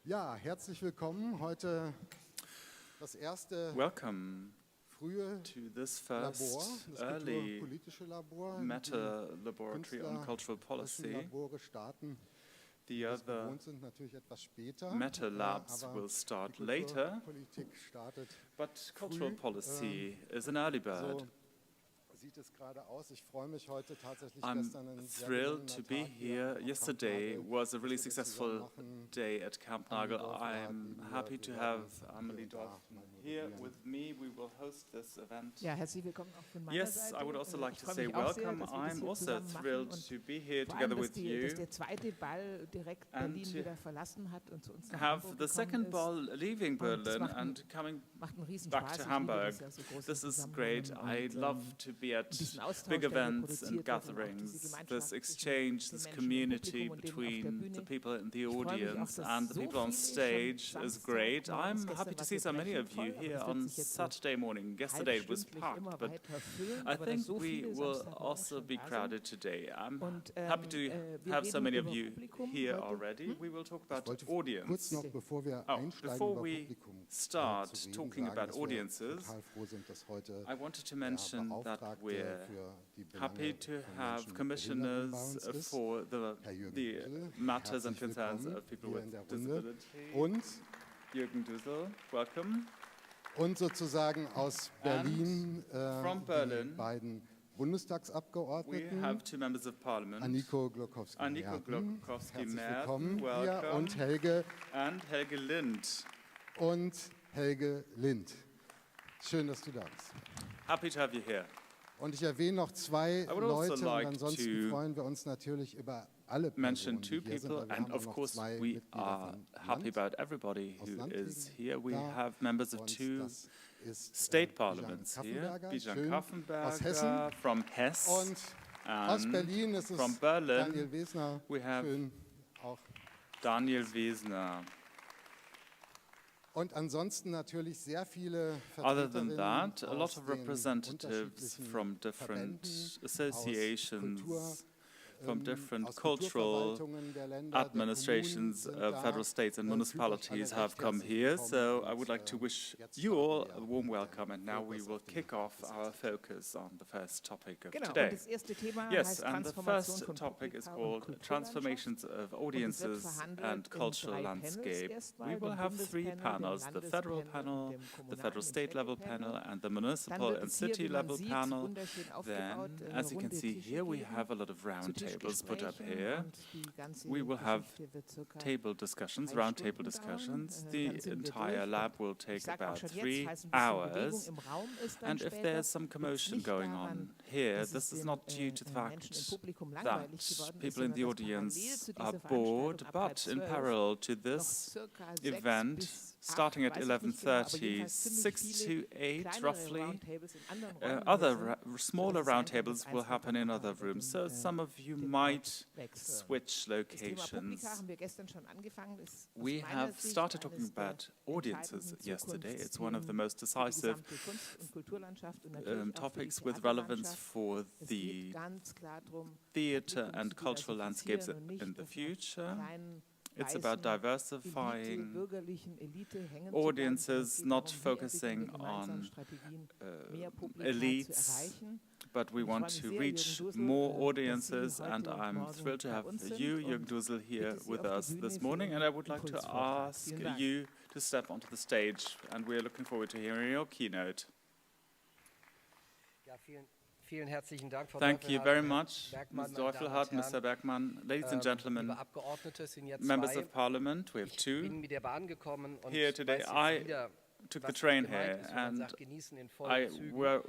Ja, herzlich willkommen. Heute das erste frühe Labor, das kulturpolitische Labor. Meta Laboratory on Cultural Policy. Labore starten, The other sind natürlich etwas später, Meta Labs will start later, startet but cultural policy is an early bird. So sieht es gerade aus. Ich freue mich heute tatsächlich. I'm thrilled to be here. Yesterday was a really successful day at Kampnagel. I'm happy to have Amelie Dorfmann here with me. We will host this event. Ja, herzlich willkommen auch von meiner Yes, Seite. I would also like Ich to freue say mich auch welcome. sehr, dass wir das I'm hier also zusammen thrilled machen to be here vor allem, together with you. dass der zweite Ball direkt Berlin wieder verlassen hat und zu uns nach Have Hamburg the second gekommen ball leaving Berlin and coming back to Hamburg. This is great. I love to be at big events and gatherings. This exchange, this community between the people in the audience and the people on stage is great. I'm happy to see so many of you here on Saturday morning. Yesterday it was packed, but I think we will also be crowded today. I'm happy to have so many of you here already. We will talk about audience. Before we start talking about audiences, I wanted to mention that we're happy to have commissioners for the matters and concerns of people with disability. Jürgen Düssel, welcome. Und sozusagen aus Berlin, from Berlin, die beiden Bundestagsabgeordneten, we have two members of parliament, Anniko Glokowski-Merten, welcome, und Helge Lind. Helge Lind. Schön, dass du da bist. Happy to have you here. Und ich erwähne noch zwei Leute, und ansonsten freuen wir uns natürlich über alle Personen, die hier sind, weil wir haben of noch course zwei we Mitglieder are vom happy Land, about everybody who Land is here. We da. have members of Und two das ist, state parliaments here. Bijan aus Hessen. from Hesse. Und aus Berlin ist es from Berlin, Daniel Wesner. we have Schön auch. Daniel Wesner. Und ansonsten natürlich sehr viele Other than Vertreterinnen that, a lot aus of den representatives unterschiedlichen from different Verbänden, associations, from different aus cultural Kulturverwaltungen der Länder, der administrations Kommunen of sind federal da. states and Fühlt euch municipalities alle have recht come herzlich here, willkommen so I und, would like to wish jetzt you starten all wir a warm mit welcome, and now we Fokus will auf die kick off our Diskussion. focus on the first topic of Genau, und today. das erste Thema Yes, heißt and the Transformation first von topic is Publika und called Kulturlandschaft. Transformations of Audiences and Cultural Landscape. We will have three panels, the federal panel, the federal state level panel, and the municipal and city level panel. Then, as you can see here, we have a lot of round tables put up here. We will have table discussions, round table discussions. The entire lab will take about 3 hours. And if there's some commotion going on here, this is not due to the fact that people in the audience are bored, but in parallel to this event, starting at 11:30, 6 to 8 roughly, other smaller roundtables will happen in other rooms. So some of you might switch locations. We have started talking about audiences yesterday. It's one of the most decisive topics with relevance for the theater and cultural landscapes in the future. It's about diversifying audiences, not focusing on elites, but we want to reach more audiences, and I'm thrilled to have you, Jürgen Düssel, here with us this morning, and I would like to ask you to step onto the stage, and we're looking forward to hearing your keynote. Thank you very much, Ms. Deufelhardt, Mr. Bergmann. Ladies and gentlemen, members of parliament, we have two here today. I took the train here, and I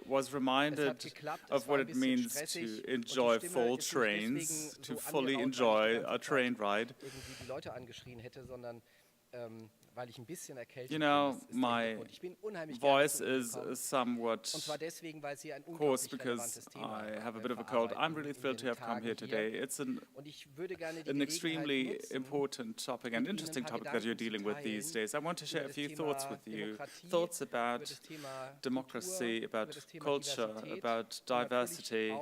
was reminded of what it means to enjoy full trains, to fully enjoy a train ride. You know, my voice is somewhat hoarse because I have a bit of a cold. I'm really thrilled to have come here today. It's an extremely important topic and interesting topic that you're dealing with these days. I want to share a few thoughts with you, thoughts about democracy, about culture, about diversity,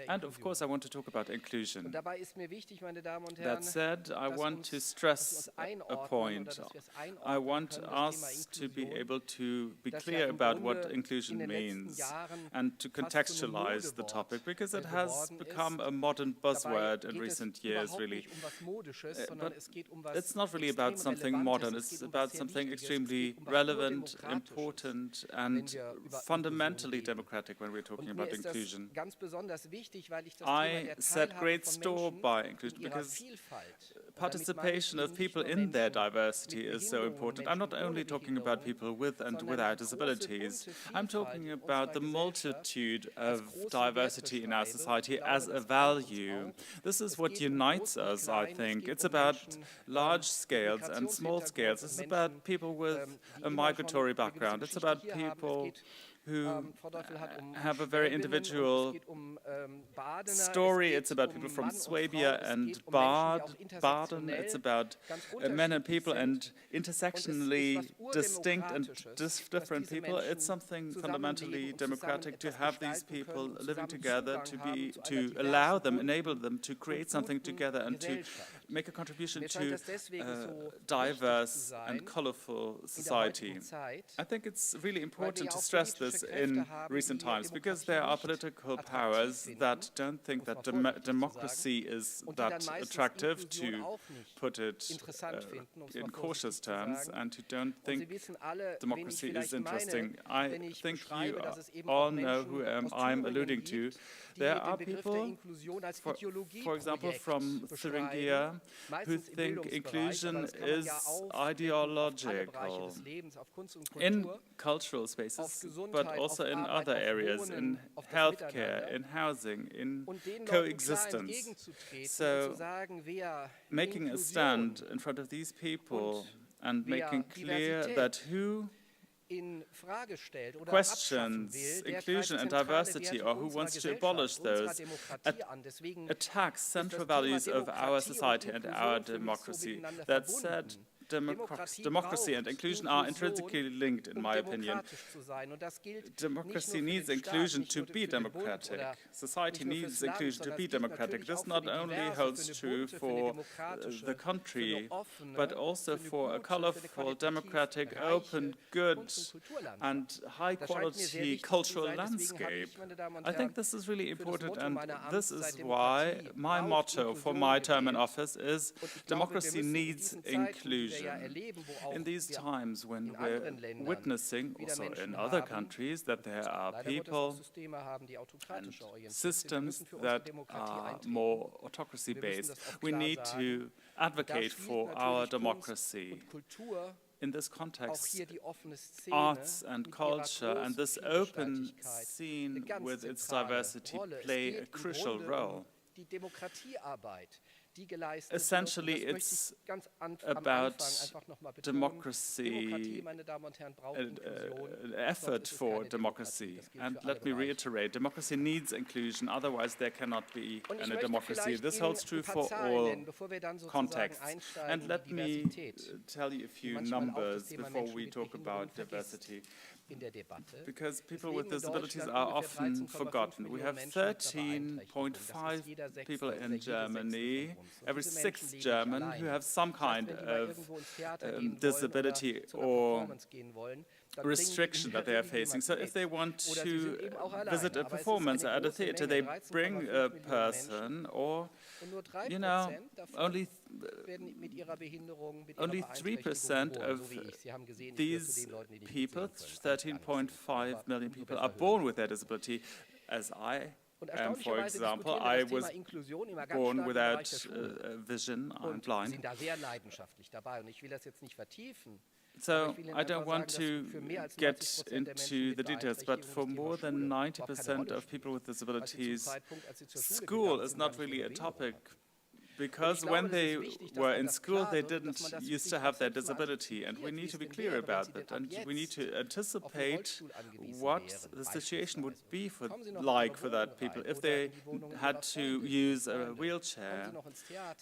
And of course, I want to talk about inclusion. Dabei ist mir wichtig, meine Damen und That Herren, said, I want to stress a point. I want us to be able to be clear about what inclusion means and to contextualize the topic, because it has become a modern buzzword in recent years, really. But it's not really about something modern, it's about something extremely relevant, important, and fundamentally democratic when we're talking about inclusion. I set great store by inclusion because participation of people in their diversity is so important. I'm not only talking about people with and without disabilities, I'm talking about the multitude of diversity in our society as a value. This is what unites us, I think. It's about large scales and small scales. It's about people with a migratory background. It's about people who have a very individual story. It's about people from Swabia and Baden. It's about men and people and intersectionally distinct and different people. It's something fundamentally democratic to have these people living together, to allow them, enable them to create something together and to make a contribution to a diverse and colorful society. I think it's really important to stress this in recent times, because there are political powers that don't think that democracy is that attractive, to put it in cautious terms, and who don't think democracy is interesting. I think you all know who I'm alluding to. There are people, for example, from Thuringia, who think inclusion is ideological in cultural spaces, but also in other areas, in healthcare, in housing, in coexistence. So making a stand in front of these people and making clear that who questions inclusion and diversity, or who wants to abolish those, attacks central values of our society and our democracy. That said, democracy and inclusion are intrinsically linked, in my opinion. Democracy needs inclusion to be democratic. Society needs inclusion to be democratic. This not only holds true for the country, but also for a colorful, democratic, open, good, and high-quality cultural landscape. I think this is really important, and this is why my motto for my term in office is democracy needs inclusion. In these times when we're witnessing, also in other countries, that there are people and systems that are more autocracy-based, we need to advocate for our democracy. In this context, arts and culture and this open scene with its diversity play a crucial role. Essentially, it's about democracy, an effort for democracy. And let me reiterate, democracy needs inclusion, otherwise there cannot be any democracy. This holds true for all contexts. And let me tell you a few numbers before we talk about diversity, because people with disabilities are often forgotten. We have 13.5 people in Germany, every sixth German, who have some kind of disability or restriction that they are facing. So if they want to visit a performance at a theater, they bring a person, or, you know, only 3% of these people, 13.5 million people, are born with their disability, as I am, for example. I was born without vision, I'm blind. So I don't want to get into the details, but for more than 90% of people with disabilities, school is not really a topic because when they were in school, they didn't used to have their disability, and we need to be clear about that, and we need to anticipate what the situation would be for that people. If they had to use a wheelchair,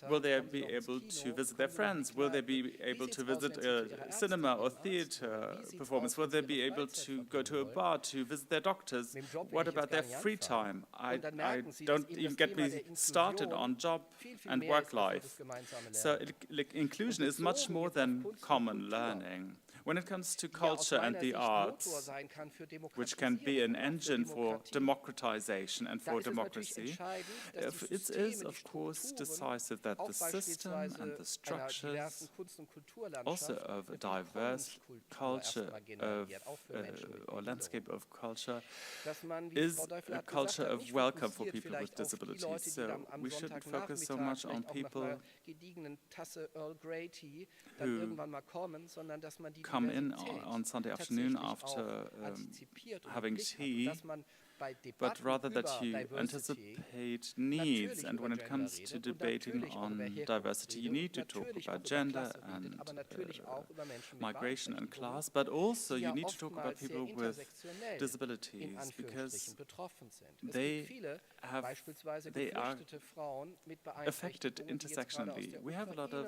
will they be able to visit their friends? Will they be able to visit a cinema or theater performance? Will they be able to go to a bar to visit their doctors? What about their free time? I don't even get me started on job and work life. So inclusion is much more than common learning. When it comes to culture and the arts, which can be an engine for democratization and for democracy, it is, of course, decisive that the system and the structures, also of a diverse culture or landscape of culture, is a culture of welcome for people with disabilities. So we shouldn't focus so much on people who come in on Sunday afternoon after having tea, but rather that you anticipate needs. And when it comes to debating on diversity, you need to talk about gender and migration and class, but also you need to talk about people with disabilities, because they are affected intersectionally. We have a lot of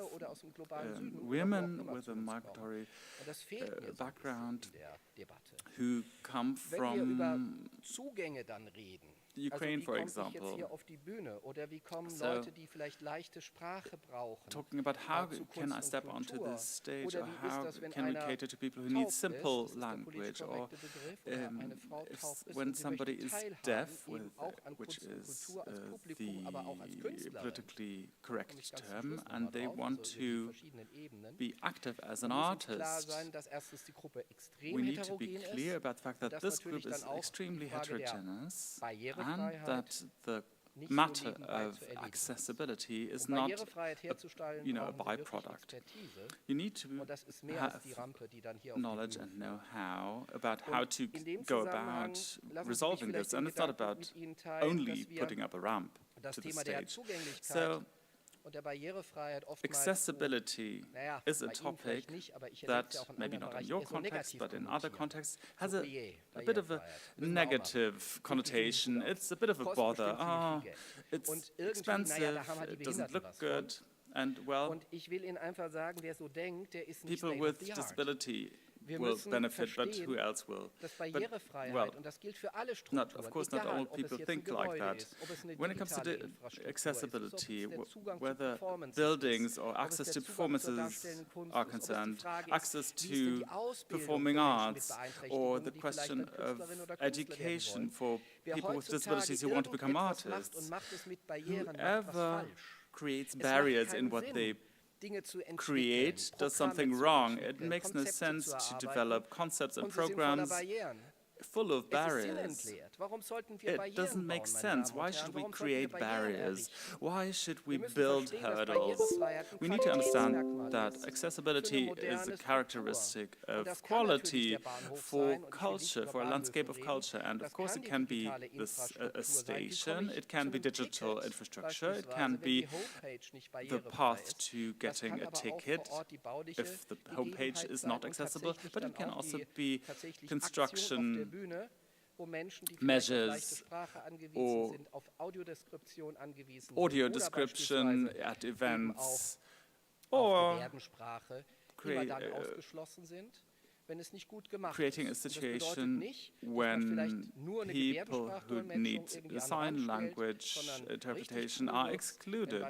women with a migratory background who come from Ukraine, for example. So, talking about how can I step onto this stage, or how can we cater to people who need simple language, or when somebody is deaf, which is the politically correct term, and they want to be active as an artist, we need to be clear about the fact that this group is extremely heterogeneous, and that the matter of accessibility is not a byproduct. You need to have knowledge and know-how about how to go about resolving this, and it's not about only putting up a ramp to the stage. So, accessibility is a topic that, maybe not in your context, but in other contexts, has a bit of a negative connotation. It's a bit of a bother. It's expensive, it doesn't look good, and, well, people with disability will benefit, but who else will? But, well, of course not all people think like that. When it comes to accessibility, whether buildings or access to performances are concerned, access to performing arts, or the question of education for people with disabilities who want to become artists, whoever creates barriers in what they create does something wrong. It makes no sense to develop concepts and programs full of barriers. It doesn't make sense. Why should we create barriers? Why should we build hurdles? We need to understand that accessibility is a characteristic of quality for culture, for a landscape of culture. And of course it can be a station, it can be digital infrastructure, it can be the path to getting a ticket if the homepage is not accessible, but it can also be construction measures or audio description at events, or creating a situation when people who need sign language interpretation are excluded.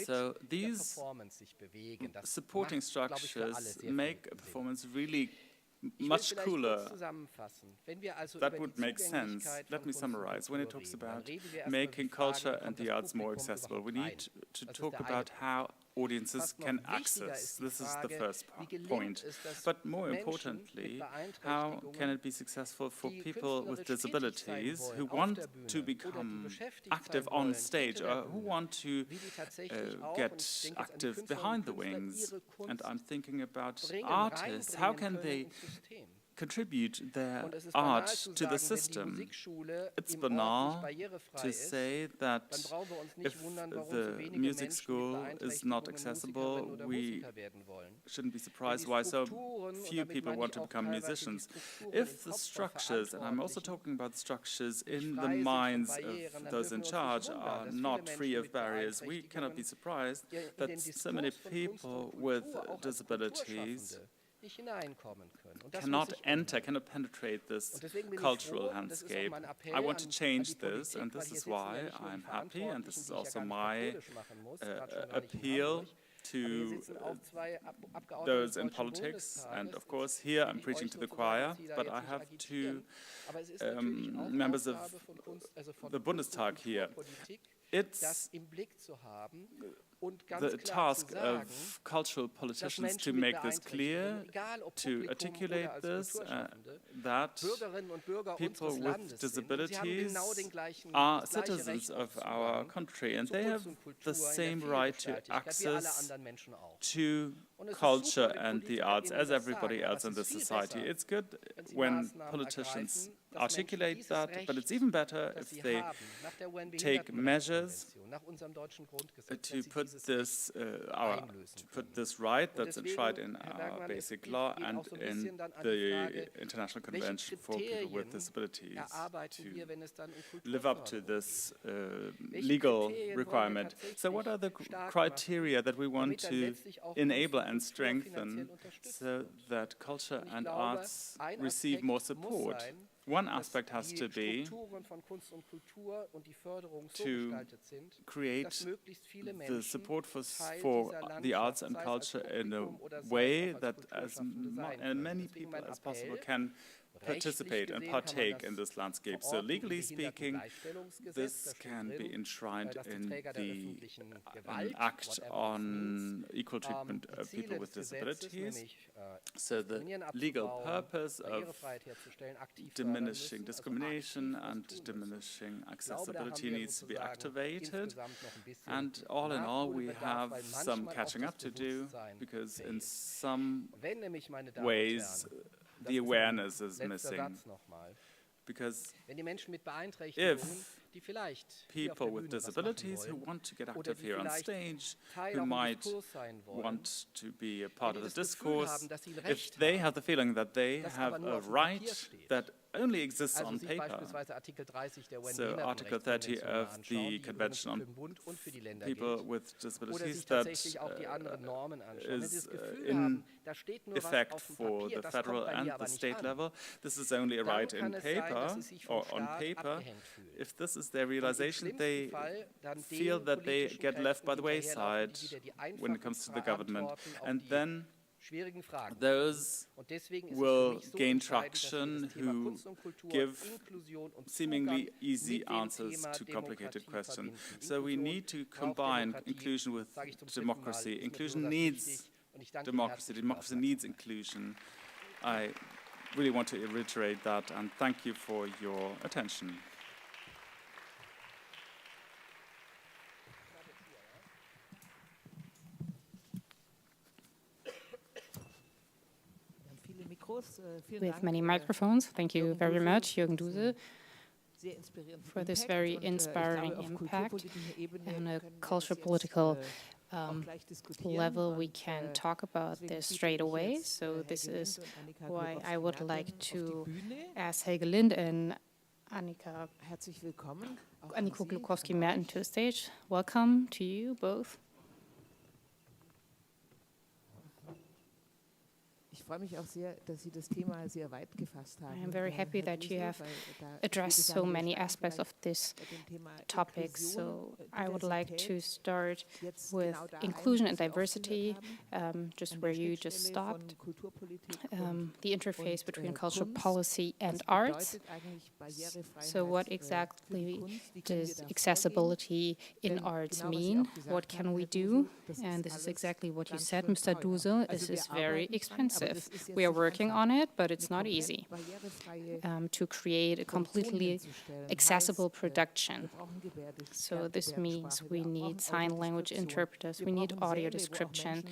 So these supporting structures make a performance really much cooler. That would make sense. Let me summarize. When it talks about making culture and the arts more accessible, we need to talk about how audiences can access. This is the first point. But more importantly, how can it be successful for people with disabilities who want to become active on stage, or who want to get active behind the wings? And I'm thinking about artists. How can they contribute their art to the system. It's banal to say that if the music school is not accessible, we shouldn't be surprised why so few people want to become musicians. If the structures, and I'm also talking about structures in the minds of those in charge, are not free of barriers, we cannot be surprised that so many people with disabilities cannot penetrate this cultural landscape. I want to change this, and this is why I'm happy, and this is also my appeal to those in politics. And of course, here I'm preaching to the choir, but I have two members of the Bundestag here. It's the task of cultural politicians to make this clear, to articulate this, that people with disabilities are citizens of our country and they have the same right to access to culture and the arts as everybody else in the society. It's good when politicians articulate that, but it's even better if they take measures to put this right that's enshrined in our basic law and in the International Convention for People with Disabilities to live up to this legal requirement. So what are the criteria that we want to enable and strengthen so that culture and arts receive more support? One aspect has to be to create the support for the arts and culture in a way that as many people as possible can participate and partake in this landscape. So legally speaking, this can be enshrined in the Act on Equal Treatment of People with Disabilities. So the legal purpose of diminishing discrimination and diminishing accessibility needs to be activated. And all in all, we have some catching up to do, because in some ways, the awareness is missing, because if people with disabilities who want to get active here on stage, who might want to be a part of the discourse, if they have the feeling that they have a right that only exists on paper, so Article 30 of the Convention on People with Disabilities that is in effect for the federal and the state level, this is only a right in paper or on paper. If this is their realization, they feel that they get left by the wayside when it comes to the government. And then those will gain traction who give seemingly easy answers to complicated questions. So we need to combine inclusion with democracy. Inclusion needs democracy. Democracy needs inclusion. I really want to reiterate that, and thank you for your attention. With many microphones. Thank you very much, Jürgen Duse, for this very inspiring impact. On a cultural political level, we can talk about this straight away. So this is why I would like to ask Helge Lind and Annika Glukowski-Merten to the stage. Welcome to you both. I am very happy that you have addressed so many aspects of this topic. So I would like to start with inclusion and diversity, just where you just stopped, the interface between cultural policy and arts. So what exactly does accessibility in arts mean? What can we do? And this is exactly what you said, Mr. Duse. This is very expensive. have. We are working on it, but it's not easy to create a completely accessible production. So this means we need sign language interpreters, we need audio description,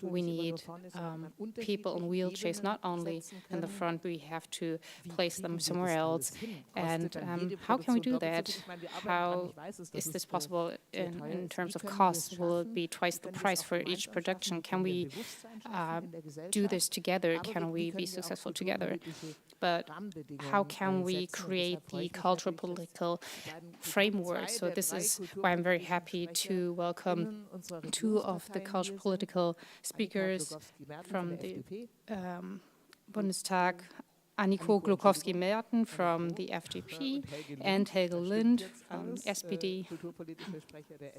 we need people in wheelchairs, not only in the front, we have to place them somewhere else. And how can we do that? How is this possible in terms of cost? Will it be twice the price for each production? Can we do this together? Can we be successful together? But how can we create the cultural political framework? So this is why I'm very happy to welcome two of the cultural political speakers from the Bundestag, Anniko Glukowski-Merten from the FDP and Helge Lind from SPD.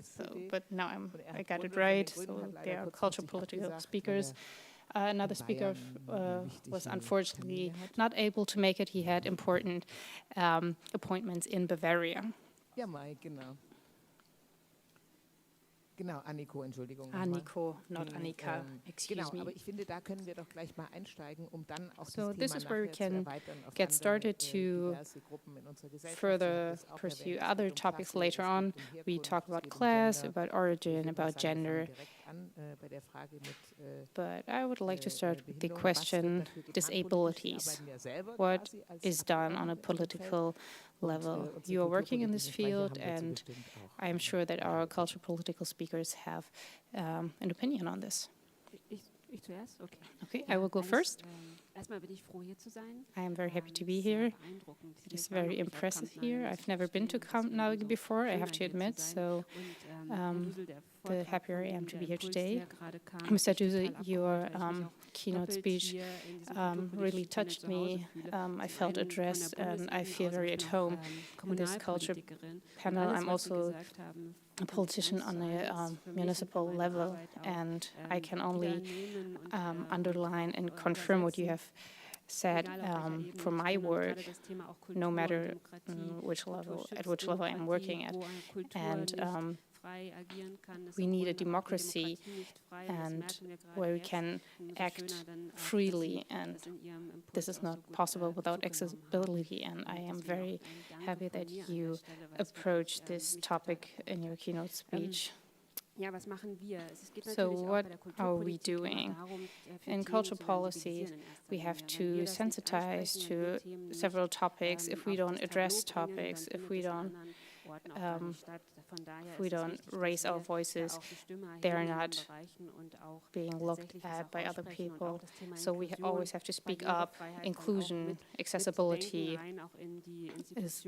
So, but now I got it right, so they are cultural political speakers. Another speaker was unfortunately not able to make it. He had important appointments in Bavaria. Ja, Mai, genau. Genau, Anniko, Entschuldigung. Anniko, not Annika, excuse me. Aber ich finde, da können wir doch gleich mal einsteigen, dann auch so this is where we can get started to further pursue other topics later on. We talk about class, about origin, about gender. But I would like to start with the question, disabilities. What is done on a political level? You are working in this field, and I am sure that our cultural political speakers have an opinion on this. Ich zuerst? Okay. Okay, I will go first. Erstmal bin ich froh, hier zu sein. I am very happy to be here. It is very impressive here. I've never been to Kampnagel before, I have to admit, so the happier I am to be here today. Mr. Duse, your keynote speech really touched me. I felt addressed and I feel very at home in this culture panel. I'm also a politician on a municipal level, and I can only underline and confirm what you have said for my work, no matter which level, at which level I'm working at. And we need a democracy and where we can act freely, and this is not possible without accessibility, and I am very happy that you approached this topic in your keynote speech. So what are we doing? In cultural policies, we have to sensitize to several topics. If we don't address topics, if we don't raise our voices, they are not being looked at by other people. So we always have to speak up. Inclusion, accessibility is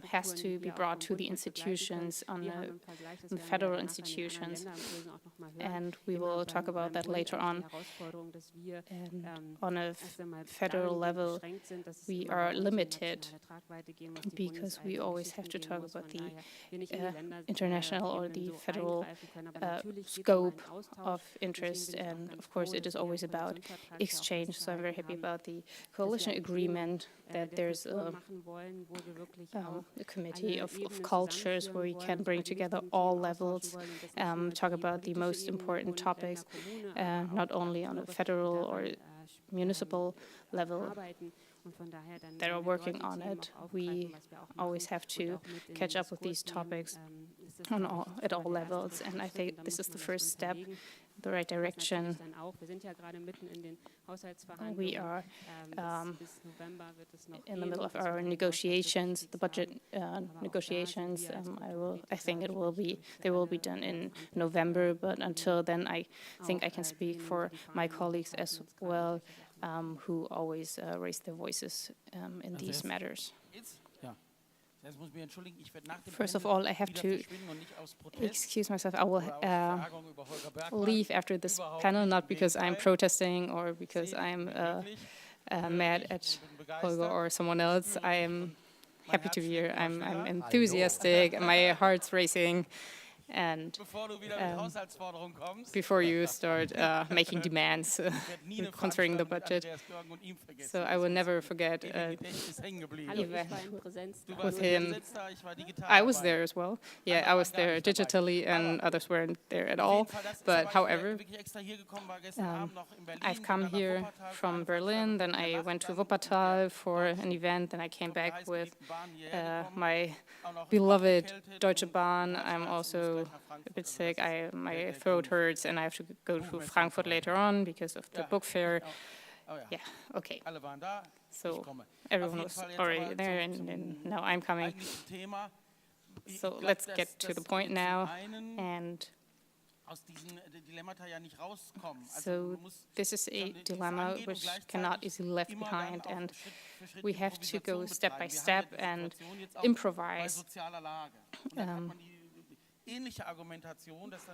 has to be brought to the institutions, on the federal institutions, and we will talk about that later on. And on a federal level, we are limited because we always have to talk about the international or the federal scope of interest, and of course it is always about exchange. So I'm very happy about the coalition agreement, that there's a committee of cultures where we can bring together all levels, talk about the most important topics, not only on a federal or municipal level that are working on it. We always have to catch up with these topics at all levels, and I think this is the first step in the right direction. We are in the middle of our negotiations, the budget negotiations. I think they will be done in November, but until then, I think I can speak for my colleagues as well, who always raise their voices in these matters. First of all, I have to excuse myself. I will leave after this panel, not because I'm protesting or because I'm mad at Holger or someone else. I am happy to be here. I'm enthusiastic, my heart's racing, and before you start making demands concerning the budget. So I will never forget event with him. I was there as well. Yeah, I was there digitally and others weren't there at all. But however, I've come here from Berlin, then I went to Wuppertal for an event, then I came back with my beloved Deutsche Bahn. I'm also a bit sick. My throat hurts and I have to go to Frankfurt later on because of the book fair. Yeah, okay. So everyone was already there and now I'm coming. So let's get to the point now. And so this is a dilemma which cannot easily be left behind, and we have to go step by step and improvise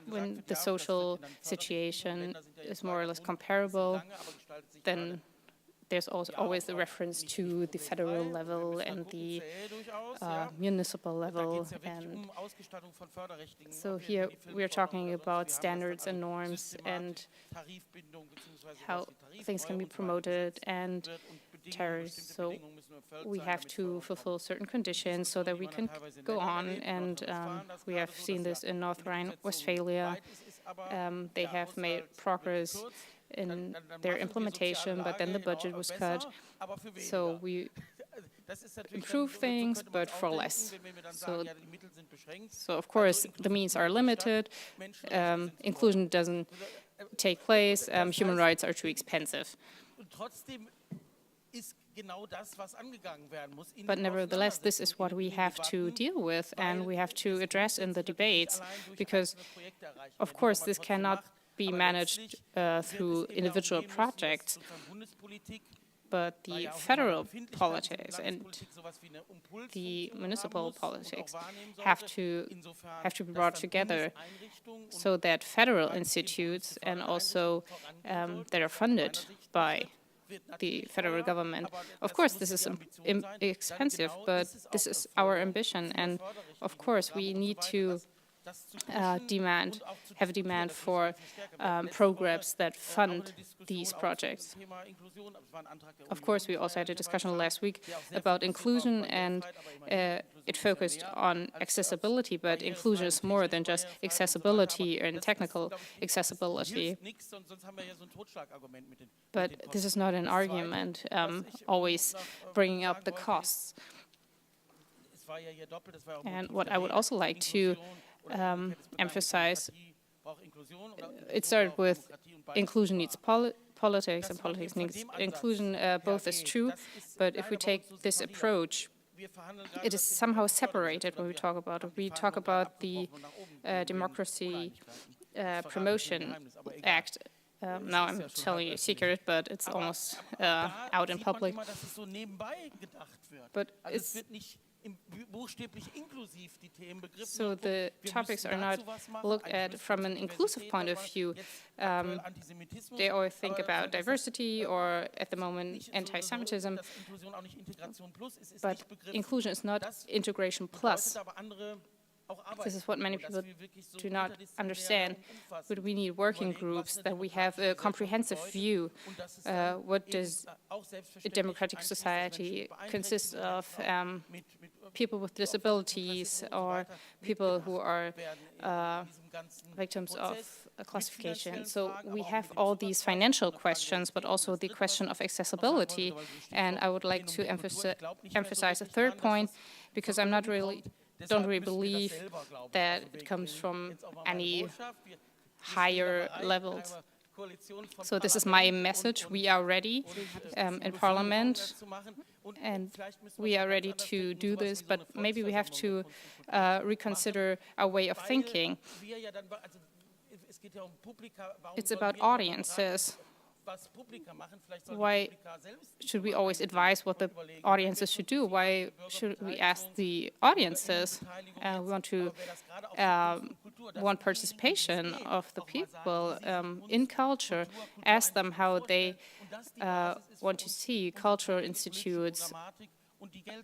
when the social situation is more or less comparable. Then there's also always the reference to the federal level and the municipal level. And so here we're talking about standards and norms and how things can be promoted and tariffs. So we have to fulfill certain conditions so that we can go on. And we have seen this in North Rhine-Westphalia. They have made progress in their implementation, but then the budget was cut. So we improve things, but for less. So of course, the means are limited. Inclusion doesn't take place. Human rights are too expensive. But nevertheless, this is what we have to deal with and we have to address in the debates, because of course this cannot be managed through individual projects, but the federal politics and the municipal politics have to be brought together so that federal institutes and also that are funded by the federal government. Of course, this is expensive, but this is our ambition, and of course we need to have a demand for programs that fund these projects. Of course, we also had a discussion last week about inclusion, and it focused on accessibility, but inclusion is more than just accessibility and technical accessibility. But this is not an argument, always bringing up the costs. And what I would also like to emphasize, it started with inclusion needs politics and politics needs inclusion. Both is true, but if we take this approach, it is somehow separated when we talk about it. We talk about the Democracy Promotion Act. Now I'm telling you a secret, but it's almost out in public. But it's so the topics are not looked at from an inclusive point of view. They always think about diversity or, at the moment, anti-Semitism. But inclusion is not integration plus. This is what many people do not understand. But we need working groups, that we have a comprehensive view. What does a democratic society consist of? People with disabilities or people who are victims of classification. So we have all these financial questions, but also the question of accessibility. And I would like to emphasize a third point, because I'm not really don't really believe that it comes from any higher levels. So this is my message. We are ready in Parliament, and we are ready to do this, but maybe we have to reconsider our way of thinking. It's about audiences. Why should we always advise what the audiences should do? Why should we ask the audiences? We want participation of the people in culture. Ask them how they want to see cultural institutes,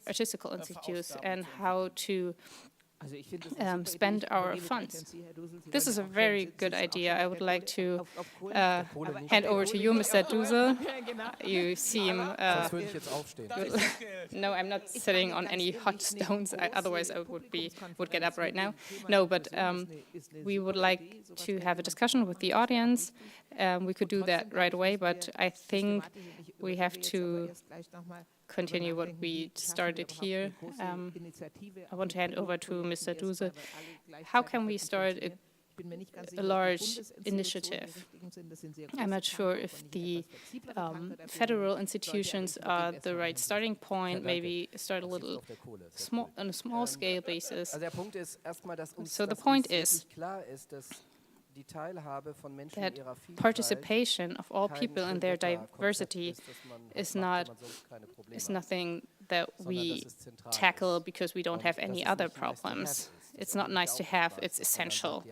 artistical institutes, and how spend our funds. This is a very good idea. I would like to hand over to you, Mr. Dusel. You seem... no, I'm not sitting on any hot stones, otherwise I would get up right now. No, but we would like to have a discussion with the audience. We could do that right away, but I think we have to continue what we started here. I want to hand over to Mr. Dusel. How can we start a large initiative? I'm not sure if the federal institutions are the right starting point, maybe start a little small, on a small scale basis. So the point is that participation of all people in their diversity is nothing that we tackle because we don't have any other problems. It's not nice to have, it's essential.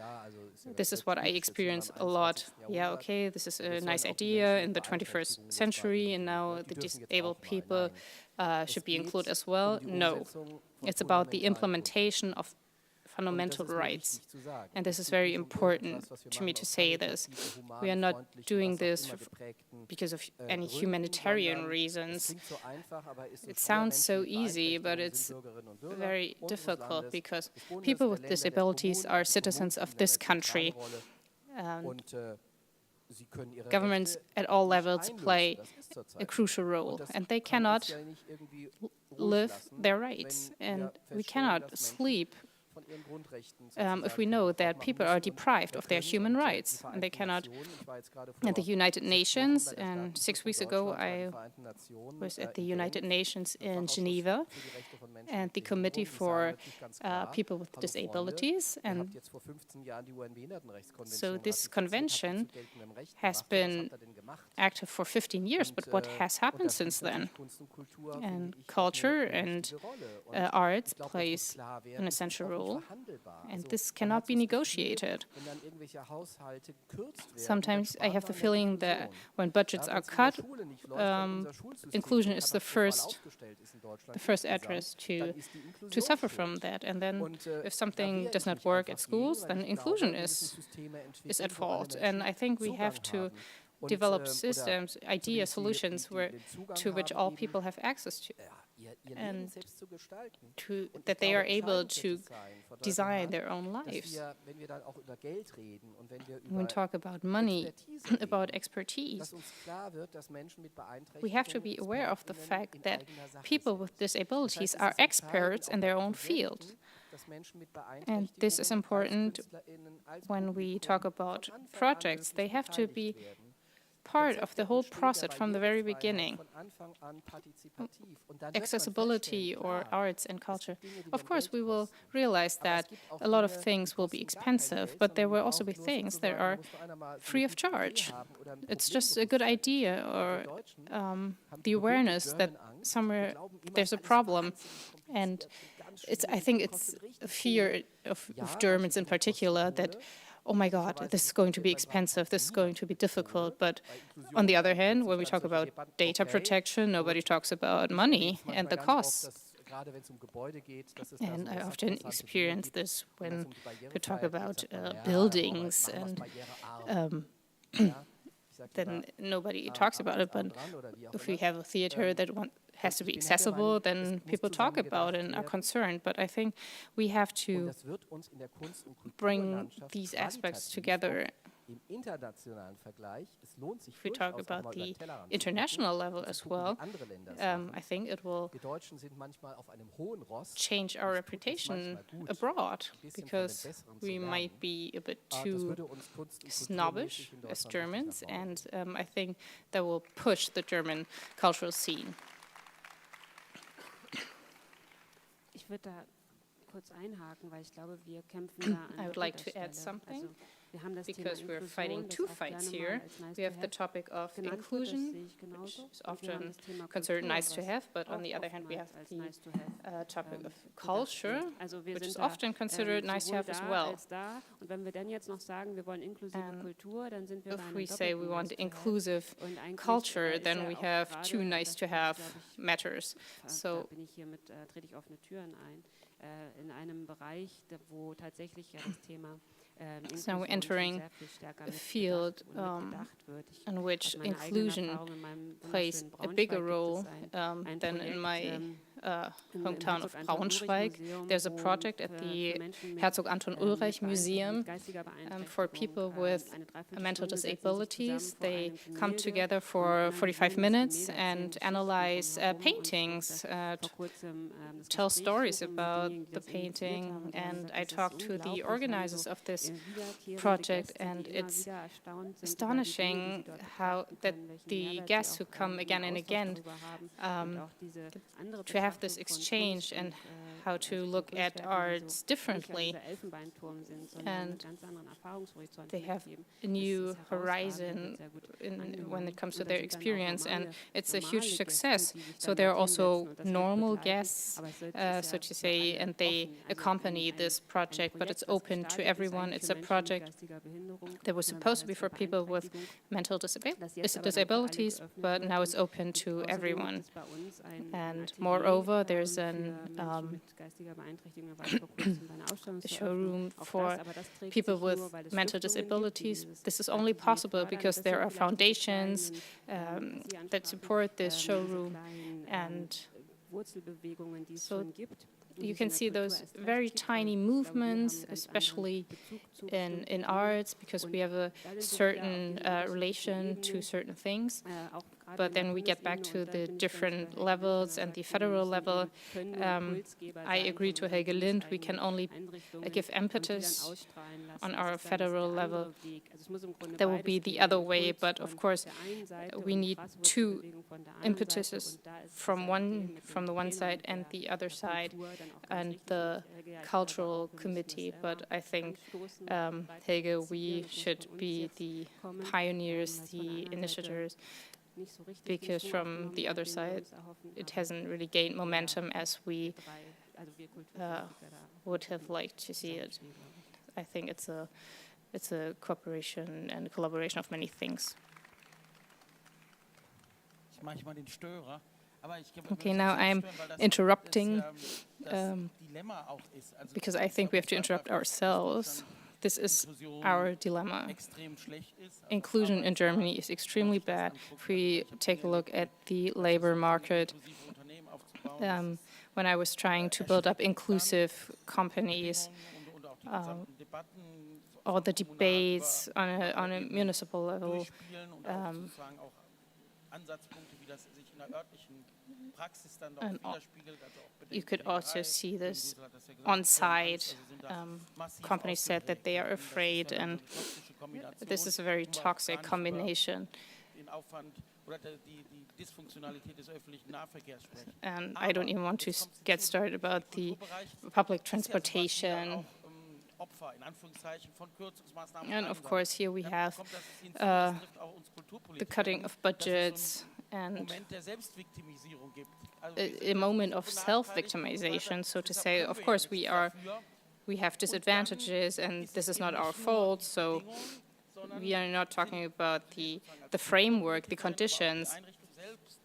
This is what I experience a lot. Yeah, okay, this is a nice idea in the 21st century, and now the disabled people should be included as well. No, it's about the implementation of fundamental rights. And this is very important to me to say this. We are not doing this because of any humanitarian reasons. It sounds so easy, but it's very difficult because people with disabilities are citizens of this country. Governments at all levels play a crucial role, and they cannot live their rights, and we cannot sleep if we know that people are deprived of their human rights, and they cannot. At the United Nations, and 6 weeks ago I was at the United Nations in Geneva, and the Committee for People with Disabilities, and so this convention has been active for 15 years, but what has happened since then? And culture and arts plays an essential role, and this cannot be negotiated. Sometimes I have the feeling that when budgets are cut, inclusion is the first address to suffer from that. And then if something does not work at schools, then inclusion is at fault. And I think we have to develop systems, ideas, solutions to which all people have access to, and that they are able to design their own lives. When we talk about money, about expertise, we have to be aware of the fact that people with disabilities are experts in their own field. And this is important when we talk about projects. They have to be part of the whole process from the very beginning. Accessibility or arts and culture. Of course, we will realize that a lot of things will be expensive, but there will also be things that are free of charge. It's just a good idea, or the awareness that somewhere there's a problem. And I think it's a fear of Germans in particular that, oh my God, this is going to be expensive, this is going to be difficult. But on the other hand, when we talk about data protection, nobody talks about money and the costs. And I often experience this when we talk about buildings, and then nobody talks about it. But if we have a theater that has to be accessible, then people talk about it and are concerned. But I think we have to bring these aspects together. If we talk about the international level as well, I think it will change our reputation abroad, because we might be a bit too snobbish as Germans, and I think that will push the German cultural scene. Ich würde da kurz einhaken, weil ich glaube, wir kämpfen da an I would like to add something, because we're fighting two fights here. We have the topic of inclusion, which is often considered nice to have, but on the other hand we have the topic of culture, which is often considered nice to have as well. And if we say we want inclusive culture, then we have two nice to have matters. So in einem Bereich, wo tatsächlich ja das Thema So we're entering a field in which inclusion plays a bigger role than in my hometown of Braunschweig. There's a project at the Herzog Anton Ulrich Museum for people with mental disabilities. They come together for 45 minutes and analyze paintings, tell stories about the painting, and I talked to the organizers of this project, and it's astonishing how that the guests who come again and again to have this exchange and how to look at arts differently, and they have a new horizon when it comes to their experience, and it's a huge success. So there are also normal guests, so to say, and they accompany this project, but it's open to everyone. It's a project that was supposed to be for people with mental disabilities, but now it's open to everyone. And moreover, there's a showroom for people with mental disabilities. This is only possible because there are foundations that support this showroom, and so you can see those very tiny movements, especially in arts, because we have a certain relation to certain things. But then we get back to the different levels and the federal level. I agree to Helge Lind, we can only give impetus on our federal level. There will be the other way, but of course we need two impetuses from the one side and the other side, and the cultural committee. But I think, Helge, we should be the pioneers, the initiators, because from the other side it hasn't really gained momentum as we would have liked to see it. I think it's a cooperation and a collaboration of many things. Okay, now I'm interrupting because I think we have to interrupt ourselves. This is our dilemma. Inclusion in Germany is extremely bad. If we take a look at the labor market, when I was trying to build up inclusive companies, all the debates on a municipal level, and you could also see this on site. Companies said that they are afraid, and this is a very toxic combination. And I don't even want to get started about the public transportation. And of course, here we have the cutting of budgets and a moment of self-victimization, so to say. Of course, we have disadvantages, and this is not our fault. So we are not talking about the framework, the conditions,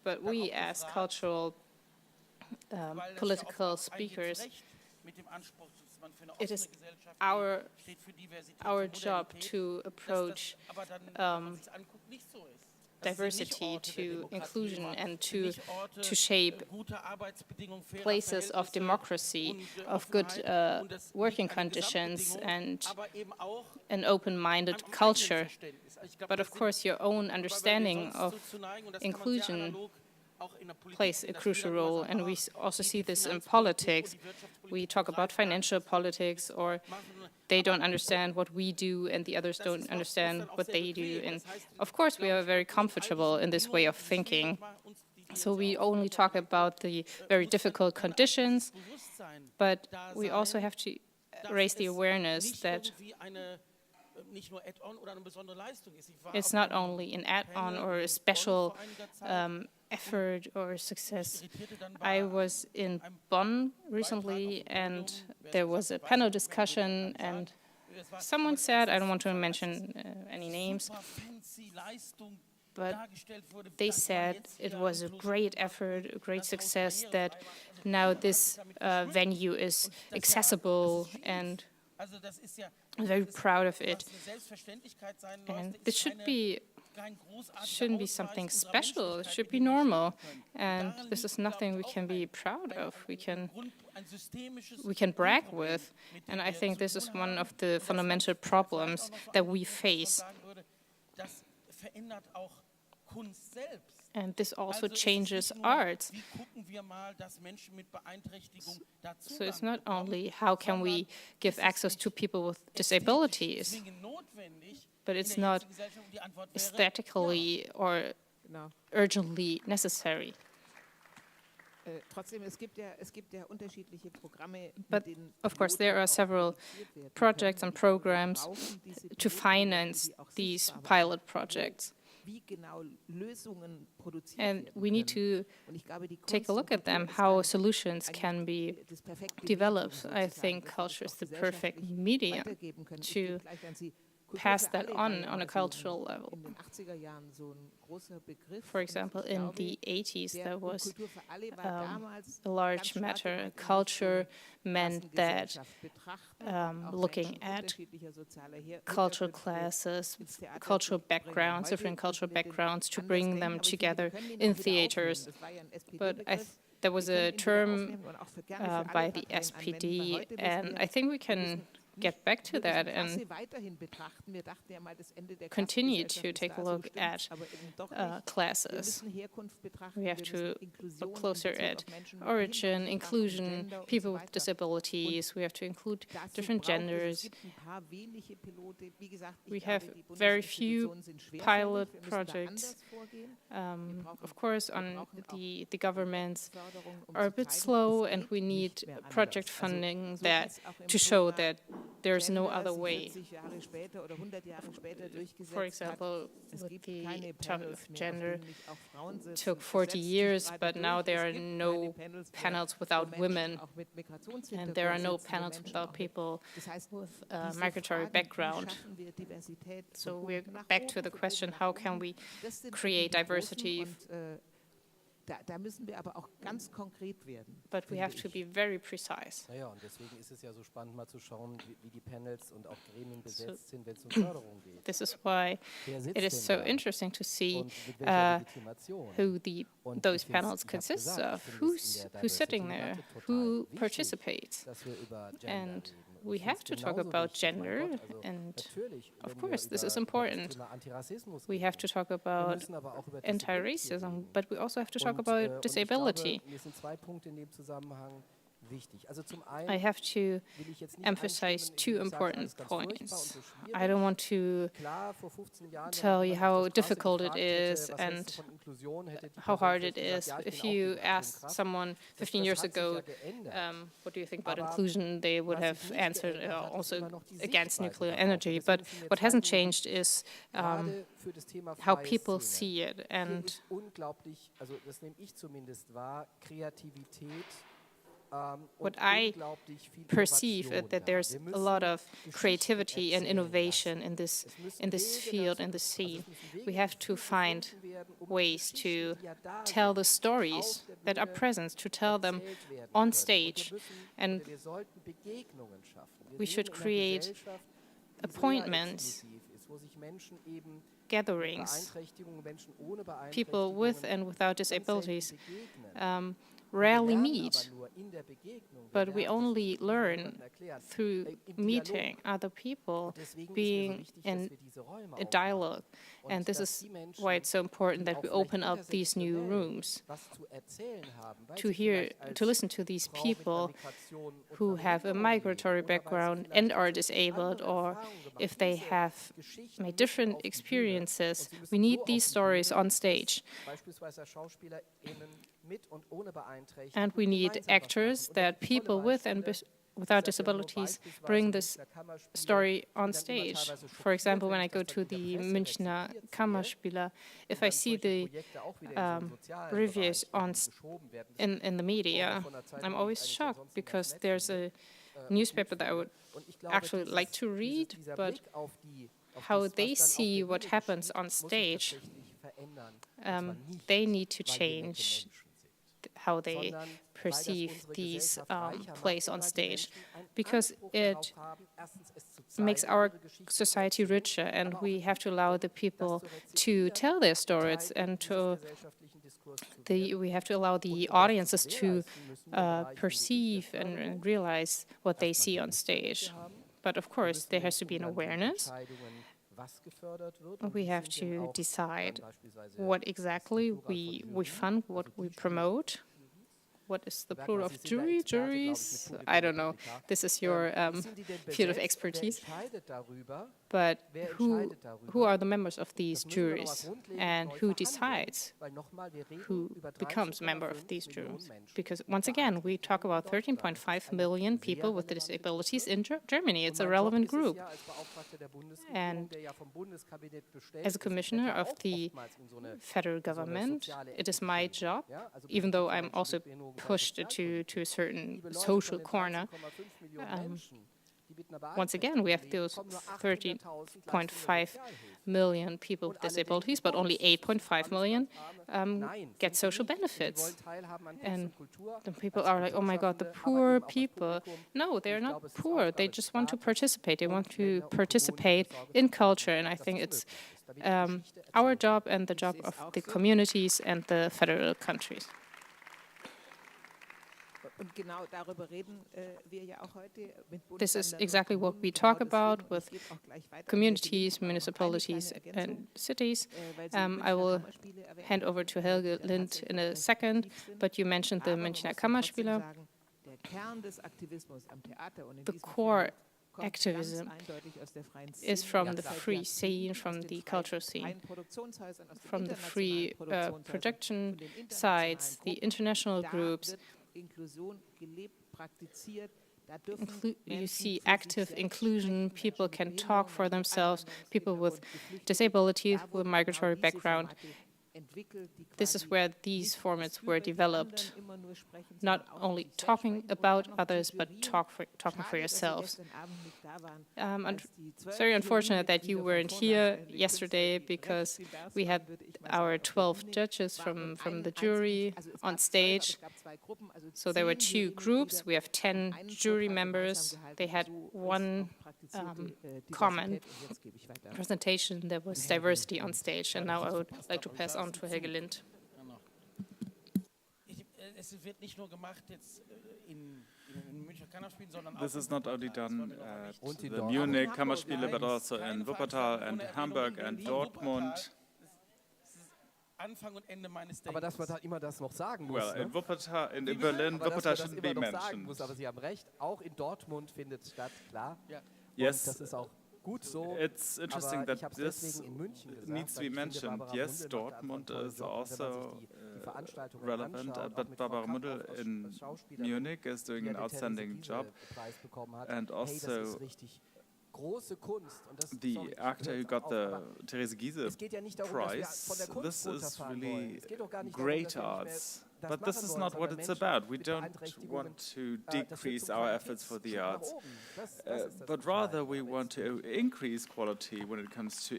but we as cultural political speakers, it is our job to approach diversity, to inclusion, and to shape places of democracy, of good working conditions, and an open-minded culture. But of course, your own understanding of inclusion plays a crucial role, and we also see this in politics. We talk about financial politics, or they don't understand what we do and the others don't understand what they do. And of course, we are very comfortable in this way of thinking. So we only talk about the very difficult conditions, but we also have to raise the awareness that it's not only an add-on or a special effort or success. I was in Bonn recently, and there was a panel discussion, and someone said, I don't want to mention any names, but they said it was a great effort, a great success, that now this venue is accessible, and I'm very proud of it. And this shouldn't be something special. It should be normal, and this is nothing we can be proud of. We can brag with, and I think this is one of the fundamental problems that we face. And this also changes art. So it's not only how can we give access to people with disabilities, but it's not aesthetically or urgently necessary. But of course, there are several projects and programs to finance these pilot projects. And we need to take a look at them, how solutions can be developed. I think culture is the perfect medium to pass that on a cultural level. For example, in the 80s, there was a large matter. Culture meant that looking at cultural classes, cultural backgrounds, different cultural backgrounds, to bring them together in theaters. But there was a term by the SPD, and I think we can get back to that and continue to take a look at classes. We have to look closer at origin, inclusion, people with disabilities. We have to include different genders. We have very few pilot projects. Of course, the governments are a bit slow, and we need project funding to show that there's no other way. For example, with the topic of gender, it took 40 years, but now there are no panels without women, and there are no panels without people with a migratory background. So we're back to the question, how can we create diversity? But we have to be very precise. Naja, und deswegen ist es ja so spannend, mal zu schauen, wie die Panels und auch Gremien besetzt sind, wenn es um Förderung geht. This is why it is so interesting to see who those panels consist of, who's sitting there, who participates. And we have to talk about gender, and of course this is important. We have to talk about anti-racism, but we also have to talk about disability. I have to emphasize two important points. I don't want to tell you how difficult it is and how hard it is. If you ask someone 15 years ago, what do you think about inclusion, they would have answered also against nuclear energy. But what hasn't changed is how people see it. And what I perceive is that there's a lot of creativity and innovation in this field, in this scene. We have to find ways to tell the stories that are present, to tell them on stage, and we should create appointments, gatherings, people with and without disabilities rarely meet, but we only learn through meeting other people, being in a dialogue. And this is why it's so important that we open up these new rooms to listen to these people who have a migratory background and are disabled, or if they have made different experiences. We need these stories on stage. And we need actors that people with and without disabilities bring this story on stage. For example, when I go to the Münchner Kammerspieler, if I see the reviews in the media, I'm always shocked, because there's a newspaper that I would actually like to read, but how they see what happens on stage they need to change how they perceive these plays on stage, because it makes our society richer, and we have to allow the people to tell their stories, and we have to allow the audiences to perceive and realize what they see on stage. But of course, there has to be an awareness. We have to decide what exactly we fund, what we promote. What is the plural of jury? Juries? I don't know. This is your field of expertise. But who are the members of these juries? And who decides who becomes a member of these juries? Because once again, we talk about 13.5 million people with disabilities in Germany. It's a relevant group. And as a commissioner of the federal government, it is my job, even though I'm also pushed to a certain social corner. Once again, we have those 13.5 million people with disabilities, but only 8.5 million get social benefits. And the people are like, oh my God, the poor people. No, they're not poor. They just want to participate. They want to participate in culture. And I think it's our job and the job of the communities and the federal countries. This is exactly what we talk about with communities, municipalities, and cities. I will hand over to Helge Lind in a second, but you mentioned the Münchner Kammerspiele. The core activism is from the free scene, from the cultural scene, from the free production sides, the international groups. You see active inclusion, people can talk for themselves, people with disabilities, with migratory background. This is where these formats were developed, not only talking about others, but talking for yourselves. It's very unfortunate that you weren't here yesterday, because we had our 12 judges from the jury on stage. So there were 2 groups. We have 10 jury members. They had one common presentation. There was diversity on stage. And now I would like to pass on to Helge Lind. This is not only done at the Munich Kammerspiele, but also in Wuppertal and Hamburg and Dortmund. Well, in Wuppertal, in Berlin, Wuppertal shouldn't be mentioned. Yes, it's interesting that this needs to be mentioned. Yes, Dortmund is also relevant, but Barbara Muddel in Munich is doing an outstanding job. And also the actor who got the Therese Giese prize, this is really great arts. But this is not what it's about. We don't want to decrease our efforts for the arts, but rather we want to increase quality when it comes to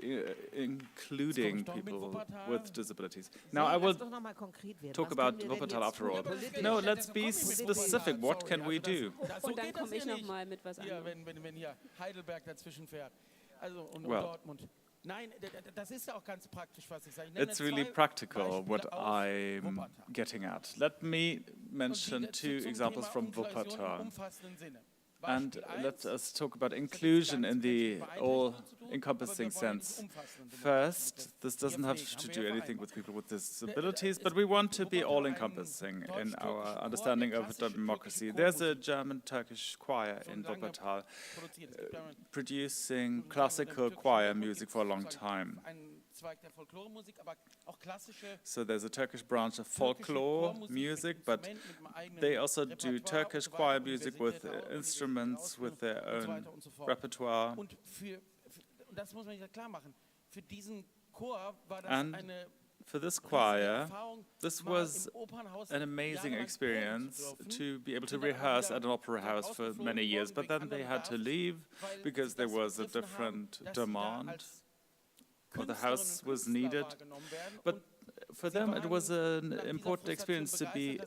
including people with disabilities. Now, I will talk about Wuppertal after all. No, let's be specific. What can we do? Well, it's really practical what I'm getting at. Let me mention 2 examples from Wuppertal. And let us talk about inclusion in the all-encompassing sense. First, this doesn't have to do anything with people with disabilities, but we want to be all-encompassing in our understanding of democracy. There's a German-Turkish choir in Wuppertal producing classical choir music for a long time. So there's a Turkish branch of folklore music, but they also do Turkish choir music with instruments, with their own repertoire. And for this choir, this was an amazing experience to be able to rehearse at an opera house for many years, but then they had to leave because there was a different demand. or the house was needed. But for them, it was an important experience to be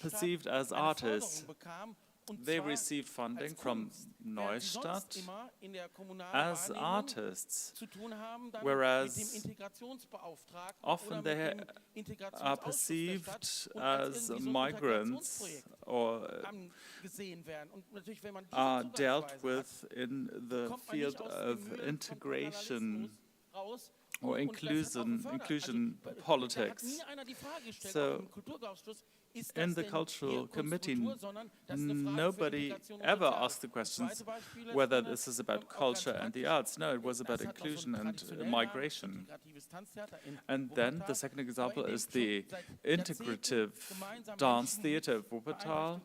perceived as artists. They received funding from Neustadt as artists, whereas often they are perceived as migrants or are dealt with in the field of integration or inclusion politics. So in the Cultural Committee, nobody ever asked the questions whether this is about culture and the arts. No, it was about inclusion and migration. And then the second example is the integrative dance theater of Wuppertal.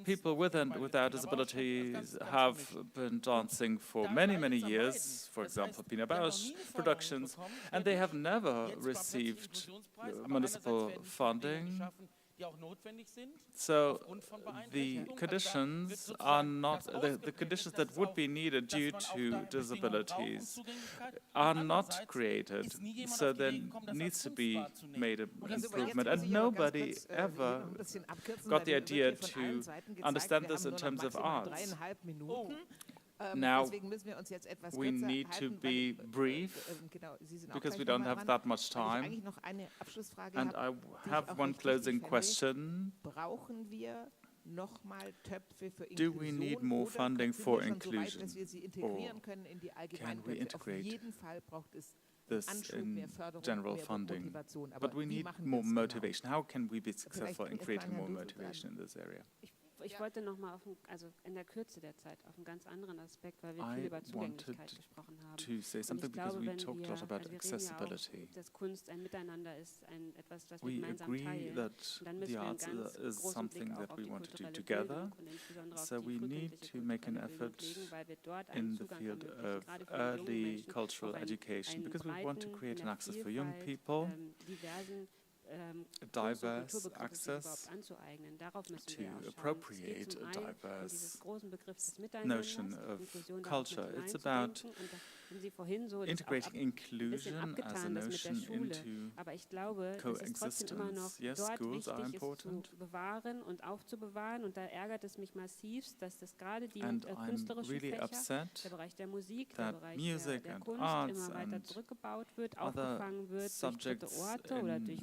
People with and without disabilities have been dancing for many, many years, for example, Pina Bausch productions, and they have never received municipal funding. So the conditions are not, the conditions that would be needed due to disabilities are not created. So there needs to be made an improvement. And nobody ever got the idea to understand this in terms of arts. Now, we need to be brief because we don't have that much time. And I have one closing question. Do we need more funding for inclusion? Or can we integrate this in general funding? But we need more motivation. How can we be successful in creating more motivation in this area? Ich wollte noch mal also in der Kürze der Zeit auf einen ganz anderen Aspekt, weil wir viel über Zugänglichkeit gesprochen haben. To say something because we talked a lot about accessibility. Dass Kunst ein Miteinander ist, etwas, was wir We gemeinsam agree teilen. that Dann müssen the wir einen arts ganz is großen something Blick that auch auf we die want to do kulturelle together. Bildung und insbesondere So auf we die need to frühkindliche make an kulturelle Bildung effort legen, weil wir dort in einen the Zugang field ermöglichen, of gerade für die jungen early Menschen, cultural auf education, because we want to create an access for young Vielfalt, people, diversen diverse access anzueignen. Darauf müssen to wir auch schauen. appropriate a um diverse großen Begriff des notion of culture. It's about integrating inclusion as a notion into aber ich glaube, es ist trotzdem immer noch Yes, dort schools are wichtig, es important. zu bewahren und aufzubewahren. Und da ärgert es mich massivst, dass das gerade die And I'm künstlerischen really Fächer, upset der Bereich der Musik, der that Bereich music der and Kunst arts immer weiter and zurückgebaut wird, other aufgefangen wird durch dritte subjects Orte oder durch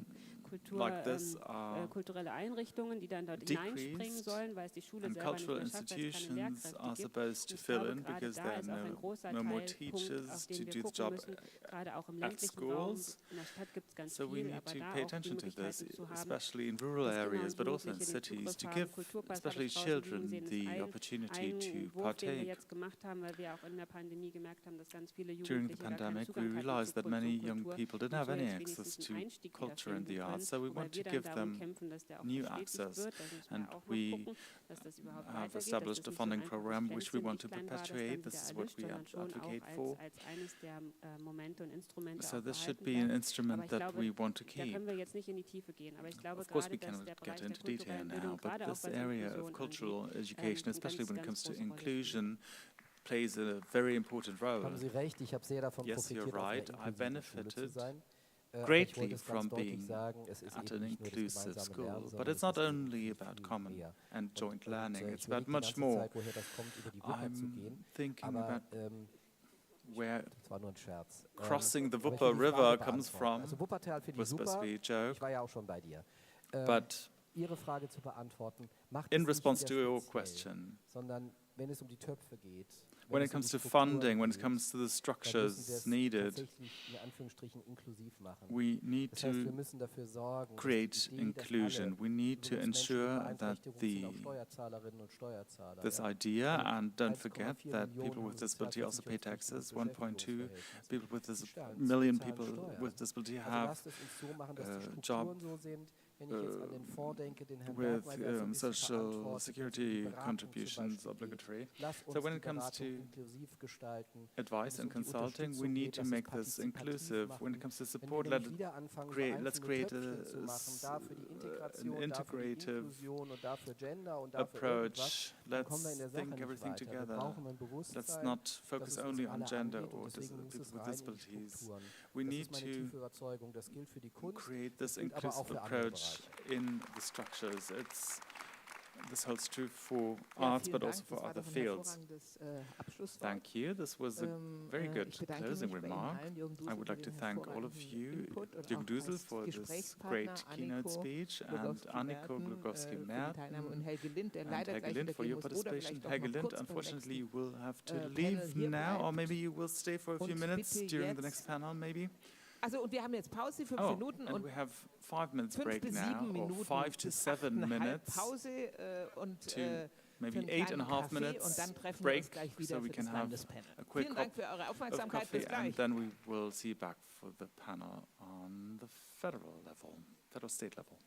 like this are kulturelle Einrichtungen, die dann dort decreased, hineinspringen sollen, weil es die Schule and selber nicht cultural mehr schafft, weil es keine institutions are Lehrkräfte gibt. supposed to Und ich fill glaube, in gerade because da there ist auch are ein großer no more Teilpunkt, teachers auf to den do wir the gucken job müssen, gerade auch im at ländlichen Raum. schools. In der Stadt gibt es ganz So we viel, need aber to da pay auch die attention to this, Möglichkeiten zu haben, especially in rural dass Kinder areas, und but also in Jugendliche den cities, Zugriff to haben. give Kulturpass especially habe ich draußen liegen children sehen, ist the opportunity to ein Wurf, den wir partake. jetzt gemacht haben, weil wir auch in der Pandemie gemerkt haben, dass ganz viele During the Jugendliche gar keinen pandemic, we Zugang hatten realized zu that many Kunst und young Kultur. people didn't Und have so any jetzt access wenigstens to einen Einstieg wieder culture and finden the arts, können, so we wobei want to wir dann give darum them kämpfen, dass der auch new verstetigt access. wird. Da müssen wir And auch noch we gucken, dass das überhaupt have weitergeht, dass established das a nicht so ein funding einfaches program which we Pflänzchen want to Wichlein war, das dann perpetuate. wieder This is what erlischt, we sondern schon auch advocate for. als eines der Momente und Instrumente So auch this should behalten be an bleibt. instrument Aber ich that glaube, we want to da keep. können wir jetzt nicht in die Tiefe gehen, aber ich glaube Of course, we gerade, dass cannot der get Bereich der into detail kulturellen now, Bildung, but gerade auch this was area Inklusion of cultural angeht, education, especially when it ganz comes to große Rolle inclusion, plays a very important role. Haben Sie recht, ich habe sehr davon Yes, profitiert, you're auf einer right. I inklusiven Schule zu benefited sein. Aber ich greatly wollte es ganz from deutlich being sagen, es ist at eben an nicht nur das inclusive gemeinsame school. Lernen, But sondern it's es not ist only viel, about viel common mehr. and joint learning, Ich it's überlege about die much ganze more. Zeit, woher das kommt, über die Wupper zu I'm gehen. thinking Aber about where das war nur ein Scherz. crossing the Aber ich will Wupper die Frage River comes beantworten. from Also Wuppertal finde ich was supposed to super. be a joke, Ich war ja auch schon bei dir. but Ihre Frage zu beantworten, macht in es response nicht to wieder your speziell, question, sondern wenn es um die Töpfe geht, when wenn it es um comes die to Strukturen funding, when it geht, comes to the dann müssen wir structures es needed, tatsächlich in Anführungsstrichen inklusiv machen. we need Das heißt, wir to müssen dafür sorgen, dass create die Idee, dass inclusion. alle, We need to übrigens Menschen mit ensure that Beeinträchtigungen sind auch the Steuerzahlerinnen und Steuerzahler. this ja. idea, Also and don't 1,4 forget that people Millionen with disability also pay taxes. 1.2 Beschäftigungsverhältnis. people with Die zahlen million Steuern. people with disability Also have lasst es uns so machen, dass die job Strukturen so sind, with social security contributions obligatory. So when it comes to advice and consulting, we need to make this inclusive. When it comes to support, let's create an integrative approach. Let's think everything together. Let's not focus only on gender or people with disabilities. We need to create this inclusive approach in the structures. This holds true for arts, but also for other fields. Thank you. This was a very good closing remark. I would like to thank all of you, Jürgen Düsel, for this great keynote speech, and Anniko Glukowski-Merten, and Helge Lind for your participation. Helge Lind, unfortunately, you will have to leave now, or maybe you will stay for a few minutes during the next panel, maybe. Also, und wir haben jetzt Pause, 5 Minuten and we have 5 minutes break now, or 5 to 7 minutes Pause, und, to maybe 8.5 minutes break, so we can have a quick cup of coffee, and then we will see you back for the panel on the federal state level.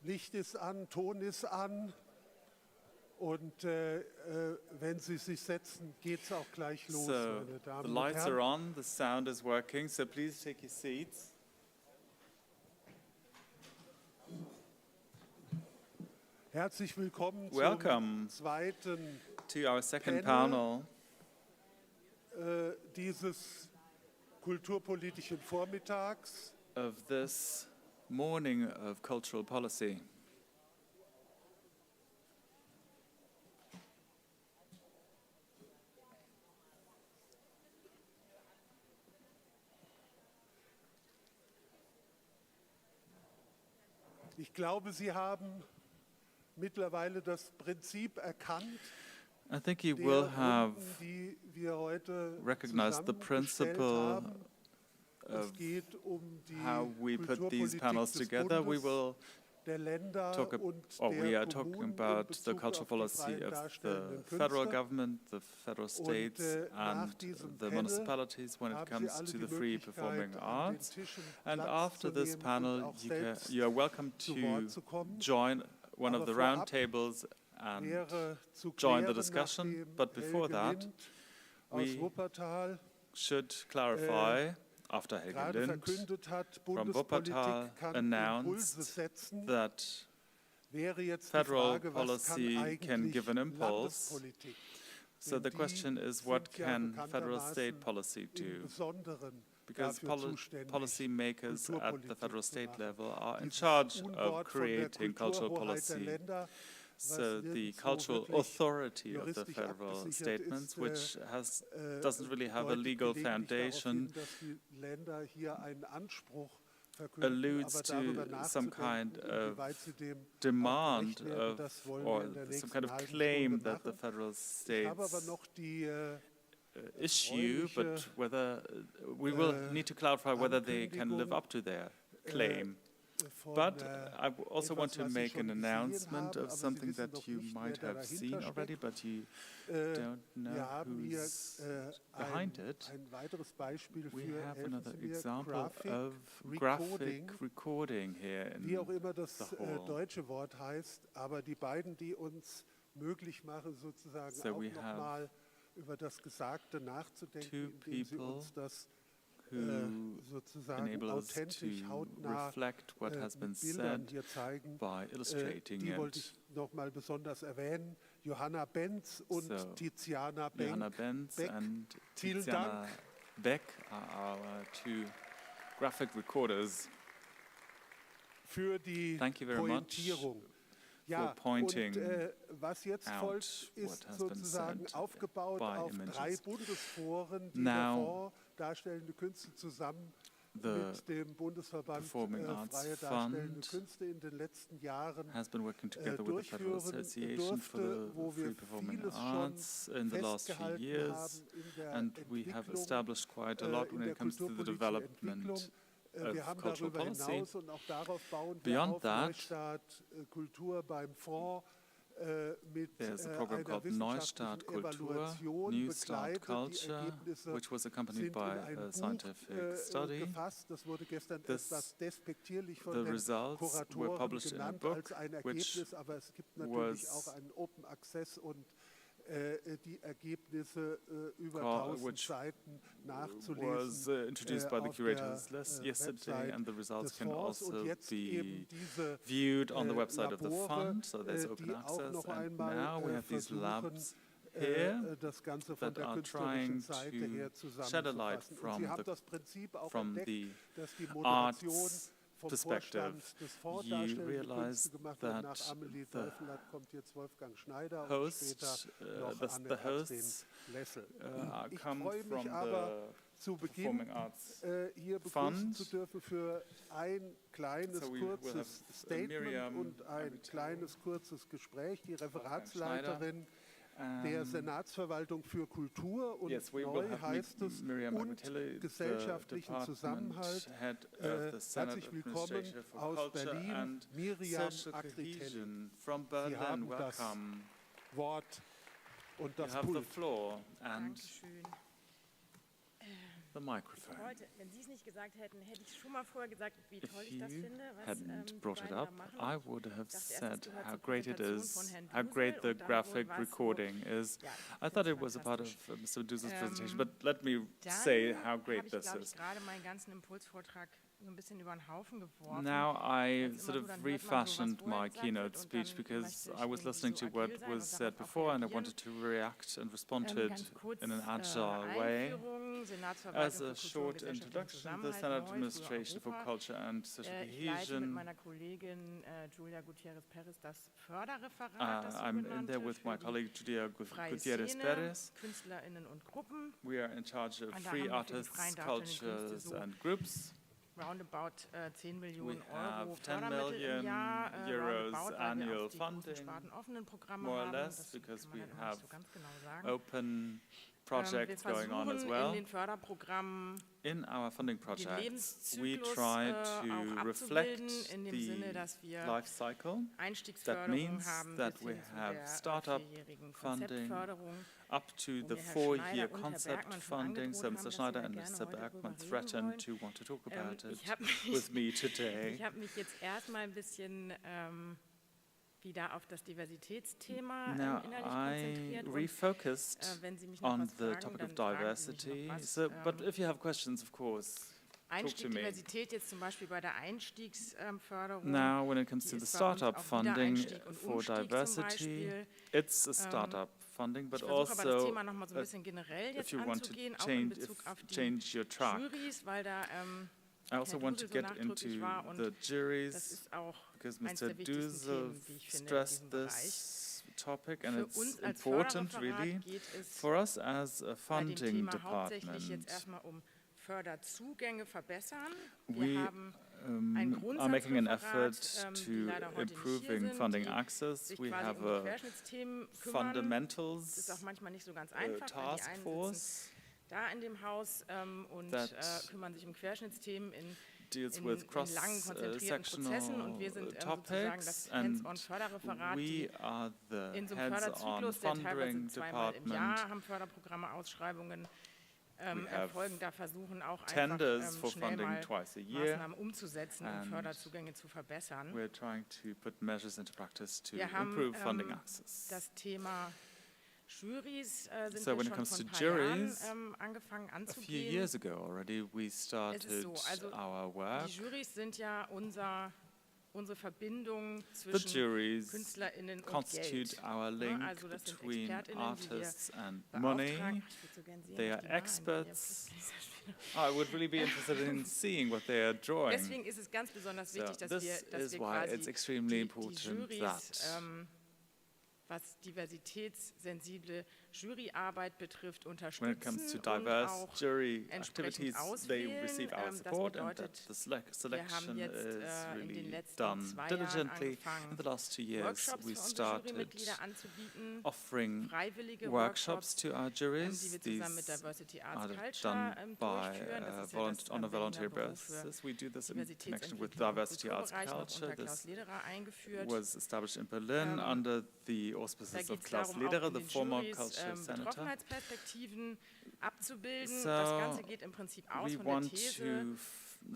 Licht ist an, Ton ist an. Und wenn Sie sich setzen, geht es auch gleich los, meine Damen the und lights Herren. are on, the sound is working, so please take your seats. Herzlich willkommen Welcome zum zweiten to our second Panel panel dieses kulturpolitischen Vormittags. of this morning of cultural policy. Ich glaube, Sie haben mittlerweile das Prinzip erkannt, I think you der will have Runden, die wir heute recognized the zusammengestellt principle haben. Es of geht die how we put these Kulturpolitik panels des together. We Bundes, will der Länder talk und we der are talking Kommunen in about the Bezug cultural auf die policy freien of the darstellenden federal Künstler. government, the federal states, nach and diesem the Panel municipalities when it haben Sie comes alle to die the free Möglichkeit, performing an den arts. Tischen And Platz after zu this nehmen und panel, auch you are welcome zu to Wort zu kommen. join one of Aber the round vorab tables and wäre zu join the klären, discussion. nachdem But before Helge that, Lind aus we Wuppertal should clarify, after Helge gerade Lind verkündet hat, from Wuppertal Bundespolitik kann Impulse announced setzen, that wäre jetzt die federal Frage, was kann policy can eigentlich give an impulse. Landespolitik? So Denn the die question is, what sind ja can federal bekanntermaßen state policy im do? Besonderen Because dafür zuständig, policy makers at the Kulturpolitik federal zu state machen. level are in Dieses charge Unwort of von der creating cultural Kulturhoheit der policy. Länder, So was the nirgendwo cultural wirklich authority of the juristisch federal abgesichert statements, ist, which doesn't really have a deutet legal gelegentlich darauf foundation, hin, dass die Länder hier einen Anspruch verkünden, alludes aber to darüber some nachzudenken, kind of inwieweit sie dem demand auch gerecht werden, of, das wollen or wir in der some nächsten kind of halben claim Stunde that the machen. federal Ich habe aber states noch die issue, but erfreuliche, whether we will need to clarify whether they can live up to their claim. von But I also want etwas, to was Sie make schon an gesehen announcement haben, of aber Sie something wissen that noch you nicht, might wer have seen dahinter already, steckt. but you Wir don't know haben hier who's behind it. ein weiteres Beispiel We für, have helfen another Sie mir, example Graphic of Recording, graphic recording here wie auch in immer das the hall. deutsche Wort heißt, aber die beiden, die uns möglich machen, sozusagen So auch we nochmal über das Gesagte nachzudenken, two indem sie people uns das who sozusagen enable us to authentisch, hautnah reflect what has been mit Bildern said hier zeigen. by illustrating Die wollte it. ich nochmal besonders erwähnen. Johanna Benz und So, Tiziana Johanna Beck. Benz and Vielen Tiziana Dank. Beck are our two graphic recorders. Für die Thank you very much Pointierung. Ja, pointing und was jetzt out folgt, what ist has been sozusagen said aufgebaut by auf images. 3 Bundesforen, die Now, der Fonds Darstellende Künste zusammen the mit dem Bundesverband Performing Arts Freie Darstellende Fund Künste in den letzten Jahren has been working together with the Federal durchführen Association for durfte, wo the wir Free Performing vieles Arts schon in the last few festgehalten years, haben in der and we have Entwicklung, established quite a lot in when der it comes to the kulturpolitischen development Entwicklung. of Wir haben cultural darüber policy. hinaus und auch darauf bauen wir Beyond auf that, Neustart Kultur beim Fonds mit there's a program einer called Neustart wissenschaftlichen Kultur, Evaluation New Start begleitet. Die Culture, Ergebnisse which was accompanied sind by in ein a Buch scientific study. gefasst. Das wurde gestern This- etwas despektierlich von the den results were Kuratoren published in a genannt book, als ein which Ergebnis, aber es gibt natürlich was- auch einen Open Access und die Ergebnisse über Call- 1000 which Seiten was nachzulesen introduced by the auf der curators yesterday, Website and the results des can Fonds. Und also jetzt be eben diese viewed on the website of the Labore, fund, so there's open die auch access. noch And einmal now we have these versuchen, labs here das Ganze von that der are künstlerischen trying Seite her to shed a light zusammenzufassen. Und Sie haben from das Prinzip auch from entdeckt, the dass die Moderation arts vom perspective. Vorstand des Fonds You Darstellende realize Künste gemacht wird. that Nach Amelie the Teufellath kommt jetzt Wolfgang Schneider und host, später noch the Anne-Kathrin hosts Lessel. are Ich come freue from mich aber the zu Beginn Performing Arts hier begrüßen Fund. zu dürfen für ein kleines, So we will have kurzes Statement Miriam und ein Abiteli, kleines, kurzes Gespräch. Die Schneider, Referatsleiterin der Senatsverwaltung für Kultur und Yes, we will neu have heißt es Miriam und Abiteli, the gesellschaftlichen department Zusammenhalt. head of the Senate Herzlich willkommen Administration for aus Culture Berlin, and Miriam Social Abiteli. Cohesion from Sie Berlin. haben das Welcome. Wort und You das have the Pult. floor, and Dankeschön. the microphone. Wenn Sie es nicht gesagt hätten, hätte ich schon mal vorher gesagt, wie toll ich das If you finde, was hadn't die brought it beiden up, da machen. I would have Ich dachte erst, said es gehört how zur great it Präsentation is, von Herrn how great Dusel the und dann graphic wohl war's recording is. Ja, I thought ganz it was a part of fantastisch. Mr. Dusel's presentation, but let me say how great habe ich, this glaube is. ich, gerade meinen ganzen Impulsvortrag so ein bisschen über den Haufen geworfen. Now I Als sort immer of so, dann hört man so, was refashioned vorher my gesagt wird keynote und speech dann because möchte ich I was irgendwie listening so to what agil sein was und said darauf auch before and I reagieren. wanted to react and respond to it Ganz kurz, in an agile way. Einführung, As Senatsverwaltung a für Kultur und short gesellschaftlichen introduction, the Zusammenhalt, Senate neu, früher Administration for Europa. Culture and Social Ich leite mit Cohesion. meiner Kollegin Julia Gutierrez-Perez das Förderreferat, das I'm in there sogenannte, with my für colleague Julia die freie Gutierrez Szene, Perez. KünstlerInnen und Gruppen. We are in charge of Und da free haben wir für die artists, freien Darstellenden Künste cultures so and groups. roundabout 10 We Millionen have Euro 10 Fördermittel im million Jahr, euros roundabout, weil wir annual auch die großen funding, spartenoffenen Programme more or haben. less, Das because kann man we dann immer have nicht so ganz genau sagen. open Wir projects going on as versuchen in well. den Förderprogrammen In our funding den projects, we Lebenszyklus try auch to reflect abzubilden, in dem the Sinne, dass wir life cycle. That Einstiegsförderung means haben that bis we hin zu have der startup vierjährigen funding Konzeptförderung. up to wo the mir Herr 4-year Schneider und Herr concept Bergmann schon funding. So angedroht Mr. haben, dass Schneider sie and da Mr. gerne heute Bergman drüber reden threatened wollen. to want to talk about it Ich habe with me today. mich jetzt erstmal ein bisschen wieder auf das Diversitätsthema Now innerlich I konzentriert. refocused Wenn Sie mich noch on was the fragen, topic of dann fragen Sie mich diversity. noch was. So, but if you have questions, of course, talk to Einstieg me. Diversität jetzt zum Beispiel bei der Einstiegsförderung. Now, when it comes to Die the ist bei uns startup auch funding Wiedereinstieg und for Umstieg zum diversity, Beispiel. it's a startup funding, but Ich versuche aber das also Thema nochmal so ein bisschen generell if jetzt you want to anzugehen, auch in change, Bezug auf die change your track. Jurys, weil da I also Herr want to Dusel so get into nachdrücklich war und the das juries ist auch because eines Mr. der wichtigsten Dusel Themen, wie ich finde, in stressed diesem Bereich. this topic and Für it's uns als important Förderreferat really geht es for us as a bei dem funding Thema hauptsächlich department. jetzt erstmal um Förderzugänge verbessern. We Wir haben ein are making an effort Grundsatzreferat, die to leider heute nicht hier improving sind, funding die access. sich We quasi have um die a Querschnittsthemen kümmern. Das ist fundamentals auch manchmal nicht so ganz einfach, weil die task einen sitzen force da in dem Haus und that kümmern sich um Querschnittsthemen in deals with langen, konzentrierten Prozessen und wir sind sozusagen das topics, and Hands-on-Förderreferat, we die are the in so einem hands-on Förderzyklus, der teilweise funding zweimal im department. Jahr haben Förderprogramme, Ausschreibungen erfolgen, da versuchen auch tenders einfach for schnell funding mal twice a year. Maßnahmen umzusetzen, um and Förderzugänge zu verbessern. We're trying to put measures into practice to Wir haben improve funding access. das Thema Jurys sind So wir when it schon comes vor to ein paar Jahren juries, angefangen A few anzugehen. years ago already, we started Also our work. die Jurys sind ja unsere Verbindung The zwischen juries KünstlerInnen und constitute Geld. our link Also das sind between ExpertInnen, die wir artists and money. beauftragen. Ich würde so gern sehen, They was are die malen, experts. die Fließbandspieler. I would really be interested in seeing what they are drawing. Deswegen ist es ganz besonders So wichtig, dass this wir is why quasi it's extremely die important Jurys, that was diversitätssensible Juryarbeit betrifft, when it unterstützen comes to und diverse auch jury entsprechend activities, they auswählen. receive our Das support and that bedeutet, the wir haben selection jetzt is in den really letzten done 2 Jahren diligently. In angefangen, the last 2 years, Workshops we für unsere started Jurymitglieder anzubieten, offering freiwillige workshops to our die juries. wir These zusammen mit Diversity Arts are Culture done by durchführen. Das ist ja das on a Berliner volunteer Büro für basis. We do this in connection with Diversitätsentwicklung im Diversity Arts Kulturbereich, noch Culture. unter Klaus This Lederer eingeführt. was established in Berlin under the auspices Da of geht es Klaus darum, Lederer, auch the in den former Juries culture senator. Betroffenheitsperspektiven abzubilden. So Das Ganze geht im Prinzip aus we von der want These, to wenn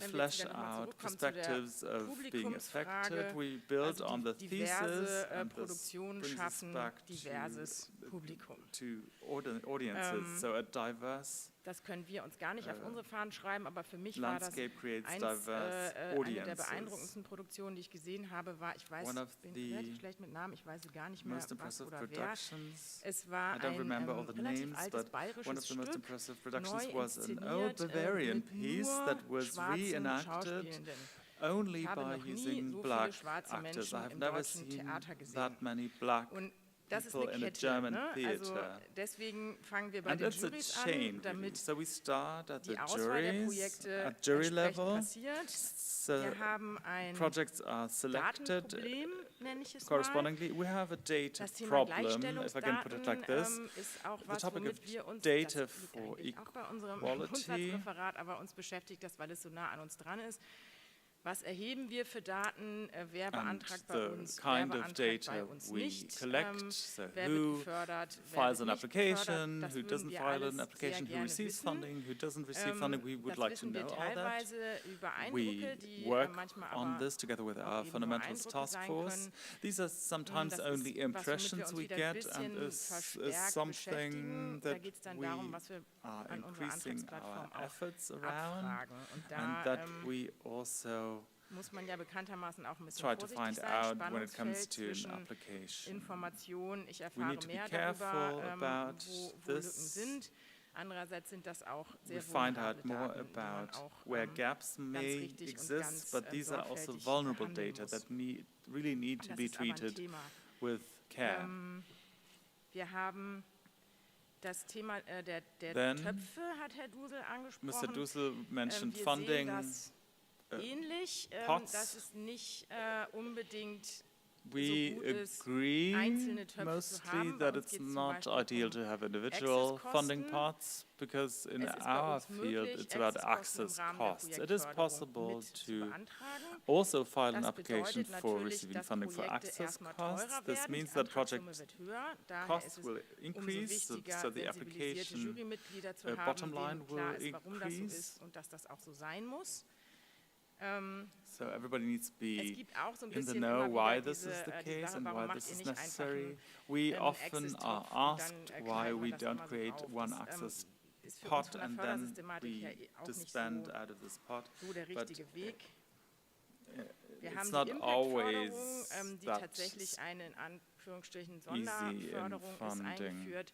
wir flesh jetzt wieder nochmal out zurückkommen zu der perspectives of being affected. Publikumsfrage, We build also on the diverse thesis and this Produktionen brings us schaffen back diverses Publikum. to audiences. So a diverse Das können wir uns gar nicht auf unsere Fahnen schreiben, aber für mich war das landscape creates eine diverse der audiences. beeindruckendsten Produktionen, die ich gesehen habe, war, ich weiß, One of bin the relativ schlecht mit Namen, ich weiß gar nicht mehr, Most was impressive oder wer. productions. Es war I don't ein remember all the relativ names, altes but bayerisches one of the most Stück, impressive productions neu was an inszeniert, old Bavarian mit piece nur that was schwarzen reenacted Schauspielenden. only Ich habe by noch nie using so black viele schwarze actors. I Menschen have im never deutschen seen Theater gesehen. that many black Und das ist people eine in a Kette, German ne? Also theater. deswegen fangen wir bei And den it's a Jurys chain, an, really. damit So we start at the die Auswahl der juries, Projekte at jury entsprechend level. passiert. So Wir haben ein projects are selected Datenproblem, nenne ich es mal. correspondingly. We have a data Das Thema problem, if I can put it like this. ist auch The was, topic of womit wir uns, data das liegt for eigentlich auch bei unserem equality. Grundsatzreferat, aber uns beschäftigt das, weil es so nah an uns dran ist. was erheben wir für Daten, wer beantragt bei uns, the wer kind of beantragt bei data uns we nicht, collect, so wer wird who gefördert, wer files wird an nicht application, gefördert. who Das doesn't würden wir file alles an sehr application, who gerne receives wissen. funding, who doesn't receive funding. We would Das like to wissen wir know all that. teilweise über We Eindrücke, die work manchmal on aber this together with auch our eben nur fundamentals Eindrücke task sein force. können. These are sometimes Das only ist was, womit wir impressions uns we wieder ein get and bisschen is verstärkt something beschäftigen. Da that geht es dann we darum, was wir are an unserer increasing Antragsplattform our auch efforts around, abfragen. Und and da that we also muss man ja bekanntermaßen auch ein bisschen try to vorsichtig find sein. out when it comes Spannungsfeld to an zwischen application. Information, ich We erfahre need to be mehr careful darüber, about wo Lücken this. sind. Andererseits sind das auch We sehr find out vulnerable more Daten, die man about auch where gaps may richtig und exist, ganz, but these are also sorgfältig vulnerable behandeln data muss. that really need to Das be ist aber ein treated Thema. with care. Wir haben das Thema der Then, Töpfe, hat Herr Dusel angesprochen. Mr. Dusel mentioned Wir funding. sehen das ähnlich, pots. dass es nicht unbedingt We so gut ist, agree einzelne Töpfe zu mostly haben. Bei that uns it's geht's zum not Beispiel ideal um to have individual funding Access-Kosten. pots, because in Es ist bei our uns field möglich, it's about Access-Kosten im access Rahmen der costs. It is Projektförderung possible mit zu to beantragen. also file an Das application bedeutet for natürlich, receiving dass funding for Projekte access erstmal costs. teurer This werden, means die that Antragssumme project wird höher. Daher costs ist es will umso increase, so wichtiger, the sensibilisierte application Jurymitglieder zu bottom haben, line denen klar will ist, warum das so increase. ist und dass das auch so sein muss. So everybody needs to Es be gibt auch so ein in the bisschen know immer why wieder this is the die case Sache, and warum why macht this ihr is nicht einfach necessary. einen We often are Access-Topf und asked dann why knallen we wir das don't immer so create drauf. one Das access ist für uns pot von der and then Fördersystematik we her auch nicht disband so, out of this pot. so der But richtige Weg. Wir it's haben not die always Impact-Förderung, die that tatsächlich eine in Anführungsstrichen easy in Sonderförderung ist funding. eingeführt,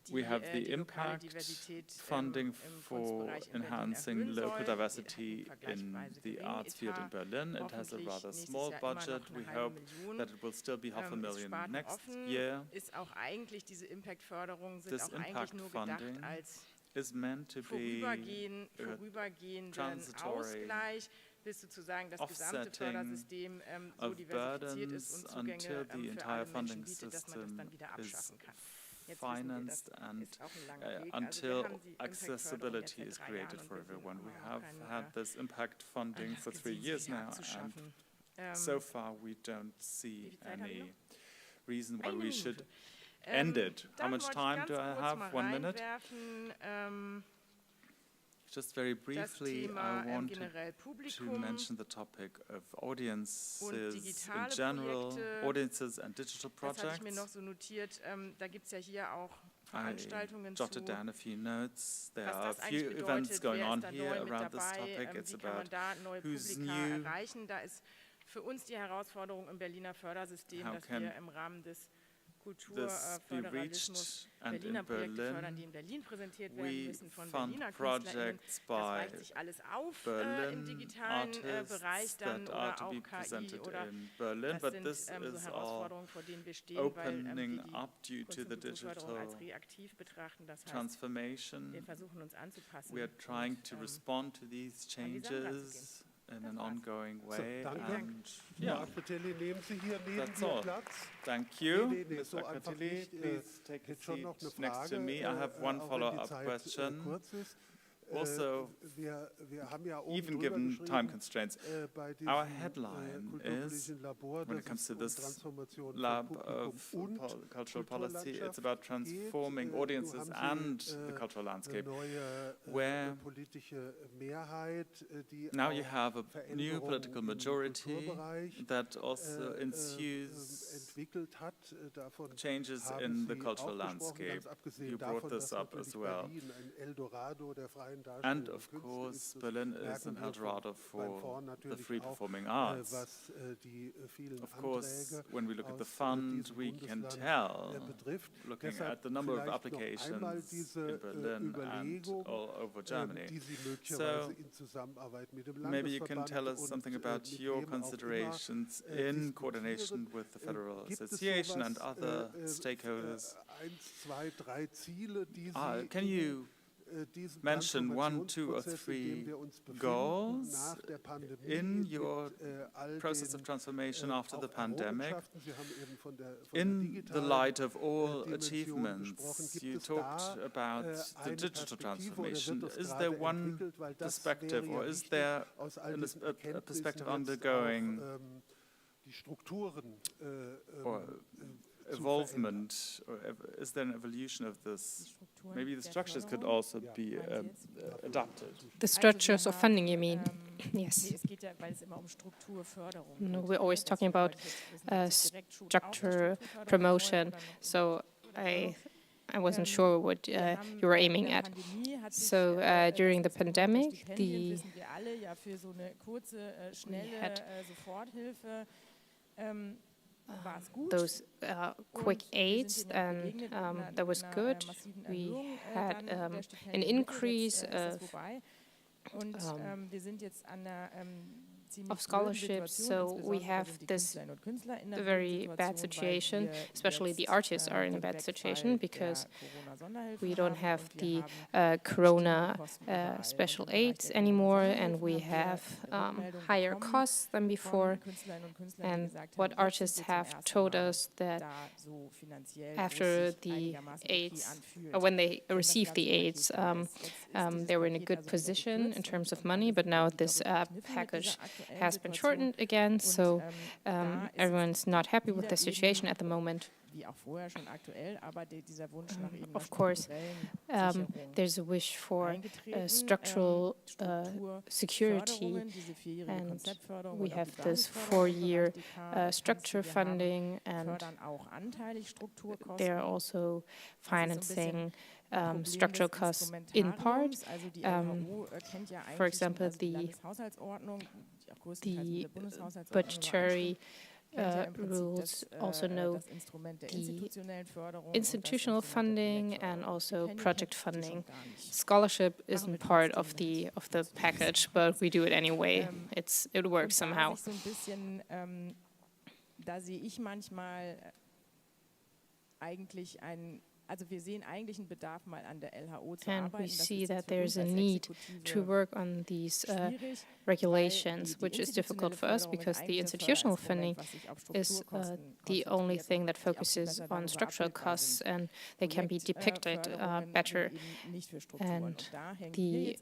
die We have the die lokale impact Diversität funding im for Kunstbereich in Berlin enhancing erhöhen local soll. diversity Die hat in vergleichsweise the geringen arts field in Etat. Berlin. It has a Hoffentlich rather nächstes small Jahr immer noch budget. eine We halbe hope Million. that it will still be half a Ist million next spartenoffen, year. ist auch eigentlich, diese Impact-Förderungen sind This auch eigentlich impact nur gedacht funding als is meant to be vorübergehenden transitory Ausgleich, bis sozusagen das gesamte offsetting Fördersystem so of diversifiziert ist burdens und until Zugänge the für entire alle Menschen funding bietet, dass man das system dann wieder is abschaffen kann. Jetzt wissen wir, financed das and ist auch ein langer Weg. until Also wir haben die accessibility Impact-Förderung is jetzt seit 3 created Jahren for und wir everyone. sind We immer have noch had this impact funding for 3 years now, and abzuschaffen. so far we don't see viel Zeit habe ich any reason why Eine we should Minute. end it. How Dann much wollte ich time ganz do I kurz have? mal 1 minute? reinwerfen, Just very das briefly, Thema I wanted generell to Publikum mention the topic of audiences und in digitale general, Projekte. audiences and digital Das hatte ich mir noch projects. so notiert. Da gibt es ja hier auch I Veranstaltungen zu, jotted down a few notes. There was are a das eigentlich few bedeutet, events going wer on ist da here neu mit around this dabei, topic. It's wie kann man about da neue who's Publika new. erreichen. Da ist für uns die Herausforderung im Berliner Fördersystem, How dass can wir im Rahmen des this be Kulturföderalismus reached, and Berliner in Projekte fördern, die Berlin in Berlin präsentiert werden we müssen von fund Berliner KünstlerInnen. projects Das by weicht sich alles auf im Berlin digitalen Bereich artists dann that are oder to auch be KI presented oder in Berlin, das but sind this so is all Herausforderungen, vor denen wir stehen, weil opening wir die up due Kunst- to und the Kulturförderung als digital reaktiv betrachten. Das heißt, transformation. wir versuchen uns anzupassen. We are trying und, to respond to these an die Sache changes in an war's. ongoing So, way. danke. And Frau yeah, Akpeteli, nehmen Sie hier neben that's mir all. Platz. Thank you. Nee, Ms. so einfach Akpeteli, nicht. please take a Jetzt schon noch eine seat next to Frage, me. I have one auch wenn die follow-up Zeit question. kurz ist. Also, Wir haben ja oben even drüber given time geschrieben, constraints, bei diesem our headline is, kulturpolitischen Labor, when it dass comes es to um this Transformation von lab Publikum of und cultural policy, it's Kulturlandschaft about transforming geht. audiences Nun haben and Sie, the cultural eine landscape. neue where politische Mehrheit, die Now you auch have a new Veränderungen political im majority Kulturbereich, that also ensues entwickelt hat. Davon changes haben in the Sie cultural auch gesprochen, landscape. ganz abgesehen You davon, brought this dass up natürlich as well. Berlin ein Eldorado der freien Darstellung And und of Künste course, ist. Das Berlin is merken an wir Eldorado beim for Fonds the natürlich free auch, performing arts. was die vielen Of course, Anträge when we look at the aus fund, diesem we can Bundesland tell, betrifft. looking Deshalb at the number of vielleicht noch einmal applications diese in Berlin and Überlegung, all over Germany. die Sie möglicherweise So, in Zusammenarbeit mit dem maybe you can Landesverband tell us und something about mit your wem auch immer, considerations in diskutieren. coordination with the Federal Gibt es Association and sowas, other stakeholders. 1, 2, 3 Ziele, die Sie Can you mention 1, 2, or 3 goals in your process of transformation after the pandemic. In the light of all achievements, you talked about the digital transformation. Is there one perspective, or is there a perspective undergoing or evolvement, or is there an evolution of this? Maybe the structures could also be adapted. The structures of funding, you mean? Yes. No, we're always talking about structure promotion, so I wasn't sure what you were aiming at. So during the pandemic, we had those quick aids, and that was good. We had an increase of scholarships, so we have this very bad situation, especially the artists are in a bad situation because we don't have the Corona special aids anymore, and we have higher costs than before. And what artists have told us that after the aids, or when they received the aids, they were in a good position in terms of money, but now this package has been shortened again, so everyone's not happy with the situation at the moment. Of course, there's a wish for structural security, and we have this 4-year structure funding, and they're also financing structural costs in part. For example, the budgetary rules also know the institutional funding and also project funding. Scholarship isn't part of the package, but we do it anyway. It works somehow. And we see that there's a need to work on these regulations, which is difficult for us because the institutional funding is the only thing that focuses on structural costs, and they can be depicted better. And the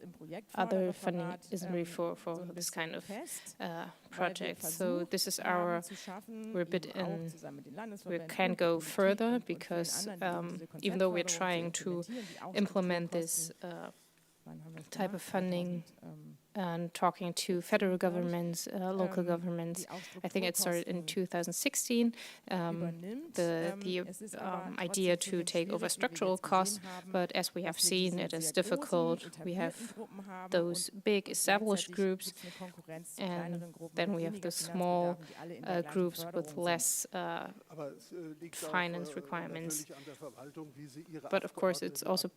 other funding isn't really for this kind of project. So this is we're a bit in, we can go further because even though we're trying to implement this type of funding and talking to federal governments, local governments, I think it started in 2016, the idea to take over structural costs, but as we have seen, it is difficult. We have those big established groups, and then we have the small groups with less finance requirements. But of course, it's also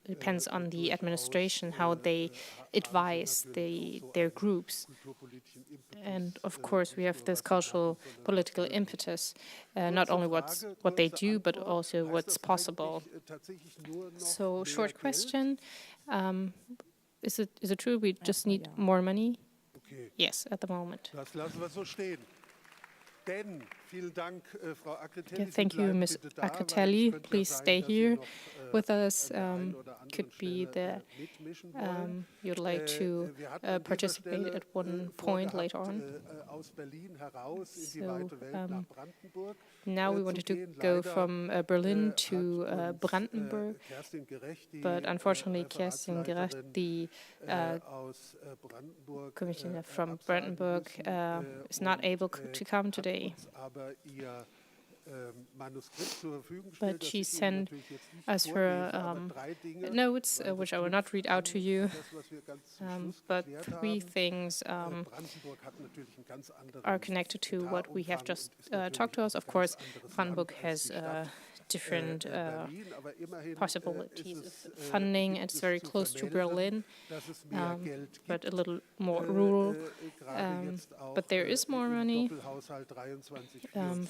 depends on the administration, how they advise their groups. And of course, we have this cultural political impetus, not only what they do, but also what's possible. So, short question, is it true we just need more money? Yes, at the moment. Thank you, Ms. Akatelli. Please stay here with us. Could be that you'd like to participate at one point later on. So, now we wanted to go from Berlin to Brandenburg, but unfortunately Kerstin Gerecht, the commissioner from Brandenburg, is not able to come today. But she sent us her notes, which I will not read out to you, but 3 things are connected to what we have just talked to us. Of course, Brandenburg has different possibilities of funding. It's very close to Berlin, but a little more rural. But there is more money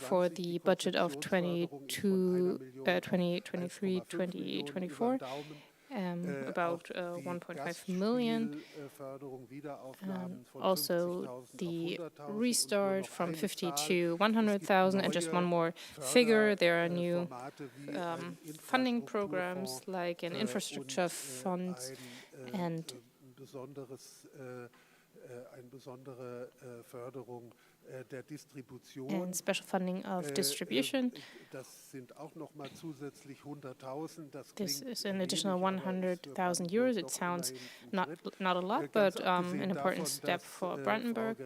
for the budget of 2023-2024. About 1.5 million. Also the restart from 50 to 100,000. And just one more figure, there are new funding programs like an infrastructure fund and special funding of distribution. This is an additional 100,000 euros. It sounds not a lot, but an important step for Brandenburg.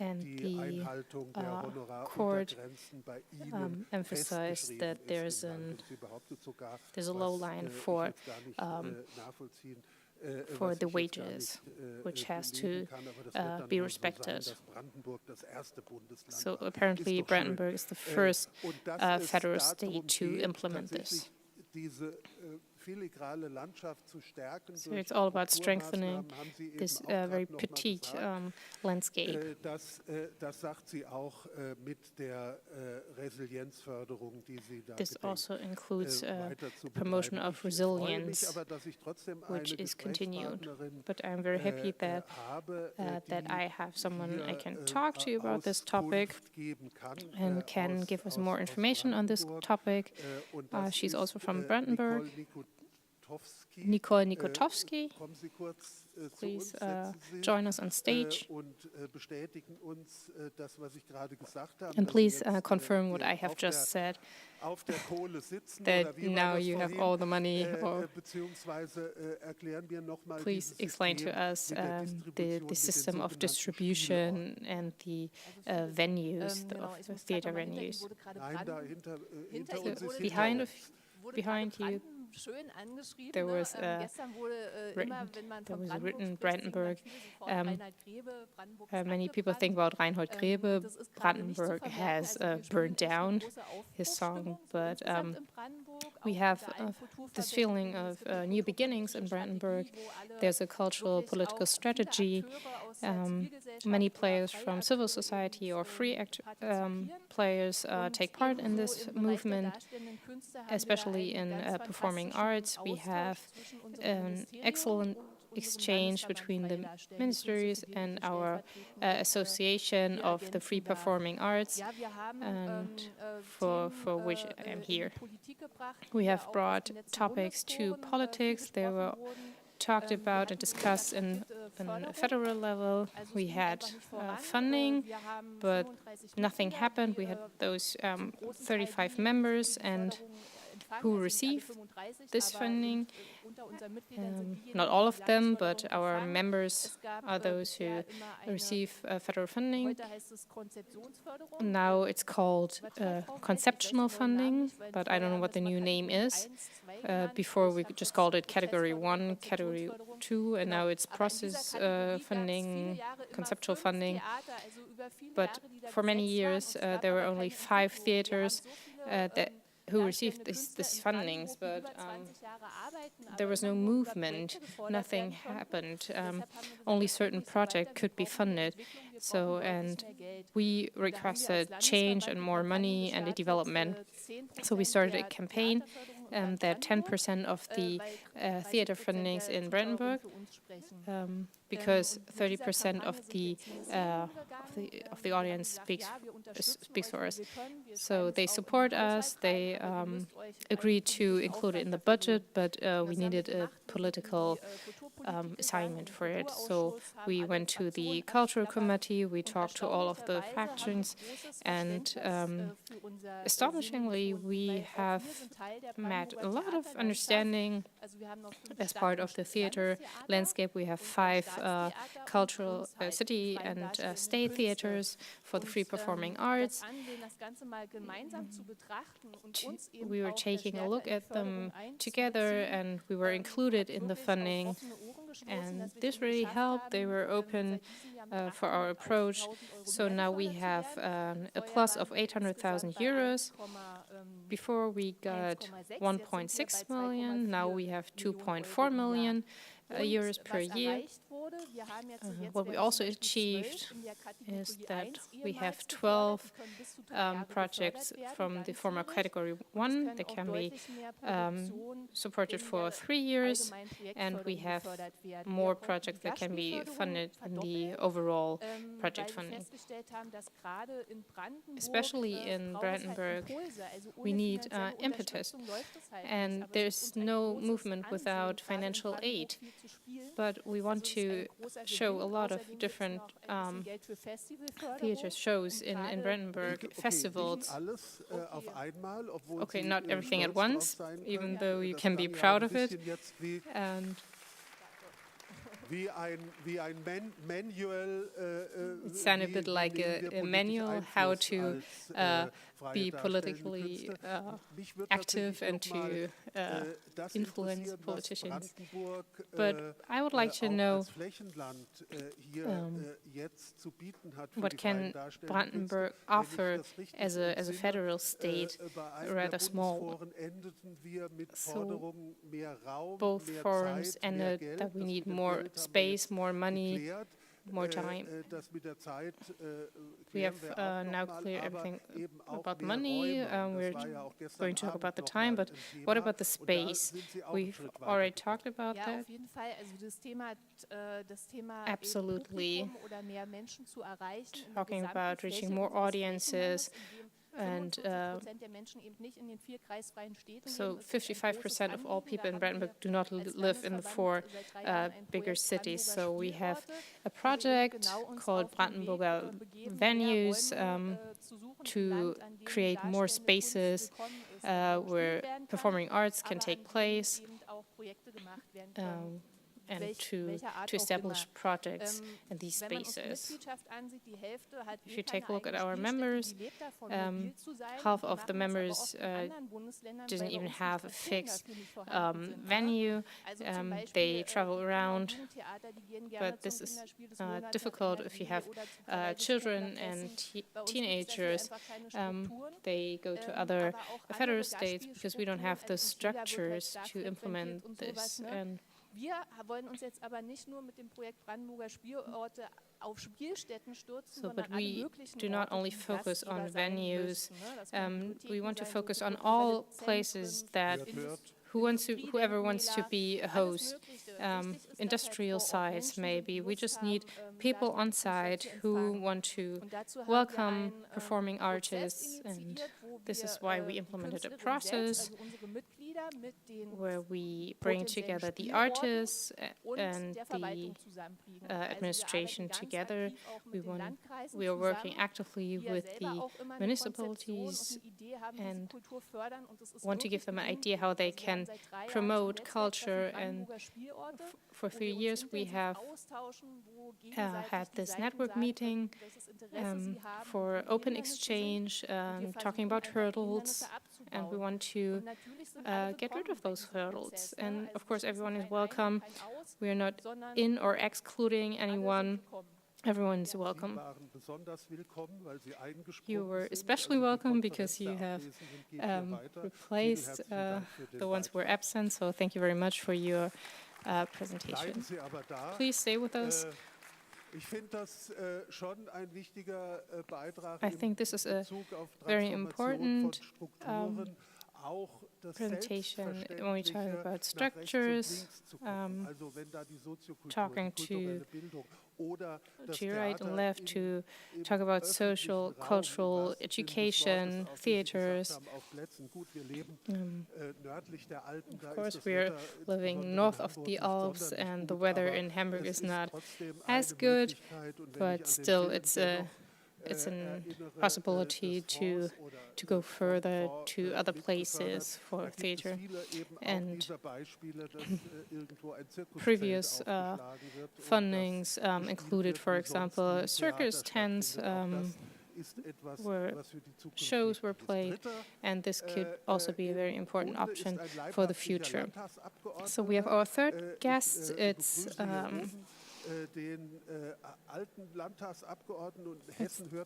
And the court emphasized that there's a low line for the wages, which has to be respected. So apparently Brandenburg is the first federal state to implement this. So it's all about strengthening this very petite landscape. This also includes the promotion of resilience, which is continued. But I'm very happy that I have someone I can talk to about this topic and can give us more information on this topic. She's also from Brandenburg. Nicole Nikotowski, please join us on stage. And please confirm what I have just said, that now you have all the money. Or please explain to us the system of distribution and the venues, the theater venues. Behind you, there was written Brandenburg. Many people think about Reinhold Grebe. Brandenburg has burned down his song, but we have this feeling of new beginnings in Brandenburg. There's a cultural political strategy. Many players from civil society or free players take part in this movement, especially in performing arts. We have an excellent exchange between the ministries and our association of the free performing arts, and for which I am here. We have brought topics to politics. They were talked about and discussed in a federal level. We had funding, but nothing happened. We had those 35 members and who receive this funding. Not all of them, but our members are those who receive federal funding. Now it's called conceptual funding, but I don't know what the new name is. Before we just called it Category 1, Category 2, and now it's process funding, conceptual funding. But for many years there were only 5 theaters who received this fundings, but there was no movement, nothing happened. Only certain projects could be funded. So, and we requested change and more money and a development. So we started a campaign that 10% of the theater fundings in Brandenburg, because 30% of the audience speaks for us. So they support us. They agreed to include it in the budget, but we needed a political assignment for it. So we went to the cultural committee. We talked to all of the factions, and astonishingly, we have met a lot of understanding as part of the theater landscape. We have 5 cultural city and state theaters for the free performing arts. We were taking a look at them together, and we were included in the funding. And this really helped. They were open for our approach. So now we have a plus of 800,000 euros. Before we got 1.6 million, now we have 2.4 million euros per year. What we also achieved is that we have 12 projects from the former category 1 that can be supported for 3 years, and we have more projects that can be funded in the overall project funding. Especially in Brandenburg, we need impetus, and there's no movement without financial aid. But we want to show a lot of different theater shows in Brandenburg, festivals. Okay, not everything at once, even though you can be proud of it. And it sounded a bit like a manual how to be politically active and to influence politicians. But I would like to know what can Brandenburg offer as a federal state, rather small. So both forums ended that we need more space, more money, more time. We have now cleared everything about money. We're going to talk about the time, but what about the space? We've already talked about that. Absolutely. Talking about reaching more audiences. And so 55% of all people in Brandenburg do not live in the 4 bigger cities. So we have a project called Brandenburger Venues to create more spaces where performing arts can take place. And to establish projects in these spaces. If you take a look at our members, half of the members didn't even have a fixed venue. They travel around, but this is difficult if you have children and teenagers. They go to other federal states because we don't have the structures to implement this. And wir wollen uns jetzt aber nicht nur mit dem Projekt Brandenburger Spielorte auf Spielstätten stürzen, sondern alle möglichen do not only focus on venues. We want to focus on all places that whoever wants to be a host, industrial sites maybe. We just need people on site who want to welcome performing artists, and this is why we implemented a process where we bring together the artists and the administration together. We are working actively with the municipalities and want to give them an idea how they can promote culture. And for 3 years we have had this network meeting for open exchange, talking about hurdles, and we want to get rid of those hurdles. And of course everyone is welcome. We are not in or excluding anyone. Everyone is welcome. You were especially welcome because you have replaced the ones who were absent, so thank you very much for your presentation. Please stay with us. I think this is a very important presentation when we talk about structures, talking to right and left to talk about social, cultural, education, theaters. Of course, we're living north of the Alps, and the weather in Hamburg is not as good, but still it's a possibility to go further to other places for theater. And previous fundings included, for example, circus tents, where shows were played, and this could also be a very important option for the future. So we have our third guest. It's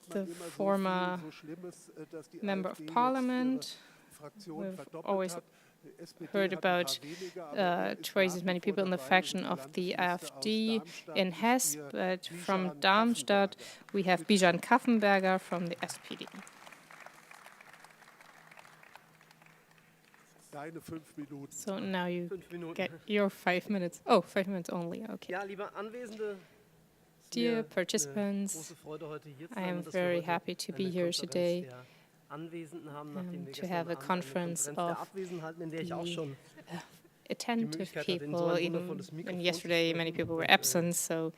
the former member of parliament. We've always heard about twice as many people in the faction of the AfD in Hesse, but from Darmstadt we have Bijan Kaffenberger from the SPD. So now you get your 5 minutes. Oh, 5 minutes only, okay. Dear participants, I am very happy to be here today to have a conference of the attentive people. And yesterday many people were absent, so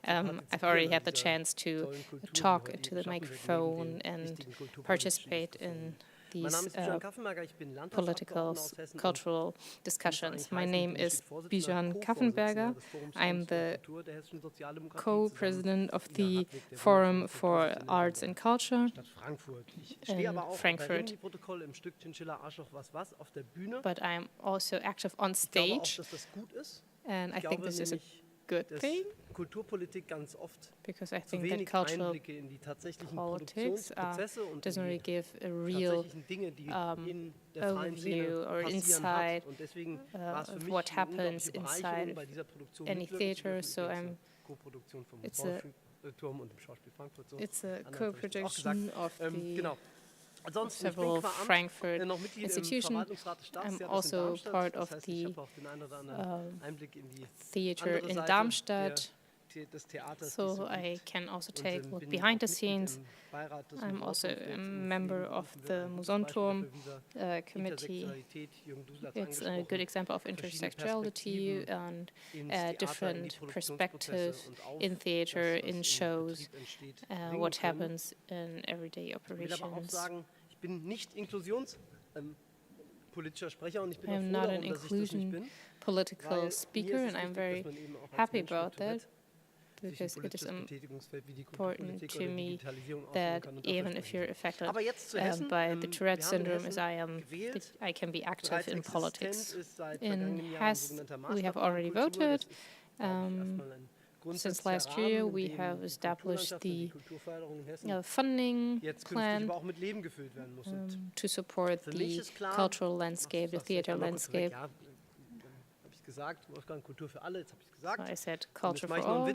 I've already had the chance to talk to the microphone and participate in these political, cultural discussions. My name is Bijan Kaffenberger. I'm the co-president of the Forum for Arts and Culture in Frankfurt. But I'm also active on stage, and I think this is a good thing, because I think that cultural politics doesn't really give a real overview or insight of what happens inside any theater. So it's a co-production of the several Frankfurt institutions. I'm also part of the theater in Darmstadt, so I can also take a look behind the scenes. I'm also a member of the Musonturm committee. It's a good example of intersectionality and different perspectives in theater, in shows, what happens in everyday operations. I'm not an inclusion political speaker, and I'm very happy about that, because it is important to me that even if you're affected by the Tourette syndrome as I am, I can be active in politics. In Hesse, we have already voted. Since last year, we have established the funding plan to support the cultural landscape, the theater landscape. So I said culture for all.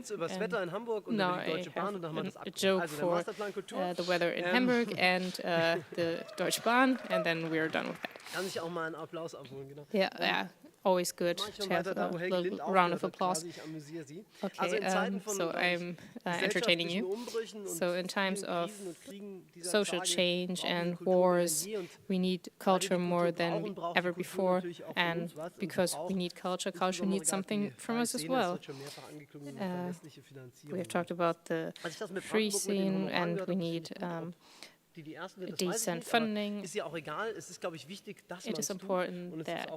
No, I have a joke for the weather in Hamburg and the Deutsche Bahn, and then we're done with that. Yeah. Always good to have a little round of applause. Okay, so I'm entertaining you. So in times of social change and wars, we need culture more than ever before. And because we need culture, culture needs something from us as well. We have talked about the free scene, and we need decent funding. It is important that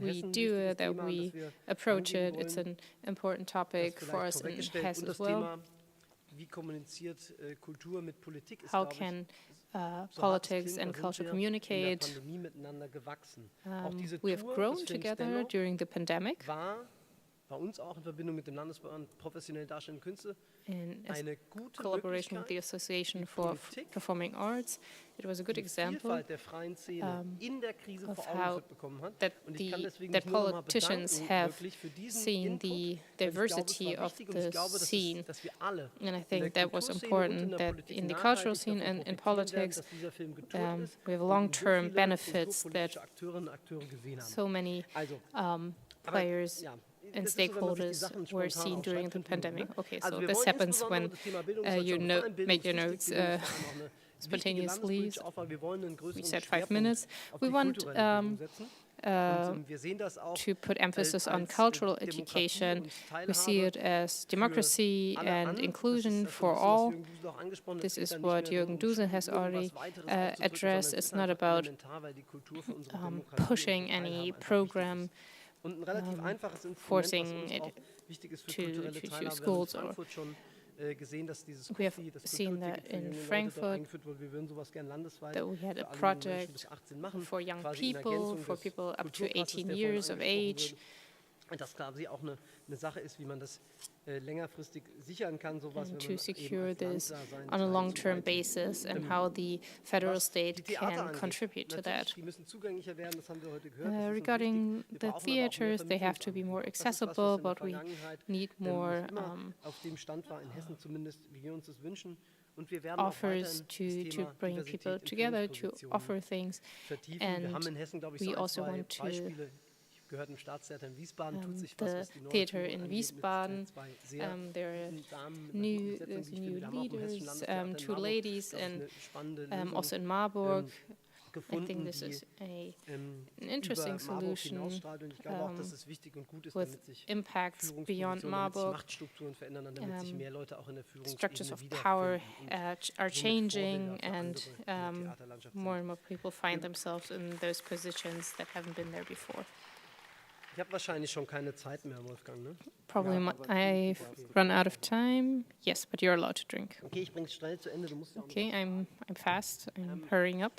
we do it, that we approach it. It's an important topic for us in Hesse as well. How can politics and culture communicate? We have grown together during the pandemic. In collaboration with the Association for Performing Arts, it was a good example of how that politicians have seen the diversity of the scene. And I think that was important, that in the cultural scene and in politics, we have long-term benefits that so many players and stakeholders were seen during the pandemic. Okay, so this happens when you make your notes spontaneously. We said 5 minutes. We want to put emphasis on cultural education. We see it as democracy and inclusion for all. This is what Jürgen Duse has already addressed. It's not about pushing any program, forcing it to schools, or gesehen, dass dieses we have seen that in Frankfurt, that we had a project for young people up to 18 years of age. Das quasi auch eine Sache ist, wie man das längerfristig sichern kann, sowas, and wenn to man secure eben als this Land da sein on a Teil long-term zu beitragen. basis and how the federal state can contribute to that. Die müssen zugänglicher werden, das haben wir heute gehört. Regarding the theaters, they have to be more accessible, but we need more auf dem Stand war in Hessen zumindest, wie wir uns das wünschen. Und wir werden offers to bring people together to offer things. And wir haben in Hessen, glaube ich, we so also zwei want to Beispiele. Gehört im Staatstheater in Wiesbaden, tut sich the was, was die neue theater Führung in angeht, Wiesbaden. mit zwei sehr There are Damen, new Besetzung, die ich finde. Wir haben auch im Hessischen leaders, Landestheater in two Marburg, ladies, glaube ich, and eine spannende Lösung, also in Marburg. I gefunden, think this is an interesting über Marburg solution hinausstrahlt. Und ich glaube auch, dass es wichtig und gut ist, with damit sich impacts beyond Führungspositionen, damit sich Marburg. Machtstrukturen verändern, und damit sich mehr Leute auch in der Structures Führungsebene of power wiederfinden und are somit changing, Vorbilder für and andere in der Theaterlandschaft more sind. and more people find themselves in those positions that haven't been there before. Ich habe wahrscheinlich schon keine Zeit mehr, Wolfgang, ne? Probably I've run out of time. Yes, but you're allowed to drink. Okay, ich bringe es schnell zu Ende. Du musst ja auch Okay, I'm fast. I'm hurrying up.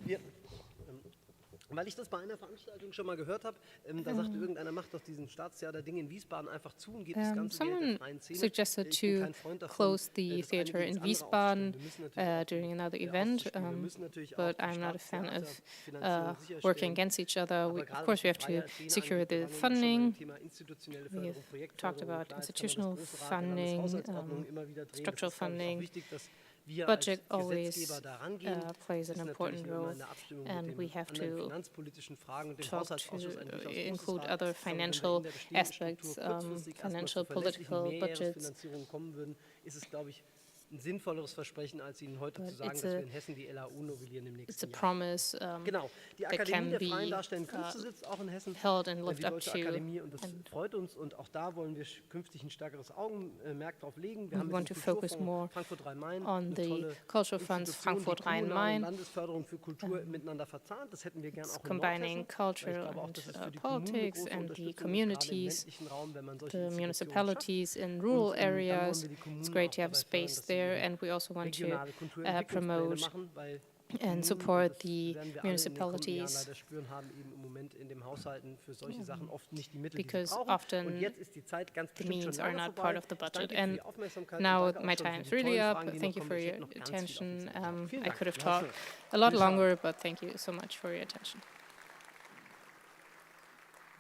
Weil ich das bei einer Veranstaltung schon mal gehört habe, da sagte irgendeiner, macht doch diesen Staatstheater-Ding in Wiesbaden einfach zu und geht das ganze Geld der Someone freien Szene. suggested Ich bin to kein Freund davon, close the das eine theater gegen in das andere Wiesbaden aufzustellen. Wir müssen natürlich during another auch event, auszuspielen. Wir müssen natürlich auch but die I'm not a fan Staatstheater of finanziell sicherstellen. working against each other. Aber Of gerade course, we was have die to freie Szene secure angeht, the wir waren ja schon mal funding. beim Thema institutionelle We have Förderung, Projektförderung. talked about Klar, jetzt kann man das institutional große Rad der funding, Landeshaushaltsordnung immer wieder drehen. structural Das ist, glaube ich, auch funding. wichtig, dass wir Budget als always Gesetzgeber da rangehen. plays Das an ist important natürlich immer role, in der Abstimmung and mit we den have anderen to finanzpolitischen Fragen und dem talk Haushaltsausschuss ein to durchaus großes include Rad. other Ich glaube, wenn wir financial in der bestehenden aspects, Struktur kurzfristig erstmal financial, zu verlässlichen political budgets. Mehrjahresfinanzierungen kommen würden, ist es, glaube ich, ein sinnvolleres Versprechen, als Ihnen heute But zu sagen, it's dass a- wir in Hessen die LAU novellieren im It's nächsten a Jahr. promise Genau, die that Akademie can der freien be darstellenden Künste sitzt auch in Hessen. held and lived Die up Deutsche to. Akademie, und das And freut uns, und auch da wollen wir künftig ein stärkeres Augenmerk drauf legen. Wir we haben mit want dem to focus Kulturfonds more Frankfurt-Rhein-Main on eine the tolle cultural funds Institution, die Frankfurt kommunale und Rhein-Main. Landesförderung für Kultur miteinander verzahnt. Das hätten wir gern auch in Combining Nordhessen. culture Weil ich glaube auch, and dass es für die Kommunen eine politics große and the Unterstützung ist, gerade im communities, ländlichen Raum, wenn man solche the Institutionen municipalities in schafft. rural Und dann wollen areas. wir die Kommunen It's great auch to have dabei space fördern, dass sie there, ihre and we also want to regionale Kulturentwicklungspläne promote machen, weil and Kommunen, support das the werden wir alle in den kommenden Jahren municipalities, leider spüren, haben eben im Moment in dem Haushalten für solche Sachen oft nicht die Mittel, die sie because brauchen. often Und jetzt ist die Zeit ganz the bestimmt schon means are lange not vorbei. part of the Ich budget. danke Ihnen für And die Aufmerksamkeit und now danke auch my schon für time's die really tollen up. Fragen, die Thank noch you kommen. for Ich your hätte noch ganz viel auf attention. dem Zettel gehabt. Vielen I Dank. could have Ja, talked schön. a lot Wir schauen. longer, but thank you so much for your attention.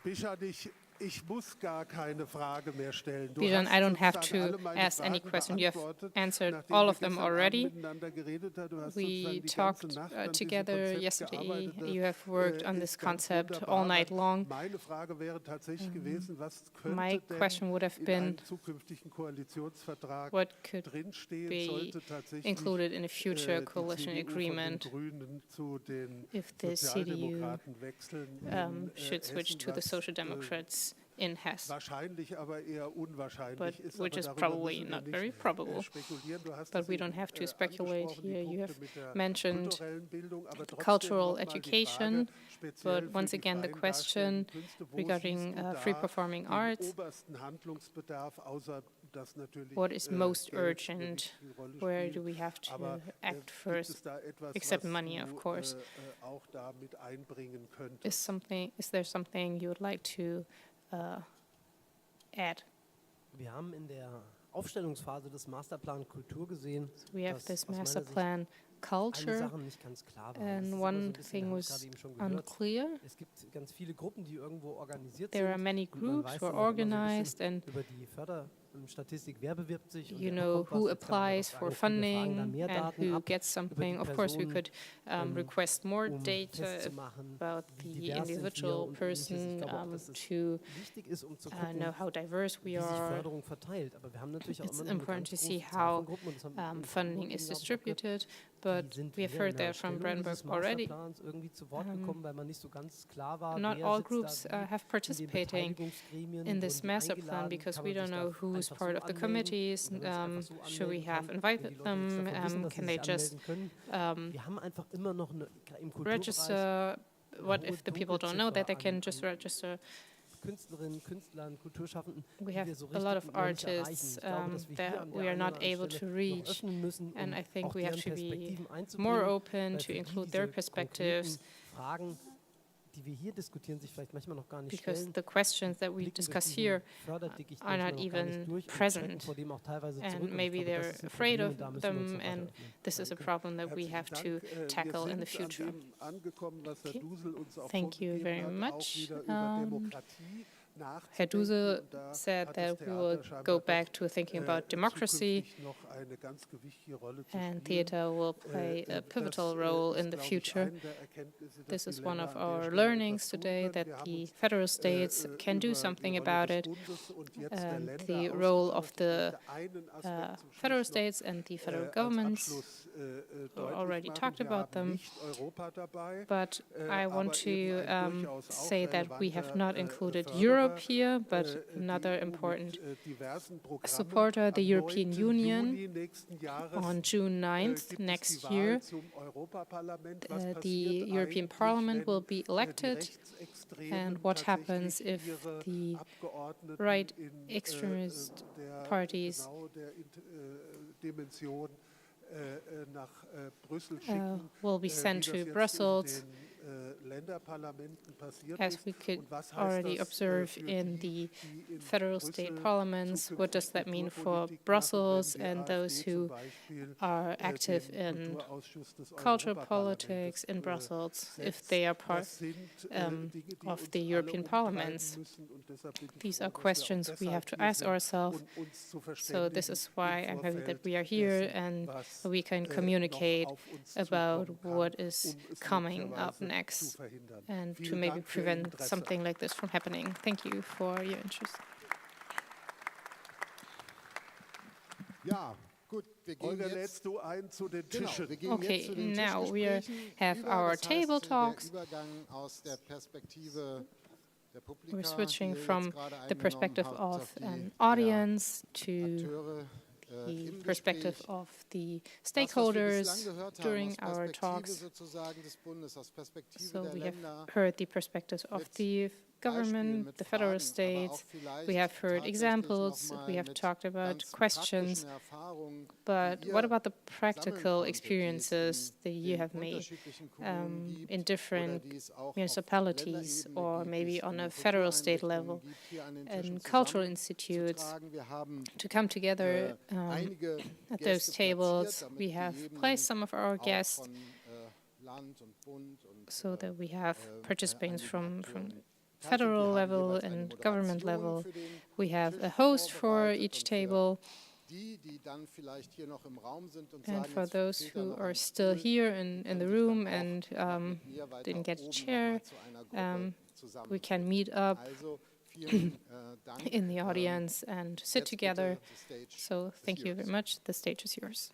Bijan, ich muss gar keine Frage mehr stellen. Du Bijan, hast I don't have sozusagen to alle meine ask any Fragen question. You have beantwortet, answered nachdem all wir of them gestern Abend already. miteinander geredet haben. Du hast We sozusagen die talked ganze Nacht an diesem together Konzept yesterday. gearbeitet. You have worked on Ist this ganz concept wunderbar. all night long. Meine Frage wäre tatsächlich gewesen, was My könnte question would have denn in been, einem zukünftigen Koalitionsvertrag what could drinstehen, be sollte tatsächlich included in a future die coalition CDU agreement von den Grünen zu den if the CDU Sozialdemokraten wechseln in should switch Hessen, to the was, Social Democrats in Hesse, wahrscheinlich, aber eher unwahrscheinlich but ist. which Aber is darüber probably müssen wir not nicht, very probable. spekulieren. Du hast But es we eben, don't have to speculate angesprochen, die here. You Punkte have mit der mentioned kulturellen Bildung, aber trotzdem cultural noch mal die education, Frage, speziell but für once die again the freien question darstellenden Künste, wo regarding siehst du free da performing den arts, obersten Handlungsbedarf, außer dass natürlich what is most Geld eine urgent, wichtige Rolle where spielt. do we have to Aber act gibt first, es da etwas, except was money, du, of course. Auch da mit einbringen könntest? Is there something you would like to add? Wir haben in der Aufstellungsphase des Masterplan Kultur gesehen, We have dass this aus meiner master Sicht plan eine culture, Sache nicht ganz klar war. Das and ist immer so one ein bisschen, thing wir haben was es gerade eben schon gehört, unclear. es gibt ganz viele Gruppen, die irgendwo organisiert There are sind. many Und man groups weiß who are dann auch immer so ein organized, bisschen and über die Förderstatistik, wer bewirbt sich und you wer know bekommt who was. Jetzt kann man applies auch for sagen, okay, wir fragen da funding mehr and Daten who ab gets über die something. Of course, we Personen, could request more data festzumachen, about wie the divers sind wir individual und Ähnliches. Ich person glaube auch, dass es to wichtig ist, um zu gucken, know how diverse we wie sich are. Förderung verteilt. Aber wir haben natürlich auch It's immer noch eine important ganz to see große Zahl how von Gruppen, und das haben wir in funding Hamburg, is glaube ich, auch gehört, distributed, but die sind we have weder heard in der that from Erstellung Brandenburg dieses already. Masterplans irgendwie zu Wort gekommen, weil man nicht so ganz klar war, Not wer all sitzt groups da wie have in den participating Beteiligungsgremien, in this wurden die master plan eingeladen, because kann we man don't sich know da who's einfach part so of the anmelden? committees. Wenn man sich einfach so Should we anmelden have kann, invited wenn die Leute them? nichts davon wissen, dass Can sie they sich just anmelden können. Wir haben einfach immer noch im Kulturbereich register? What hohe if the people don't know that they can just register? Künstlerinnen, Künstlern, Kulturschaffenden, we die have wir so a lot richtig of noch nicht erreichen. artists Ich glaube, dass wir hier that an we der are einen not oder anderen able Stelle to noch reach. öffnen müssen, And I think auch we have deren to be Perspektiven more einzubringen, open weil to für die include their diese perspectives, konkreten Fragen, die wir hier diskutieren, sich vielleicht manchmal noch gar nicht because stellen. the questions that we Blicken durch discuss diesen here Förderdickicht are manchmal not noch gar nicht even durch und present. schrecken vor dem auch teilweise zurück. And Und ich maybe glaube, das they're ist ein afraid Problem of und da müssen wir uns them, noch weiter and öffnen. this is a problem that we have to tackle in the Wir future. sind an dem angekommen, was Herr Dusel uns auch Thank you vorgegeben very hat, auch much. wieder über Demokratie Herr Dusel nachzudenken. Und da said hat das that we will Theater go scheinbar back doch, to thinking about democracy, zukünftig noch eine ganz gewichtige Rolle zu and spielen. theater will play a pivotal Das role ist, in the glaube ich, future. eine der Erkenntnisse, dass This die is one Länder of an der our Stelle learnings etwas tun today, können. that Wir haben the uns federal states can do über something die Rolle about des it, Bundes und jetzt der and Länder the role of ausgetauscht. Ich the möchte einen Aspekt zum Schluss federal noch, states and the federal als governments. Abschluss, We already deutlich talked machen. Wir about haben them, nicht Europa dabei, but I aber want eben to ein durchaus auch say that we have relevanter not included Förderer, Europe here, but die another EU important mit diversen Programmen. supporter, the Am European 9. Union. Juni nächsten Jahres On June 9th gibt es next die Wahl year, zum Europaparlament. Was the passiert European eigentlich, Parliament will wenn be die elected, Rechtsextremen and what happens tatsächlich if ihre the Abgeordneten right in extremist der parties Dimension nach Brüssel schicken, will be wie sent das to jetzt Brussels, in den Länderparlamenten passiert as ist. we could Und was heißt already das observe für in die, the die in federal state Brüssel parliaments? What does that zukünftig mean for Kulturpolitik Brussels machen, wenn die and those AfD zum who Beispiel are active den in Kulturausschuss des cultural Europaparlaments politics in Brussels if setzt? they are part Das sind um, Dinge, die of uns the alle European umtreiben parliaments? müssen. Und deshalb bin ich These froh, are dass wir auch questions we have deshalb to hier ask sind, ourselves. um uns zu So this verständigen is why im I'm happy that Vorfeld we are here dessen, and was we can noch communicate auf uns about zukommen kann, what is es coming up möglicherweise zu next verhindern. and to Vielen maybe Dank für Ihr prevent Interesse. something like this from happening. Thank you for your interest. Ja, gut, wir gehen Holger, jetzt, lädst du ein zu den genau, Tischen? wir gehen Okay, jetzt zu den now we Tischgesprächen have über, our das heißt, table talks. der Übergang aus der Perspektive der Publika, We're switching die ihr from jetzt gerade the eingenommen perspective habt, of auf die an der audience to Akteure the im perspective Gespräch. of the Das, was wir stakeholders bislang gehört haben, during aus our Perspektive talks. sozusagen des Bundes, aus Perspektive So der we have Länder, heard the perspectives of mit the government, mit the federal Fragen, aber auch states. vielleicht We have heard tatsächlich examples, noch mal we have mit talked about ganz questions, praktischen Erfahrungen, but die what ihr about the sammeln practical konntet, die es experiences that you den have made unterschiedlichen Kommunen gibt in oder different die es auch auf municipalities Länderebene or gibt, die maybe es on in a den federal state Kultureinrichtungen level gibt, hier an den Tischen and cultural institutes zusammenzutragen. Wir haben to come together einige at those Gäste tables. platziert, damit We die have Ebenen placed some of our auch guests von Land und Bund und so that we have participants einigen from Akteuren. federal Wir haben level jeweils eine and government Moderation level. für den We have Tisch a host for vorbereitet each und für table. die dann vielleicht hier noch im Raum sind und And sagen, for jetzt those fehlt da who noch are ein still Stuhl, here in the können sich room dann and auch noch mit mir weiter didn't get a oben noch chair, mal zu einer Gruppe we can zusammenfinden. meet up Also vielen Dank. in the audience and sit Jetzt together. bitte, the stage So is thank you yours. very much. The stage is yours.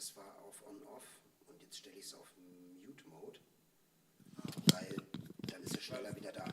das war auf On-Off und jetzt stelle ich es auf Mute-Mode, weil dann ist es schneller wieder da.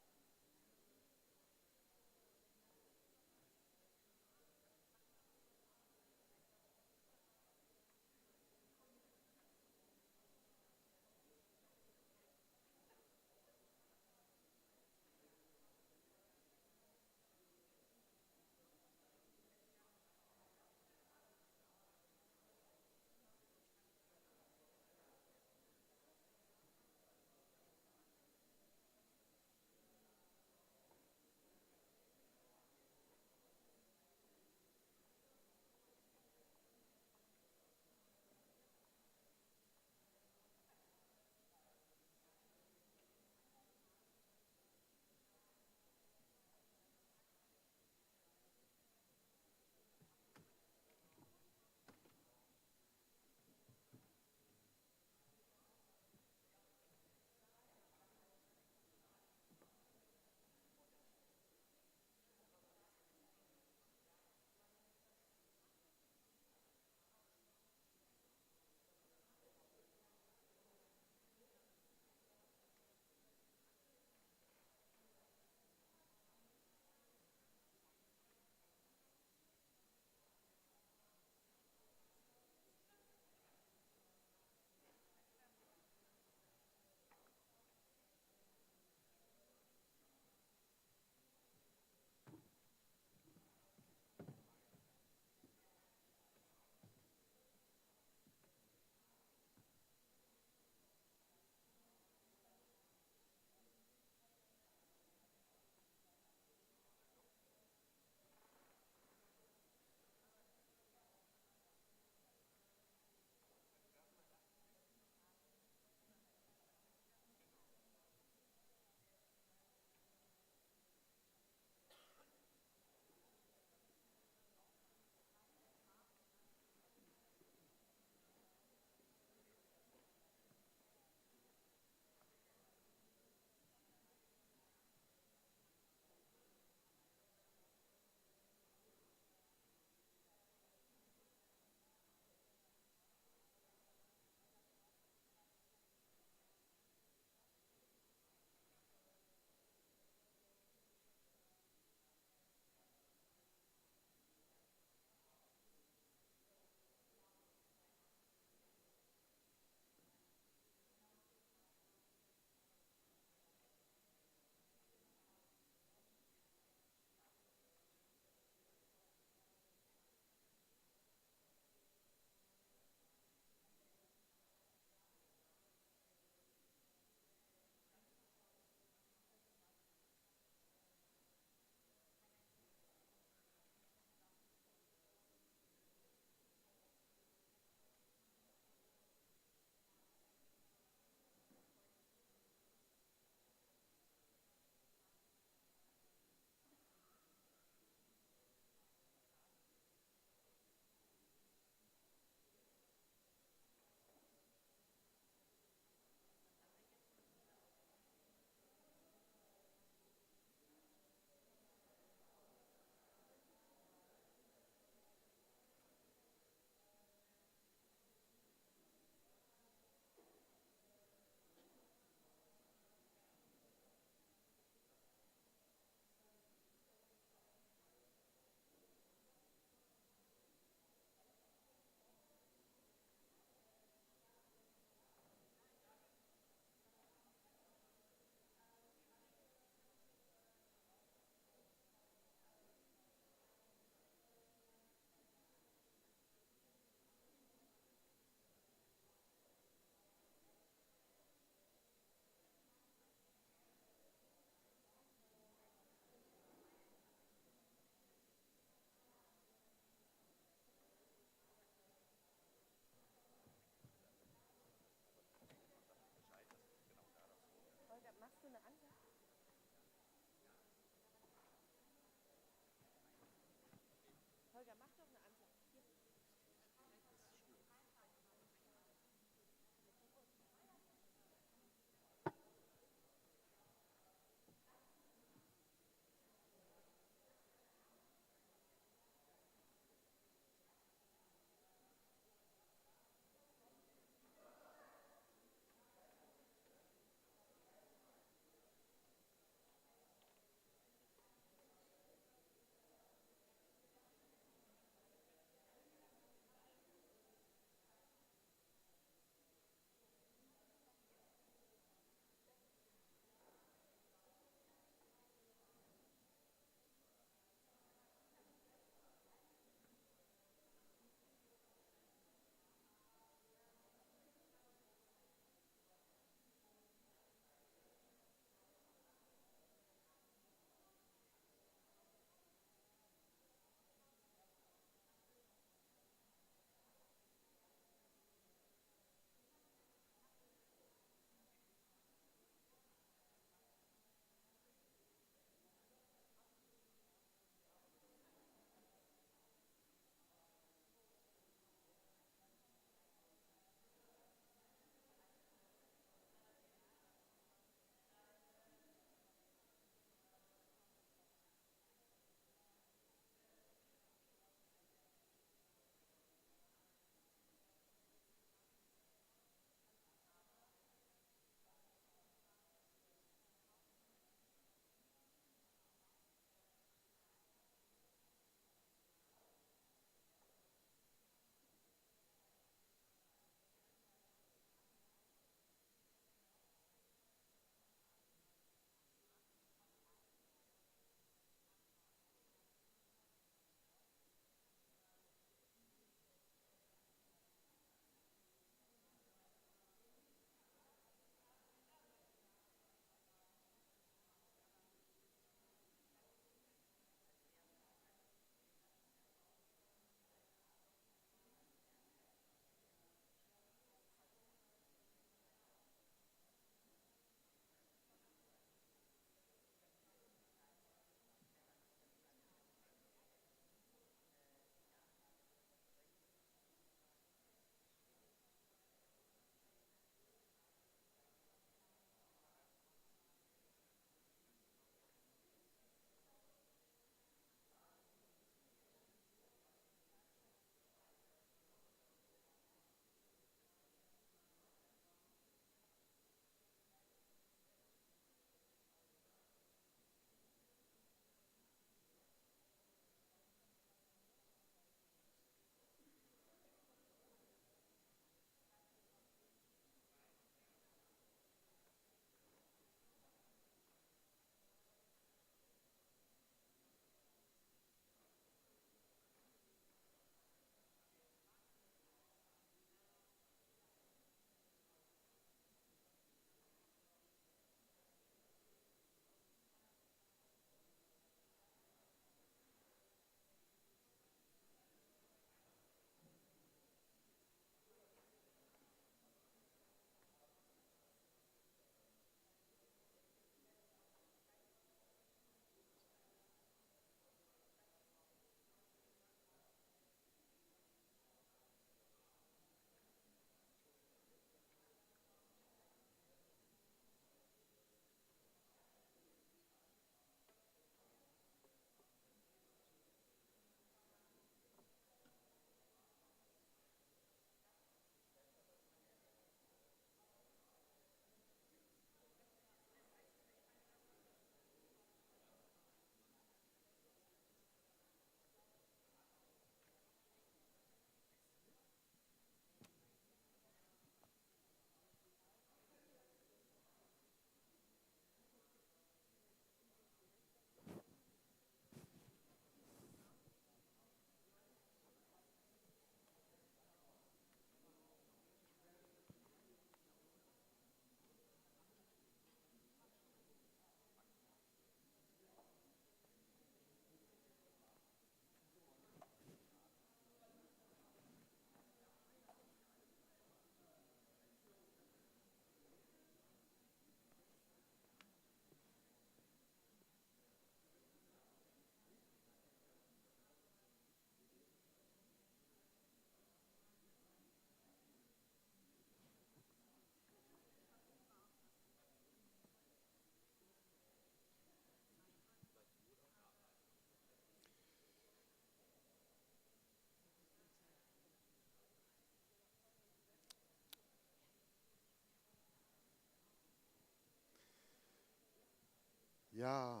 Ja,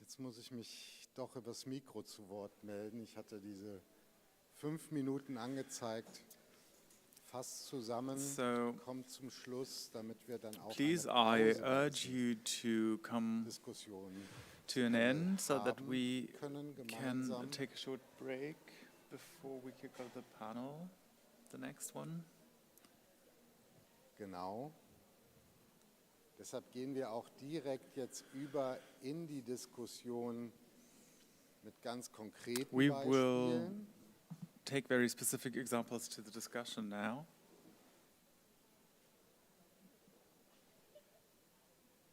jetzt muss ich mich doch übers Mikro zu Wort melden. Ich hatte diese 5 Minuten angezeigt. Fast zusammen, kommt zum Schluss, damit wir dann auch please, I urge you to come to an end so that we can take a short break before we kick off the panel, the next one. Genau. Deshalb gehen wir auch direkt jetzt über in die Diskussion mit ganz konkreten Beispielen. Take very specific examples to the discussion now.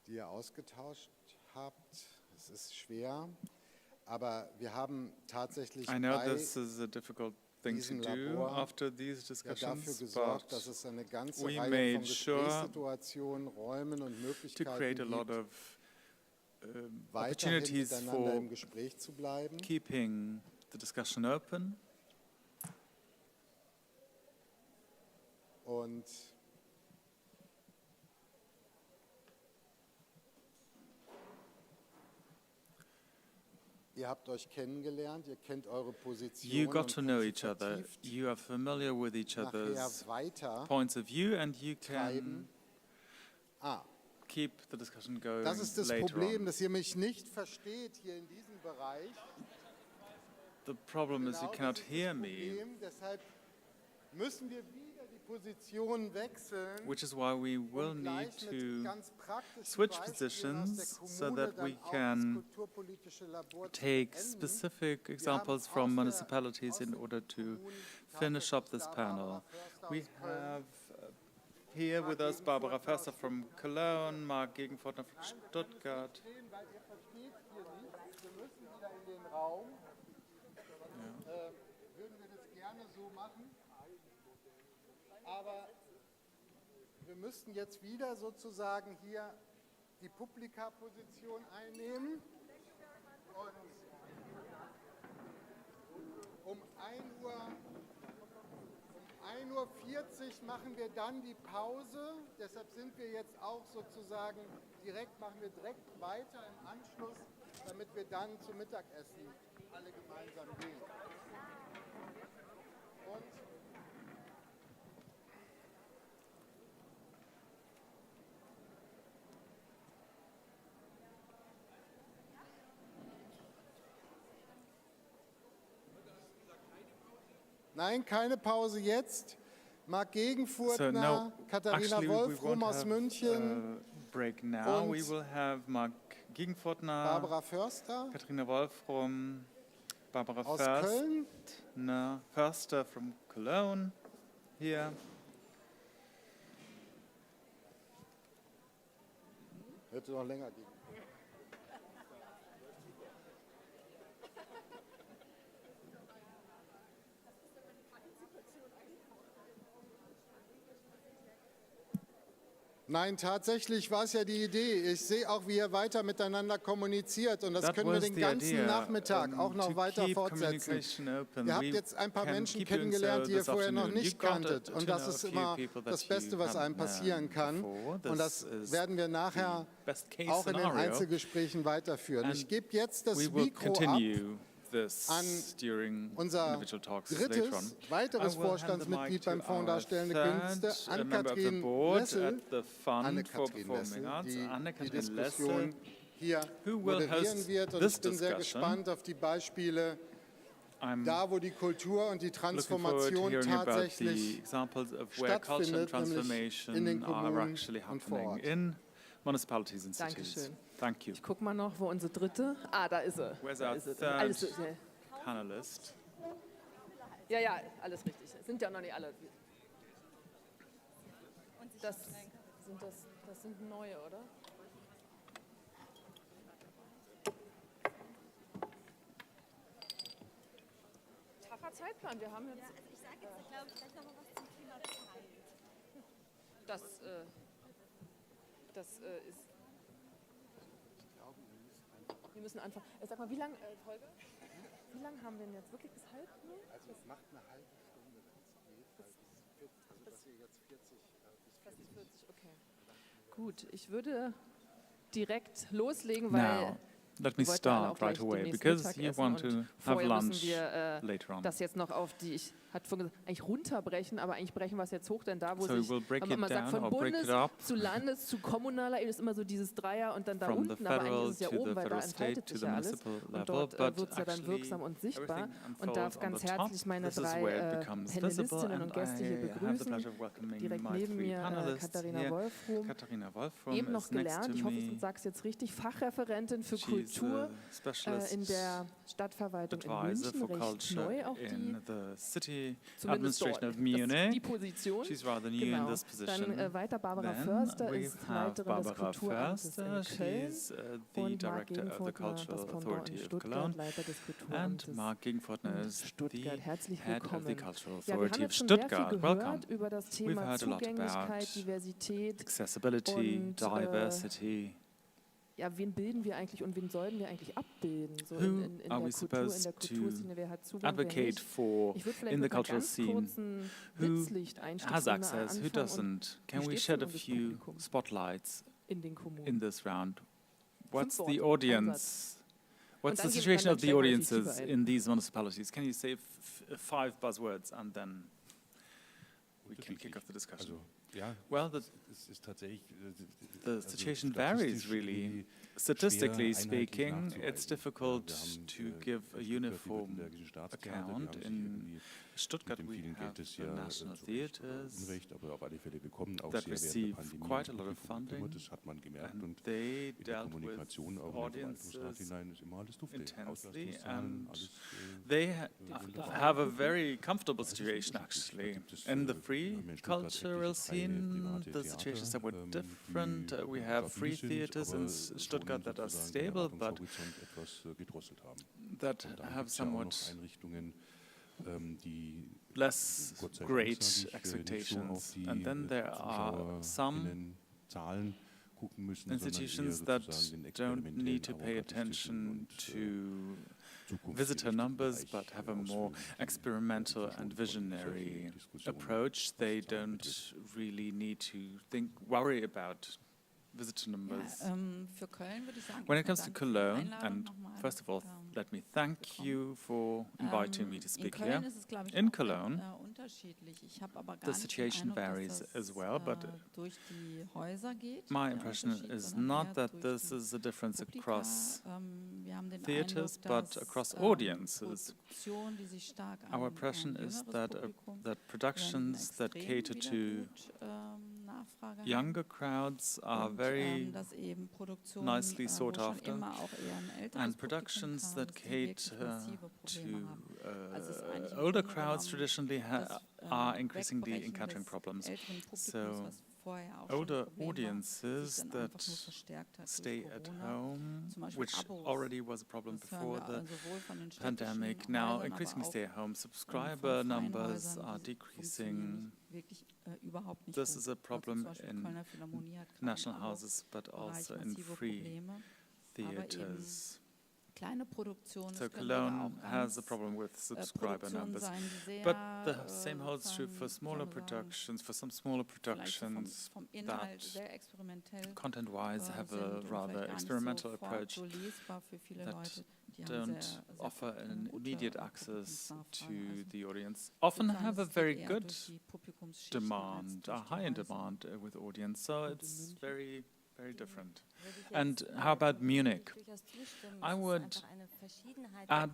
Die ihr ausgetauscht habt. Es ist schwer, aber wir haben tatsächlich I know this is a difficult thing to do after these discussions, dafür gesorgt, dass es eine ganze Reihe von Gesprächssituationen, Räumen und Möglichkeiten gibt, weiterhin miteinander im Gespräch zu bleiben. Keeping the discussion open. Und ihr habt euch kennengelernt, ihr kennt eure Position. You got to know each other. You are familiar with each other's points of view, and you can keep the discussion going. Das ist das Problem, dass ihr mich nicht versteht hier in diesem Bereich. The problem is you cannot hear me. Deshalb müssen wir wieder die Position wechseln, which is why we will need to switch positions so that we can take specific examples from municipalities in order to finish up this panel. We have here with us Barbara Förster from Cologne, Marc Gegenfortner from Stuttgart. Würden wir das gerne so machen? Aber wir müssten jetzt wieder sozusagen hier die Publikaposition einnehmen. Und um 1:40 Uhr machen wir dann die Pause. Deshalb sind wir jetzt auch sozusagen machen wir direkt weiter im Anschluss, damit wir dann zum Mittagessen alle gemeinsam gehen. Und nein, keine Pause jetzt. Marc Gegenfortner, Katharina Wolf aus München. Break now. We will have Marc Gegenfortner, Barbara Förster, Katharina Wolf from Barbara aus Köln, Förster from Cologne here. Hätte noch länger gehen. Nein, tatsächlich war es ja die Idee. Ich sehe auch, wie ihr weiter miteinander kommuniziert und das können wir den ganzen Nachmittag auch noch weiter fortsetzen. Ihr habt jetzt ein paar Menschen kennengelernt, die ihr vorher noch nicht kanntet und das ist immer das Beste, was einem passieren kann und das werden wir nachher auch in den Einzelgesprächen weiterführen. Ich gebe jetzt das Mikro ab an unser drittes, weiteres Vorstandsmitglied beim Fonds Darstellende Künste, Anne-Kathrin Lessel, die die Diskussion hier moderieren wird. Und ich bin sehr gespannt auf die Beispiele, da wo die Kultur und die Transformation tatsächlich stattfindet, nämlich in den Kommunen und vor Ort. Municipalities and cities. Dankeschön. Thank you. Ich gucke mal noch, wo unsere dritte. Da ist sie. Where's our third panelist? Ja, alles richtig. Sind ja noch nicht alle. Das sind neue, oder? Taffer Zeitplan. Wir haben jetzt. Ja, also ich sage jetzt, glaube ich, gleich noch mal was zum Thema Zeit. Das ist. Wir müssen einfach. Sag mal, wie lange, Holger? Wie lange haben wir denn jetzt? Wirklich bis halb? Ne? Also es macht eine halbe Stunde, wenn es geht. Also dass ihr jetzt 40 bis 40. Okay. Gut, ich würde direkt loslegen, weil let me start right away, because you want to have lunch later on. Das jetzt noch auf die, ich hatte vorhin gesagt, eigentlich runterbrechen, aber eigentlich brechen wir es jetzt hoch, denn da, wo so sich, wenn man sagt, von Bundes zu Landes zu kommunaler Ebene ist immer so dieses Dreier und dann da unten, aber eigentlich ist es ja oben, weil da entfaltet sich ja alles und dort wird es ja dann wirksam und sichtbar und darf ganz herzlich meine 3 Panelistinnen und Gäste hier begrüßen. Direkt neben mir Katharina Wolfrum, eben noch gelernt, ich hoffe, ich sage es jetzt richtig, Fachreferentin für Kultur in der Stadtverwaltung in München, recht neu auch die Administration of Munich. Die Position. She's rather new in this position. Dann weiter Barbara Förster ist Leiterin des Kulturamtes in Köln the director of the Cultural Authority of Cologne, and Marc Gegenfortner is the head of the Cultural Authority of Stuttgart. Welcome. Über das Thema We've heard a lot about Diversität accessibility, diversity. Ja, wen bilden wir eigentlich und wen sollten wir eigentlich abbilden? So in der Kulturszene, wer hat Zugang, advocate for in the cultural scene? Who has access? Who doesn't? Can we shed a few spotlights in this round? What's the audience? What's the situation of the audiences in these municipalities? Can you say 5 buzzwords and then we can kick off the discussion? Well, the situation varies really. Statistically speaking, it's difficult to give a uniform account. In Stuttgart, we have the national theaters that receive quite a lot of funding, and they dealt with audiences intensely, and they have a very comfortable situation, actually. In the free cultural scene, the situation is somewhat different. We have free theaters in Stuttgart that are stable, but that have somewhat less great expectations. And then there are some institutions that don't need to pay attention to visitor numbers, but have a more experimental and visionary approach. They don't really need to worry about visitor numbers. When it comes to Cologne, and first of all, let me thank you for inviting me to speak here. In Cologne, the situation varies as well, but my impression is not that this is a difference across theaters, but across audiences. Our impression is that productions that cater to younger crowds are very nicely sought after, and productions that cater to older crowds traditionally are increasingly encountering problems. So older audiences that stay at home, which already was a problem before the pandemic, now increasingly stay at home. Subscriber numbers are decreasing. This is a problem in national houses, but also in free theaters. So Cologne has a problem with subscriber numbers, but the same holds true for smaller productions, for some smaller productions that content-wise have a rather experimental approach that don't offer an immediate access to the audience, often have a very good demand, a high in demand with audience, so it's very different. And how about Munich? I would add,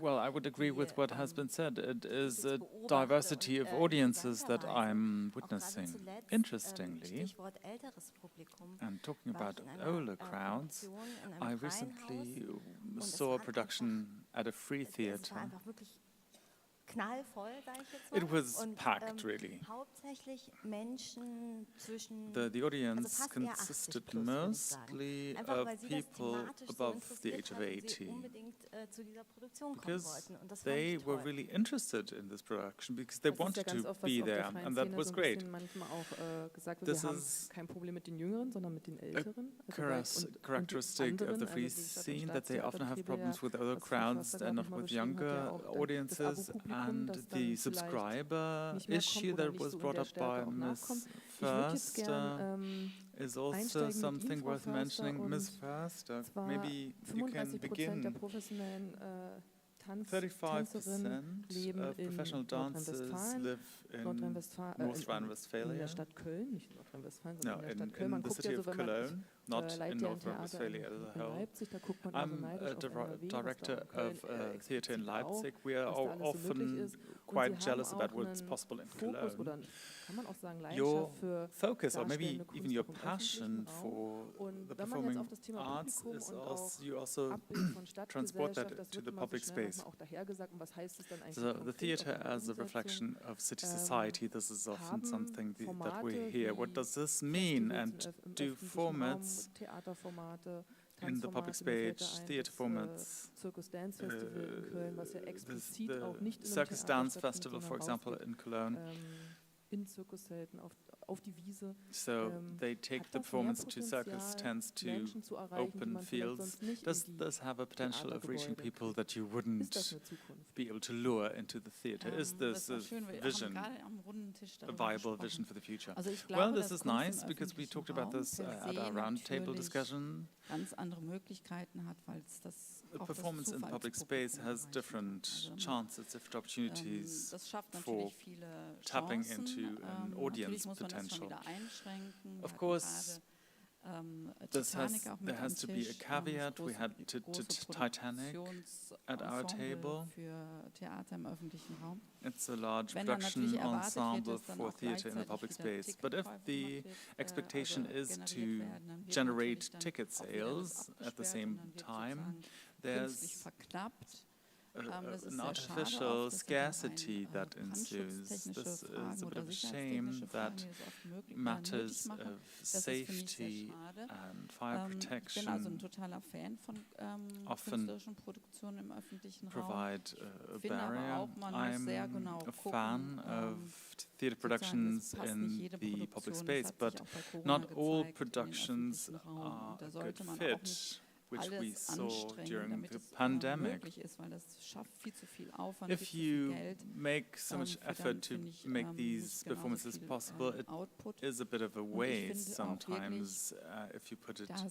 well, I would agree with what has been said. It is a diversity of audiences that I'm witnessing. Interestingly, and talking about older crowds, I recently saw a production at a free theater. It was packed, really. The audience consisted mostly of people above the age of 80, because they were really interested in this production, because they wanted to be there, and that was great. This is a characteristic of the free scene, that they often have problems with older crowds and not with younger audiences, Grund, dass dann the vielleicht subscriber nicht mehr kommt issue oder that nicht was so in brought der up Stärke by auch nachkommt. Ms. Ich würde jetzt Förster gern is also einsteigen mit something Ihnen, Frau worth Förster, mentioning. Ms. und Förster, zwar maybe you can 35% der begin. professionellen 35% Tänzerinnen leben of in professional dancers Nordrhein-Westfalen, live in North in der Rhine-Westphalia. Stadt Köln, nicht in Nordrhein-Westfalen, No, sondern in der Stadt Köln. in Man the guckt city ja of so, wenn man, Cologne, not in leitet ja ein North Theater Rhine-Westphalia as a in whole. Leipzig, da guckt man immer so I'm neidisch a auf NRW, director was da auch in of Köln a theatre in explizit auch, Leipzig. We are was da alles so möglich often ist. Und quite sie haben jealous auch about what's einen possible in Fokus oder Cologne. kann man auch sagen Your Leidenschaft für focus, or maybe darstellende even Kunst your auch im passion öffentlichen Raum. for Und the wenn man jetzt auf performing das Thema arts Publikum is und auch also, you also Abbild von transport that Stadtgesellschaft, das to wird the immer so public schnell space. manchmal auch dahergesagt. Und was heißt es dann eigentlich So the konkret auch theatre in der as a Umsetzung? reflection of city society, this is often Haben something that we Formate hear. What wie does this mean? Festivals And im do öffentlichen formats Raum, Theaterformate, in the public Tanzformate, mir fällt da space, ein, theatre das formats, Circus Dance Festival in Köln, was ja explizit the auch nicht in einem Circus Theater Dance stattfindet, Festival, sondern for example, rausgeht, in Cologne. In Zirkuszelten auf die Wiese. So they take Hat the das mehr performance to circus Potenzial, tents to Menschen zu erreichen, die open man vielleicht fields. sonst nicht Does in die this have a potential of reaching Theatergebäude people that you Ist wouldn't das eine Zukunft? be able to lure into the theatre? Is this Das a war schön, wir haben vision, gerade am runden Tisch a darüber viable gesprochen. vision for the future? Also ich Well, glaube, this dass is Kunst im nice because we öffentlichen talked about Raum this per at se our roundtable natürlich discussion. ganz andere Möglichkeiten hat, weil es das A auch das performance in public space has Zufallspublikum different erreichen kann. chances, different opportunities Das schafft for natürlich viele tapping Chancen. into an Natürlich audience muss man das schon potential. wieder einschränken. Of Wir course, hatten gerade, Titanic auch mit there has am to be a Tisch, caveat. We große- had große Titanic at our Produktionsensemble table. für Theater im öffentlichen Raum. It's a large Wenn dann production natürlich erwartet wird, ensemble dass dann for auch theatre in the gleichzeitig public wieder space. But if Ticketkäufe the gemacht wird, expectation also is generiert to werden, dann wird generate natürlich dann ticket auch wieder was sales at the abgesperrt same und dann wird time, sozusagen künstlich there's verknappt. Das ist an sehr schade artificial auch. Das sind auch scarcity that ensues. brandschutztechnische This is Fragen a bit oder of a shame sicherheitstechnische Fragen, that die das oft nötig matters machen. of Das finde ich sehr safety schade. and fire Ich bin also ein protection totaler Fan von often künstlerischen Produktionen im öffentlichen Raum. provide a Finde aber barrier. auch, man muss sehr I'm genau a gucken, fan of theatre sozusagen, productions es passt in nicht jede the public Produktion, das space, hat but sich auch bei Corona not all gezeigt, in den productions öffentlichen Raum. are Und da a good sollte man auch fit, nicht which we alles saw anstrengen, during damit the es pandemic. möglich ist, weil das schafft viel zu viel Aufwand, If viel zu viel you Geld. make so much Für dann, effort to finde ich, make nicht these genauso performances viel, possible, it Output. is a bit of a Und ich waste finde auch sometimes if you put it dass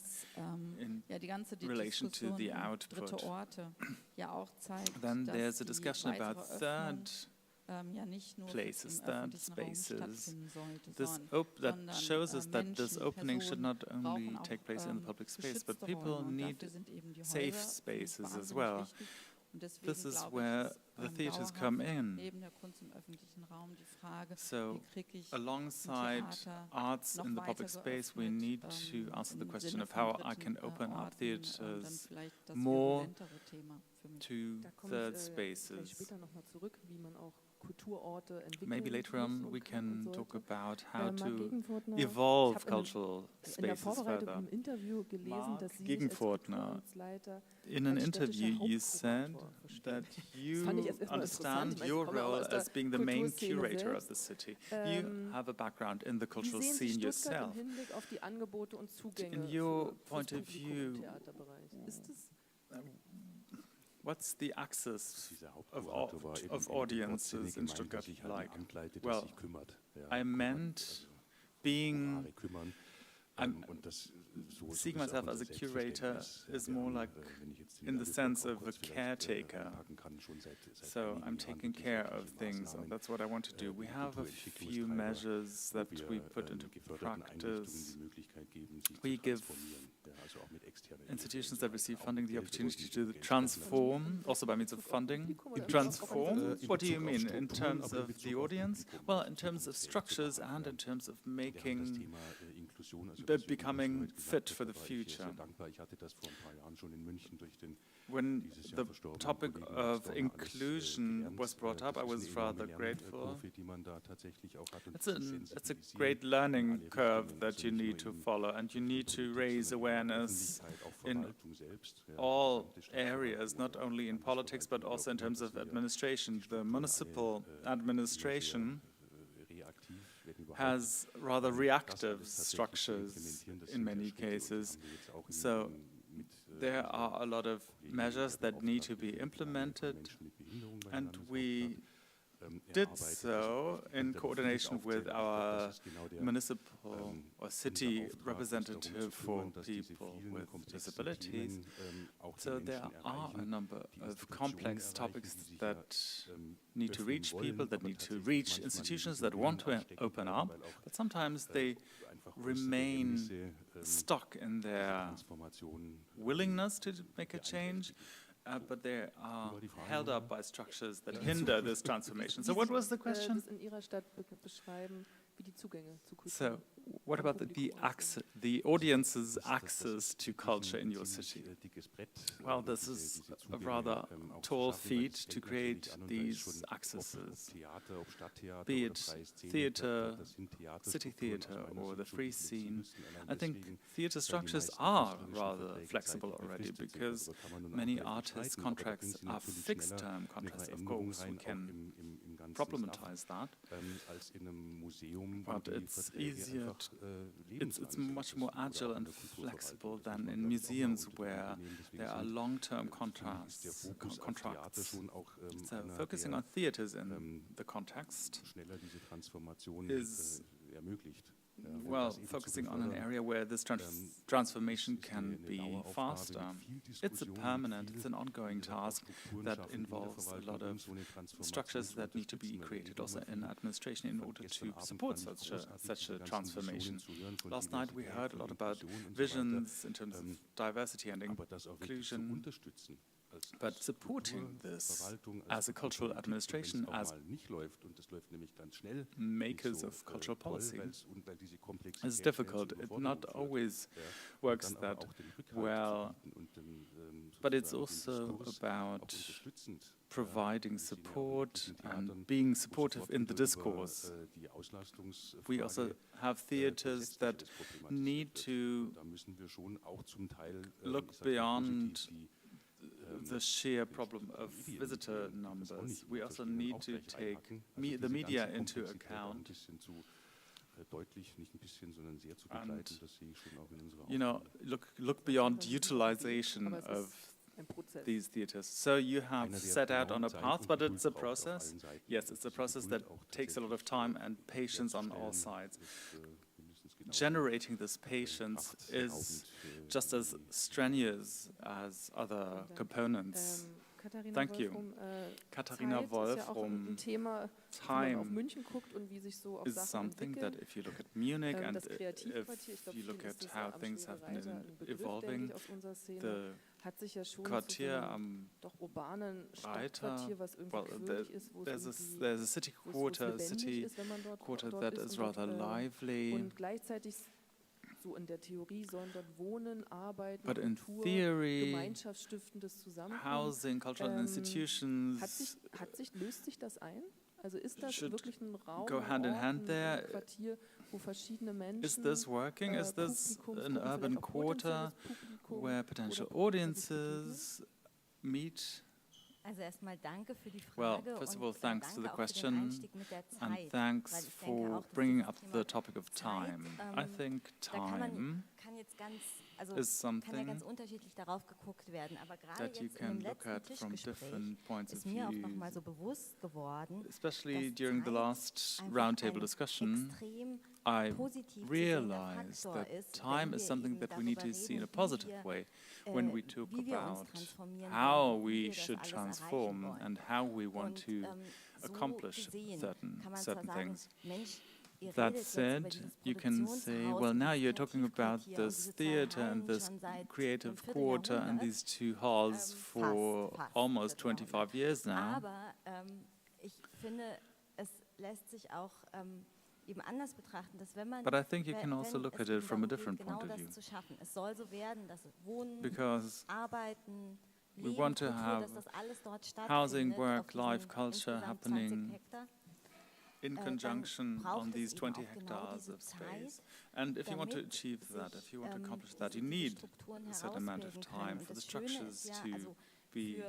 in ja, die ganze relation to Diskussion the um output. dritte Orte ja auch zeigt, Then dass there's a die discussion about weitere third ja nicht nur places, im third öffentlichen Raum spaces. stattfinden sollte, This sondern that shows us that this Menschen, opening should Personen not only brauchen auch take place in the public space, but geschützte people Räume und need dafür sind eben die safe Häuser, finde ich, spaces as wahnsinnig well. wichtig. Und deswegen This is glaube ich, where ist, the theatres dauerhaft come in. neben der Kunst im öffentlichen Raum die Frage, So, wie kriege ich alongside Theater arts noch in the weiter public space, we geöffnet, need to answer the im question Sinne of von how I dritten, can open up Orten, dann theatres vielleicht das more virulentere Thema für mich. to Da komme third ich vielleicht spaces. später nochmal zurück, wie man auch Kulturorte entwickeln Maybe later muss on und we kann und can talk sollte. about how Marc to Gegenfurtner, evolve ich habe cultural in der spaces Vorbereitung further. im Interview gelesen, Marc dass Sie sich als Gegenfurtner, Kulturleiter in an als städtischer interview you said Hauptkurator that verstehen. Das fand ich you erst erstmal understand interessant. Ich your komme auch role aus der as being the main Kulturszene curator of selbst. the city. You have a background in the Wie cultural sehen Sie scene Stuttgart yourself. im Hinblick auf die Angebote und Zugänge In your fürs point of Publikum im view, Theaterbereich? Ist es what's the access of of audiences in Stuttgart like? Well, I meant being, seeing myself as a curator is more like in the sense of a caretaker. So I'm taking care of things, and that's what I want to do. We have a few measures that we put into practice. We give institutions that receive funding the opportunity to transform, also by means of funding. Transform? What do you mean? In terms of the audience? Well, in terms of structures and in terms of making, becoming fit for the future. When the topic of inclusion was brought up, I was rather grateful. It's a great learning curve that you need to follow, and you need to raise awareness in all areas, not only in politics, but also in terms of administration. The municipal administration has rather reactive structures in many cases. So there are a lot of measures that need to be implemented, and we did so in coordination with our municipal or city representative for people with disabilities. So there are a number of complex topics that need to reach people, that need to reach institutions that want to open up, but sometimes they remain stuck in their willingness to make a change, but they are held up by structures that hinder this transformation. So what was the question? So what about the audience's access to culture in your city? Well, this is a rather tall feat to create these accesses, be it theater, city theater, or the free scene. I think theater structures are rather flexible already because many artists' contracts are fixed-term contracts. Of course, we can problematize that, but it's easier, it's much more agile and flexible than in museums where there are long-term contracts. So focusing on theaters in the context is, well, focusing on an area where this transformation can be faster. It's a permanent, it's an ongoing task that involves a lot of structures that need to be created also in administration in order to support such a transformation. Last night we heard a lot about visions in terms of diversity and inclusion. But supporting this as a cultural administration, as makers of cultural policy, is difficult. It not always works that well, but it's also about providing support and being supportive in the discourse. We also have theaters that need to look beyond the sheer problem of visitor numbers. We also need to take the media into account. And, you know, look beyond utilization of these theaters. So you have set out on a path, but it's a process. Yes, it's a process that takes a lot of time and patience on all sides. Generating this patience is just as strenuous as other components. Thank you. Katharina Wolf from Time is something that if you look at Munich and if you look at how things have been evolving, the Quartier am Reiter, well, there's a city quarter that is rather lively. But in theory, housing, cultural institutions should go hand in hand there. Is this working? Is this an urban quarter where potential audiences meet? Well, first of all, thanks to the question, and thanks for bringing up the topic of time. I think time is something that you can look at from different points of view. Especially during the last roundtable discussion, I realized that time is something that we need to see in a positive way when we talk about how we should transform and how we want to accomplish certain things. That said, you can say, well, now you're talking about this theater and this creative quarter and these two halls for almost 25 years now. But I think you can also look at it from a different point of view. Because we want to have housing, work, life, culture happening in conjunction on these 20 hectares of space. And if you want to achieve that, if you want to accomplish that, you need a certain amount of time for the structures to be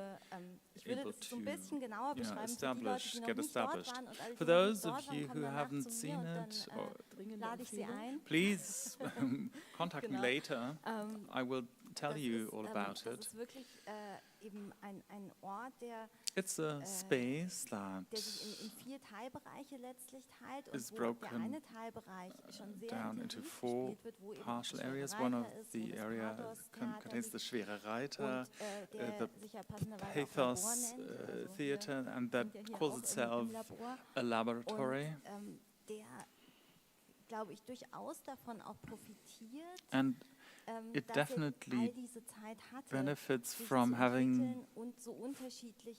able to get established. For those of you who haven't seen it, please contact me later. I will tell you all about it. It's a space that is broken down into 4 partial areas. One of the area contains the Schwere Reiter, the Pathos Theater, and that calls itself a laboratory. And it definitely benefits from having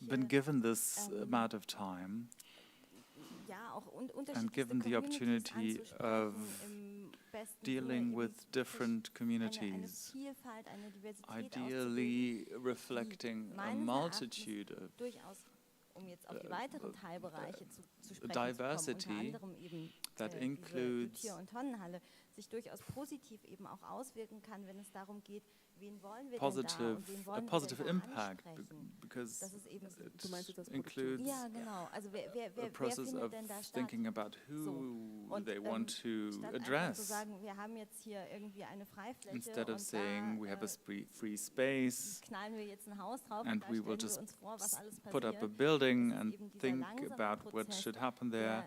been given this amount of time and given the opportunity of dealing with different communities, ideally reflecting a multitude of diversity that includes a positive impact, because it includes a process of thinking about who they want to address. Instead of saying we have a free space and we will just put up a building and think about what should happen there,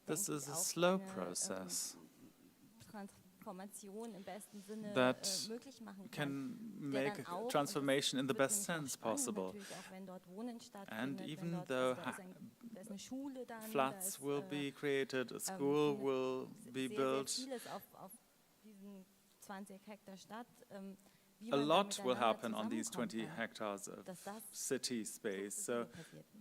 this is a slow process that can make a transformation in the best sense possible. And even though flats will be created, a school will be built, a lot will happen on these 20 hectares of city space. So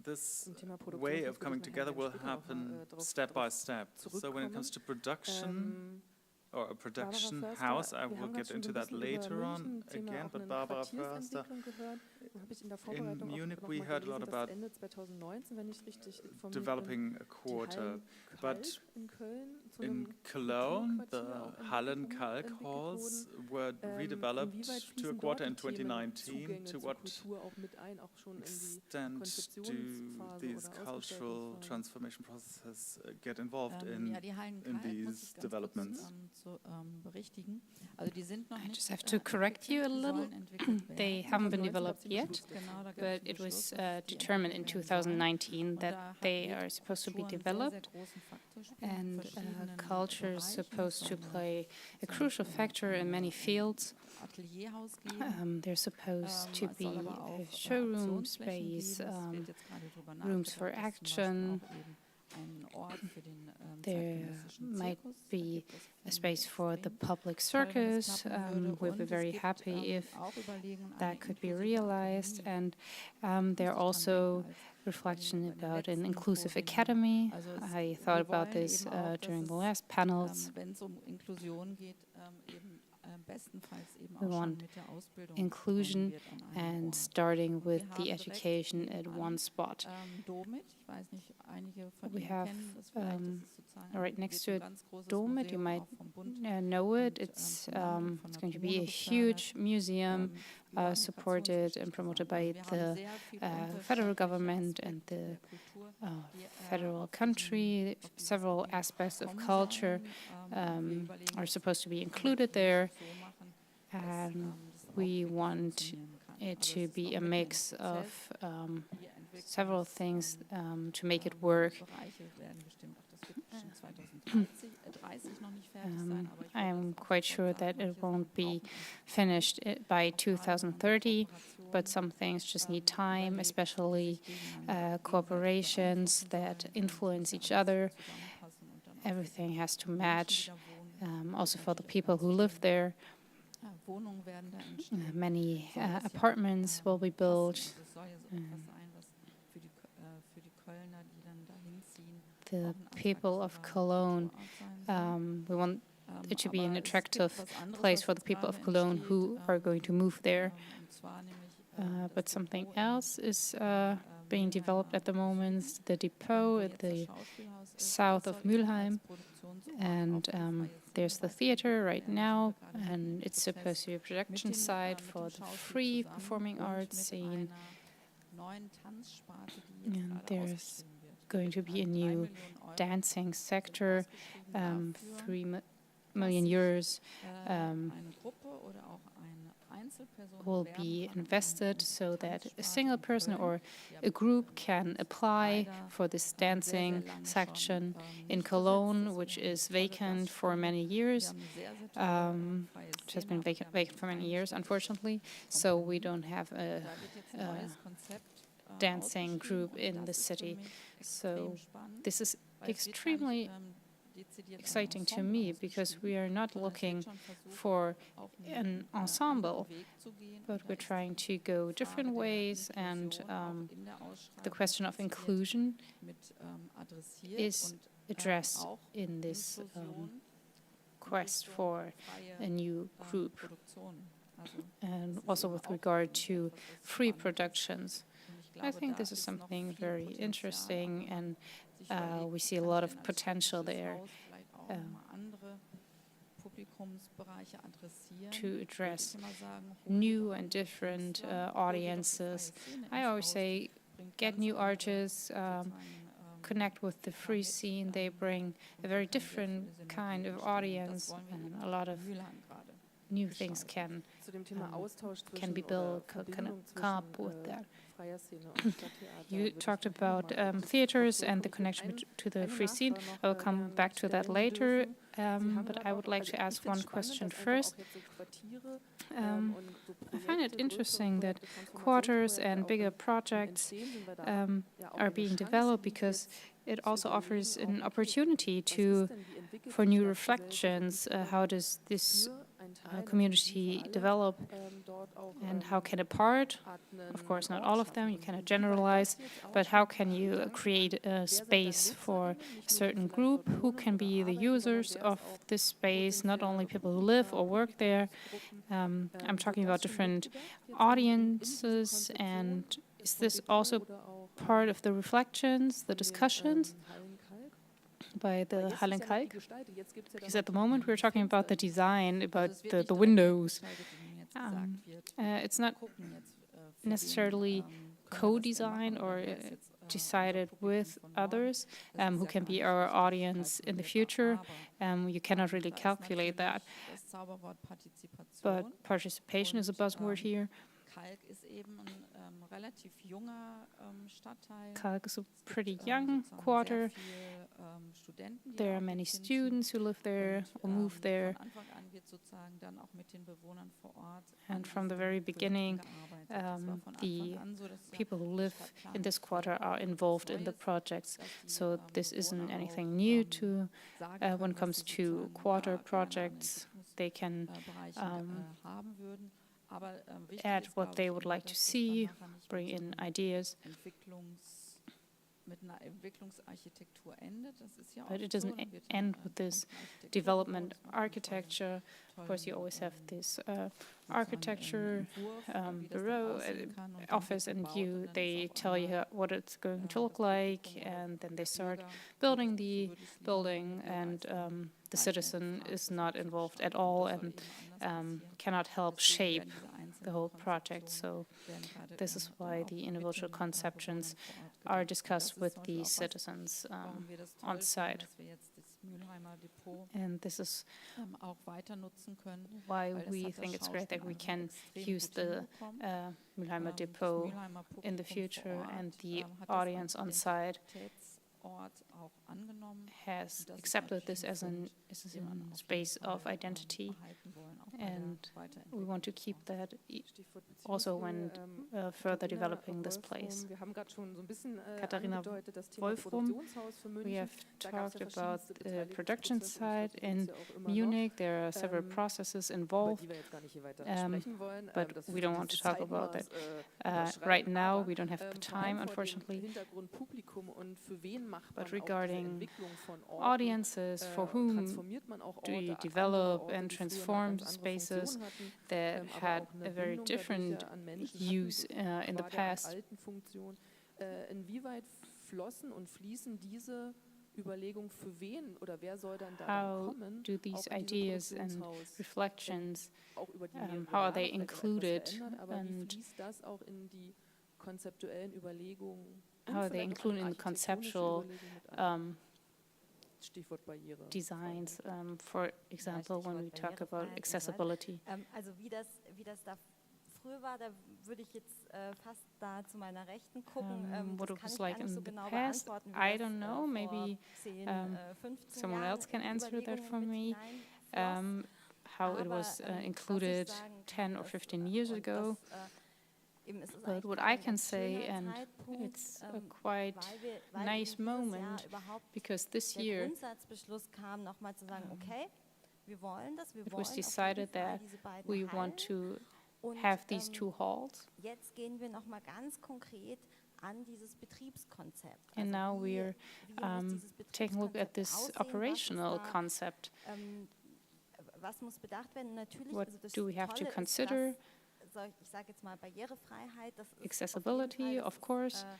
this way of coming together will happen step by step. So when it comes to production, or a production house, I will get into that later on again, but Barbara first. In Munich we heard a lot about developing a quarter, but in Cologne the Hallen Kalk halls were redeveloped to a quarter in 2019. To what extent do these cultural transformation processes get involved in these developments? I just have to correct you a little. They haven't been developed yet, but it was determined in 2019 that they are supposed to be developed, and culture is supposed to play a crucial factor in many fields. They're supposed to be a showroom space, rooms for action. There might be a space for the public circus. We'll be very happy if that could be realized. And there are also reflection about an inclusive academy. I thought about this during the last panels. We want inclusion and starting with the education at one spot. We have right next to it Domit, you might know it. It's going to be a huge museum supported and promoted by the federal government and the federal country. Several aspects of culture are supposed to be included there. And we want it to be a mix of several things to make it work. I am quite sure that it won't be finished by 2030, but some things just need time, especially corporations that influence each other. Everything has to match, also for the people who live there. Many apartments will be built. The people of Cologne, we want it to be an attractive place for the people of Cologne who are going to move there. But something else is being developed at the moment, the depot at the south of Mülheim. And there's the theater right now, and it's supposed to be a production site for the free performing arts scene. And there's going to be a new dancing sector, 3 million euros. will be invested so that a single person or a group can apply for this dancing section in Cologne, which is vacant for many years. Which has been vacant for many years, unfortunately. So we don't have a dancing group in the city. So this is extremely exciting to me, because we are not looking for an ensemble, but we're trying to go different ways, and the question of inclusion is addressed in this quest for a new group, and also with regard to free productions. I think this is something very interesting, and we see a lot of potential there to address new and different audiences. I always say, get new artists, connect with the free scene. They bring a very different kind of audience, and a lot of new things can be built, can come up with that. You talked about theaters and the connection to the free scene. I will come back to that later, but I would like to ask one question first. I find it interesting that quarters and bigger projects are being developed, because it also offers an opportunity for new reflections. How does this community develop, and how can a part, of course not all of them, you cannot generalize, but how can you create a space for a certain group? Who can be the users of this space? Not only people who live or work there. I'm talking about different audiences, and is this also part of the reflections, the discussions by the Hall and Kalk? Because at the moment we're talking about the design, about the windows. It's not necessarily co-designed or decided with others who can be our audience in the future. You cannot really calculate that. But participation is a buzzword here. Kalk is a pretty young quarter. There are many students who live there or move there. And from the very beginning, the people who live in this quarter are involved in the projects. So this isn't anything new to when it comes to quarter projects. They can add what they would like to see, bring in ideas. But it doesn't end with this development architecture. Of course, you always have this architecture bureau office, and they tell you what it's going to look like, and then they start building the building, and the citizen is not involved at all and cannot help shape the whole project. So this is why the individual conceptions are discussed with the citizens on site. And this is why we think it's great that we can use the Mülheimer Depot in the future, and the audience on site has accepted this as a space of identity, and we want to keep that also when further developing this place. Katharina Wolfrum, we have talked about the production side in Munich. There are several processes involved, but we don't want to talk about that right now. We don't have the time, unfortunately. But regarding audiences, for whom do you develop and transform spaces that had a very different use in the past? How do these ideas and reflections, how are they included, and how are they included in the conceptual designs, for example, when we talk about accessibility. Also wie das da früher war, da würde ich jetzt fast da zu meiner Rechten gucken. What Das it kann was ich like gar nicht in so the genau past, beantworten, I wie das don't know, maybe 10, 15 someone Jahren else can in answer that Überlegungen for mit me. hineinfloss. How it Aber, was was included ich sagen 10 kann, or ist, 15 years und ago. eben ist es But eigentlich what gerade I ein can ganz say, schöner and Zeitpunkt, it's a quite weil nice eben dieses moment, Jahr überhaupt because this der year Grundsatzbeschluss kam, nochmal zu sagen, okay, wir wollen das, wir it wollen was auf jeden decided Fall that diese beiden we Hallen. want to Und have these 2 halls. jetzt gehen wir nochmal ganz konkret an dieses Betriebskonzept. And now wie we're muss dieses taking a look at Betriebskonzept this aussehen, operational was ist da, concept. Was muss bedacht werden? Natürlich, What also das do we have to Tolle consider? ist, dass, ich sage jetzt mal Barrierefreiheit, das ist Accessibility, auf of jeden course. Fall,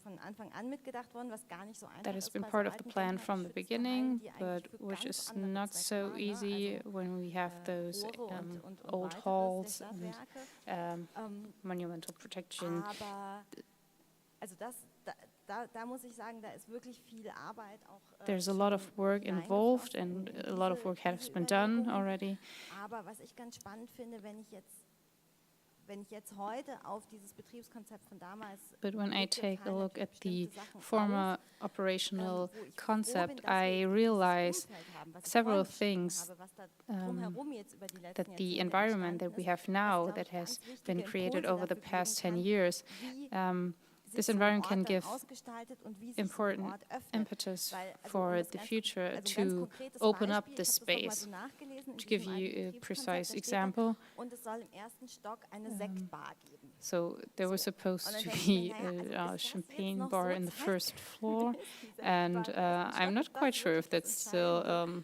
von Anfang an mitgedacht worden, was gar nicht so einfach That has ist been bei part so of the alten plan from the denkmalgeschützten Hallen, beginning, die but eigentlich für which ganz is andere not Zwecke so waren, ne? easy Also, when we have those Labore und old weiteres halls der and Stadtwerke. monumental protection. Aber also da muss ich sagen, da ist wirklich viel Arbeit auch. There's a lot of work involved and a lot of work has been done already. Aber was ich ganz spannend finde, wenn ich jetzt heute auf dieses Betriebskonzept von damals But when I take a look at the Sachen former operational concept, I realize several things that the environment that we have now, that has been created over the past 10 years, this environment can give important impetus for the future to open up this space. To give you a precise example, so there was supposed to be a champagne bar in the first floor, and I'm not quite sure if that's still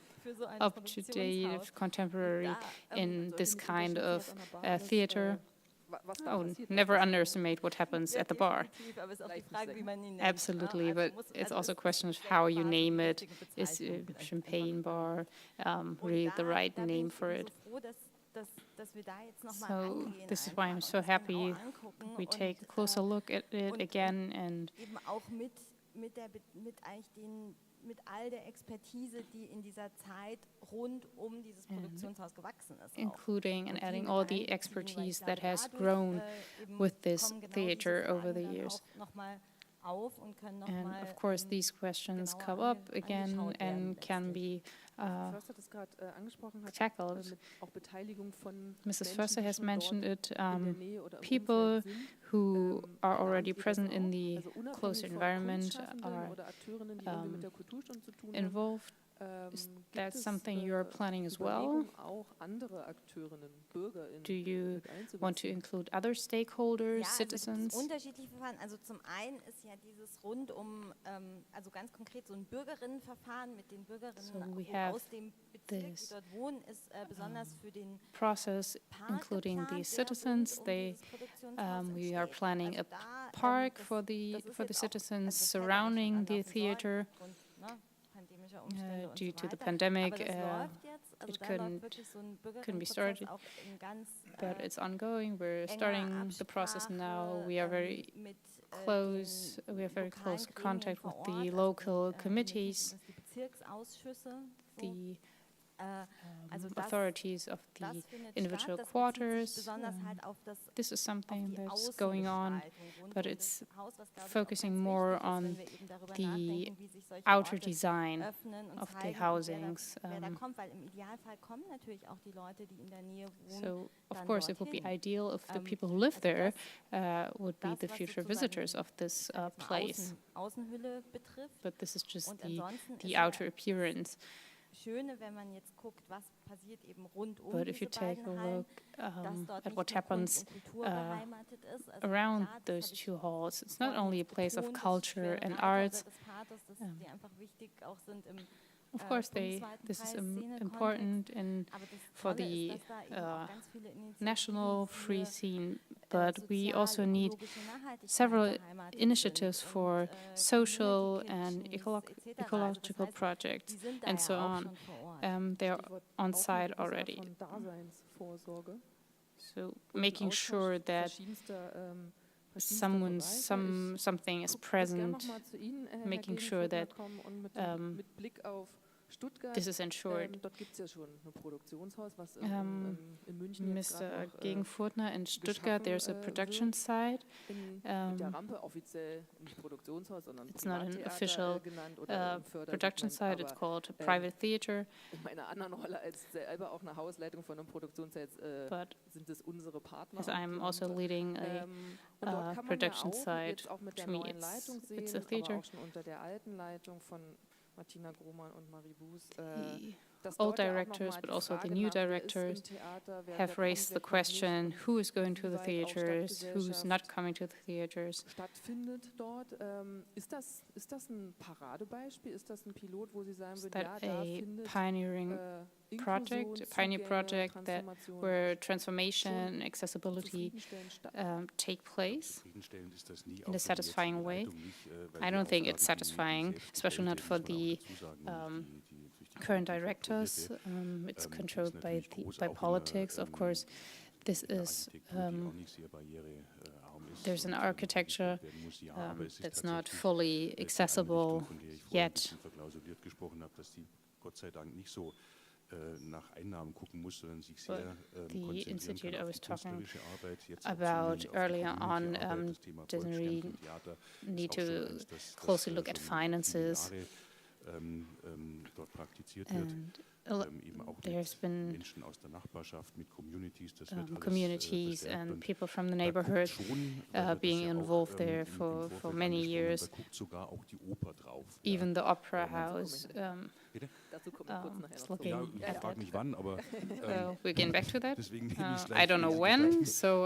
up to date, contemporary in this kind of theater. Oh, never underestimate what happens at the bar. Absolutely, but it's also a question of how you name it. Is a champagne bar really the right name for it? So this is why I'm so happy we take a closer look at it again, and mit all der Expertise, die in dieser Zeit rund dieses Produktionshaus gewachsen ist. Including and adding all the expertise that has grown with this theater over the years. And of course, these questions come up again and can be tackled. Mrs. Förster has mentioned it. People who are already present in the close environment are involved. Is that something you're planning as well? Do you want to include other stakeholders, citizens? Unterschiedliche Verfahren. Also zum einen ist ja dieses also ganz konkret so ein Bürgerinnenverfahren mit den Bürgerinnen aus dem Bezirk, die dort wohnen, ist besonders für den process, including the citizens. We are planning a park for the citizens surrounding the theater. Due to the pandemic, it couldn't be started, but it's ongoing. We're starting the process now. We are very close. We have very close contact with the local committees, the authorities of the individual quarters. This is something that's going on, but it's focusing more on the outer design of the housings. So, of course, it would be ideal if the people who live there would be the future visitors of this place. But this is just the outer appearance. But if you take a look at what happens around those 2 halls, it's not only a place of culture and arts. Of course, this is important for the national free scene, but we also need several initiatives for social and ecological projects and so on. They're on site already. So making sure that something is present, making sure that this is ensured. Mr. Gegenfurtner, in Stuttgart there's a production site. It's not an official production site, it's called a private theater. But as I'm also leading a production site, to me it's a theater. The old directors, but also the new directors, have raised the question, who is going to the theaters, who's not coming to the theaters. Is that a pioneering project, a pioneer project where transformation, accessibility take place in a satisfying way? I don't think it's satisfying, especially not for the current directors. It's controlled by politics. Of course, this is there's an architecture that's not fully accessible yet. But the institute I was talking about earlier on doesn't really need to closely look at finances. And there's been communities and people from the neighborhood being involved there for many years. Even the opera house is looking at that. We're getting back to that. I don't know when, so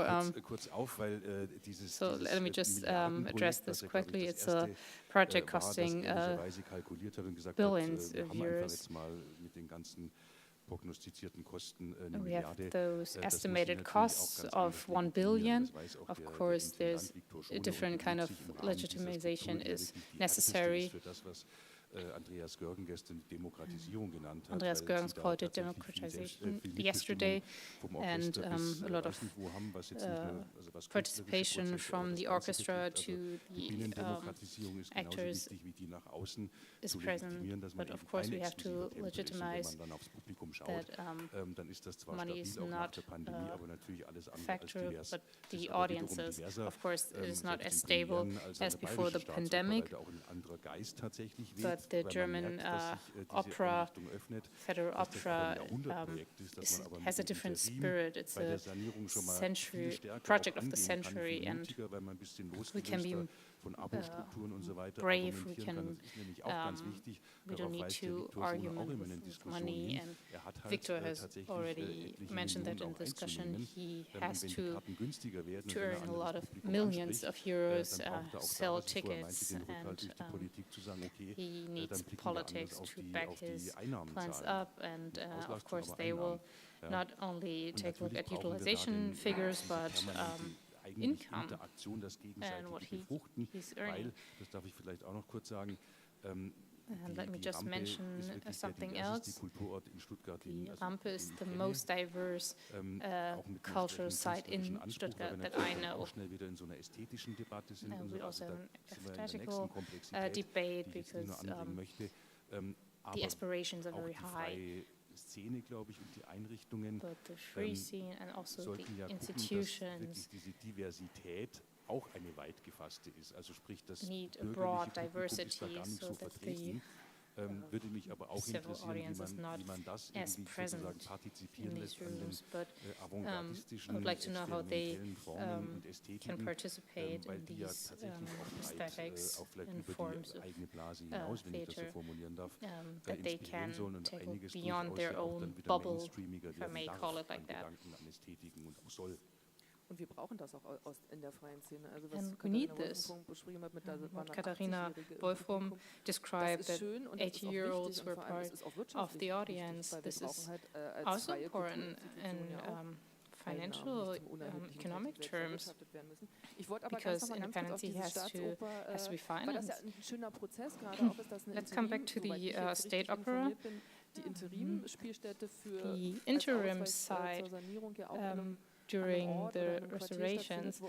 let me just address this quickly. It's a project costing billions of euros. We have those estimated costs of 1 billion. Of course, there's a different kind of legitimization is necessary. Andreas Görgens called it democratization yesterday, and a lot of participation from the orchestra to the actors is present. But of course, we have to legitimize that money is not a factor, but the audiences. Of course, it is not as stable as before the pandemic, but the German opera, Federal Opera, has a different spirit. It's a project of the century, and we can be brave. We don't need to argument with money. And Victor has already mentioned that in the discussion. He has to earn a lot of millions of euros, sell tickets, and he needs politics to back his plans up. And of course, they will not only take a look at utilization figures, but income and what he's earning. And let me just mention something else. The Rampe is the most diverse cultural site in Stuttgart that I know. We also have an aesthetical debate because the aspirations are very high. But the free scene and also the institutions need a broad diversity, so that the civil audience is not as present in these rooms, but I would like to know how they can participate in these aesthetics and forms of theater, that they can take it beyond their own bubble, if I may call it like that. And we need this. What Katharina Wolfram described, that 80-year-olds were part of the audience. This is also important in financial, economic terms, because independency has to be financed. Let's come back to the state opera. The interim side during the restorations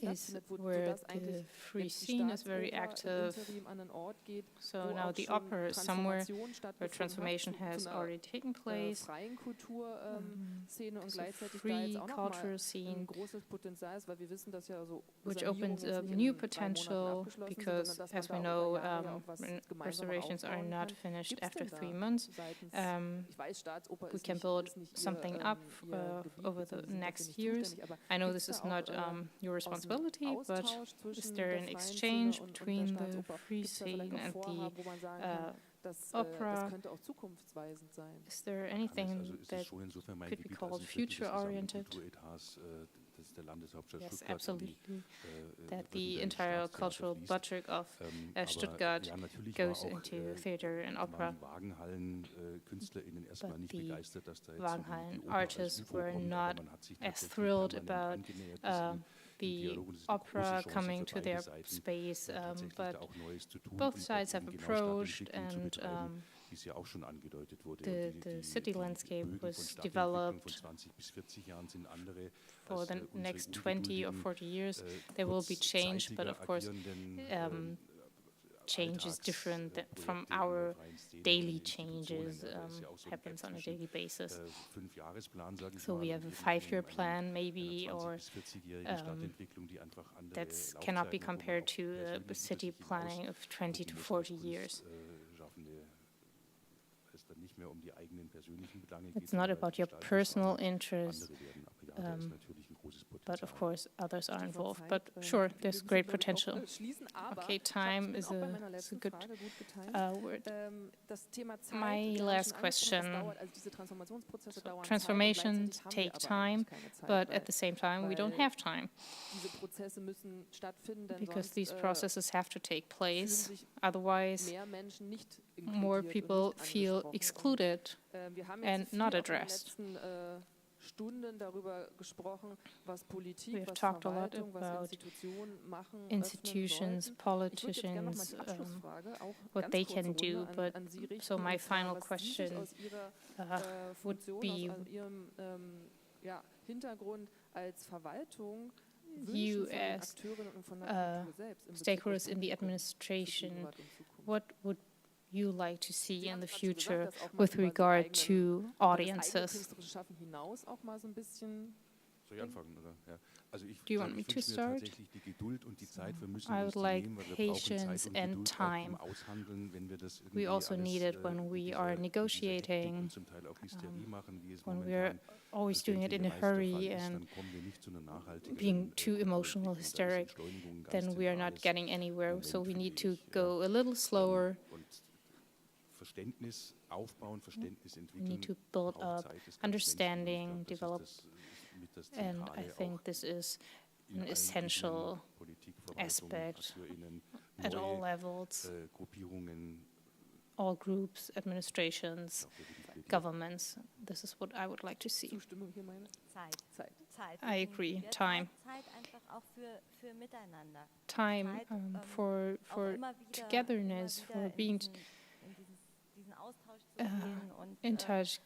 is where the free scene is very active. So now the opera is somewhere where transformation has already taken place. Free cultural scene, which opens up new potential because, as we know, restorations are not finished after 3 months. We can build something up over the next years. I know this is not your responsibility, but is there an exchange between the free scene and the opera? Is there anything that could be called future-oriented? Yes, absolutely. That the entire cultural budget of Stuttgart goes into theater and opera. But the Wagenhallen artists were not as thrilled about the opera coming to their space, but both sides have approached, and the city landscape was developed for the next 20 or 40 years. There will be change, but of course change is different from our daily changes, happens on a daily basis. So we have a 5-year plan maybe, or that cannot be compared to a city planning of 20 to 40 years. It's not about your personal interests, but of course others are involved. But sure, there's great potential. Okay, time is a good word. My last question. So transformations take time, but at the same time we don't have time, because these processes have to take place. Otherwise, more people feel excluded and not addressed. We have talked a lot about institutions, politicians, what they can do, but so my final question would be, you as stakeholders in the administration, what would you like to see in the future with regard to audiences? Do you want me to start? I would like patience and time. We also need it when we are negotiating, when we are always doing it in a hurry and being too emotional, hysteric, then we are not getting anywhere. So we need to go a little slower. We need to build up understanding, develop, and I think this is an essential aspect at all levels, all groups, administrations, governments. This is what I would like to see. I agree. Time. Time for togetherness, for being in touch,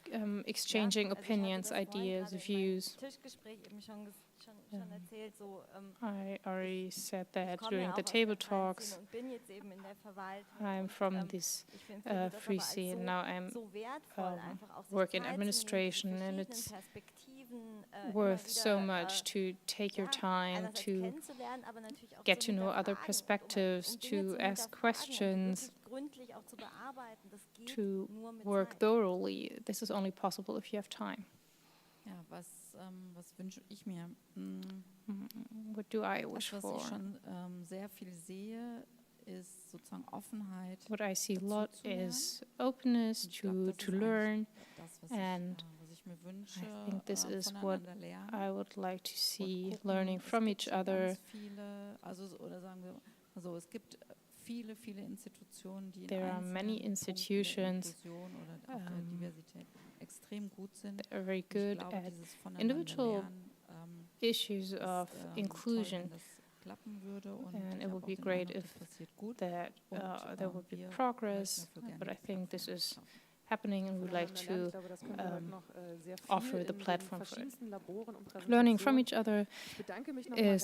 exchanging opinions, ideas, views. I already said that during the table talks. I'm from this free scene. Now I'm work in administration, and it's worth so much to take your time to get to know other perspectives, to ask questions, to work thoroughly. This is only possible if you have time. Ja, was wünsche ich mir? What do I wish for? Was ich schon sehr viel sehe, ist sozusagen Offenheit. What I see a lot is openness to learn, and I think this is what I would like to see, learning from each other. There are many institutions that are very good at individual issues of inclusion, and it would be great if that there would be progress, but I think this is happening, and we would like to offer the platform for it. Learning from each other is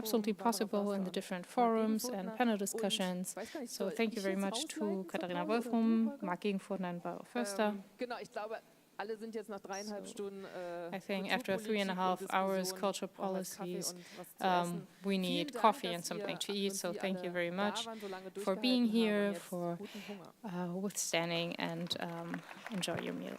absolutely possible in the different forums and panel discussions. So thank you very much to Katharina Wolfrum, Marc Gegenfurtner, and Barbara Förster. I think after 3.5 hours cultural policies, we need coffee and something to eat. So thank you very much for being here, for withstanding, and enjoy your meal.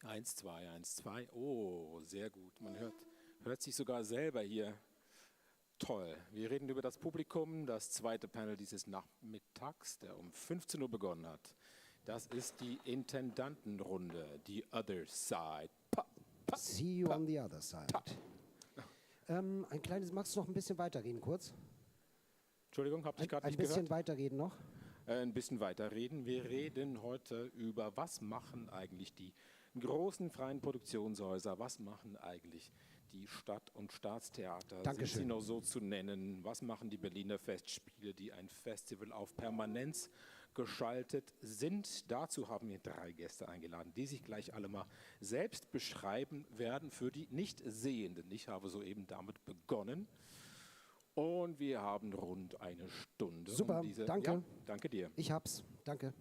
1, 2, 1, 2. Oh, sehr gut. Man hört sich sogar selber hier. Toll. Wir reden über das Publikum, das zweite Panel dieses Nachmittags, der um 15 Uhr begonnen hat. Das ist die Intendantenrunde, the other side. See you on the other side. Ein kleines, magst du noch ein bisschen weiterreden kurz? Entschuldigung, habe ich gerade nicht gehört? Ein bisschen weiterreden noch? Ein bisschen weiterreden. Wir reden heute über, was machen eigentlich die großen freien Produktionshäuser, was machen eigentlich die Stadt- und Staatstheater, Dankeschön. sind sie noch so zu nennen, was machen die Berliner Festspiele, die ein Festival auf Permanenz geschaltet sind. Dazu haben wir 3 Gäste eingeladen, die sich gleich alle mal selbst beschreiben werden für die Nichtsehenden. Ich habe soeben damit begonnen. Und wir haben rund eine Stunde. Super, danke. Ja, danke dir. Ich hab's. Danke.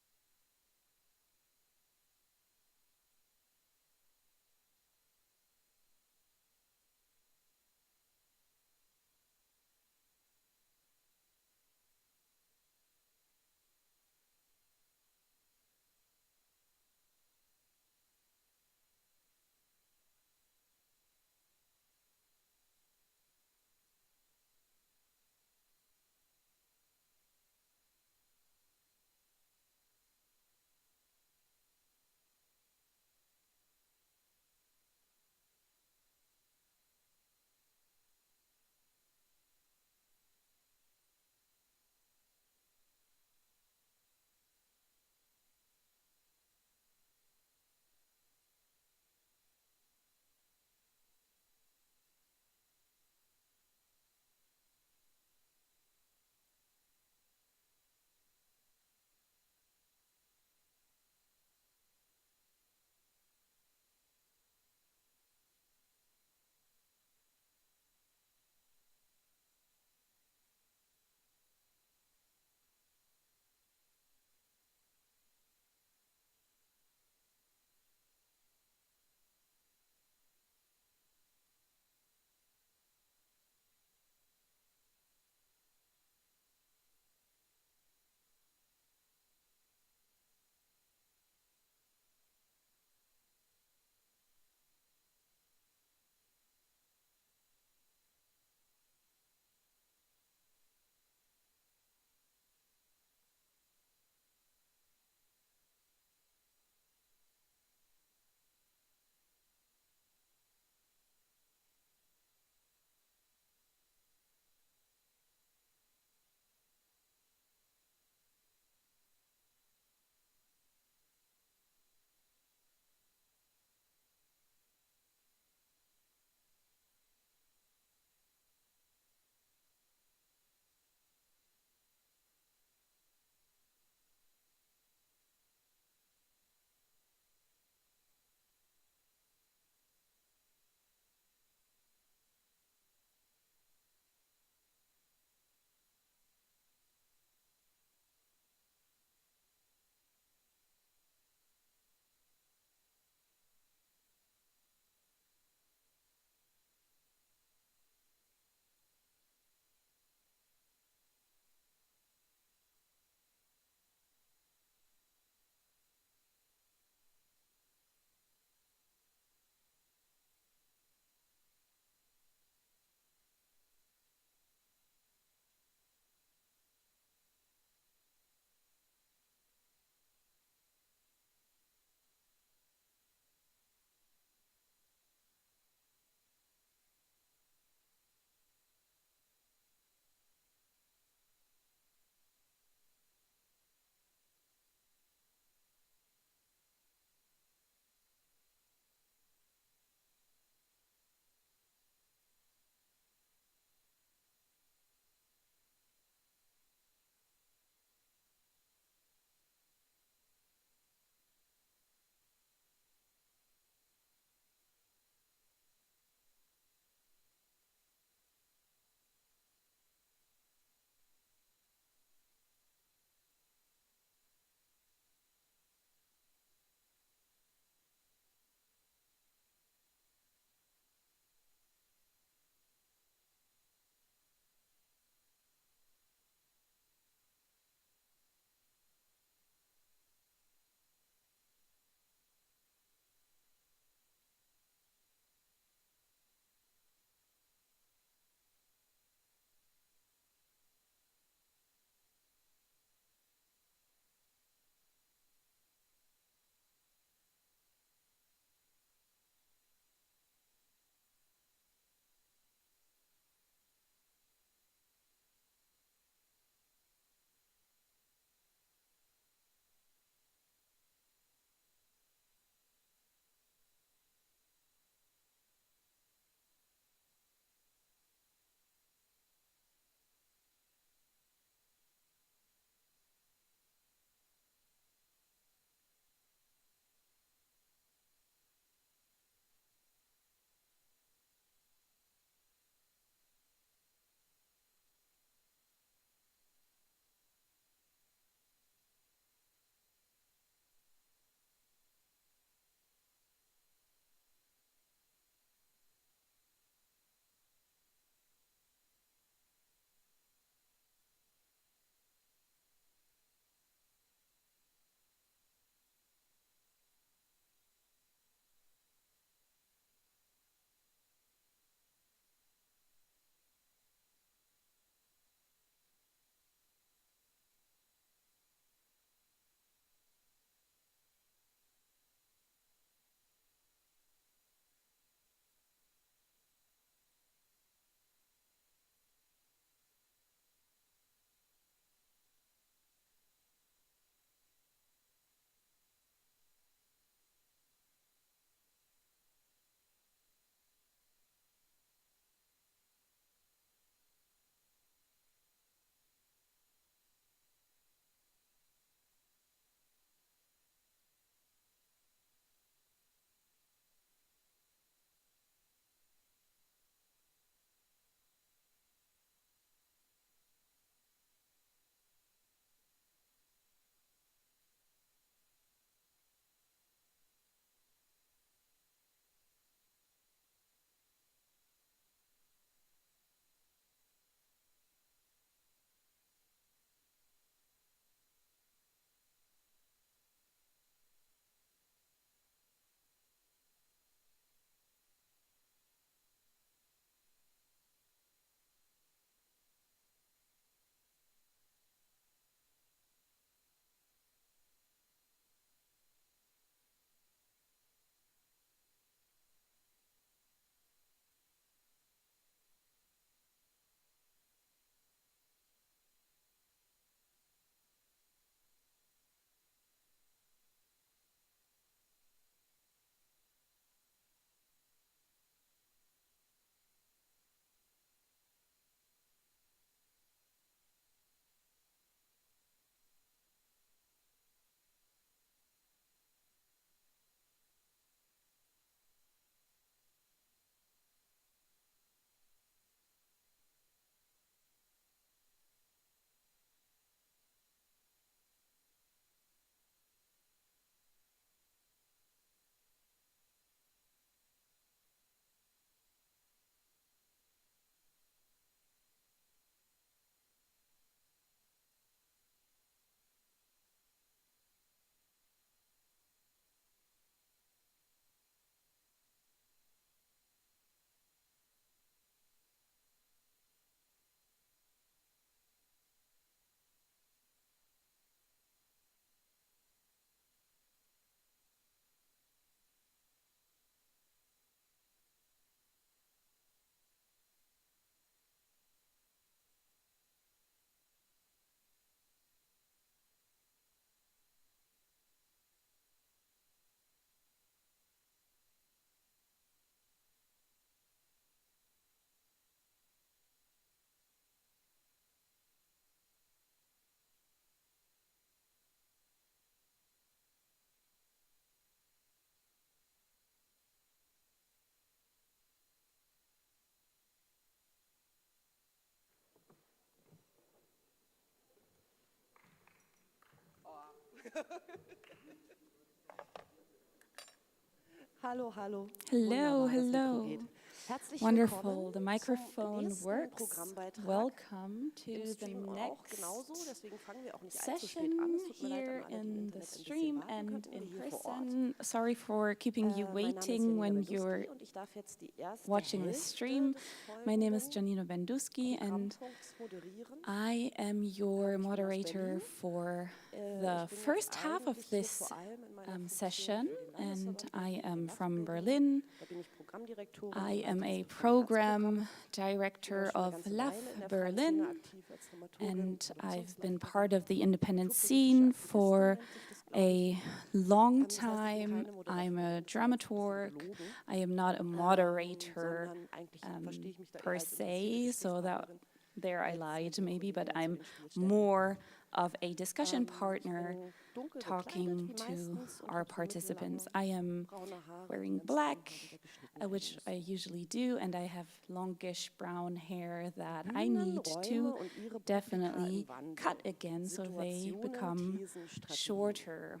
Hallo, hallo. Hello, Wunderbar, das Mikro hello. geht. Herzlich Wonderful. willkommen The zum microphone nächsten works. Programmbeitrag. Welcome to Im the Stream auch next genauso, deswegen fangen wir auch nicht allzu spät session an. Es tut mir leid here an alle, die in im the Internet ein stream bisschen warten and könnten, in hier vor Ort. person. Sorry for keeping you Mein Name ist waiting Janina when Benduski you're und ich darf jetzt die erste watching the Hälfte stream. des My name is folgenden Janina Benduski and Programmpunkts moderieren. I am your Ich bin aus moderator Berlin. for Ich the bin first jetzt half of eigentlich hier this vor allem in meiner Funktion session, für den and Landesverband I Berlin am und from Berlin. Berlin. Da bin ich Programmdirektorin I und am leite a das program Ich war director schon eine of ganze LAF Weile in der freien Berlin, Szene aktiv als Dramaturgin, and I've been Produktionsleiterin, part of the independent kulturpolitische scene Aktivistin for nennt sich das, glaub ich. a long Das heißt, ich bin time. keine I'm a Moderatorin, das ist jetzt ein dramaturg. bisschen gelogen. I am not a moderator Sondern eigentlich verstehe ich mich da eher per als se, interessierte so that Gesprächspartnerin. there I als lied die maybe, but Kollegin I'm zu den Spielstätten. more of a discussion Ich partner bin dunkel talking gekleidet, wie to meistens, und our habe so participants. mittellange I am braune Haare, die wearing ganz black, mal wieder geschnitten which werden I usually do, and I have longish brown hair that I Bühnen, need Räume to und ihre definitely Publika im Wandel. cut again so they Situationen, become Thesen, Strategien. shorter.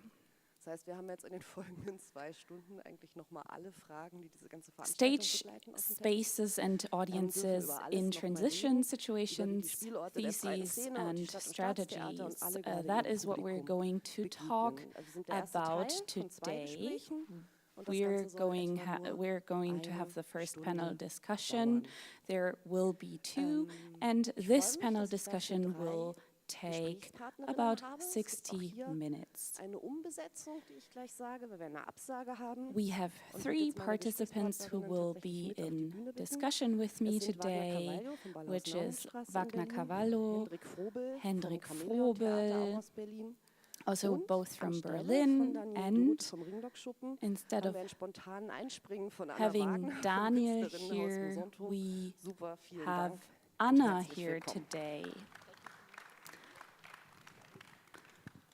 Das heißt, wir haben jetzt in den folgenden 2 Stunden eigentlich nochmal alle Fragen, die diese ganze Veranstaltung Stage begleiten, auf dem Teppich. spaces and audiences über alles in noch mal transition reden, situations, über die Spielorte der freien theses Szene und die and Stadt- und Staatstheater und strategies. alle gerade That ihrem is what we're Publikum going to talk begegnen. Also wir sind der erste about Teil von 2 today. Gesprächen und das We're Ganze soll etwa nur we're going to eine have the first Stunde panel discussion. dauern. There will be 2, and Ich this freue mich, panel dass ich dafür discussion 3 will take Gesprächspartnerinnen about habe. Es gibt auch 60 hier minutes. eine Umbesetzung, die ich gleich sage, weil wir eine Absage haben. We have Und 3 würde jetzt meine participants who Gesprächspartnerinnen will tatsächlich be mit auf die in Bühne bitten. discussion with me Es sind Wagner today, Cavallo vom Ballhaus which is Nauenstraße in Wagner Berlin, Cavallo, Hendrik Frobel Hendrik vom Chamäleon Theater Frobel, auch aus Berlin. also Und both from anstelle Berlin, von Daniel and Doth vom Ringlockschuppen instead haben of wir einen spontanen Einspringen von Anna having Wagner vom Daniel Künstlerinnenhaus here, Mosonto. we Super, vielen have Dank und Anna herzlich here willkommen. today.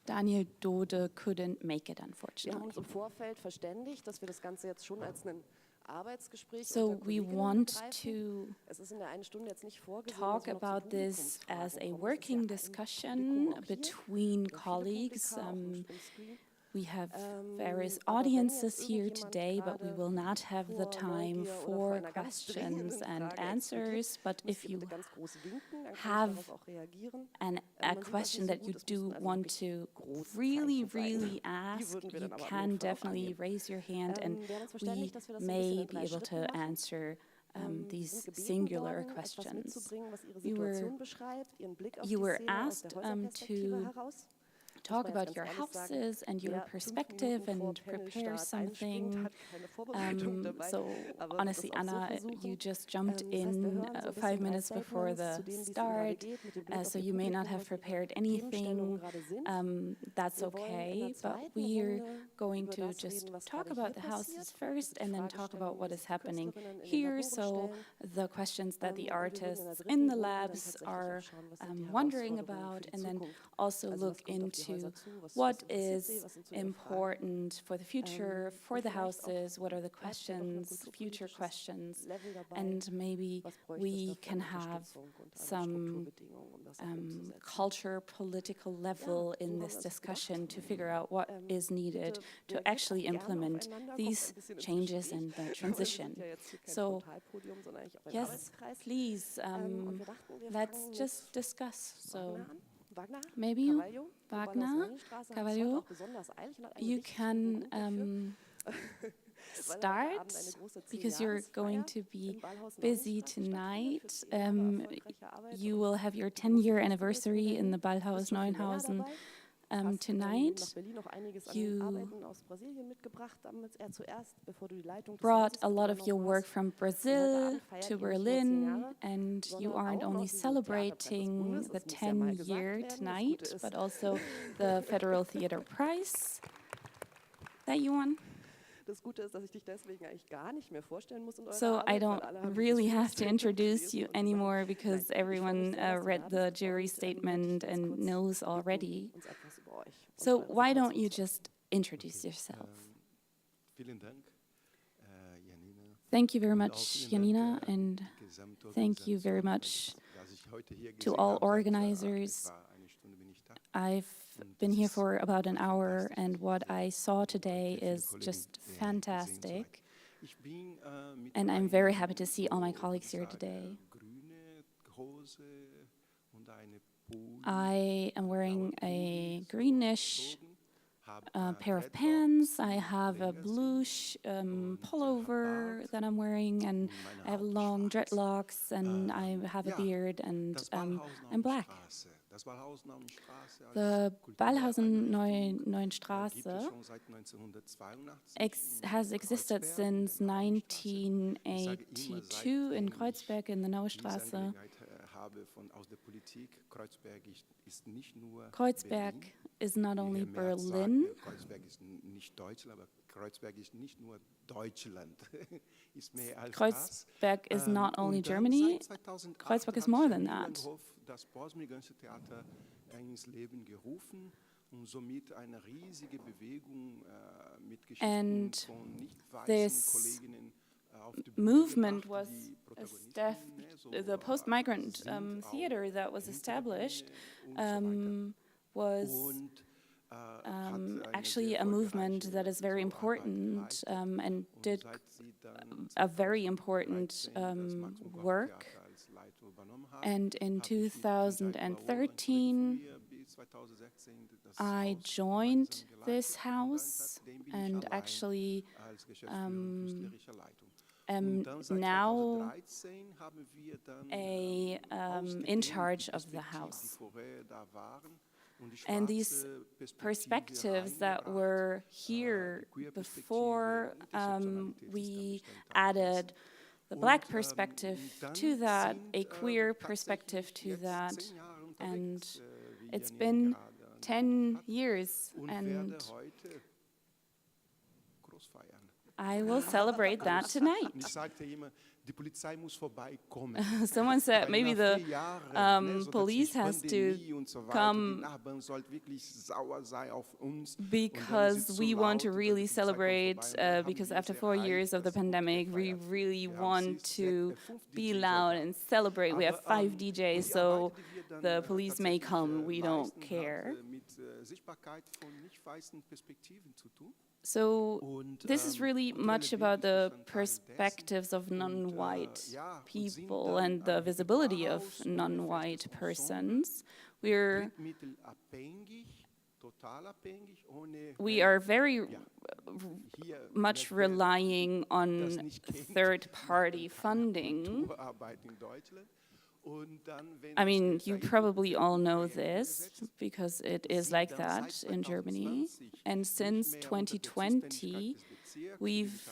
Daniel Dode couldn't make it, Wir haben unfortunately. uns im Vorfeld verständigt, dass wir das Ganze jetzt schon als ein Arbeitsgespräch So unter we Kolleginnen want begreifen. to Es ist in der einen Stunde jetzt nicht vorgesehen, talk dass wir noch zu about this Publikumsfragen as a kommen. Es ist working ja ein discussion Publikum auch hier, between oder viele colleagues. Publika, auch im Screen. We have various Aber wenn audiences jetzt here irgendjemand today, but we gerade will not have the vor time Neugier oder vor for einer ganz questions dringenden and Frage answers. explodiert, But müsst if ihr you bitte ganz groß winken, dann kann ich have darauf auch reagieren. a Man sieht das question nicht so that you gut, es müssen do also want wirklich to große really, Zeichen sein. really Die ask, würden wir you dann aber im can Notfall auch definitely annehmen. raise your hand, and Wir haben uns we verständigt, dass wir das so ein bisschen may in be 3 able Schritten to machen. answer Wir these sind gebeten singular worden, etwas questions. mitzubringen, was ihre You were Situation beschreibt, ihren Blick auf you die were Szene aus asked der Häuserperspektive to heraus. talk Muss man about jetzt your ganz ehrlich sagen, houses and your wer 5 perspective Minuten vor and prepare Panelstart einspringt, something. hat keine Vorbereitung dabei, So aber wird das honestly, auch so Anna, versuchen. you just jumped Das heißt, wir in hören so ein 5 bisschen 3 minutes before Statements the zu dem, wie es ihnen gerade start, geht, mit dem Blick auf so ihr you may not Publikum, have was ihre prepared Themenstellungen anything. gerade sind. That's Wir wollen in okay, der but zweiten we're Runde going über to das just reden, was talk gerade about hier the houses passiert, first and then talk about Fragestellungen, what die is sich happening Künstlerinnen in den here. Laboren So stellen. the questions that the Und wir würden in der artists dritten in the Runde dann labs tatsächlich are auch schauen, was sind die wondering Herausforderungen about, für die and then Zukunft. also Also look was kommt auf die into Häuser zu, was what interessiert sie, is was sind so ihre Fragen. important for the future, for Und the vielleicht auch, houses, what are the bleibt ja doch ein questions, future kulturpolitisches questions, Level dabei. and maybe Was bräuchte es we dafür can an have Unterstützung und an some Strukturbedingungen, um das auch umzusetzen. culture, political level so in haben this wir es discussion gemacht. to figure out what is needed Bitte to reagiert actually auch gerne implement aufeinander, kommt these ein bisschen ins changes Gespräch. in the Aber wir transition. sind ja jetzt hier kein So Frontalpodium, sondern eigentlich auch ein yes, Arbeitskreis. please, Und wir dachten, wir let's fangen just mit discuss. So Wagner an. Wagner, maybe you, Cavallo, Wagner, Cavallo, you can start because you're going to be busy tonight. You will have your 10-year anniversary in the Ballhaus Neuenhausen tonight. You brought a lot of your work from Brazil to Berlin, and you aren't only celebrating the 10-year tonight, but also the Federal Theater Prize that you won. Das Gute ist, dass ich dich deswegen eigentlich gar nicht mehr vorstellen muss in eurer So I Arbeit, weil don't alle haben really dieses have to introduce you gelesen und anymore gesagt, because nein, ich freue mich everyone sehr, dass du read da the bist jury und statement würde ich and ganz knows kurz already. uns etwas über euch und So eure why don't Situation you zu just introduce yourself? Vielen Dank, Janina. Thank you very Und much, auch vielen Janina, Dank, and Gesamtorganisation, thank you very much dass ich heute hier to gesehen all habe, seit organizers. etwa eine Stunde bin ich da. I've been here for about an hour, and what I saw today is just fantastic. And I'm very happy to see all my colleagues here today. I am wearing a greenish pair of pants. I have a bluish pullover that I'm wearing, and I have long dreadlocks, and I have a beard, and I'm black. The B.A.L.L Neuenstraße has existed since 1982 in Kreuzberg in the Neue Straße. Kreuzberg is not only Berlin. Kreuzberg is not only Germany. Kreuzberg is more than that. And this movement was the post-migrant theater that was established was actually a movement that is very important and did a very important work. And in 2013, I joined this house and actually am now in charge of the house. And these perspectives that were here before, we added the black perspective to that, a queer perspective to that, and it's been 10 years, and I will celebrate that tonight. Someone said maybe the police has to come because we want to really celebrate, because after 4 years of the pandemic, we really want to be loud and celebrate. We have 5 DJs, so the police may come, we don't care. So this is really much about the perspectives of non-white people and the visibility of non-white persons. We are very much relying on third-party funding. I mean, you probably all know this because it is like that in Germany. And since 2020, we've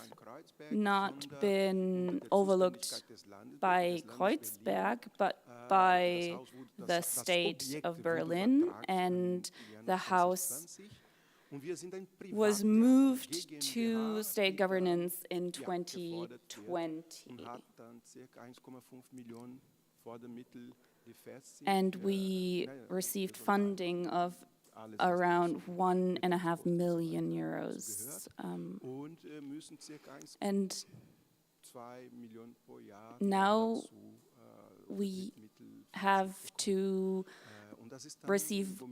not been overlooked by Kreuzberg, but by the state of Berlin, and the house was moved to state governance in 2020. And we received funding of around 1.5 million euros. And now we have to receive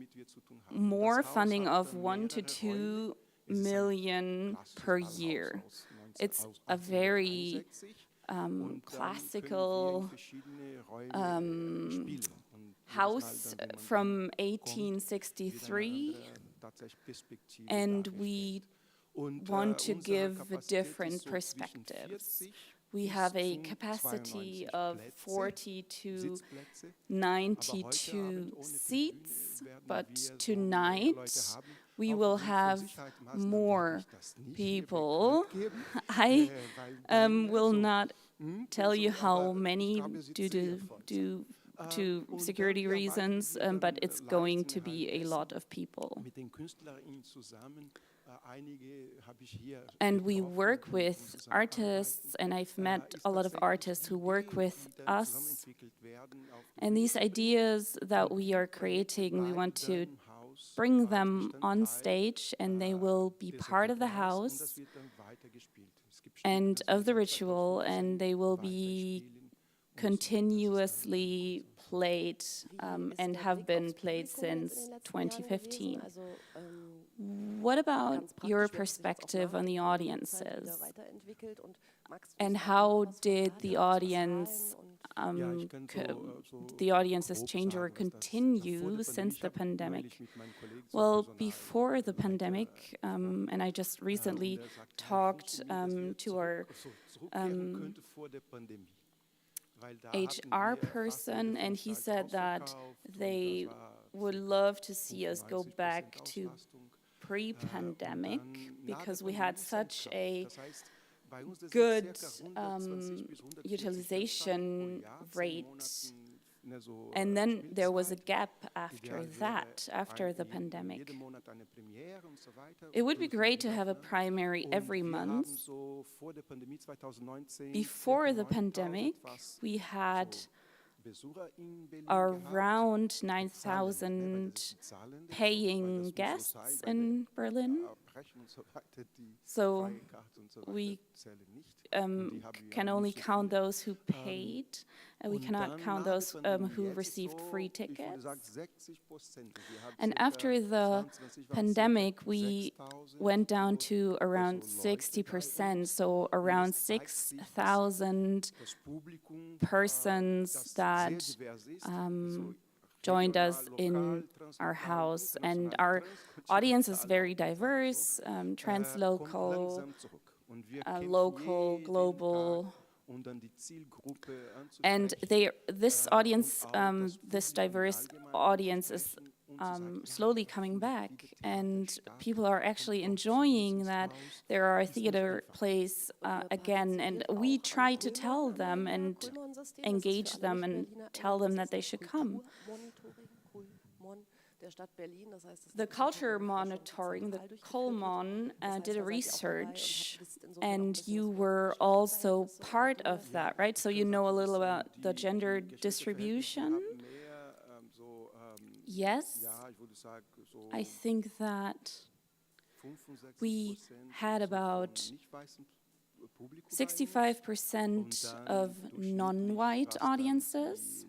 more funding of 1 to 2 million per year. It's a very classical house from 1863, and we want to give different perspectives. We have a capacity of 40 to 92 seats, but tonight we will have more people. I will not tell you how many due to security reasons, but it's going to be a lot of people. And we work with artists, and I've met a lot of artists who work with us. And these ideas that we are creating, we want to bring them on stage, and they will be part of the house and of the ritual, and they will be continuously played and have been played since 2015. What about your perspective on the audiences? And how did the audiences change or continue since the pandemic? Well, before the pandemic, and I just recently talked to our HR person, and he said that they would love to see us go back to pre-pandemic because we had such a good utilization rate. And then there was a gap after that, after the pandemic. It would be great to have a primary every month. Before the pandemic, we had around 9,000 paying guests in Berlin. So we can only count those who paid. We cannot count those who received free tickets. And after the pandemic, we went down to around 60%, so around 6,000 persons that joined us in our house. And our audience is very diverse, translocal, local, global. And this audience, this diverse audience is slowly coming back, and people are actually enjoying that there are theater plays again, and we try to tell them and engage them and tell them that they should come. The culture monitoring, the Kolmon, did a research, and you were also part of that, right? So you know a little about the gender distribution? Yes, I think that we had about 65% of non-white audiences,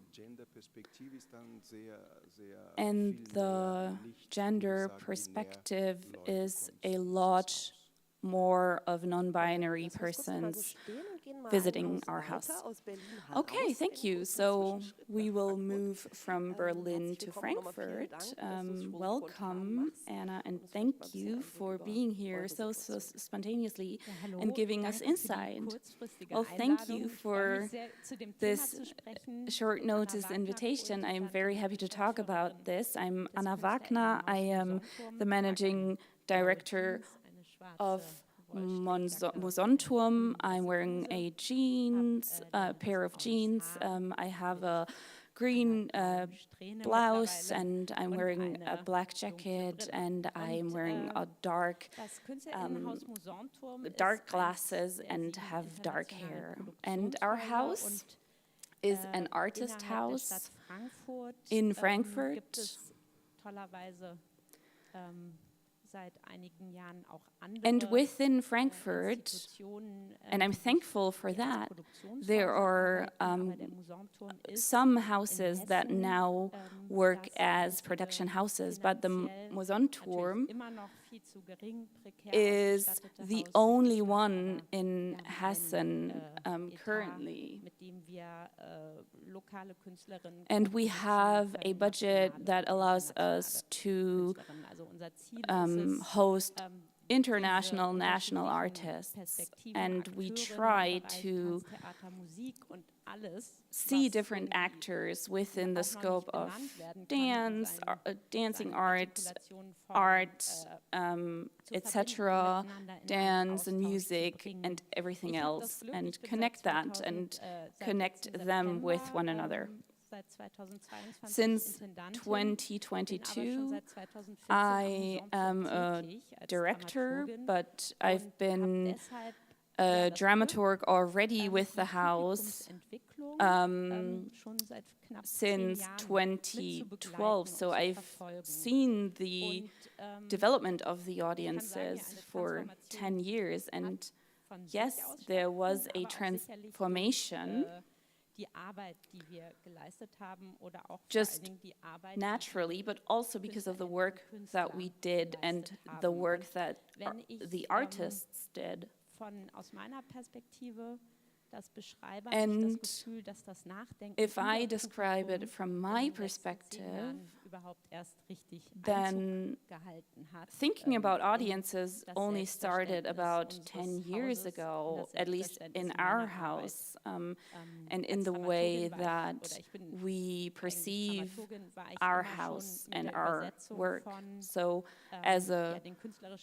and the gender perspective is a lot more of non-binary persons visiting our house. Okay, thank you. So we will move from Berlin to Frankfurt. Welcome, Anna, and thank you for being here so spontaneously and giving us insight. Well, thank you for this short notice invitation. I am very happy to talk about this. I'm Anna Wagner. I am the managing director of Mosonturm. I'm wearing a pair of jeans. I have a green blouse, and I'm wearing a black jacket, and I'm wearing a dark glasses and have dark hair. And our house is an artist house in Frankfurt. And within Frankfurt, and I'm thankful for that, there are some houses that now work as production houses, but the Mosonturm is the only one in Hessen currently. And we have a budget that allows us to host international, national artists, and we try to see different actors within the scope of dance, dancing art, etc., dance and music and everything else, and connect that and connect them with one another. Since 2022, I am a director, but I've been a dramaturg already with the house since 2012. So I've seen the development of the audiences for 10 years. And yes, there was a transformation just naturally, but also because of the work that we did and the work that the artists did. And if I describe it from my perspective, then thinking about audiences only started about 10 years ago, at least in our house, and in the way that we perceive our house and our work. So as a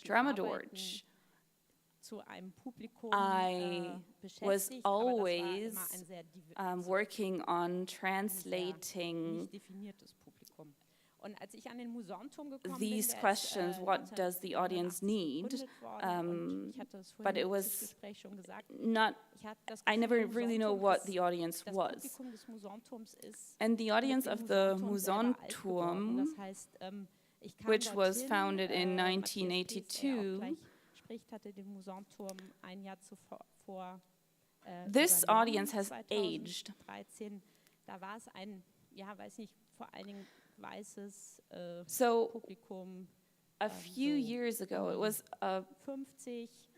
dramaturge, I was always working on translating these questions, what does the audience need? But it was not, I never really know what the audience was. And the audience of the Musanturm, which was founded in 1982, this audience has aged. So a few years ago, it was a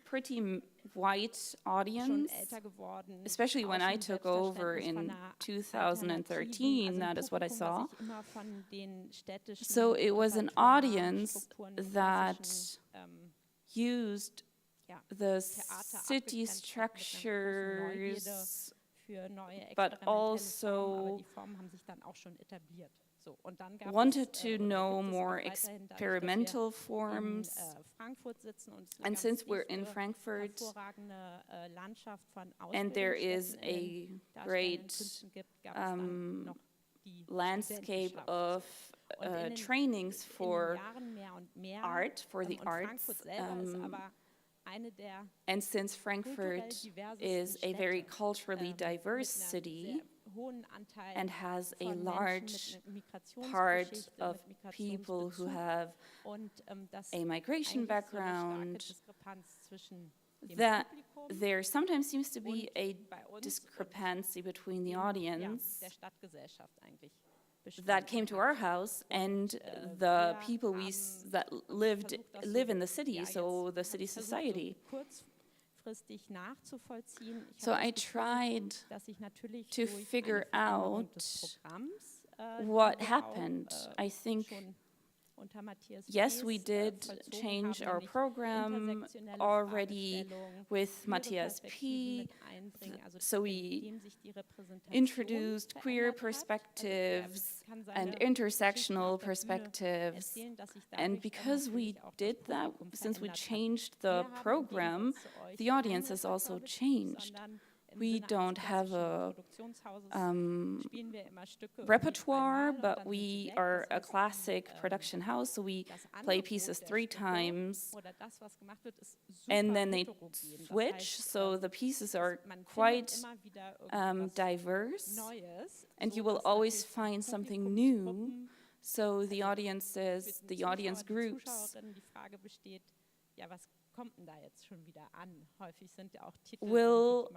pretty white audience, especially when I took over in 2013, that is what I saw. So it was an audience that used the city structures, but also wanted to know more experimental forms. And since we're in Frankfurt, and there is a great landscape of trainings for art, for the arts, and since Frankfurt is a very culturally diverse city and has a large part of people who have a migration background, that there sometimes seems to be a discrepancy between the audience that came to our house and the people that live in the city, so the city society. So I tried to figure out what happened. I think, yes, we did change our program already with Matthias P. So we introduced queer perspectives and intersectional perspectives. And because we did that, since we changed the program, the audience has also changed. We don't have a repertoire, but we are a classic production house, so we play pieces 3 times, and then they switch, so the pieces are quite diverse, and you will always find something new, so the audience groups will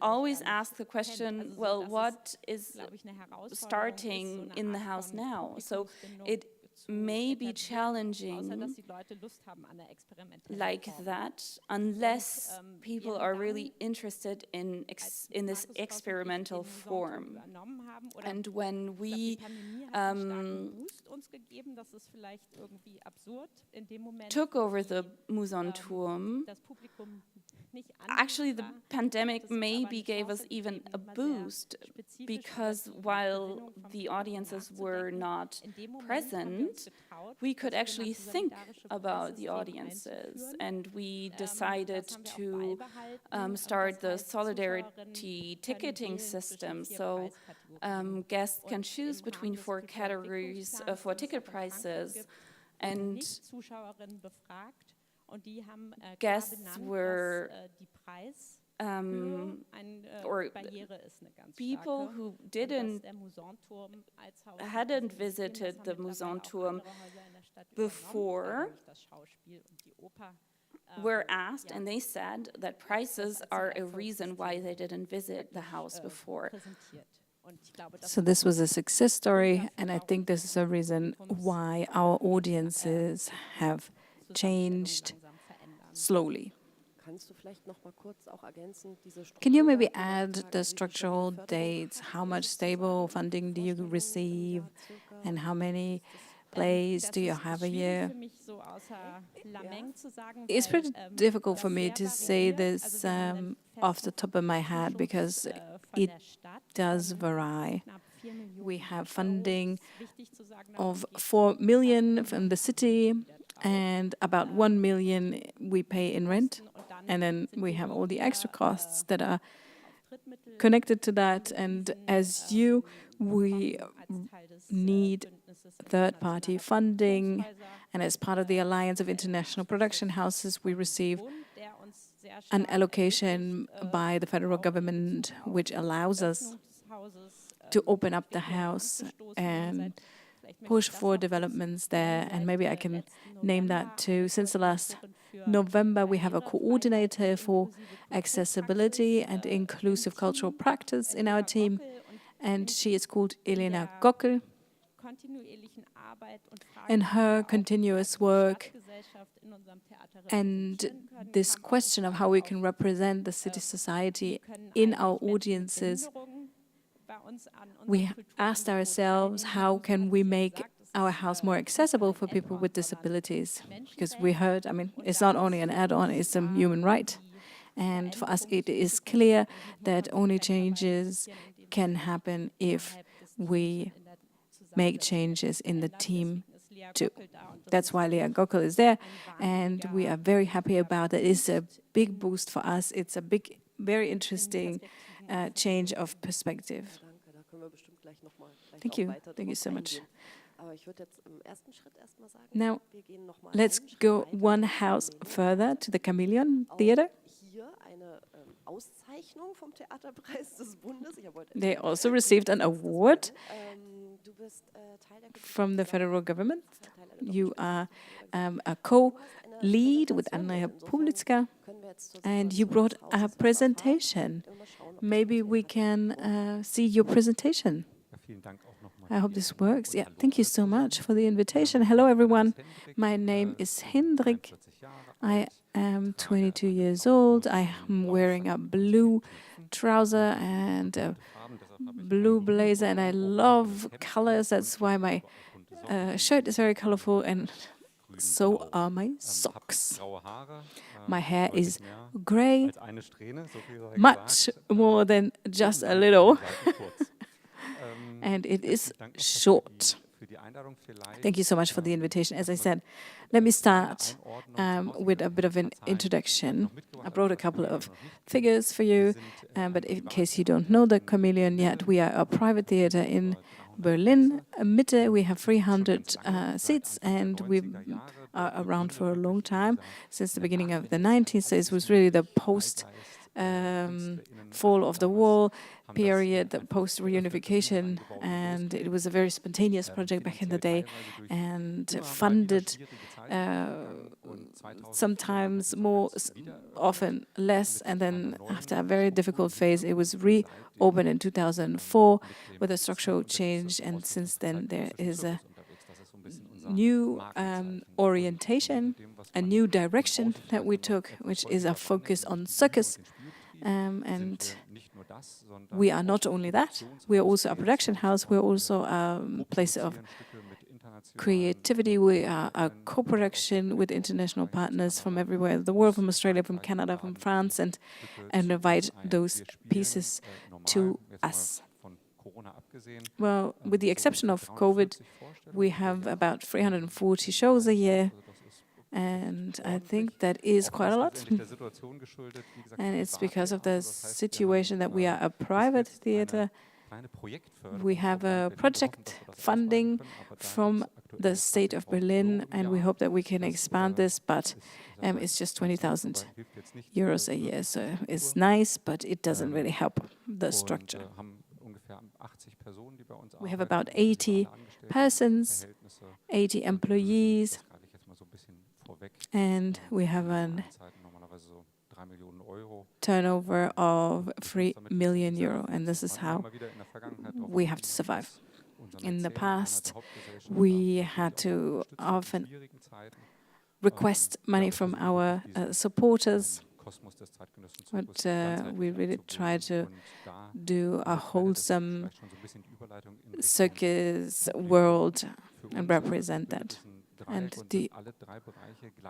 always ask the question, well, what is starting in the house now? So it may be challenging like that unless people are really interested in this experimental form. And when we took over the Musanturm, actually, the pandemic maybe gave us even a boost because while the audiences were not present, we could actually think about the audiences, and we decided to start the solidarity ticketing system. So guests can choose between 4 categories for ticket prices, and guests were or people who hadn't visited the Musanturm before were asked, and they said that prices are a reason why they didn't visit the house before. So this was a success story, and I think this is a reason why our audiences have changed slowly. Can you maybe add the structural dates? How much stable funding do you receive, and how many plays do you have a year? It's pretty difficult for me to say this off the top of my head because it does vary. We have funding of 4 million from the city, and about 1 million we pay in rent. And then we have all the extra costs that are connected to that. And as we need third-party funding. And as part of the Alliance of International Production Houses, we receive an allocation by the federal government, which allows us to open up the house and push for developments there. And maybe I can name that too. Since the last November, we have a coordinator for accessibility and inclusive cultural practice in our team, and she is called Elena Gockel. In her continuous work and this question of how we can represent the city society in our audiences, we asked ourselves, how can we make our house more accessible for people with disabilities? Because we heard, I mean, it's not only an add-on, it's a human right. And for us, it is clear that only changes can happen if we make changes in the team too. That's why Lea Gockel is there, and we are very happy about it. It's a big boost for us. It's a big, very interesting change of perspective. Thank you. Thank you so much. Now, let's go one house further to the Chameleon Theater. They also received an award from the federal government. You are a co-lead with Andrea Publicka, and you brought a presentation. Maybe we can see your presentation. I hope this works. Yeah, thank you so much for the invitation. Hello, everyone. My name is Hendrik. I am 22 years old. I am wearing a blue trouser and a blue blazer, and I love colors. That's why my shirt is very colorful, and so are my socks. My hair is gray, much more than just a little, and it is short. Thank you so much for the invitation. As I said, let me start with a bit of an introduction. I brought a couple of figures for you, but in case you don't know the Chameleon yet, we are a private theater in Berlin, Mitte. We have 300 seats, and we are around for a long time, since the beginning of the 90s. So it was really the post fall of the wall period, the post-reunification, and it was a very spontaneous project back in the day, and funded sometimes more, often less, and then after a very difficult phase, it was reopened in 2004 with a structural change, and since then there is a new orientation, a new direction that we took, which is a focus on circus. And we are not only that, we are also a production house, we are also a place of creativity. We are a co-production with international partners from everywhere in the world, from Australia, from Canada, from France, and invite those pieces to us. Well, with the exception of COVID, we have about 340 shows a year, and I think that is quite a lot. And it's because of the situation that we are a private theater. We have a project funding from the state of Berlin, and we hope that we can expand this, but it's just 20,000 euros a year. So it's nice, but it doesn't really help the structure. We have about 80 persons, 80 employees, and we have a turnover of 3 million euro, and this is how we have to survive. In the past, we had to often request money from our supporters, but we really try to do a wholesome circus world and represent that. And the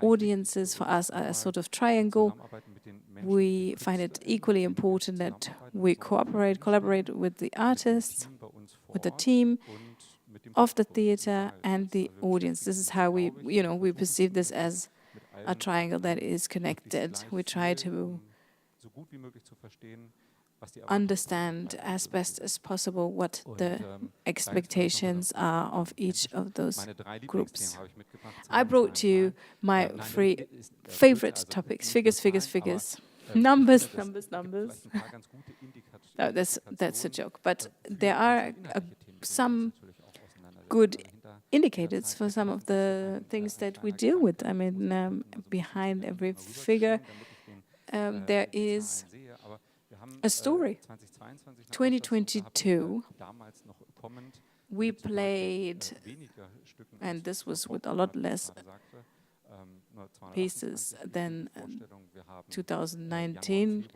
audiences for us are a sort of triangle. We find it equally important that we collaborate with the artists, with the team of the theater and the audience. This is how we perceive this as a triangle that is connected. We try to understand as best as possible what the expectations are of each of those groups. I brought you my 3 favorite topics: figures, numbers. No, that's a joke. But there are some good indicators for some of the things that we deal with. I mean, behind every figure, there is a story. 2022, we played, and this was with a lot less pieces than 2019.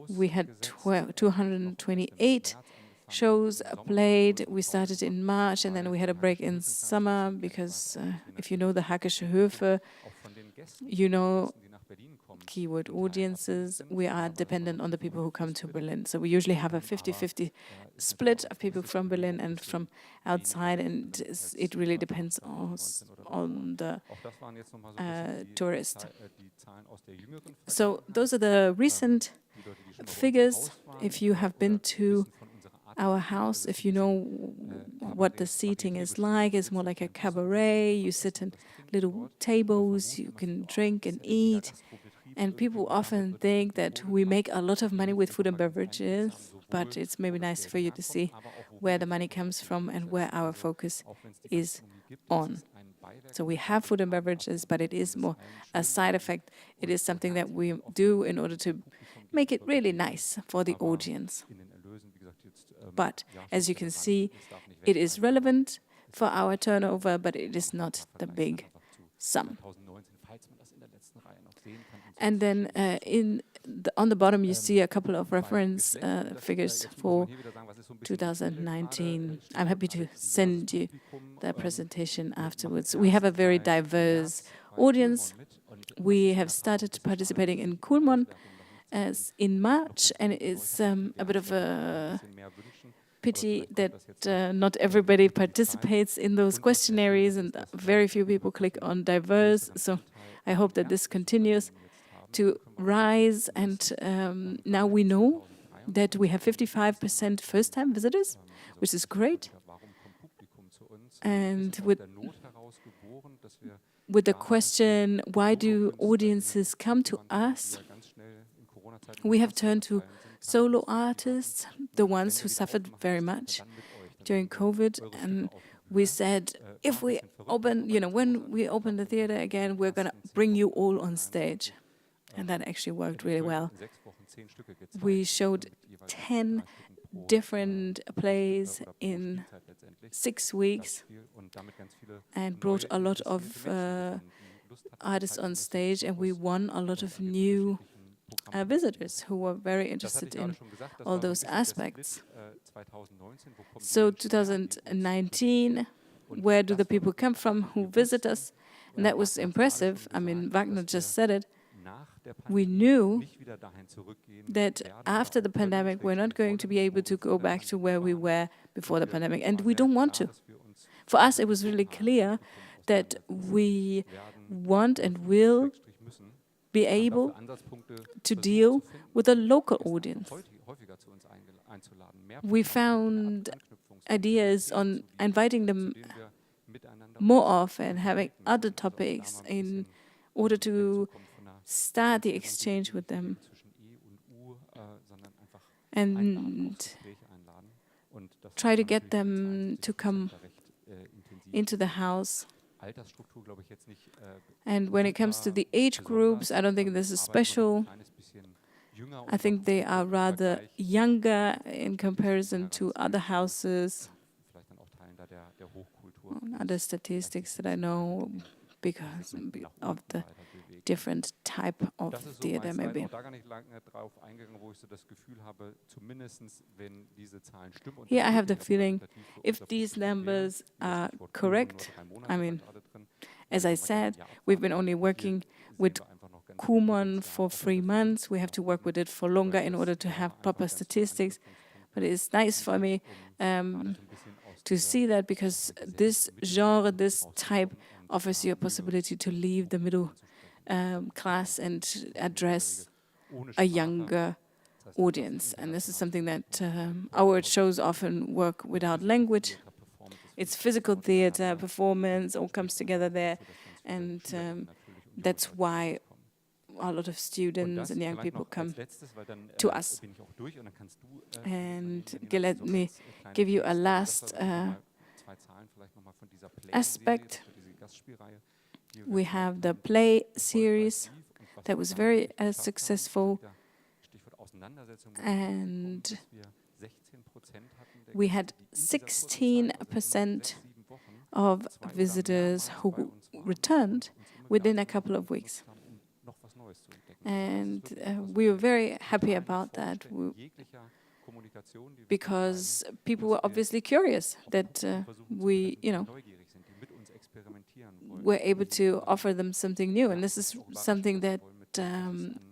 We had 228 shows played. We started in March, and then we had a break in summer because if you know the Hackische Höfe, you know keyword audiences. We are dependent on the people who come to Berlin. So we usually have a 50-50 split of people from Berlin and from outside, and it really depends on the tourist. So those are the recent figures. If you have been to our house, if you know what the seating is like, it's more like a cabaret. You sit in little tables, you can drink and eat. And people often think that we make a lot of money with food and beverages, but it's maybe nice for you to see where the money comes from and where our focus is on. So we have food and beverages, but it is more a side effect. It is something that we do in order to make it really nice for the audience. But as you can see, it is relevant for our turnover, but it is not the big sum. And then on the bottom, you see a couple of reference figures for 2019. I'm happy to send you the presentation afterwards. We have a very diverse audience. We have started participating in Kuhlmann in March, and it's a bit of a pity that not everybody participates in those questionnaires and very few people click on diverse. So I hope that this continues to rise, and now we know that we have 55% first-time visitors, which is great. And with the question, why do audiences come to us? We have turned to solo artists, the ones who suffered very much during COVID, and we said, if we open, when we open the theater again, we're going to bring you all on stage. And that actually worked really well. We showed 10 different plays in 6 weeks and brought a lot of artists on stage, and we won a lot of new visitors who were very interested in all those aspects. So 2019, where do the people come from who visit us? And that was impressive. I mean, Wagner just said it. We knew that after the pandemic, we're not going to be able to go back to where we were before the pandemic, and we don't want to. For us, it was really clear that we want and will be able to deal with a local audience. We found ideas on inviting them more often, having other topics in order to start the exchange with them and try to get them to come into the house And when it comes to the age groups, I don't think this is special. I think they are rather younger in comparison to other houses, other statistics that I know because of the different type of theater, maybe. Here I have the feeling, if these numbers are correct, I mean, as I said, we've been only working with Kumon for 3 months. We have to work with it for longer in order to have proper statistics. But it's nice for me to see that, because this genre, this type, offers you a possibility to leave the middle class and address a younger audience. And this is something that our shows often work without language. It's physical theater, performance, all comes together there. And that's why a lot of students and young people come to us. And let me give you a last aspect. We have the play series that was very successful, and we had 16% of visitors who returned within a couple of weeks. And we were very happy about that, because people were obviously curious that we, were able to offer them something new. And this is something that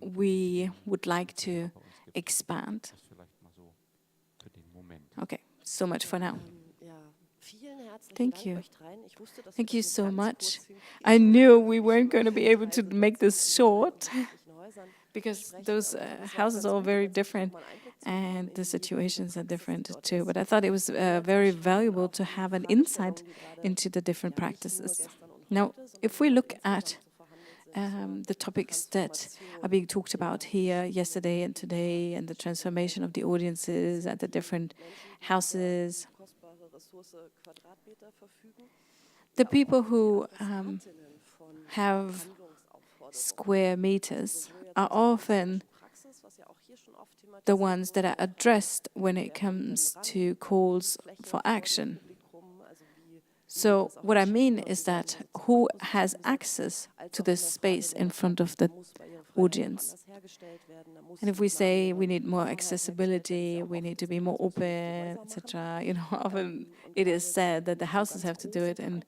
we would like to expand. Okay, so much for now. Thank you. Thank you so much. I knew we weren't going to be able to make this short because those houses are all very different and the situations are different too. But I thought it was very valuable to have an insight into the different practices. Now, if we look at the topics that are being talked about here yesterday and today, and the transformation of the audiences at the different houses, the people who have square meters are often the ones that are addressed when it comes to calls for action. So what I mean is that who has access to this space in front of the audience? And if we say we need more accessibility, we need to be more open, etc., often it is said that the houses have to do it, and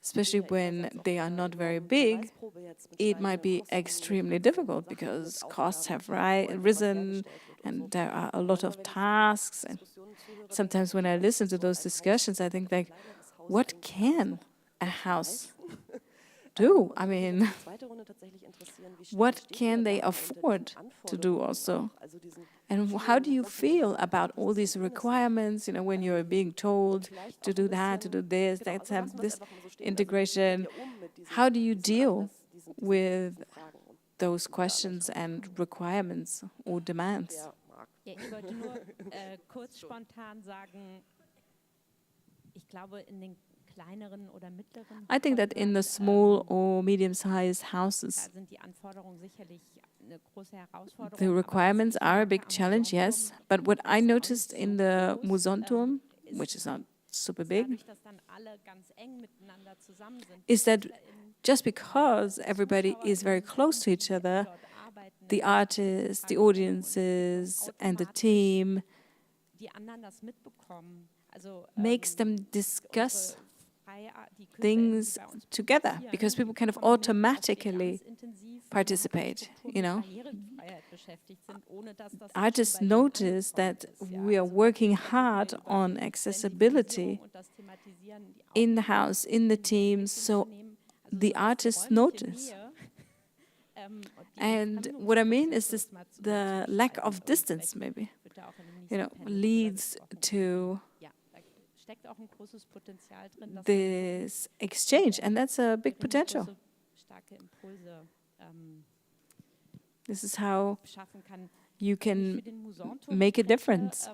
especially when they are not very big, it might be extremely difficult because costs have risen and there are a lot of tasks. And sometimes when I listen to those discussions, I think, like, what can a house do? I mean, what can they afford to do also? And how do you feel about all these requirements, when you're being told to do that, to do this, let's have this integration? How do you deal with those questions and requirements or demands? Ja, ich wollte nur kurz spontan sagen, ich glaube, in den kleineren oder mittleren I think that in the small or medium-sized houses, sind die Anforderungen sicherlich eine große Herausforderung. the requirements are a big challenge, yes. But what I noticed in the Musanturm, which is not super big, is that just because everybody is very close to each other, the artists, the audiences, and the team makes them discuss things together, because people kind of automatically participate, Artists notice that we are working hard on accessibility in the house, in the teams, so the artists notice. And what I mean is this, the lack of distance, maybe, leads to this exchange, and that's a big potential. This is how you can make a difference.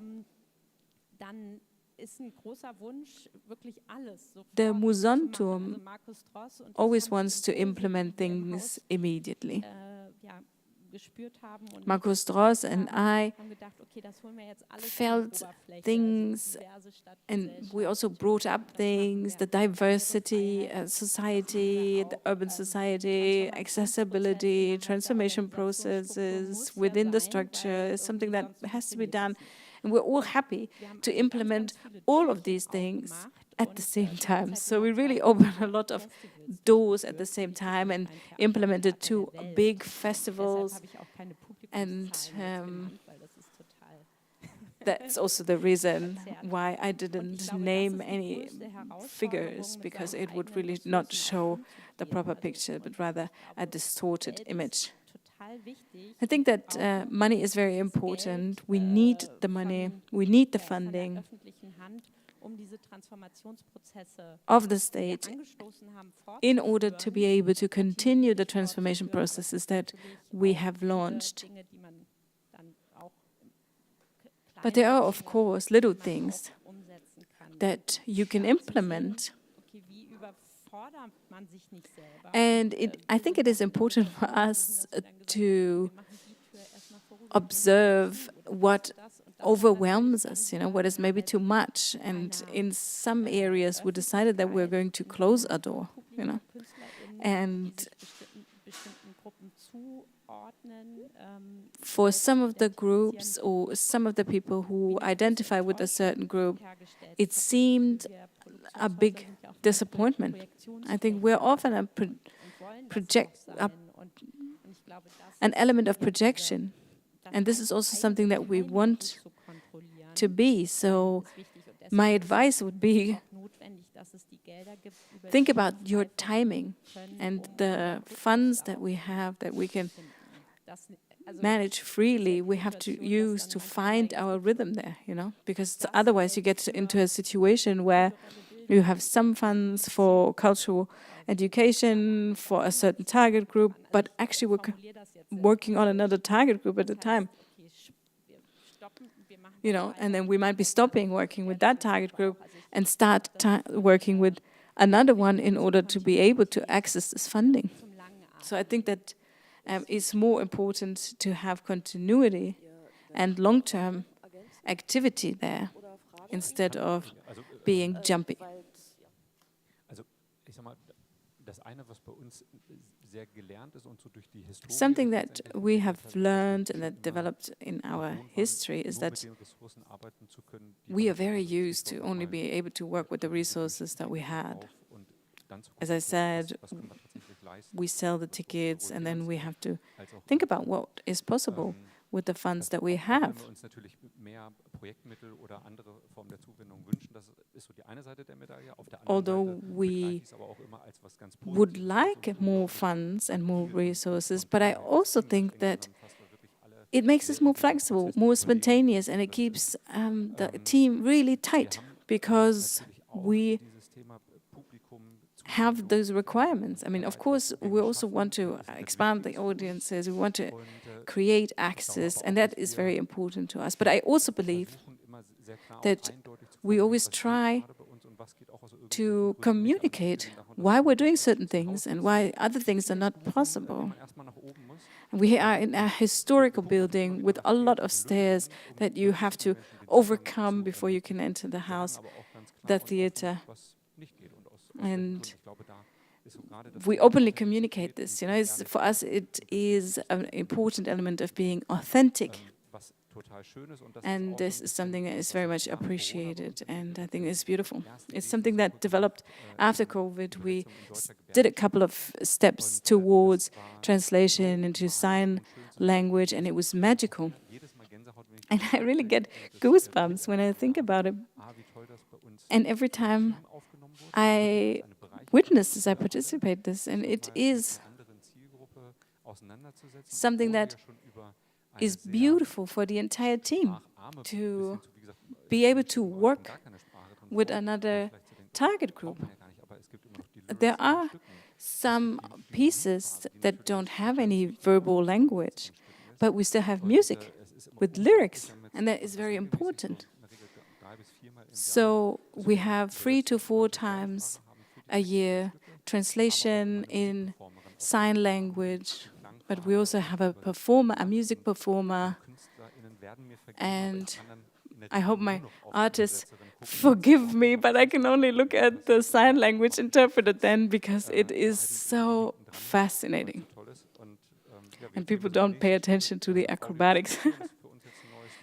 the Musanturm always wants to implement things immediately. Markus Dross and I felt things, and we also brought up things, the diversity, society, the urban society, accessibility, transformation processes within the structure is something that has to be done. And we're all happy to implement all of these things at the same time. So we really opened a lot of doors at the same time and implemented 2 big festivals. And that's also the reason why I didn't name any figures, because it would really not show the proper picture, but rather a distorted image. I think that money is very important. We need the money, we need the funding of the state in order to be able to continue the transformation processes that we have launched. But there are, of course, little things that you can implement. And I think it is important for us to observe what overwhelms us, what is maybe too much. And in some areas, we decided that we're going to close a door, And for some of the groups or some of the people who identify with a certain group, it seemed a big disappointment. I think we're often an element of projection. And this is also something that we want to be. So my advice would be, think about your timing and the funds that we have that we can manage freely, we have to use to find our rhythm there, because otherwise you get into a situation where you have some funds for cultural education for a certain target group, but actually we're working on another target group at a time. And then we might be stopping working with that target group and start working with another one in order to be able to access this funding. So I think that it's more important to have continuity and long-term activity there instead of being jumpy. Something that we have learned and that developed in our history is that we are very used to only be able to work with the resources that we had. As I said, we sell the tickets and then we have to think about what is possible with the funds that we have. Although we would like more funds and more resources, but I also think that it makes us more flexible, more spontaneous, and it keeps the team really tight because we have those requirements. I mean, of course, we also want to expand the audiences, we want to create access, and that is very important to us. But I also believe that we always try to communicate why we're doing certain things and why other things are not possible. We are in a historical building with a lot of stairs that you have to overcome before you can enter the house, the theater. And we openly communicate this. For us, it is an important element of being authentic. And this is something that is very much appreciated, and I think it's beautiful. It's something that developed after COVID. We did a couple of steps towards translation into sign language, and it was magical. And I really get goosebumps when I think about it. And every time I witness this, I participate this, and it is something that is beautiful for the entire team to be able to work with another target group. There are some pieces that don't have any verbal language, but we still have music with lyrics, and that is very important. So we have 3 to 4 times a year translation in sign language, but we also have a performer, a music performer, and I hope my artists forgive me, but I can only look at the sign language interpreter then because it is so fascinating. And people don't pay attention to the acrobatics.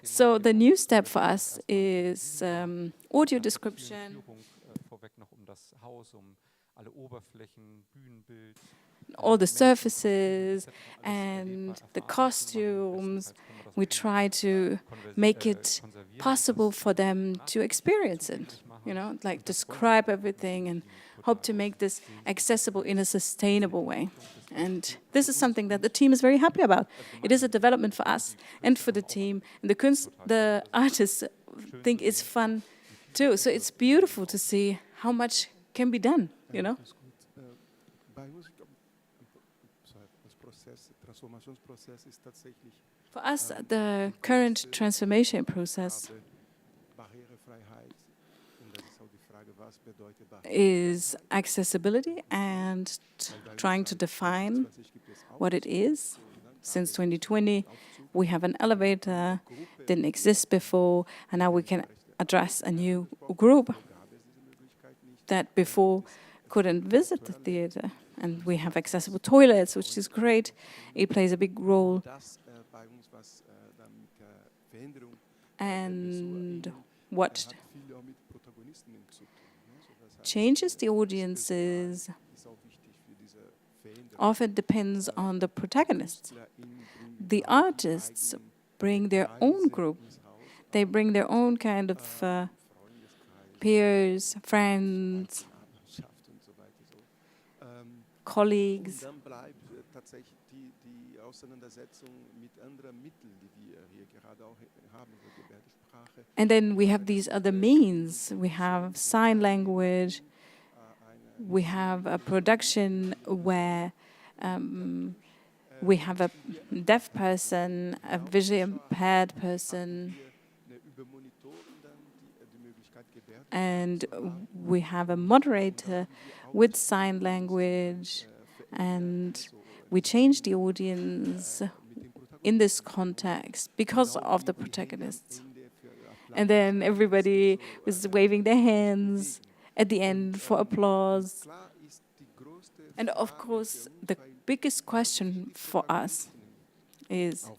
So the new step for us is audio description, all the surfaces and the costumes. We try to make it possible for them to experience it, you know, like describe everything and hope to make this accessible in a sustainable way. And this is something that the team is very happy about. It is a development for us and for the team. And the artists think it's fun too. So it's beautiful to see how much can be done, you know? For us, the current transformation process is accessibility and trying to define what it is. Since 2020, we have an elevator, didn't exist before, and now we can address a new group that before couldn't visit the theater. And we have accessible toilets, which is great. It plays a big role. And what changes the audiences often depends on the protagonists. The artists bring their own group. They bring their own kind of peers, friends, colleagues. And then we have these other means. We have sign language. We have a production where we have a deaf person, a visually impaired person, and we have a moderator with sign language, and we change the audience in this context because of the protagonists. And then everybody was waving their hands at the end for applause. And of course, the biggest question for us is,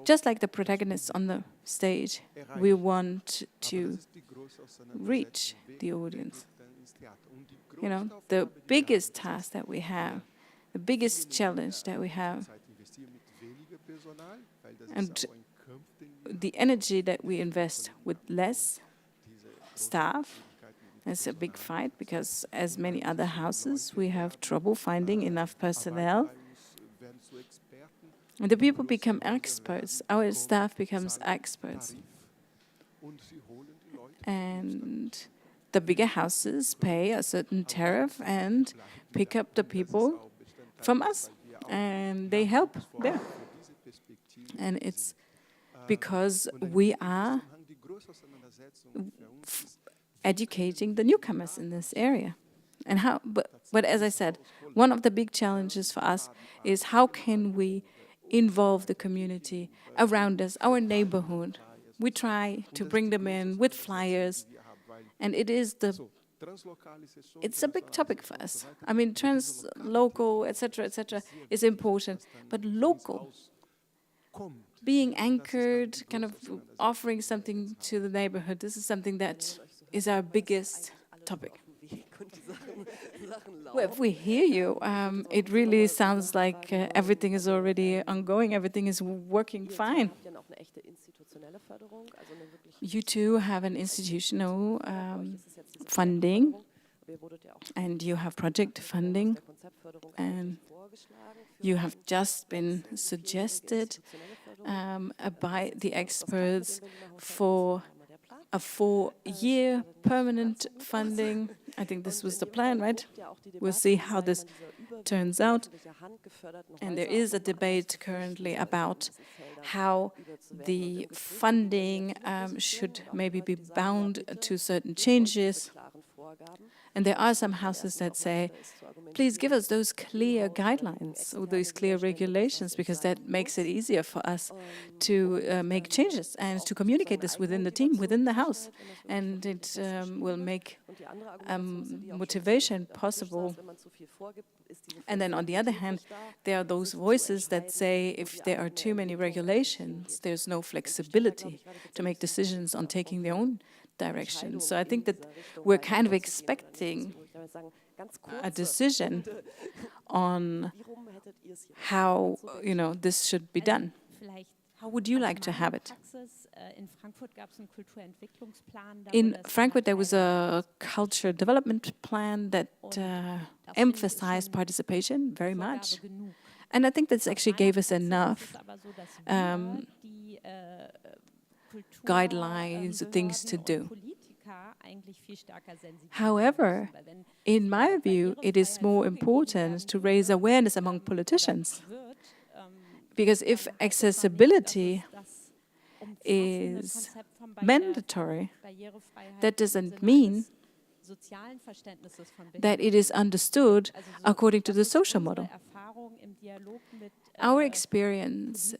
just like the protagonists on the stage, we want to reach the audience. You know, the biggest task that we have, the biggest challenge that we have, and the energy that we invest with less staff. It's a big fight because, as many other houses, we have trouble finding enough personnel. And the people become experts. Our staff becomes experts. And the bigger houses pay a certain tariff and pick up the people from us. And they help there. And it's because we are educating the newcomers in this area. And how? But as I said, one of the big challenges for us is how can we involve the community around us, our neighborhood. We try to bring them in with flyers, and it's a big topic for us. I mean, local, etc., is important, but local, being anchored, kind of offering something to the neighborhood, this is something that is our biggest topic. Well, if we hear you, it really sounds like everything is already ongoing, everything is working fine. You too have an institutional funding, and you have project funding, and you have just been suggested by the experts for a 4-year permanent funding. I think this was the plan, right? We'll see how this turns out. And there is a debate currently about how the funding should maybe be bound to certain changes. And there are some houses that say, please give us those clear guidelines or those clear regulations, because that makes it easier for us to make changes and to communicate this within the team, within the house. And it will make motivation possible. And then on the other hand, there are those voices that say if there are too many regulations, there's no flexibility to make decisions on taking their own direction. So I think that we're kind of expecting a decision on how, this should be done. How would you like to have it? In Frankfurt, there was a culture development plan that emphasized participation very much. And I think this actually gave us enough guidelines, things to do. However, in my view, it is more important to raise awareness among politicians. Because if accessibility is mandatory, that doesn't mean that it is understood according to the social model. Our experience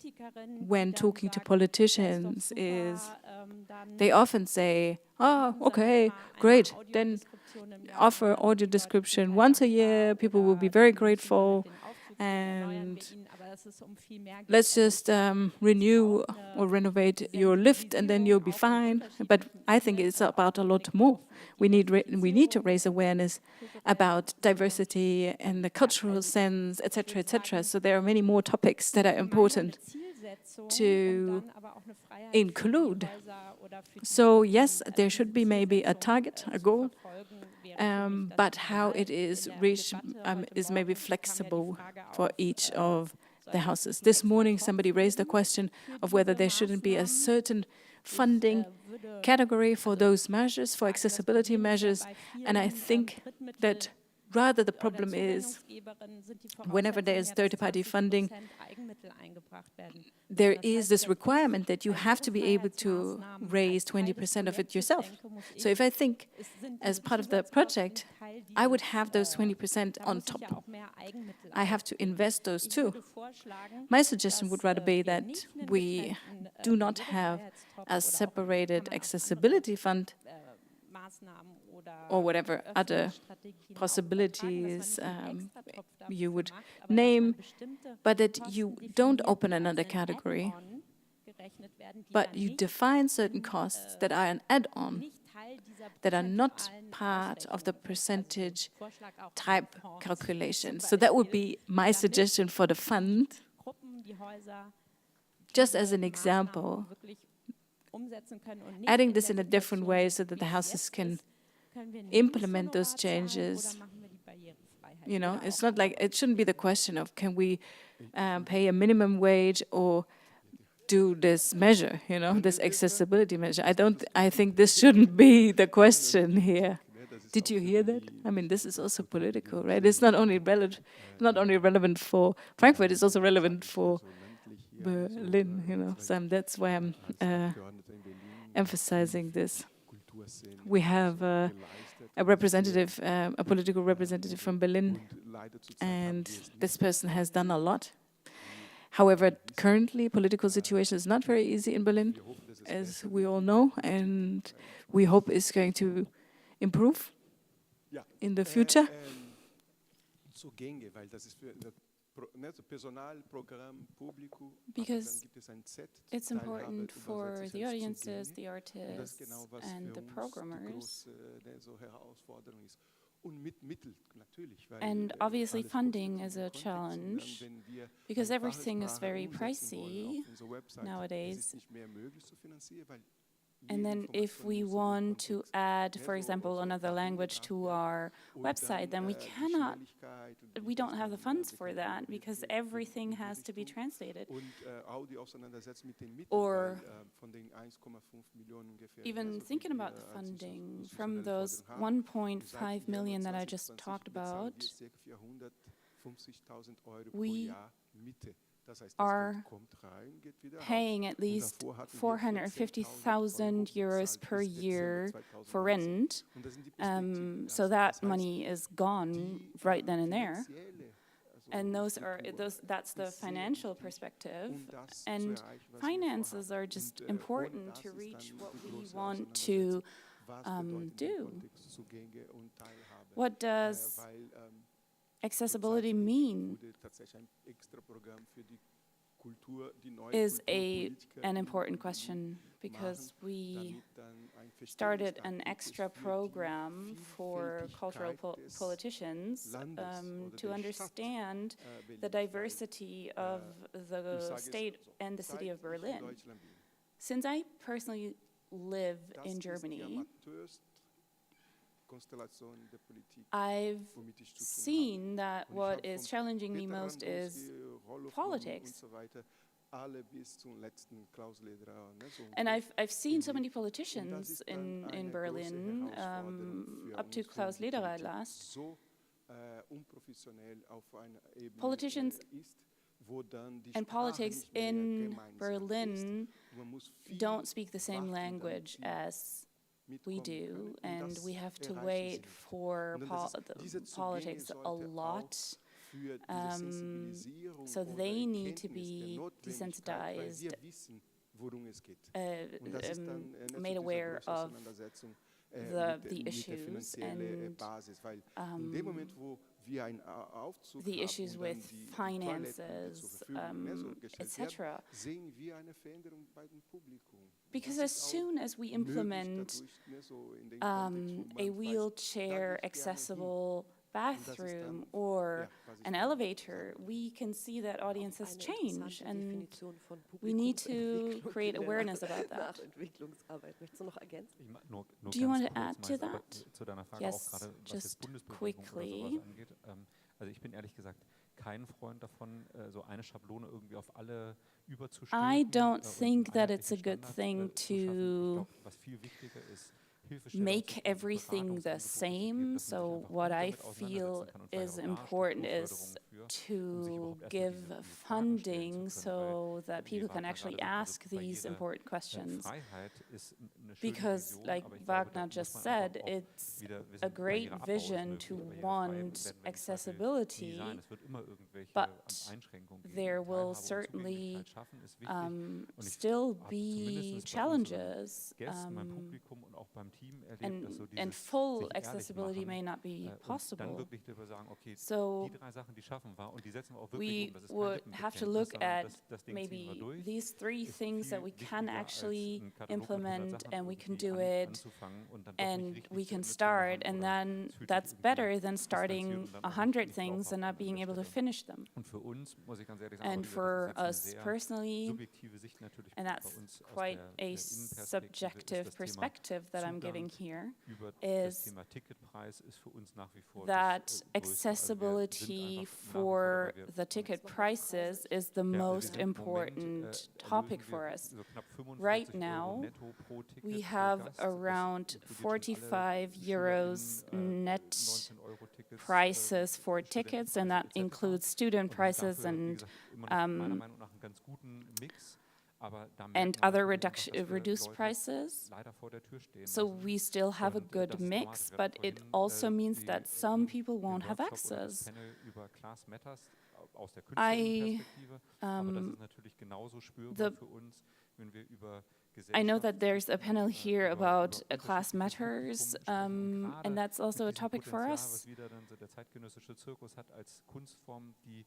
when talking to politicians is they often say, oh, okay, great, then offer audio description once a year, people will be very grateful, and let's just renew or renovate your lift and then you'll be fine. But I think it's about a lot more. We need to raise awareness about diversity and the cultural sense, etc., etc. So there are many more topics that are important to include. So yes, there should be maybe a target, a goal, but how it is reached is maybe flexible for each of the houses. This morning, somebody raised the question of whether there shouldn't be a certain funding category for those measures, for accessibility measures, and I think that rather the problem is whenever there is third-party funding, there is this requirement that you have to be able to raise 20% of it yourself. So if I think as part of the project, I would have those 20% on top. I have to invest those too. My suggestion would rather be that we do not have a separated accessibility fund or whatever other possibilities you would name, but that you don't open another category, but you define certain costs that are an add-on, that are not part of the percentage type calculation. So that would be my suggestion for the fund. Just as an example, adding this in a different way so that the houses can implement those changes. It's not like, it shouldn't be the question of can we pay a minimum wage or do this measure, this accessibility measure. I think this shouldn't be the question here. Did you hear that? I mean, this is also political, right? It's not only relevant for Frankfurt, it's also relevant for Berlin, So that's why I'm emphasizing this. We have a political representative from Berlin, and this person has done a lot. However, currently, political situation is not very easy in Berlin, as we all know, and we hope it's going to improve in the future. Because it's important for the audiences, the artists, and the programmers. And obviously funding is a challenge, because everything is very pricey nowadays. And then if we want to add, for example, another language to our website, then we don't have the funds for that, because everything has to be translated. Or even thinking about the funding, from those 1.5 million that I just talked about, we are paying at least 450,000 euros per year for rent. So that money is gone right then and there. And that's the financial perspective. And finances are just important to reach what we want to do. What does accessibility mean? Is an important question, because we started an extra program for cultural politicians to understand the diversity of the state and the city of Berlin. Since I personally live in Germany, I've seen that what is challenging me most is politics. And I've seen so many politicians in Berlin, up to Klaus Lederer last. Politicians and politics in Berlin don't speak the same language as we do, and we have to wait for politics a lot. So they need to be desensitized, made aware of the issues and the issues with finances, etc. Because as soon as we implement a wheelchair accessible bathroom or an elevator, we can see that audiences change, and we need to create awareness about that. Do you want to add to that? Yes, just quickly. Also ich bin ehrlich gesagt kein Freund davon, so eine Schablone irgendwie auf alle überzustülpen. I don't think that it's a good thing to make everything the same. So what I feel is important is to give funding so that people can actually ask these important questions. Because, like Wagner just said, it's a great vision to want accessibility, but there will certainly still be challenges. And full accessibility may not be possible. So we would have to look at maybe these 3 things that we can actually implement, and we can do it, and we can start, and then that's better than starting 100 things and not being able to finish them. And for us personally, and that's quite a subjective perspective that I'm giving here, is that accessibility for the ticket prices is the most important topic for us. Right now, we have around 45 euros net prices for tickets, and that includes student prices and other reduced prices. So we still have a good mix, but it also means that some people won't have access. I know that there's a panel here about class matters, and that's also a topic for us.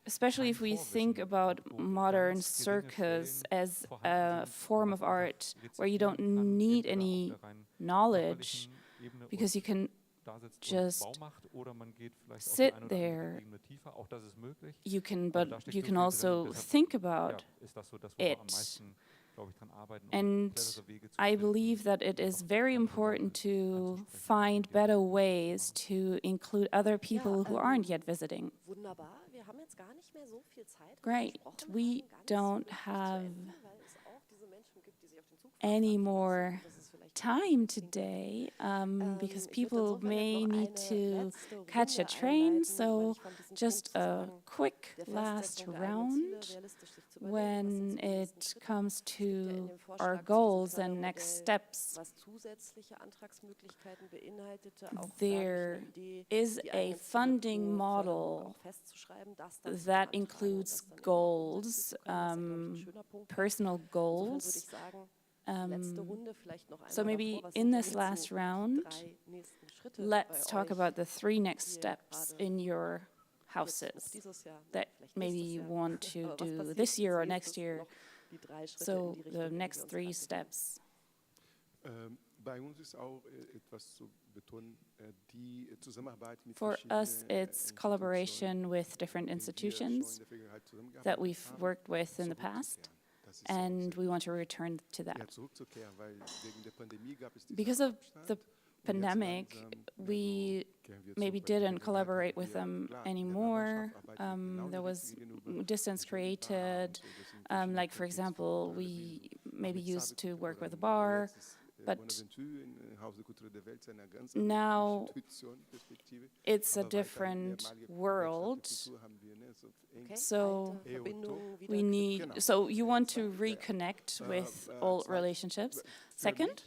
Especially if we think about modern circus as a form of art where you don't need any knowledge, because you can just sit there. But you can also think about it. And I believe that it is very important to find better ways to include other people who aren't yet visiting. Great. We don't have any more time today because people may need to catch a train, so just a quick last round when it comes to our goals and next steps. There is a funding model that includes goals, personal goals. So maybe in this last round, let's talk about the 3 next steps in your houses that maybe you want to do this year or next year. So the next 3 steps. For us, it's collaboration with different institutions that we've worked with in the past, and we want to return to that. Because of the pandemic, we maybe didn't collaborate with them anymore. There was distance created. Like, for example, we maybe used to work with a bar, but now it's a different world. So we need, so you want to reconnect with old relationships. Second,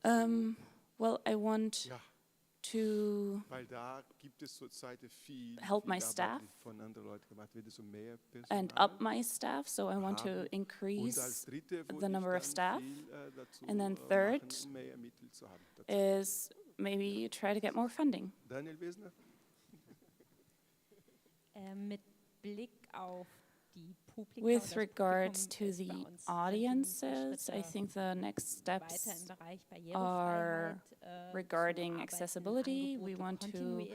well, I want to help my staff and up my staff, so I want to increase the number of staff. And then third is maybe try to get more funding. With regards to the audiences, I think the next steps are regarding accessibility. We want to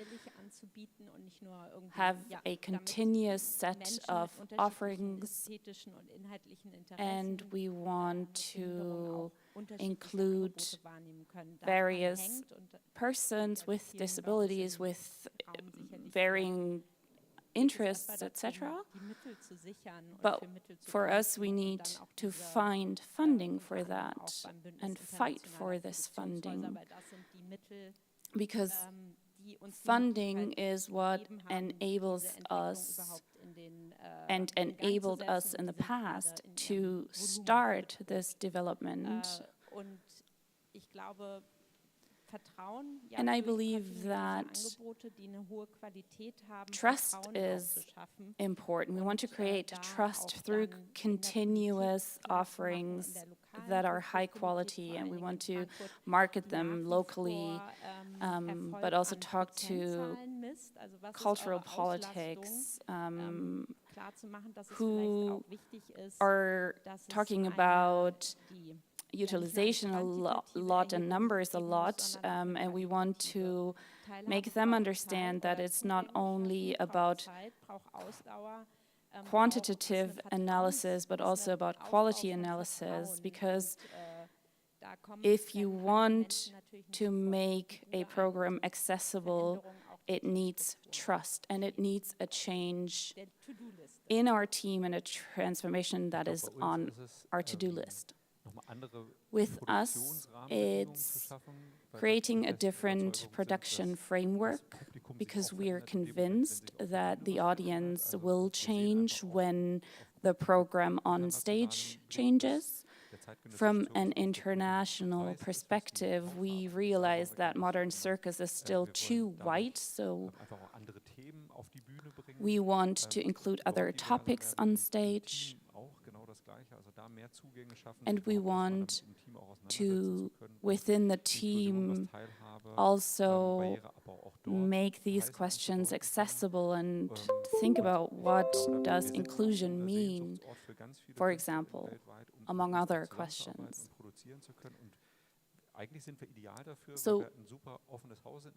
have a continuous set of offerings, and we want to include various persons with disabilities, with varying interests, etc. But for us, we need to find funding for that and fight for this funding, because funding is what enables us and enabled us in the past to start this development. And I believe that trust is important. We want to create trust through continuous offerings that are high quality, and we want to market them locally, but also talk to cultural politics who are talking about utilization a lot and numbers a lot, and we want to make them understand that it's not only about quantitative analysis but also about quality analysis, because if you want to make a program accessible, it needs trust and it needs a change in our team and a transformation that is on our to-do list. With us, it's creating a different production framework, because we are convinced that the audience will change when the program on stage changes. From an international perspective, we realize that modern circus is still too white, so we want to include other topics on stage. And we want to, within the team, also make these questions accessible and think about what does inclusion mean, for example, among other questions. So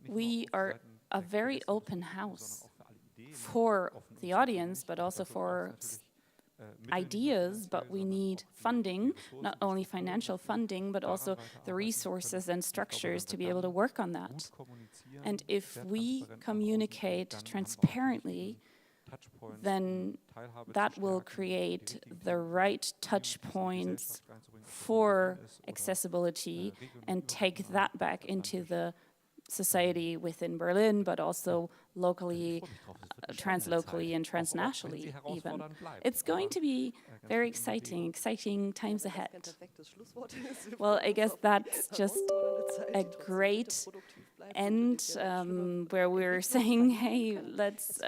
we are a very open house for the audience, but also for ideas, but we need funding, not only financial funding, but also the resources and structures to be able to work on that. And if we communicate transparently then that will create the right touch points for accessibility and take that back into the society within Berlin, but also locally, translocally and transnationally even. It's going to be very exciting times ahead. Well, I guess that's just a great end where we're saying, hey, let's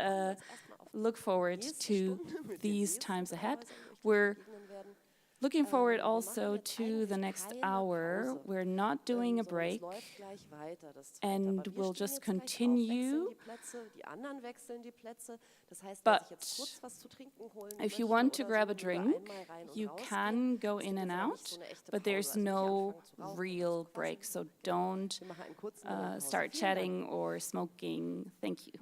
look forward to these times ahead. We're looking forward also to the next hour. We're not doing a break, and we'll just continue. But if you want to grab a drink, you can go in and out, but there's no real break, so don't start chatting or smoking. Thank you.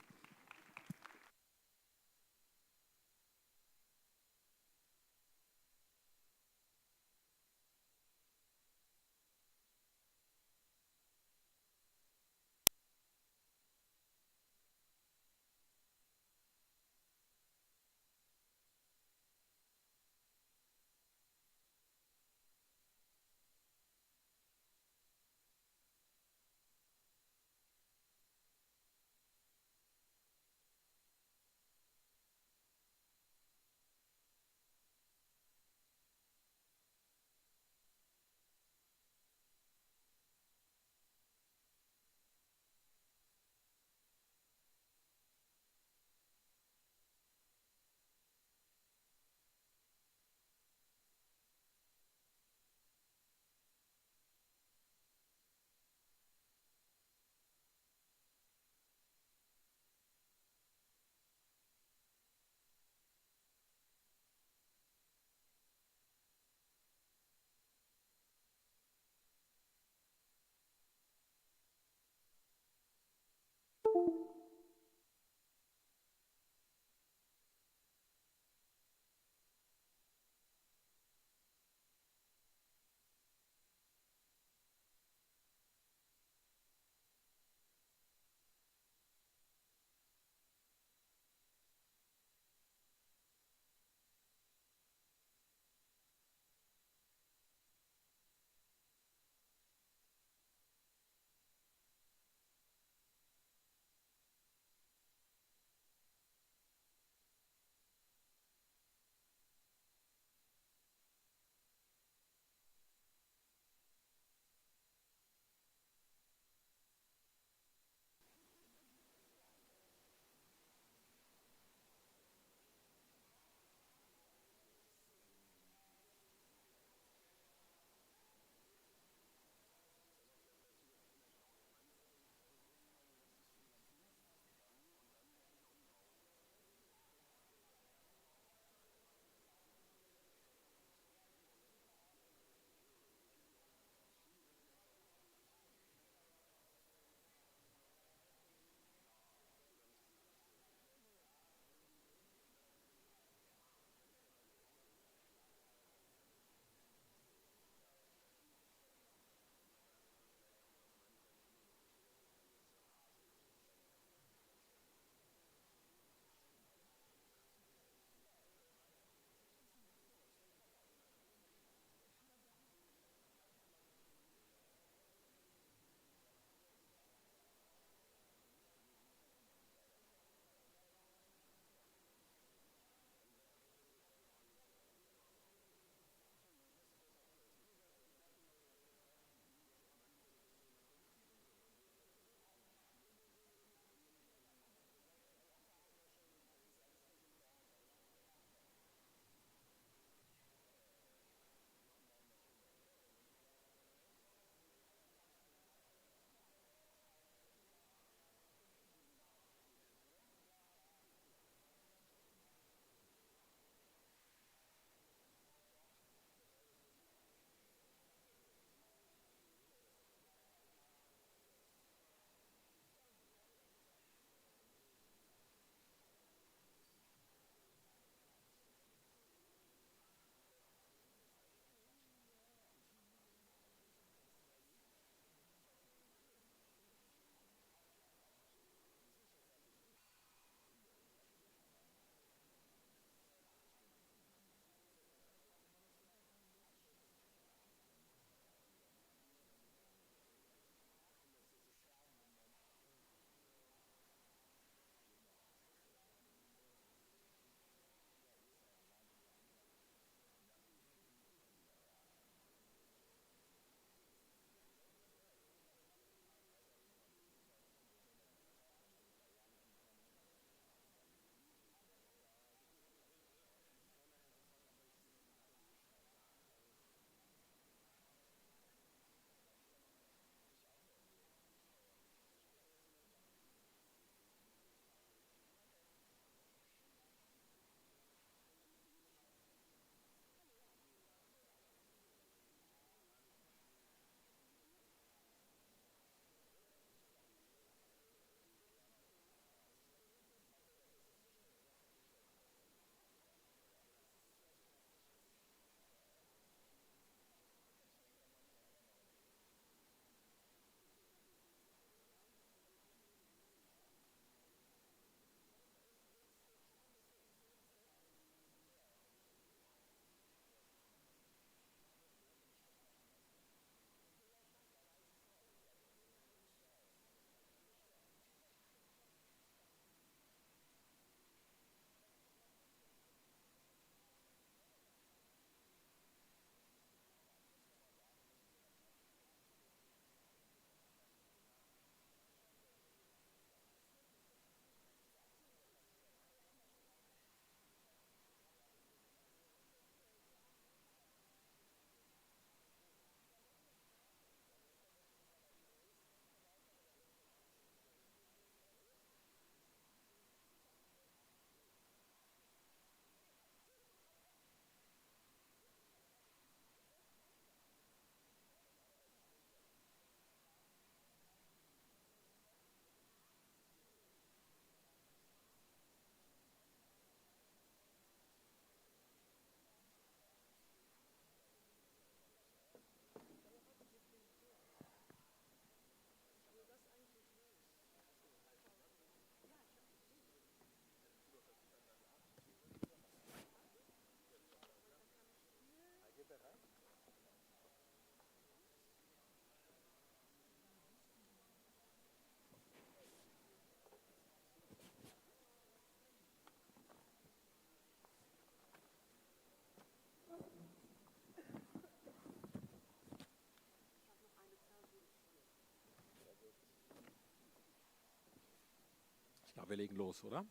wir legen los, oder?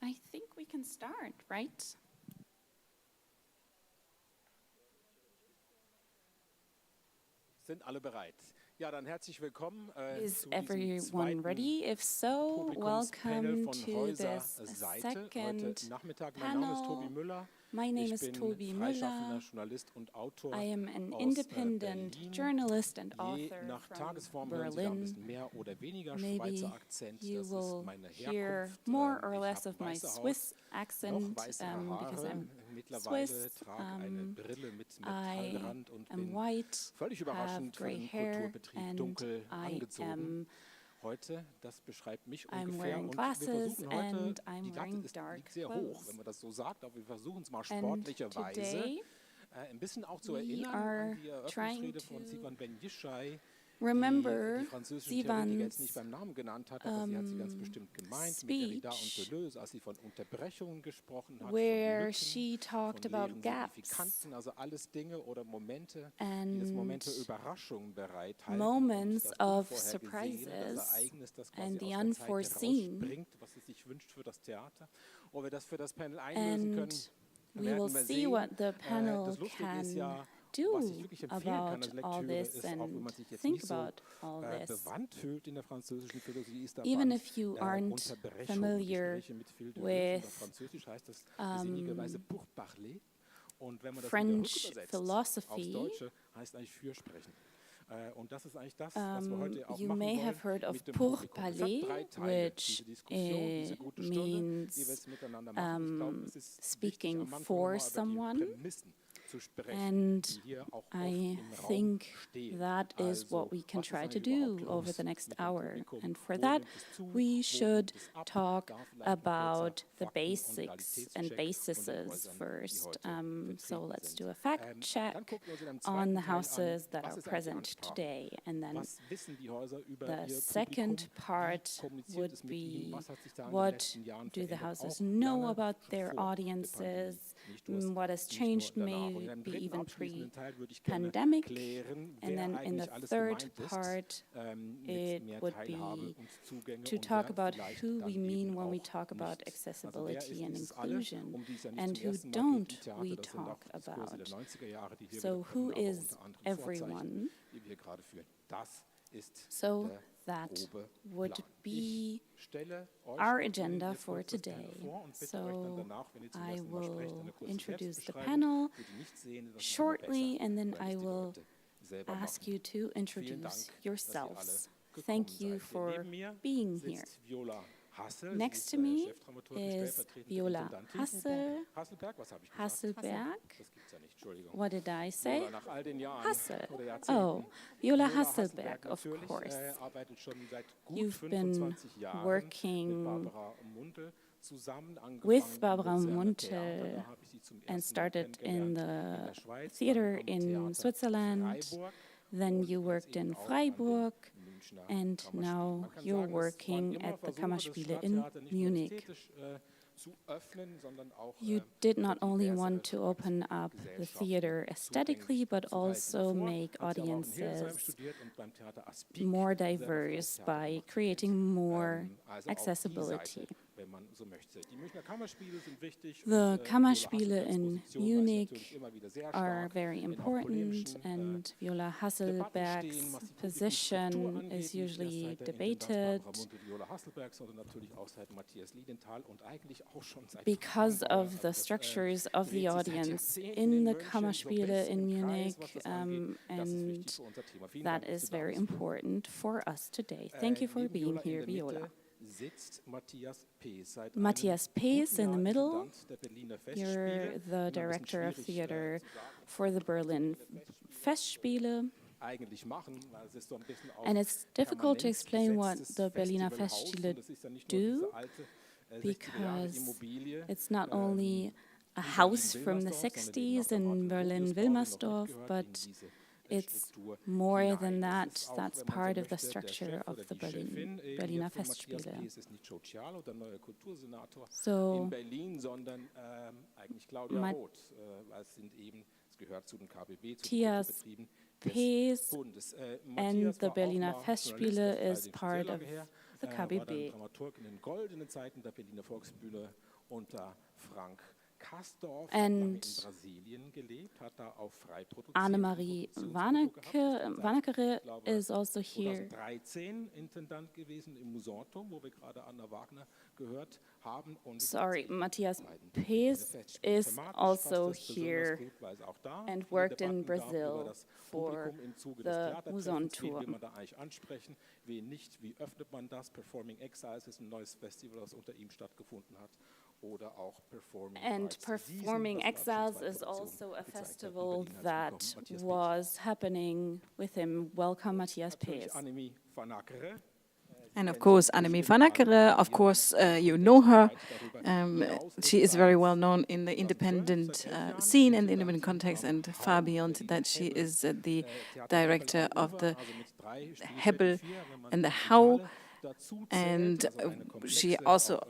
I think we can start, right? Sind alle bereit? Ja, dann herzlich willkommen Is everyone ready? If so, welcome to this second panel. My name is Tobi Müller. I am an independent journalist and author from Berlin. Maybe you will hear more or less of my Swiss accent because I'm Swiss. I am white, have gray hair, and I am heute, das beschreibt mich I'm ungefähr. wearing Und glasses wir versuchen heute, and die Latte liegt sehr hoch, wenn man das so sagt, aber wir versuchen es mal sportlicherweise ein bisschen auch zu erinnern an die Eröffnungsrede von Sivan Ben-Yishai, remember die französische Theoretik jetzt nicht beim Namen genannt hat, aber sie hat sie ganz bestimmt gemeint, mit Derrida und Deleuze, als sie von Unterbrechungen gesprochen hat, where von she talked von about leeren gaps Signifikanzen, also alles Dinge oder Momente, and die das Momente Überraschungen bereithalten, moments das of Unvorhergesehene, das surprises Ereignis, das quasi and the aus der Zeit unforeseen. herausspringt, was es sich wünscht für das Theater. Ob wir das für das Panel einlösen können, And we will werden wir see sehen. what the panel Das Lustige ist can ja, do was ich wirklich empfehlen kann about als all Lektüre, this ist, auch wenn man and sich jetzt think nicht so about all this. bewandt fühlt in der französischen Philosophie, ist der Even Band, if you aren't Unterbrechung, familiar Gespräche mit Phil Deleuze. with Auf Französisch heißt das sinnigerweise pour parler. Und wenn man das French wieder philosophy, aufs Deutsche, heißt eigentlich Fürsprechen. Und das ist eigentlich das, was wir heute auch you machen may wollen have heard of mit dem pour Publikum. Es hat drei parler, Teile, which diese Diskussion, diese gute Stunde, means die wir jetzt miteinander machen. Ich glaube, es ist speaking wichtig, am Anfang for mal über die someone. Prämissen zu sprechen, And die hier auch I oft im think Raum stehen. that is what we can was ist try to eigentlich do überhaupt over los the next mit dem hour. Publikum? And for Wo that, nimmt es zu? we Wo should nimmt es ab? talk Da vielleicht ein kurzer about the Fakten- und basics and Realitätscheck bases von den Häusern, die first. heute So vertreten let's sind. do a fact Dann check gucken wir uns in einem on zweiten the Teil an, houses that was are ist eigentlich die present Ansprache? today. And then Was wissen die Häuser über the ihr second Publikum? part Wie kommuniziert would es mit ihnen? be Was hat sich da in den what letzten Jahren do the verändert? houses Auch know lange about schon their vor der audiences, Pandemie. Nicht nur what has nicht nur changed danach. Und in maybe einem dritten even abschließenden Teil würde ich gerne pre-pandemic. klären, And wer then in eigentlich the alles third gemeint ist, part, mit it mehr would Teilhabe be und Zugänge to und talk wer about vielleicht who dann we mean eben when we auch talk about nicht. Also wer accessibility ist and dieses alle? inclusion, Um die ist ja nicht and zum who ersten Mal don't geht die we Theater, das sind auch talk Diskurse about. der 90er Jahre, die hier So wieder who kommen, aber is unter anderem Vorzeichen, everyone? die wir hier gerade führen. Das ist So der that grobe would Plan. be Ich stelle euch our und Ihnen agenda jetzt for kurz das Panel today. vor und bitte euch dann So danach, wenn ihr zum I ersten Mal sprecht, will eine kurze introduce the Selbstbeschreibung. panel Für die nicht sehen, das ist immer shortly, besser, and then wenn I es die will Leute selber ask machen. you to Vielen introduce Dank, dass ihr alle yourselves. gekommen Thank you seid. for Neben mir being here. sitzt Viola Hassel. Sie Next ist, to me Chefdramaturgin, is stellvertretende Viola Intendantin. Hasselberg, was habe ich gesagt? Hasselberg. Das gibt's ja nicht, Entschuldigung. What did I say? Viola, nach all den Jahren Hassel. oder Jahrzehnten. Oh, Viola Viola Hasselberg, of natürlich, course. arbeitet schon seit gut You've been 25 Jahren working mit Barbara Mundel zusammen, with Barbara am Luzerner Mundel Theater. Da habe ich sie zum and ersten Mal started in kennengelernt. In der the Schweiz, theater dann am in Theater Switzerland. Freiburg. Then you worked in Freiburg, and now Man kann you're sagen, es waren working immer at the Versuche, Kammerspiele das in Stadttheater nicht nur Munich. ästhetisch, zu öffnen, sondern auch, You did not only diverse want to open up the theater aesthetically, but also make audiences more diverse by creating more accessibility. wenn man so möchte. Die Münchner Kammerspiele sind wichtig. The und, Kammerspiele Viola Hassels in Position weiß Munich natürlich immer wieder sehr are stark very in auch important, polemischen, and Viola Debatten Hasselberg's stehen, was die position Publikumsstruktur angeht, is nicht erst usually seit der debated Intendanz Barbara Mundel, Viola Hasselberg, sondern natürlich auch seit Matthias Liedenthal und eigentlich auch schon seit because Anbauer. of Also the das, structures of the dreht sich seit audience Jahrzehnten in the München so ein Kammerspiele bisschen in im Kreis, Munich, was das angeht. Das ist wichtig and für unser Thema. Vielen that Dank, dass is Sie da very sind. important for us today. Thank you for Neben being Viola here, in der Viola. Mitte sitzt Matthias Pees. Seit Matthias einem Pees guten in the Jahr middle. Intendant der Berliner You're Festspiele. the Immer ein bisschen director of schwierig, theater zu sagen, for the Berlin Festspiele. eigentlich machen, weil es ist so ein bisschen auf And it's difficult to Permanenz explain what gesetztes the Berliner Festivalhaus, Festspiele und das ist ja nicht nur do, diese alte, 60er Jahre because Immobilie, it's not only a in house from the Berlin-Wilmersdorf, sondern eben 60s auch der in Martin-Gropius-Bau, den noch Berlin-Wilmersdorf, mitgehört but in diese it's Struktur more hinein. than Das that. ist auch, That's wenn man so part of the möchte, der structure Chef of oder the die Chefin eben Berliner hier von Matthias Festspiele. Pees ist nicht Joe Cialo, der neue Kultursenator So in Berlin, sondern eigentlich Claudia Roth. Weil es sind eben, es gehört zu den KBB, zu den Matthias Kulturbetrieben Pees des Bundes. and Matthias the war auch Berliner mal Festspiele Journalist, is part das of ist the war dann KBB. Dramaturg in den goldenen Zeiten der Berliner Volksbühne unter Frank Kastorf, And in Brasilien gelebt, hat da auf Annemarie Wanekere is also here. 2013 Intendant gewesen im Musortum, wo wir gerade Anna Wagner gehört haben. Und sorry, Matthias Pees is also here and worked in Brazil for the Muson Tour. Wie will man da eigentlich ansprechen, wen nicht, wie öffnet man das? Performing Exiles ist ein neues Festival, das unter ihm stattgefunden hat. And Performing Exiles is also a festival that was happening with him. Welcome, Matthias Pees. And of course, Annemie van Ackere, of course, you know her. She is very well known in the independent scene, in the independent context, and far beyond that, she is the director of the B.A.L.L and the How. And she also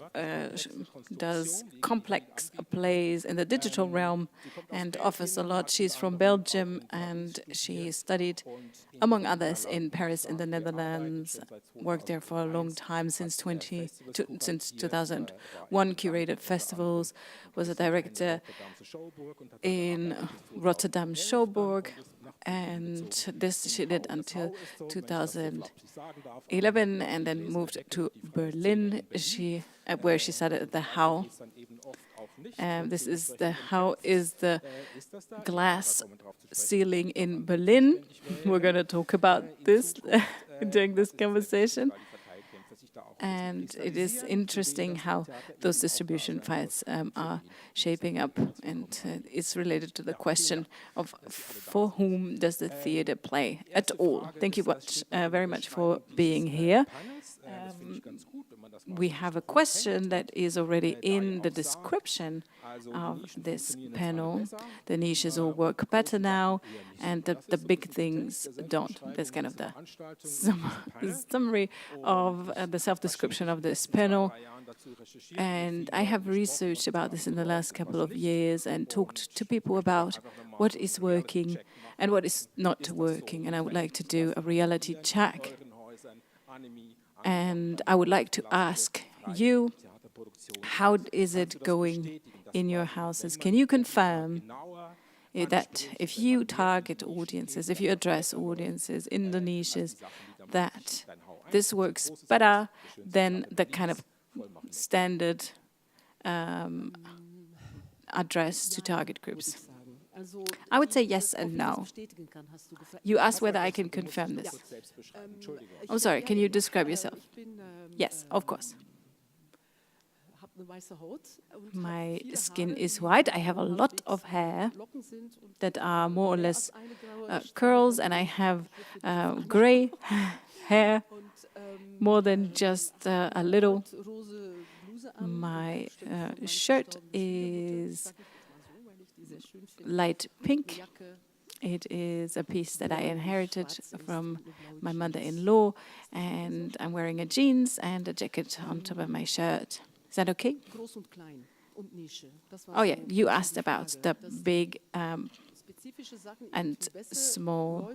does complex plays in the digital realm and offers a lot. She's from Belgium and she studied, among others, in Paris in the Netherlands, worked there for a long time, since 2001, curated festivals, was a director in Rotterdam Schouwburg, and this she did until 2011, and then moved to Berlin, where she started at the How. This is the How is the glass ceiling in Berlin. We're going to talk about this during this conversation. And it is interesting how those distribution fights are shaping up, and it's related to the question of for whom does the theater play at all. Thank you very much for being here. We have a question that is already in the description of this panel. The niches all work better now, and the big things don't. That's kind of the summary of the self-description of this panel. And I have researched about this in the last couple of years and talked to people about what is working and what is not working. And I would like to do a reality check. And I would like to ask you, how is it going in your houses? Can you confirm that if you target audiences, if you address audiences in the niches, that this works better than the kind of standard address to target groups? I would say yes and no. You asked whether I can confirm this. I'm sorry, can you describe yourself? Yes, of course. My skin is white. I have a lot of hair that are more or less curls, and I have gray hair, more than just a little. My shirt is light pink. It is a piece that I inherited from my mother-in-law, and I'm wearing a jeans and a jacket on top of my shirt. Is that okay? Oh yeah, you asked about the big and small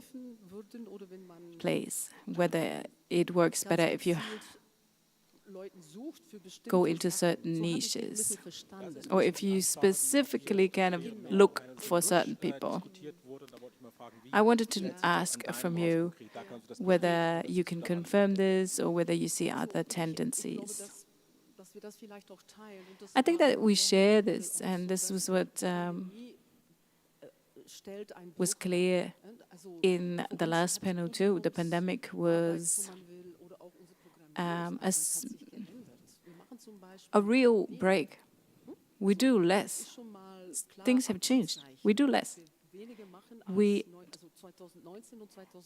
plays, whether it works better if you go into certain niches, or if you specifically kind of look for certain people. I wanted to ask from you whether you can confirm this or whether you see other tendencies. I think that we share this, and this was what was clear in the last panel too. The pandemic was a real break. We do less. Things have changed. We do less. We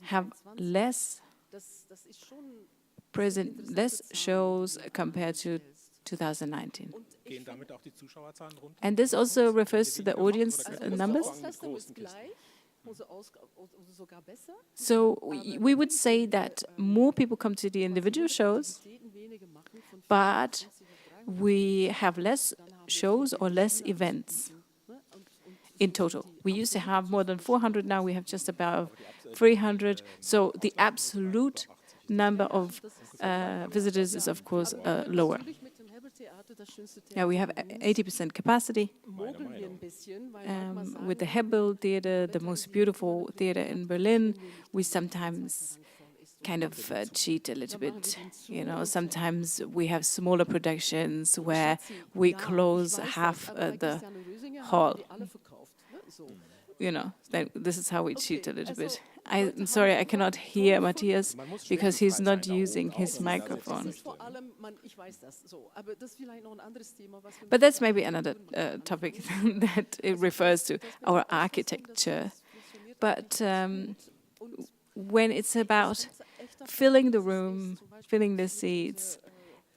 have less shows compared to 2019. And this also refers to the audience numbers. So we would say that more people come to the individual shows, but we have less shows or less events in total. We used to have more than 400, now we have just about 300. So the absolute number of visitors is, of course, lower. Yeah, we have 80% capacity. With the B.A.L.L theater, the most beautiful theater in Berlin, we sometimes kind of cheat a little bit. You know, sometimes we have smaller productions where we close half the hall. You know, this is how we cheat a little bit. I'm sorry, I cannot hear Matthias because he's not using his microphone. But that's maybe another topic that it refers to our architecture. But when it's about filling the room, filling the seats,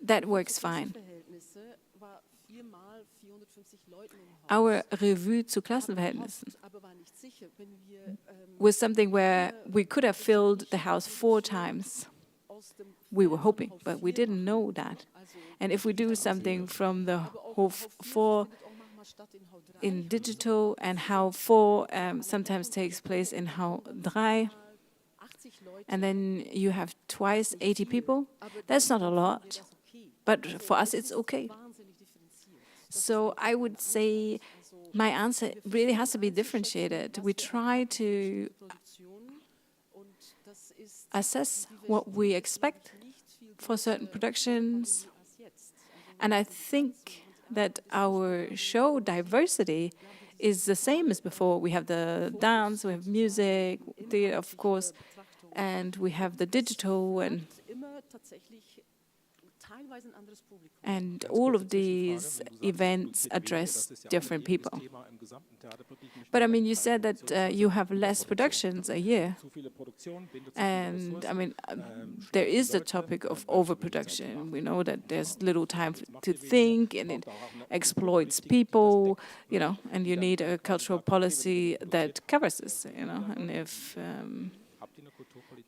that works fine. Our Revue zu Klassenverhältnissen was something where we could have filled the house 4 times. We were hoping, but we didn't know that. And if we do something from the Hof 4 in digital and Hall 4 sometimes takes place in Hall 3, and then you have twice 80 people, that's not a lot, but for us it's okay. So I would say my answer really has to be differentiated. We try to assess what we expect for certain productions, and I think that our show diversity is the same as before. We have the dance, we have music, theater, of course, and we have the digital, and all of these events address different people. But I mean, you said that you have less productions a year. And I mean, there is the topic of overproduction. We know that there's little time to think and it exploits people, you know, and you need a cultural policy that covers this, you know. And if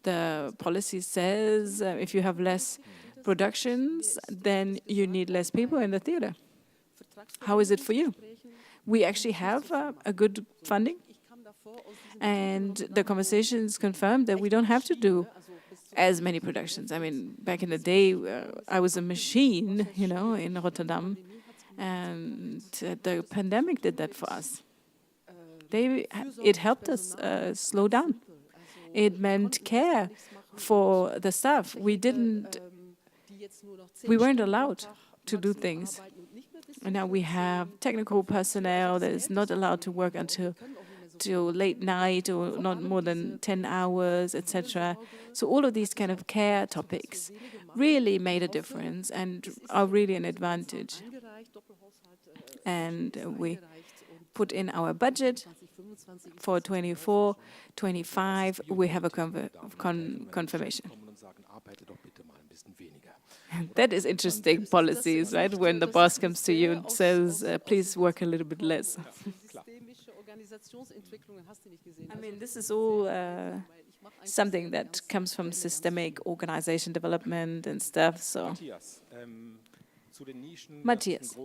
the policy says if you have less productions, then you need less people in the theater. How is it for you? We actually have a good funding, and the conversations confirmed that we don't have to do as many productions. I mean, back in the day, I was a machine, you know, in Rotterdam, and the pandemic did that for us. It helped us slow down. It meant care for the staff. We weren't allowed to do things. And now we have technical personnel that is not allowed to work until late night or not more than 10 hours, etc. So all of these kind of care topics really made a difference and are really an advantage. And we put in our budget for 24, 25, we have a confirmation. That is interesting policies, right? When the boss comes to you and says, please work a little bit less. I mean, this is all something that comes from systemic organization development and stuff, so. Matthias,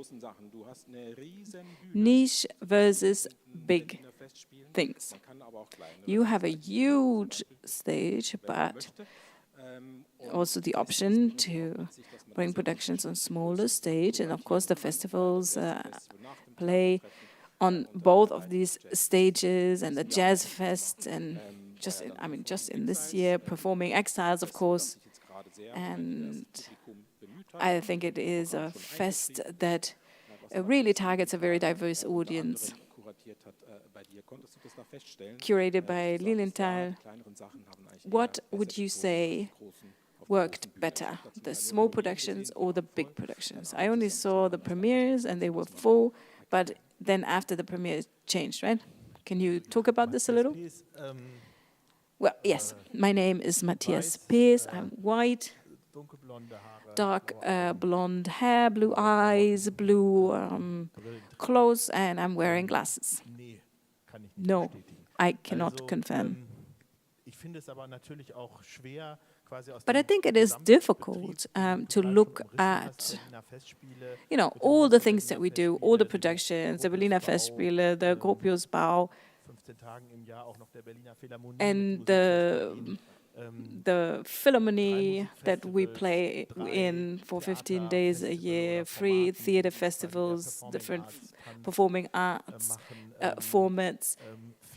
niche versus big things. You have a huge stage, but also the option to bring productions on smaller stage, and of course the festivals play on both of these stages, and the Jazz Fest, and just in this year performing Exiles, of course, and I think it is a fest that really targets a very diverse audience. Curated by Lilienthal, what would you say worked better, the small productions or the big productions? I only saw the premieres and they were full, but then after the premiere it changed, right? Can you talk about this a little? Well, yes, my name is Matthias Pees. I'm white, dark blonde hair, blue eyes, blue clothes, and I'm wearing glasses. No, I cannot confirm. But I think it is difficult to look at, you know, all the things that we do, all the productions, the Berliner Festspiele, the Gropius B.A.L.L, and the the Philharmonie that we play in for 15 days a year, free theater festivals, different performing arts formats.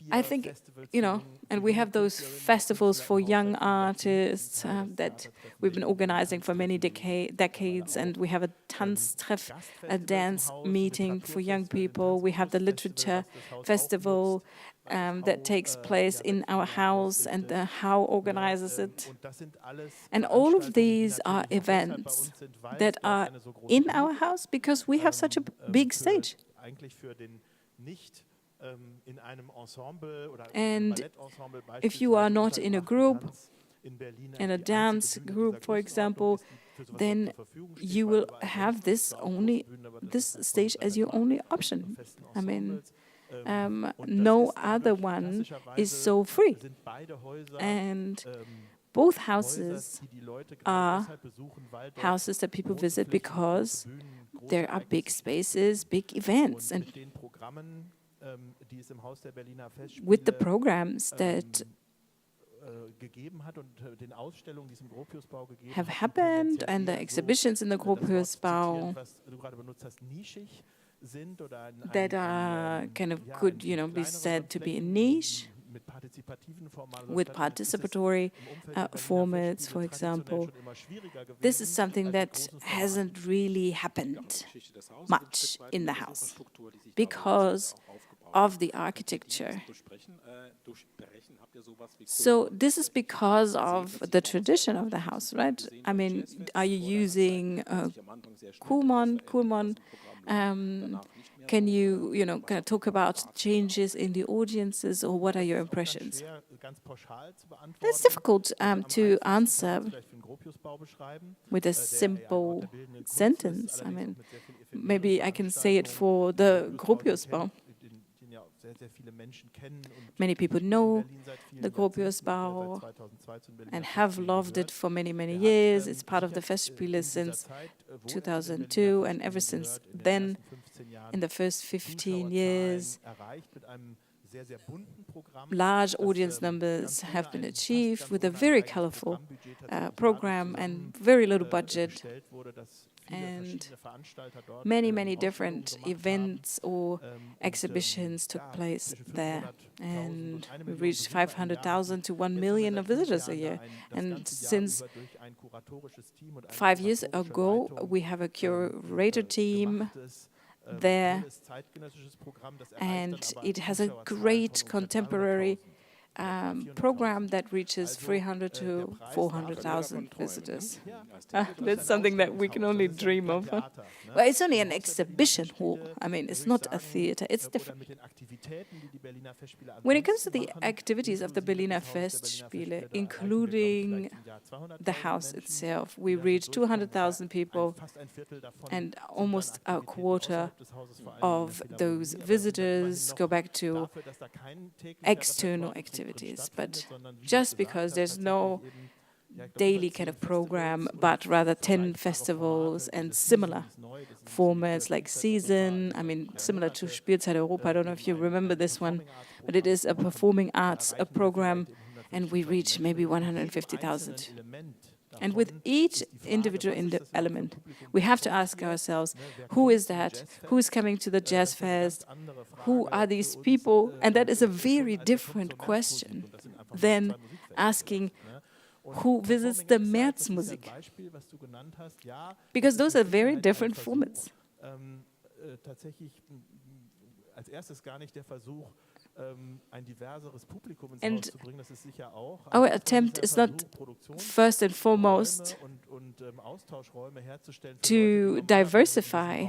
I think, you know, and we have those festivals for young artists that we've been organizing for many decades, and we have a Tanztreff, a dance meeting for young people. We have the literature festival that takes place in our house, and how organizes it. And all of these are events that are in our house because we have such a big stage. And if you are not in a group, in a dance group, for example, then you will have this stage as your only option. I mean, no other one is so free. And both houses are houses that people visit because there are big spaces, big events, and with the programs that have happened and the exhibitions in the Gropiusbau that are kind of could, you know, be said to be a niche with participatory formats, for example. This is something that hasn't really happened much in the house because of the architecture. So this is because of the tradition of the house, right? I mean, are you using Kuhlmann? Can you, you know, kind of talk about changes in the audiences, or what are your impressions? It's difficult to answer with a simple sentence. I mean, maybe I can say it for the Gropiusbau. Many people know the Gropiusbau and have loved it for many, many years. It's part of the Festspiele since 2002, and ever since then, in the first 15 years, large audience numbers have been achieved with a very colorful program and very little budget. And many, many different events or exhibitions took place there. And we reached 500,000 to 1 million of visitors a year. And since 5 years ago, we have a curator team there, and it has a great contemporary program that reaches 300 to 400,000 visitors. That's something that we can only dream of. Well, it's only an exhibition hall. I mean, it's not a theater. It's different. When it comes to the activities of the Berliner Festspiele, including the house itself, we reached 200,000 people, and almost a quarter of those visitors go back to external activities. But just because there's no daily kind of program, but rather 10 festivals and similar formats like Season, I mean, similar to Spielzeit Europa, I don't know if you remember this one, but it is a performing arts program, and we reach maybe 150,000. And with each individual element, we have to ask ourselves, who is that? Who is coming to the Jazz Fest? Who are these people? And that is a very different question than asking who visits the Märzmusik, because those are very different formats. And our attempt is not first and foremost to diversify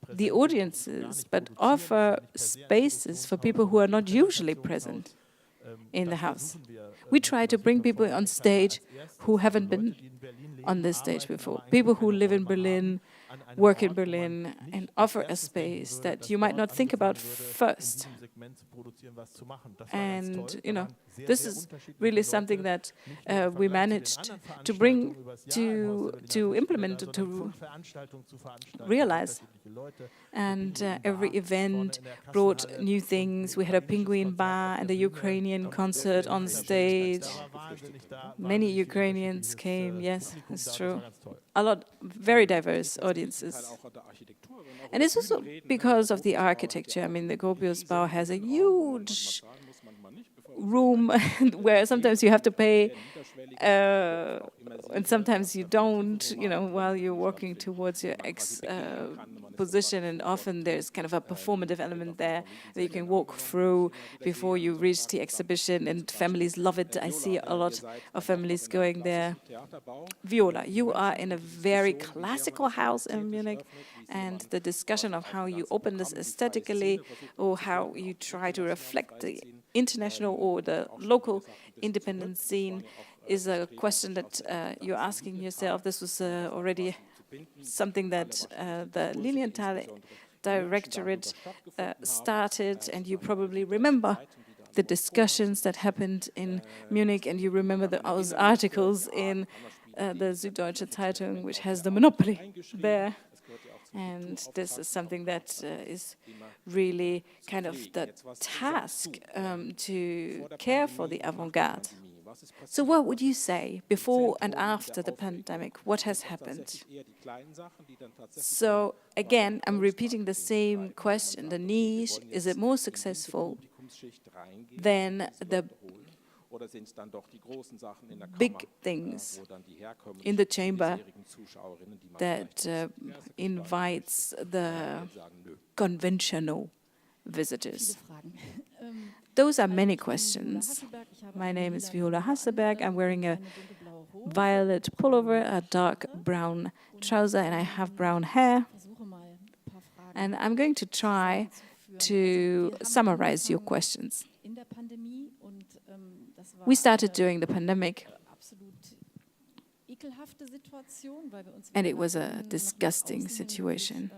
the audiences, but offer spaces for people who are not usually present in the house. We try to bring people on stage who haven't been on this stage before, people who live in Berlin, work in Berlin, and offer a space that you might not think about first. And, you know, this is really something that we managed to bring, to implement, to realize. And every event brought new things. We had a penguin bar and a Ukrainian concert on stage. Many Ukrainians came, yes, it's true. A lot, very diverse audiences. And it's also because of the architecture. I mean, the Gropiusbau has a huge room where sometimes you have to pay and sometimes you don't, you know, while you're walking towards your position, and often there's kind of a performative element there that you can walk through before you reach the exhibition, and families love it. I see a lot of families going there. Viola, you are in a very classical house in Munich, and the discussion of how you open this aesthetically or how you try to reflect the international or the local independent scene is a question that you're asking yourself. This was already something that the Lilienthal Directorate started, and you probably remember the discussions that happened in Munich, and you remember those articles in the Süddeutsche Zeitung, which has the monopoly there. And this is something that is really kind of the task to care for the avant-garde. So what would you say before and after the pandemic? What has happened? So again, I'm repeating the same question. The niche, is it more successful than the big things in the chamber that invites the conventional visitors? Those are many questions. My name is Viola Hasselberg. I'm wearing a violet pullover, a dark brown trouser, and I have brown hair. And I'm going to try to summarize your questions. We started during the pandemic, and it was a disgusting situation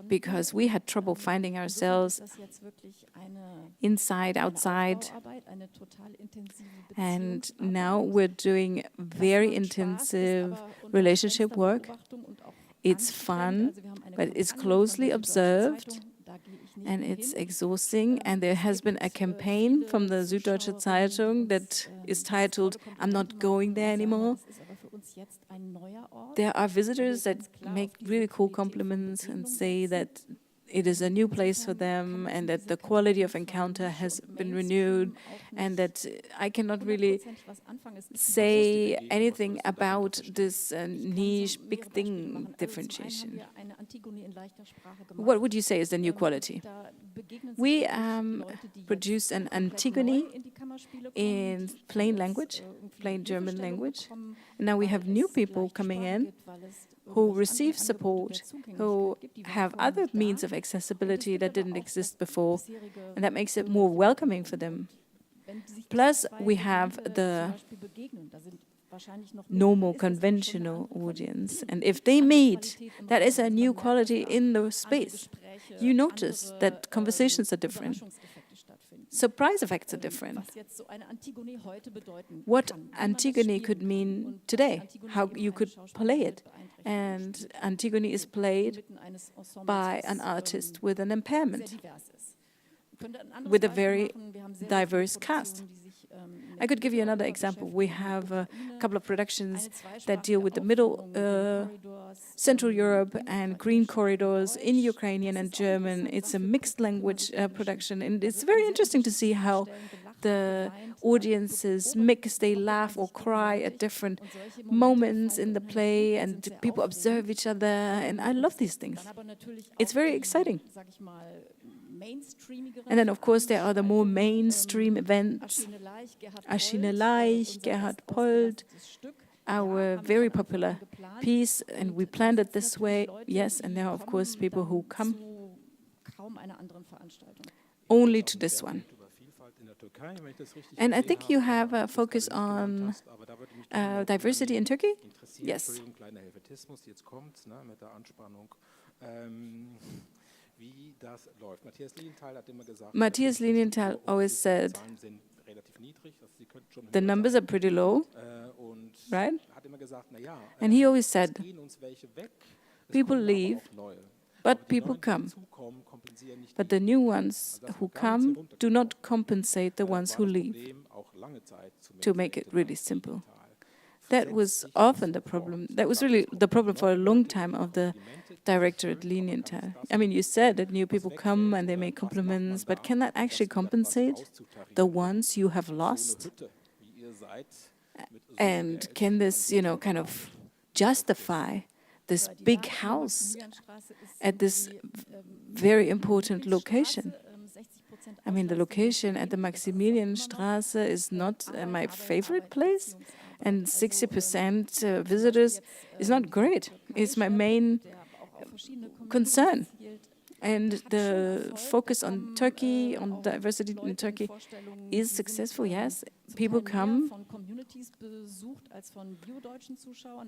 because we had trouble finding ourselves inside, outside, and now we're doing very intensive relationship work. It's fun, but it's closely observed, and it's exhausting. And there has been a campaign from the Süddeutsche Zeitung that is titled, "I'm not going there anymore." There are visitors that make really cool compliments and say that it is a new place for them and that the quality of encounter has been renewed, and that I cannot really say anything about this niche big thing differentiation. What would you say is the new quality? We produced an Antigone in plain language, plain German language. And now we have new people coming in who receive support, who have other means of accessibility that didn't exist before, and that makes it more welcoming for them. Plus, we have the normal, conventional audience, and if they meet, that is a new quality in the space. You notice that conversations are different. Surprise effects are different. What Antigone could mean today, how you could play it. And Antigone is played by an artist with an impairment, with a very diverse cast. I could give you another example. We have a couple of productions that deal with the Middle Central Europe and green corridors in Ukrainian and German. It's a mixed language production, and it's very interesting to see how the audiences mix, they laugh or cry at different moments in the play, and people observe each other, and I love these things. It's very exciting. And then, of course, there are the more mainstream events. Aschine Leich, Gerhard Pold, our very popular piece, and we planned it this way, yes, and there are, of course, people who come only to this one. And I think you have a focus on diversity in Turkey? Yes. Matthias Lilienthal always said, the numbers are pretty low, right? And he always said, people leave, but people come. But the new ones who come do not compensate the ones who leave, to make it really simple. That was often the problem. That was really the problem for a long time of the director at Lilienthal. I mean, you said that new people come and they make compliments, but can that actually compensate the ones you have lost? And can this, you know, kind of justify this big house at this very important location? I mean, the location at the Maximilianstraße is not my favorite place, and 60% visitors is not great. It's my main concern. And the focus on Turkey, on diversity in Turkey, is successful, yes. People come,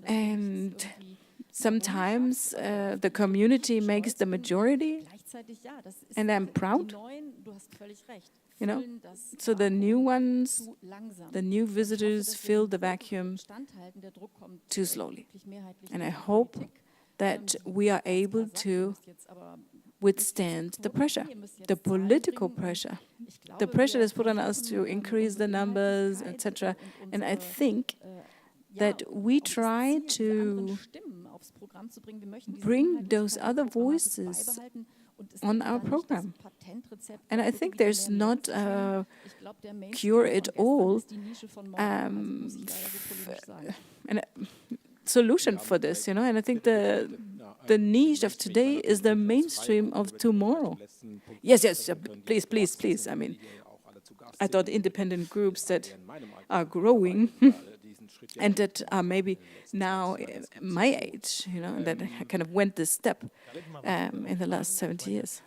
and sometimes the community makes the majority, and I'm proud. You know, so the new ones, the new visitors fill the vacuum too slowly. And I hope that we are able to withstand the pressure, the political pressure, the pressure that's put on us to increase the numbers, etc. And I think that we try to bring those other voices on our program. And I think there's not a cure-it-all solution for this, you know. And I think the niche of today is the mainstream of tomorrow. Yes, yes, please, please, please. I mean, I thought independent groups that are growing and that are maybe now my age, you know, that kind of went this step in the last 70 years.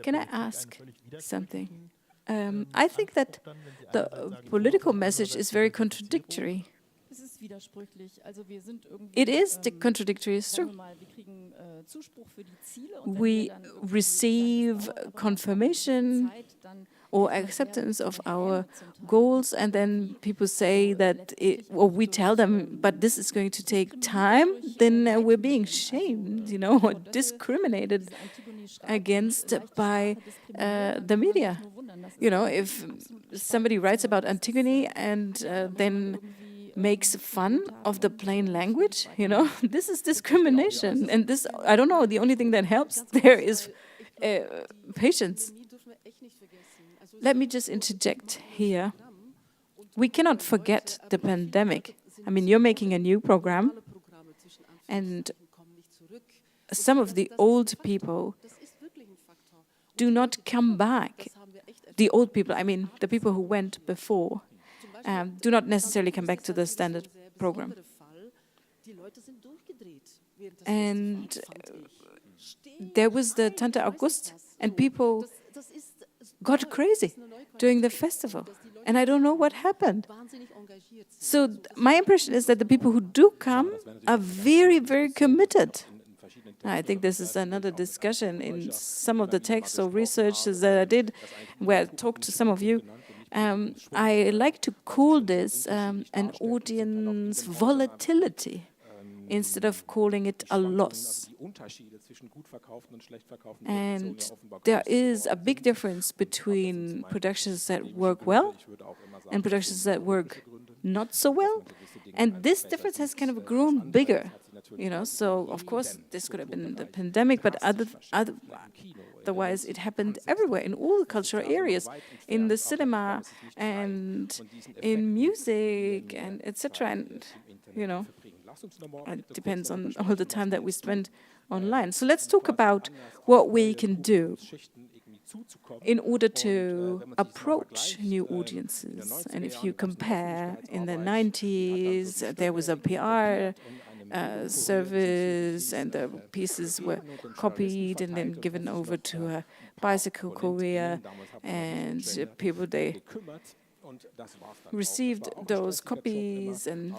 Can I ask something? I think that the political message is very contradictory. It is contradictory, it's true. We receive confirmation or acceptance of our goals, and then people say that, or we tell them, but this is going to take time, then we're being shamed, you know, or discriminated against by the media. You know, if somebody writes about Antigone and then makes fun of the plain language, you know, this is discrimination. And this, I don't know, the only thing that helps there is patience. Let me just interject here. We cannot forget the pandemic. I mean, you're making a new program, and some of the old people do not come back. The old people, I mean, the people who went before, do not necessarily come back to the standard program. And there was the Tante August, and people got crazy during the festival. And I don't know what happened. So my impression is that the people who do come are very, very committed. I think this is another discussion in some of the texts or researches that I did, where I talked to some of you. I like to call this an audience volatility instead of calling it a loss. And there is a big difference between productions that work well and productions that work not so well. And this difference has kind of grown bigger, you know. So, of course, this could have been the pandemic, but otherwise it happened everywhere, in all the cultural areas, in the cinema and in music and etc. And, you know, it depends on all the time that we spend online. So let's talk about what we can do in order to approach new audiences. And if you compare, in the 90s, there was a PR service, and the pieces were copied and then given over to a bicycle courier, and people, they received those copies, and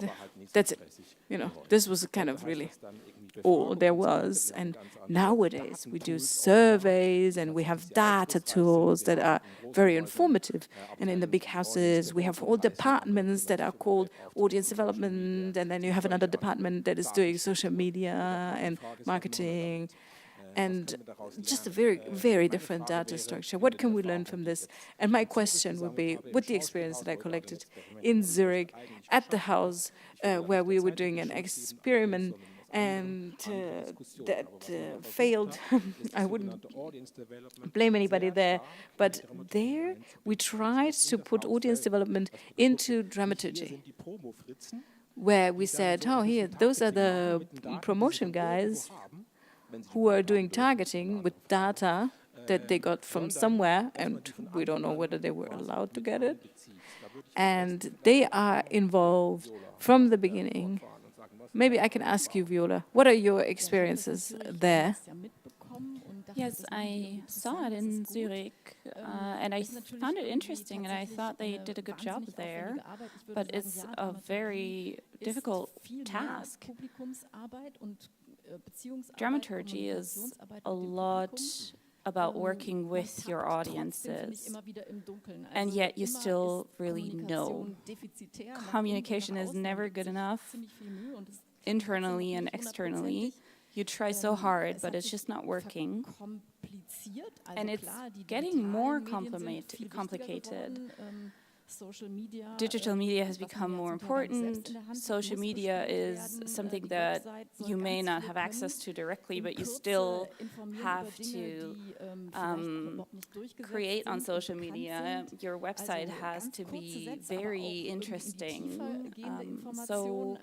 that's it. You know, this was kind of really all there was. And nowadays we do surveys and we have data tools that are very informative. And in the big houses we have all departments that are called audience development, and then you have another department that is doing social media and marketing. And just a very, very different data structure. What can we learn from this? And my question would be, with the experience that I collected in Zurich at the house where we were doing an experiment and that failed, I wouldn't blame anybody there, but there we tried to put audience development into dramaturgy, where we said, oh, here, those are the promotion guys who are doing targeting with data that they got from somewhere, and we don't know whether they were allowed to get it. And they are involved from the beginning. Maybe I can ask you, Viola, what are your experiences there? Yes, I saw it in Zurich, and I found it interesting, and I thought they did a good job there, but it's a very difficult task. Dramaturgy is a lot about working with your audiences, and yet you still really know. Communication is never good enough, internally and externally. You try so hard, but it's just not working. And it's getting more complicated. Digital media has become more important. Social media is something that you may not have access to directly, but you still have to create on social media. Your website has to be very interesting. So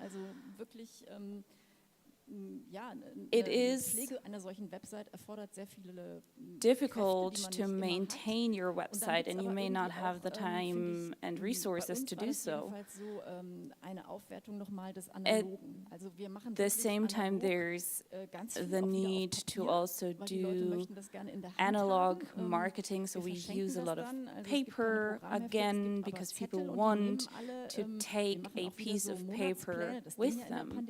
it is difficult to maintain your website, and you may not have the time and resources to do so. At the same time, there's the need to also do analog marketing, so we use a lot of paper again because people want to take a piece of paper with them.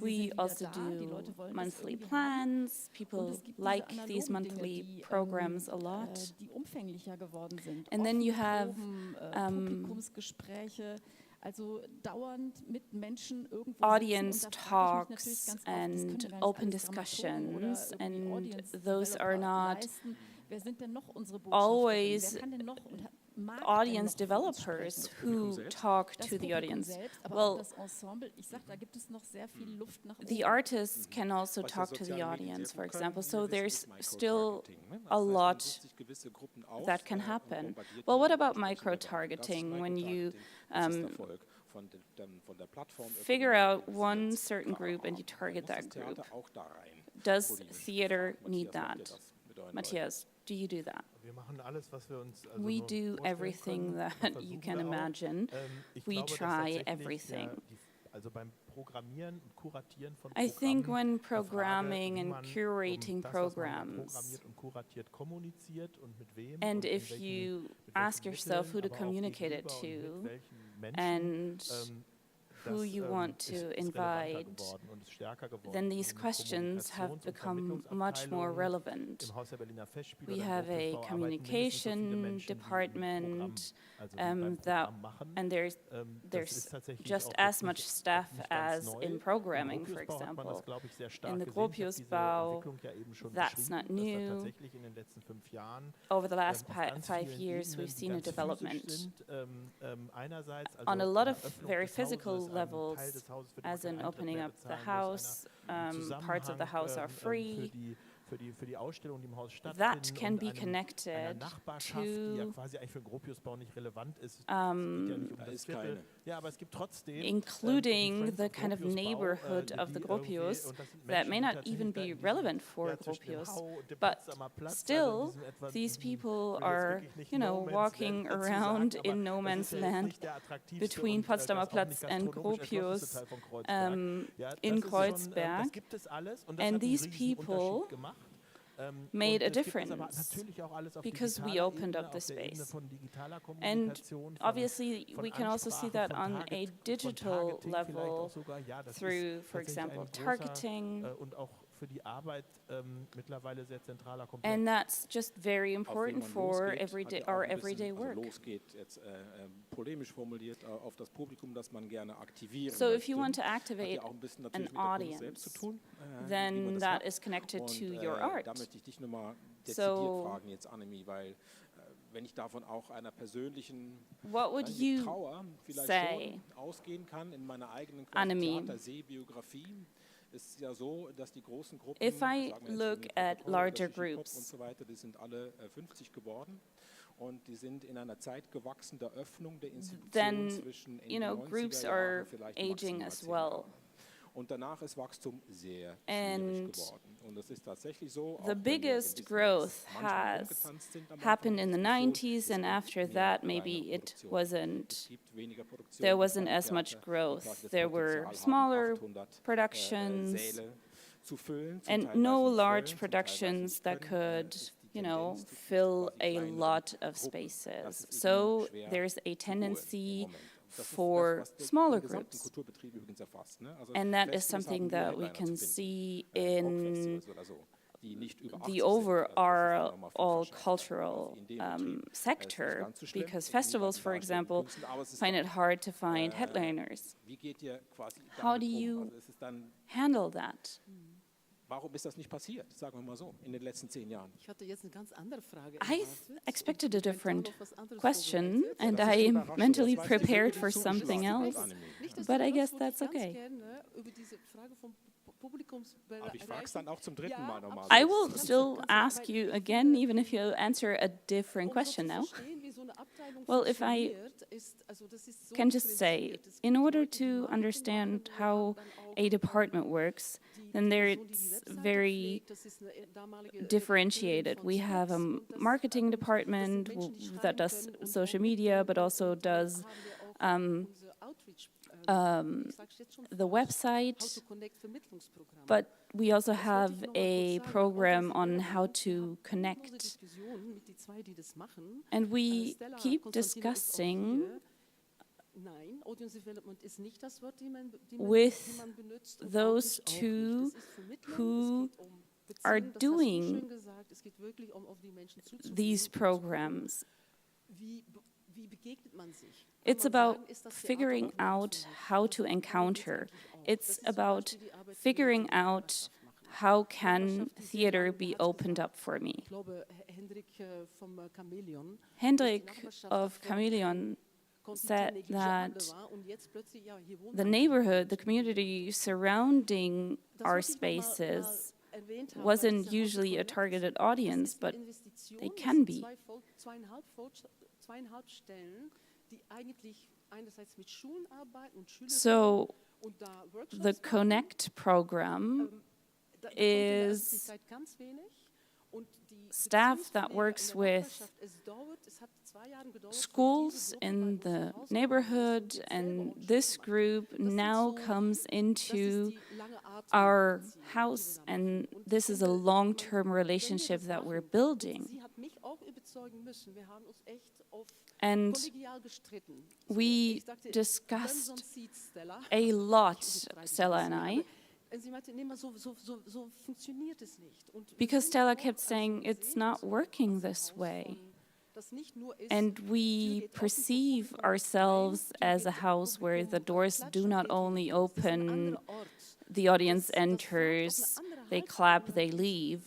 We also do monthly plans. People like these monthly programs a lot. And then you have audience talks and open discussions, and those are not always audience developers who talk to the audience. Well, the artists can also talk to the audience, for example, so there's still a lot that can happen. Well, what about micro-targeting, when you figure out one certain group and you target that group? Does theater need that? Matthias, do you do that? We do everything that you can imagine. We try everything. I think when programming and curating programs, and if you ask yourself who to communicate it to, and who you want to invite, then these questions have become much more relevant. We have a communication department, and there's just as much staff as in programming, for example. In the Gropiusbau, that's not new. Over the last 5 years, we've seen a development. On a lot of very physical levels, as in opening up the house, parts of the house are free. That can be connected to including the kind of neighborhood of the Gropius that may not even be relevant for Gropius, but still these people are, walking around in no man's land between Potsdamer Platz and Gropius in Kreuzberg, and these people made a difference because we opened up the space. And obviously, we can also see that on a digital level through, for example, targeting. And that's just very important for our everyday work. So if you want to activate an audience, then that is connected to your art. So what would you say, Annemie? If I look at larger groups, then, groups are aging as well. And the biggest growth has happened in the 90s, and after that, maybe there wasn't as much growth. There were smaller productions and no large productions that could, fill a lot of spaces. So there's a tendency for smaller groups. And that is something that we can see in the overall cultural sector, because festivals, for example, find it hard to find headliners. How do you handle that? I expected a different question, and I mentally prepared for something else, but I guess that's okay. I will still ask you again, even if you answer a different question now. Well, if I can just say, in order to understand how a department works, then it's very differentiated. We have a marketing department that does social media, but also does the website, but we also have a program on how to connect. And we keep discussing with those two who are doing these programs. It's about figuring out how to encounter. It's about figuring out how can theater be opened up for me. Hendrik of Chameleon said that the neighborhood, the community surrounding our spaces wasn't usually a targeted audience, but they can be. So the Connect program is staff that works with schools in the neighborhood, and this group now comes into our house, and this is a long-term relationship that we're building. And we discussed a lot, Stella and I, because Stella kept saying it's not working this way. And we perceive ourselves as a house where the doors do not only open, the audience enters, they clap, they leave.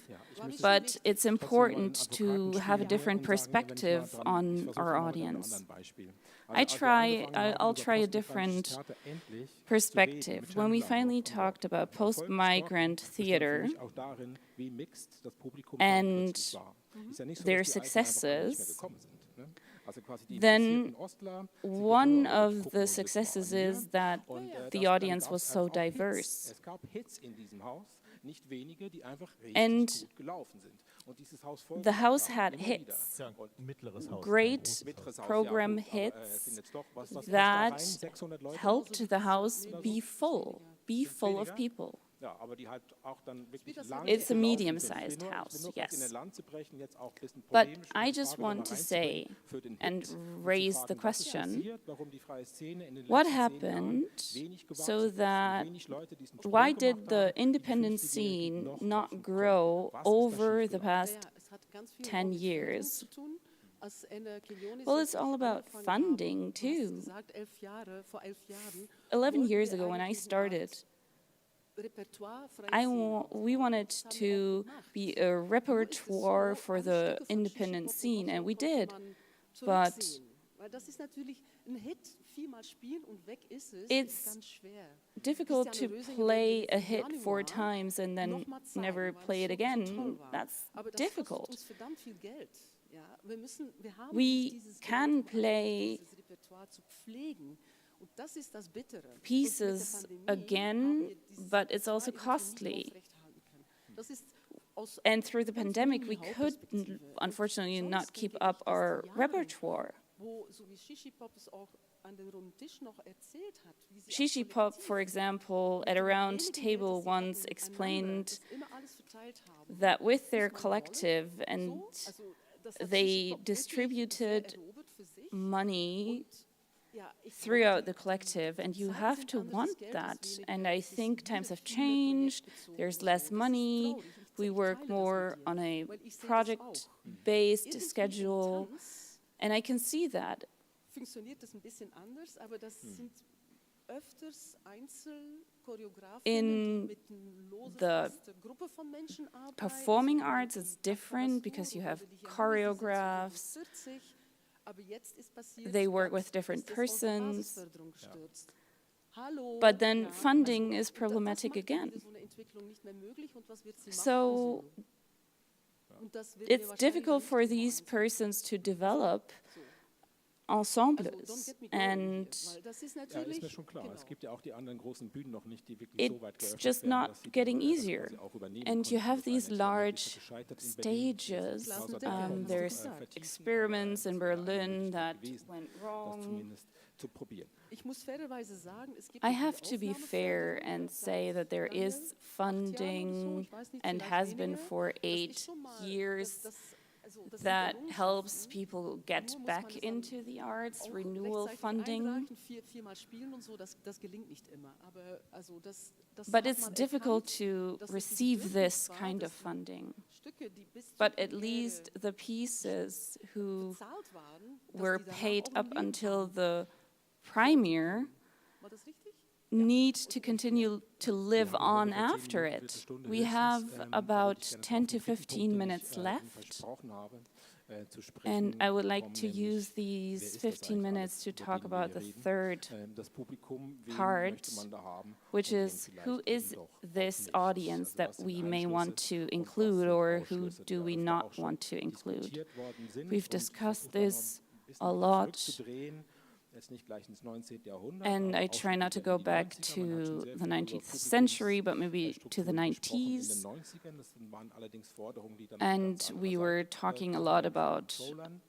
But it's important to have a different perspective on our audience. I'll try a different perspective. When we finally talked about post-migrant theater and their successes, then one of the successes is that the audience was so diverse. And the house had hits, great program hits that helped the house be full of people. It's a medium-sized house, yes. But I just want to say and raise the question, what happened so that, why did the independent scene not grow over the past 10 years? Well, it's all about funding, too. 11 years ago, when I started, we wanted to be a repertoire for the independent scene, and we did. But it's difficult to play a hit 4 times and then never play it again. That's difficult. We can play pieces again, but it's also costly. And through the pandemic, we could unfortunately not keep up our repertoire. Shishi Pop, for example, at a round table once explained that with their collective, and they distributed money throughout the collective, and you have to want that. And I think times have changed, there's less money, we work more on a project-based schedule, and I can see that. In the performing arts, it's different because you have choreographs, they work with different persons, but then funding is problematic again. So it's difficult for these persons to develop ensembles, and it's just not getting easier. And you have these large stages. There's experiments in Berlin that went wrong. I have to be fair and say that there is funding and has been for 8 years that helps people get back into the arts, renewal funding. But it's difficult to receive this kind of funding. But at least the pieces who were paid up until the premiere need to continue to live on after it. We have about 10 to 15 minutes left, and I would like to use these 15 minutes to talk about the third part, which is who is this audience that we may want to include, or who do we not want to include? We've discussed this a lot. And I try not to go back to the 19th century, but maybe to the 90s. And we were talking a lot about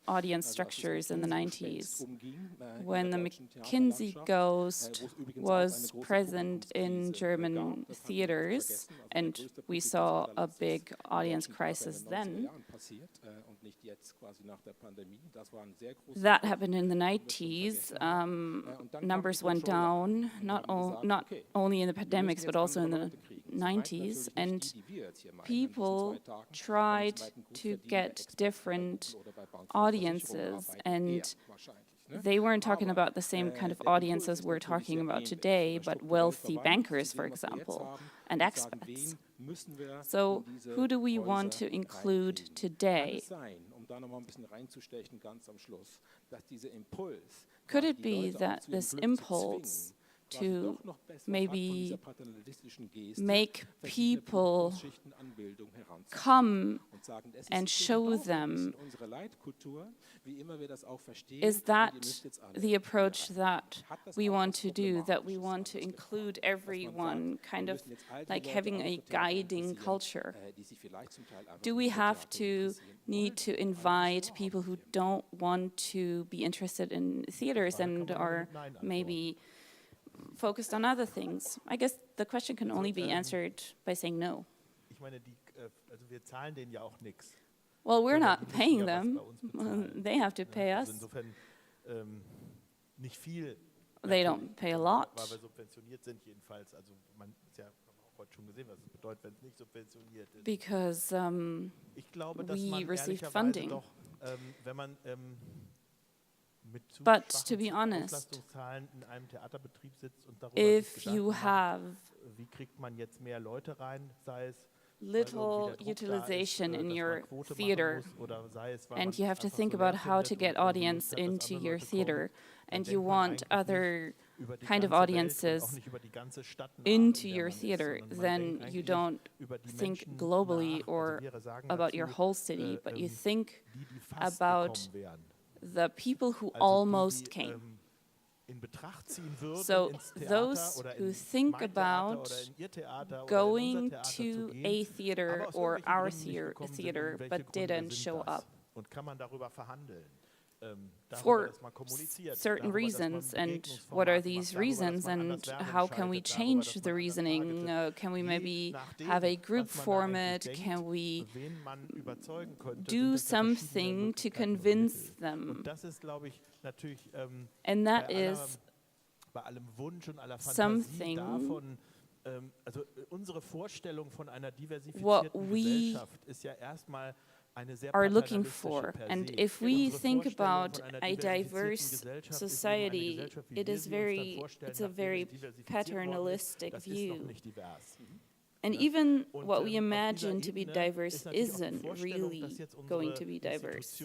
audience structures in the 90s. When the McKinsey ghost was present in German theaters, and we saw a big audience crisis then, that happened in the 90s. Numbers went down, not only in the pandemics, but also in the 90s. And people tried to get different audiences. And they weren't talking about the same kind of audiences we're talking about today, but wealthy bankers, for example, and expats. So who do we want to include today? Could it be that this impulse to maybe make people come and show them, is that the approach that we want to do, that we want to include everyone, kind of like having a guiding culture? Do we have to need to invite people who don't want to be interested in theaters and are maybe focused on other things? I guess the question can only be answered by saying no. Ich meine, also wir zahlen denen ja auch nichts. Well, we're not paying them. They have to pay us. Insofern nicht viel. They don't pay a lot. Weil wir subventioniert sind jedenfalls. Also man ist ja heute schon gesehen, was es bedeutet, wenn es nicht subventioniert ist. Because ich glaube, dass we man received ehrlicherweise funding. Doch, wenn man mit zu But to schwachen be honest, Auslastungszahlen in einem Theaterbetrieb sitzt und darüber if sich you Gedanken have macht, wie kriegt man jetzt mehr Leute rein, sei es little utilization in your theater, and you have to think about how to get audience into your theater, and you want other kind of audiences into your theater, then you don't think globally or about your whole city, but you think about the people who almost came. So those who think about going to a theater or our theater but didn't show up for certain reasons, and what are these reasons, and how can we change the reasoning? Can we maybe have a group format? Can we do something to convince them? And that is something what we are looking for. And if we think about a diverse society, it's a very paternalistic view. And even what we imagine to be diverse isn't really going to be diverse.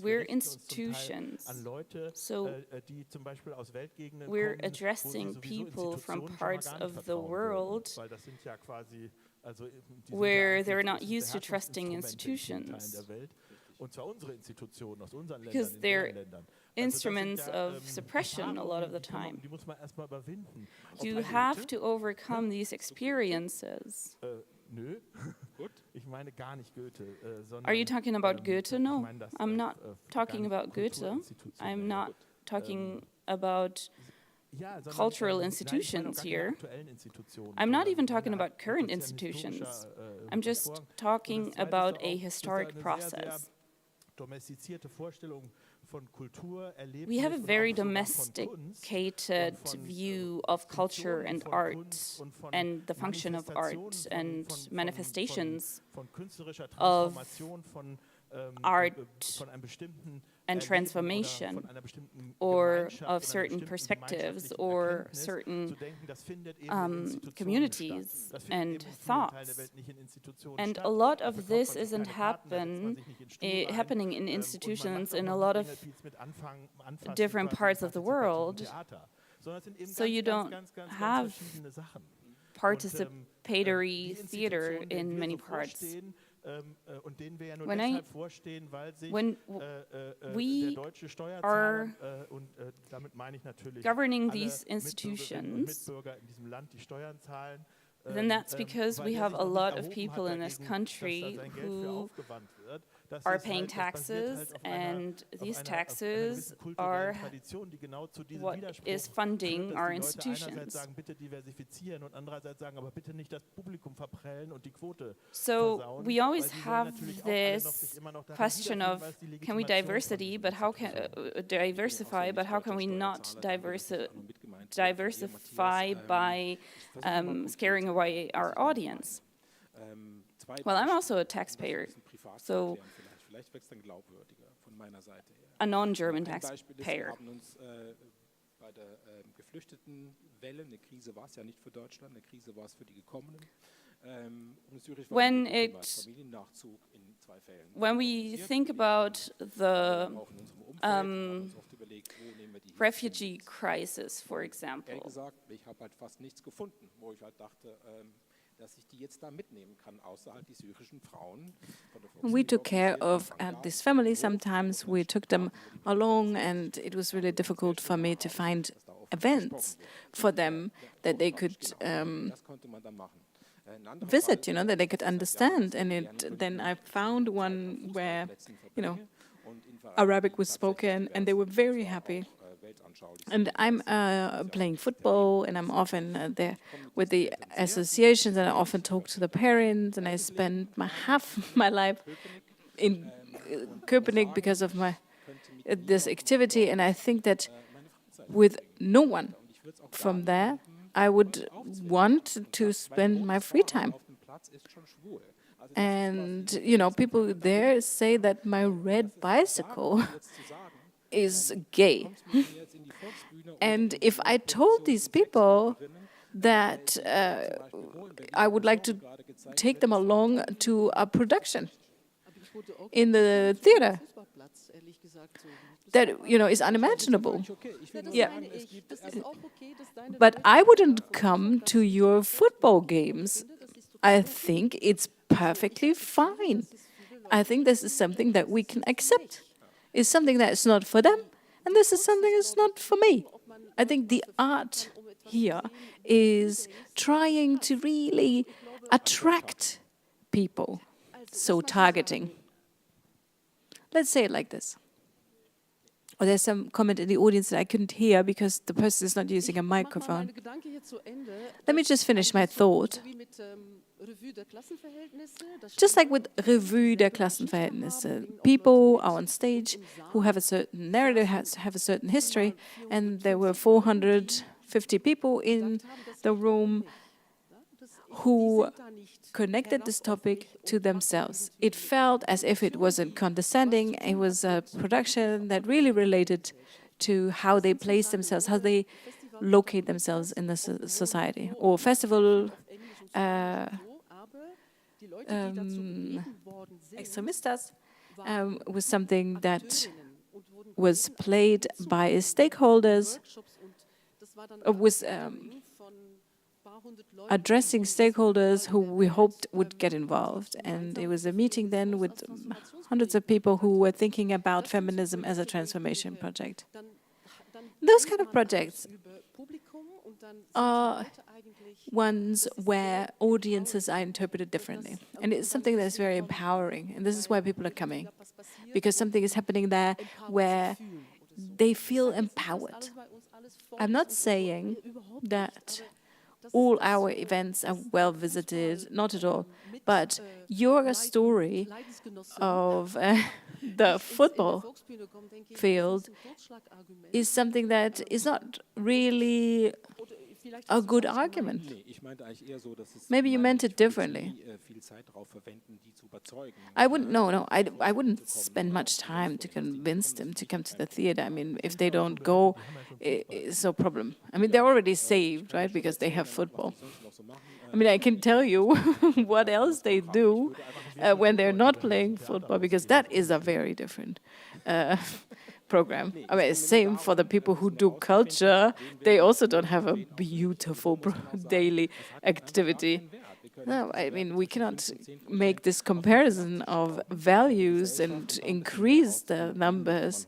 We're institutions, so we're addressing people from parts of the world where they're not used to trusting institutions, because they're instruments of suppression a lot of the time. You have to overcome these experiences. Are you talking about Goethe? No, I'm not talking about Goethe. I'm not talking about cultural institutions here. I'm not even talking about current institutions. I'm just talking about a historic process. We have a very domesticated view of culture and art and the function of art and manifestations of art and transformation, or of certain perspectives or certain communities and thoughts. And a lot of this isn't happening in institutions in a lot of different parts of the world. So you don't have participatory theater in many parts. When we are governing these institutions, then that's because we have a lot of people in this country who are paying taxes, and these taxes are what is funding our institutions. So we always have this question of, can we diversify, but how can we not diversify by scaring away our audience? Well, I'm also a taxpayer, so a non-German taxpayer. Bei der Geflüchtetenwelle, eine Krise war es ja nicht für Deutschland, eine Krise war es für die Gekommenen. When we think about the refugee crisis, for example, ich habe halt fast nichts gefunden, wo ich halt dachte, dass ich die jetzt da mitnehmen kann, außer halt die syrischen Frauen. We took care of this family. Sometimes we took them along, and it was really difficult for me to find events for them that they could visit, that they could understand. And then I found one where, Arabic was spoken, and they were very happy. And I'm playing football, and I'm often there with the associations, and I often talk to the parents, and I spend half my life in Köpenick because of this activity, and I think that with no one from there, I would want to spend my free time. And, you know, people there say that my red bicycle is gay. And if I told these people that I would like to take them along to a production in the theater, that, you know, is unimaginable. Yeah. But I wouldn't come to your football games. I think it's perfectly fine. I think this is something that we can accept. It's something that's not for them, and this is something that's not for me. I think the art here is trying to really attract people, so targeting. Let's say it like this. Or there's some comment in the audience that I couldn't hear because the person is not using a microphone. Let me just finish my thought. Just like with Revue der Klassenverhältnisse, people are on stage who have a certain narrative, have a certain history, and there were 450 people in the room who connected this topic to themselves. It felt as if it wasn't condescending. It was a production that really related to how they place themselves, how they locate themselves in the society. Or festival Extremistas was something that was played by stakeholders, was addressing stakeholders who we hoped would get involved. And it was a meeting then with hundreds of people who were thinking about feminism as a transformation project. Those kind of projects are ones where audiences are interpreted differently. And it's something that's very empowering. And this is why people are coming. Because something is happening there where they feel empowered. I'm not saying that all our events are well visited, not at all. But your story of the football field is something that is not really a good argument. Maybe you meant it differently. I wouldn't spend much time to convince them to come to the theater. I mean, if they don't go, it's no problem. I mean, they're already saved, right, because they have football. I mean, I can tell you what else they do when they're not playing football, because that is a very different program. I mean, same for the people who do culture. They also don't have a beautiful daily activity. No, I mean, we cannot make this comparison of values and increase the numbers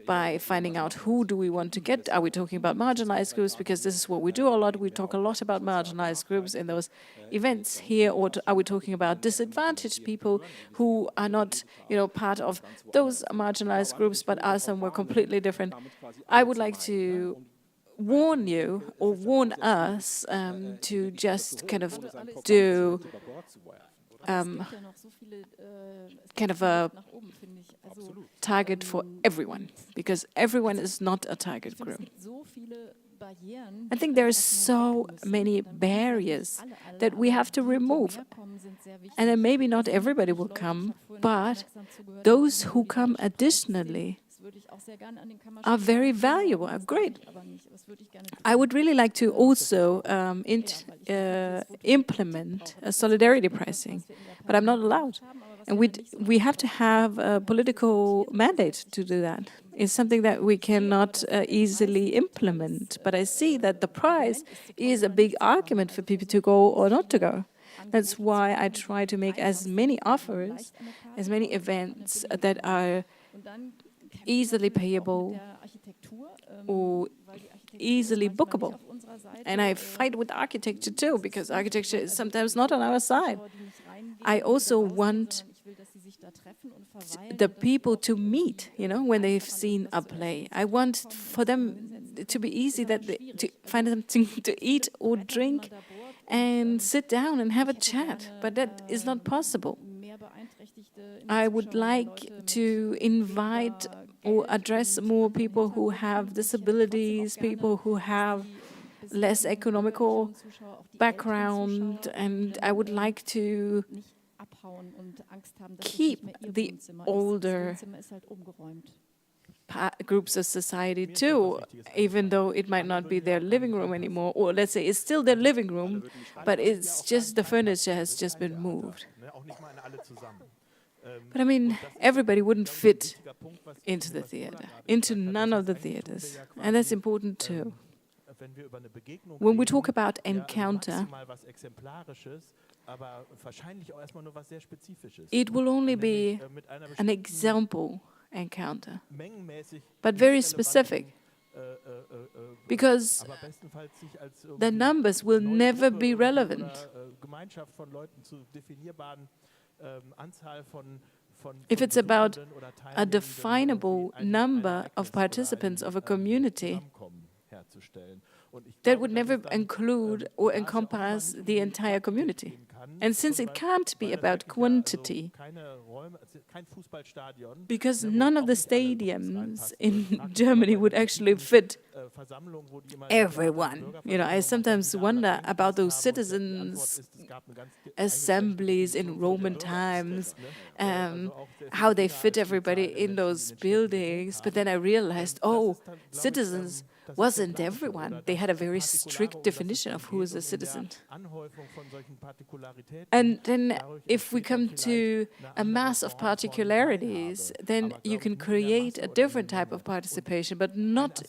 by finding out who do we want to get. Are we talking about marginalized groups? Because this is what we do a lot. We talk a lot about marginalized groups in those events here. Or are we talking about disadvantaged people who are not, you know, part of those marginalized groups but are somewhere completely different? I would like to warn you or warn us to just kind of do kind of a target for everyone, because everyone is not a target group. I think there are so many barriers that we have to remove. And then maybe not everybody will come, but those who come additionally are very valuable, are great. I would really like to also implement a solidarity pricing, but I'm not allowed. And we have to have a political mandate to do that. It's something that we cannot easily implement. But I see that the price is a big argument for people to go or not to go. That's why I try to make as many offers, as many events that are easily payable or easily bookable. And I fight with architecture too, because architecture is sometimes not on our side. I also want the people to meet, you know, when they've seen a play. I want for them to be easy, that to find something to eat or drink and sit down and have a chat, but that is not possible. I would like to invite or address more people who have disabilities, people who have less economical background, and I would like to keep the older groups of society too, even though it might not be their living room anymore, or let's say it's still their living room, but it's just the furniture has just been moved. But I mean, everybody wouldn't fit into the theater, into none of the theaters, and that's important too. When we talk about encounter, it will only be an example encounter, but very specific, because the numbers will never be relevant. If it's about a definable number of participants of a community, that would never include or encompass the entire community. And since it can't be about quantity, because none of the stadiums in Germany would actually fit everyone. You know, I sometimes wonder about those citizens' assemblies in Roman times, how they fit everybody in those buildings. But then I realized, oh, citizens wasn't everyone. They had a very strict definition of who is a citizen. And then if we come to a mass of particularities, then you can create a different type of participation, but not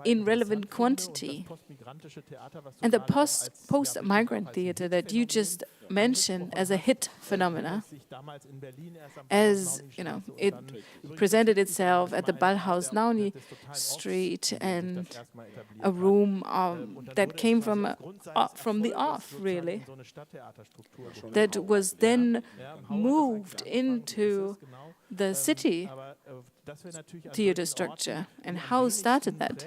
in relevant quantity. And the post-migrant theater that you just mentioned as a hit phenomena, as you know, it presented itself at the Ballhaus Nauni Street, and a room that came from the off, really, that was then moved into the city theater structure. And how started that?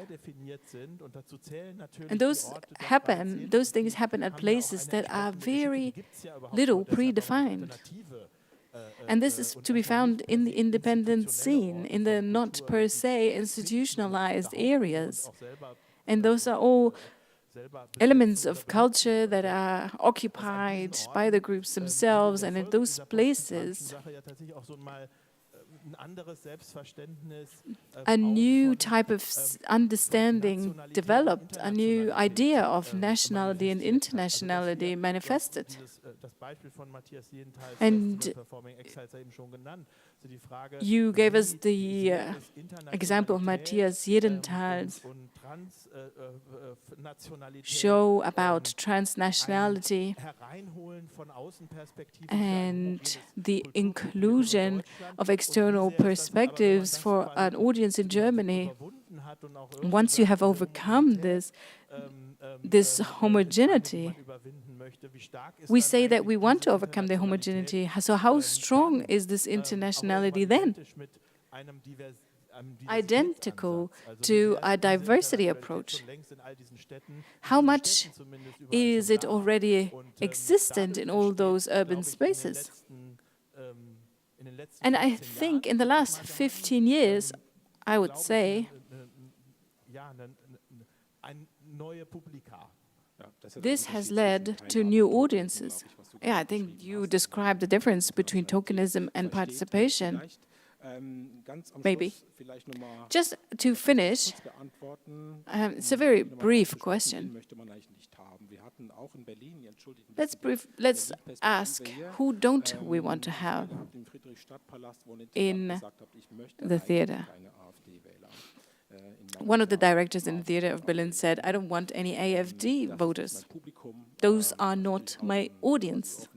And those things happen at places that are very little predefined. And this is to be found in the independent scene, in the not per se institutionalized areas. And those are all elements of culture that are occupied by the groups themselves, and in those places a new type of understanding developed, a new idea of nationality and internationality manifested. And you gave us the example of Matthias Jedenthal's show about transnationality and the inclusion of external perspectives for an audience in Germany. Once you have overcome this homogeneity, we say that we want to overcome the homogeneity. So how strong is this internationality then? Identical to a diversity approach. How much is it already existent in all those urban spaces? And I think in the last 15 years, I would say, this has led to new audiences. Yeah, I think you described the difference between tokenism and participation. Maybe. Just to finish, it's a very brief question. Let's ask, who don't we want to have in the theater? One of the directors in the Theater of Berlin said, I don't want any AfD voters. Those are not my audience.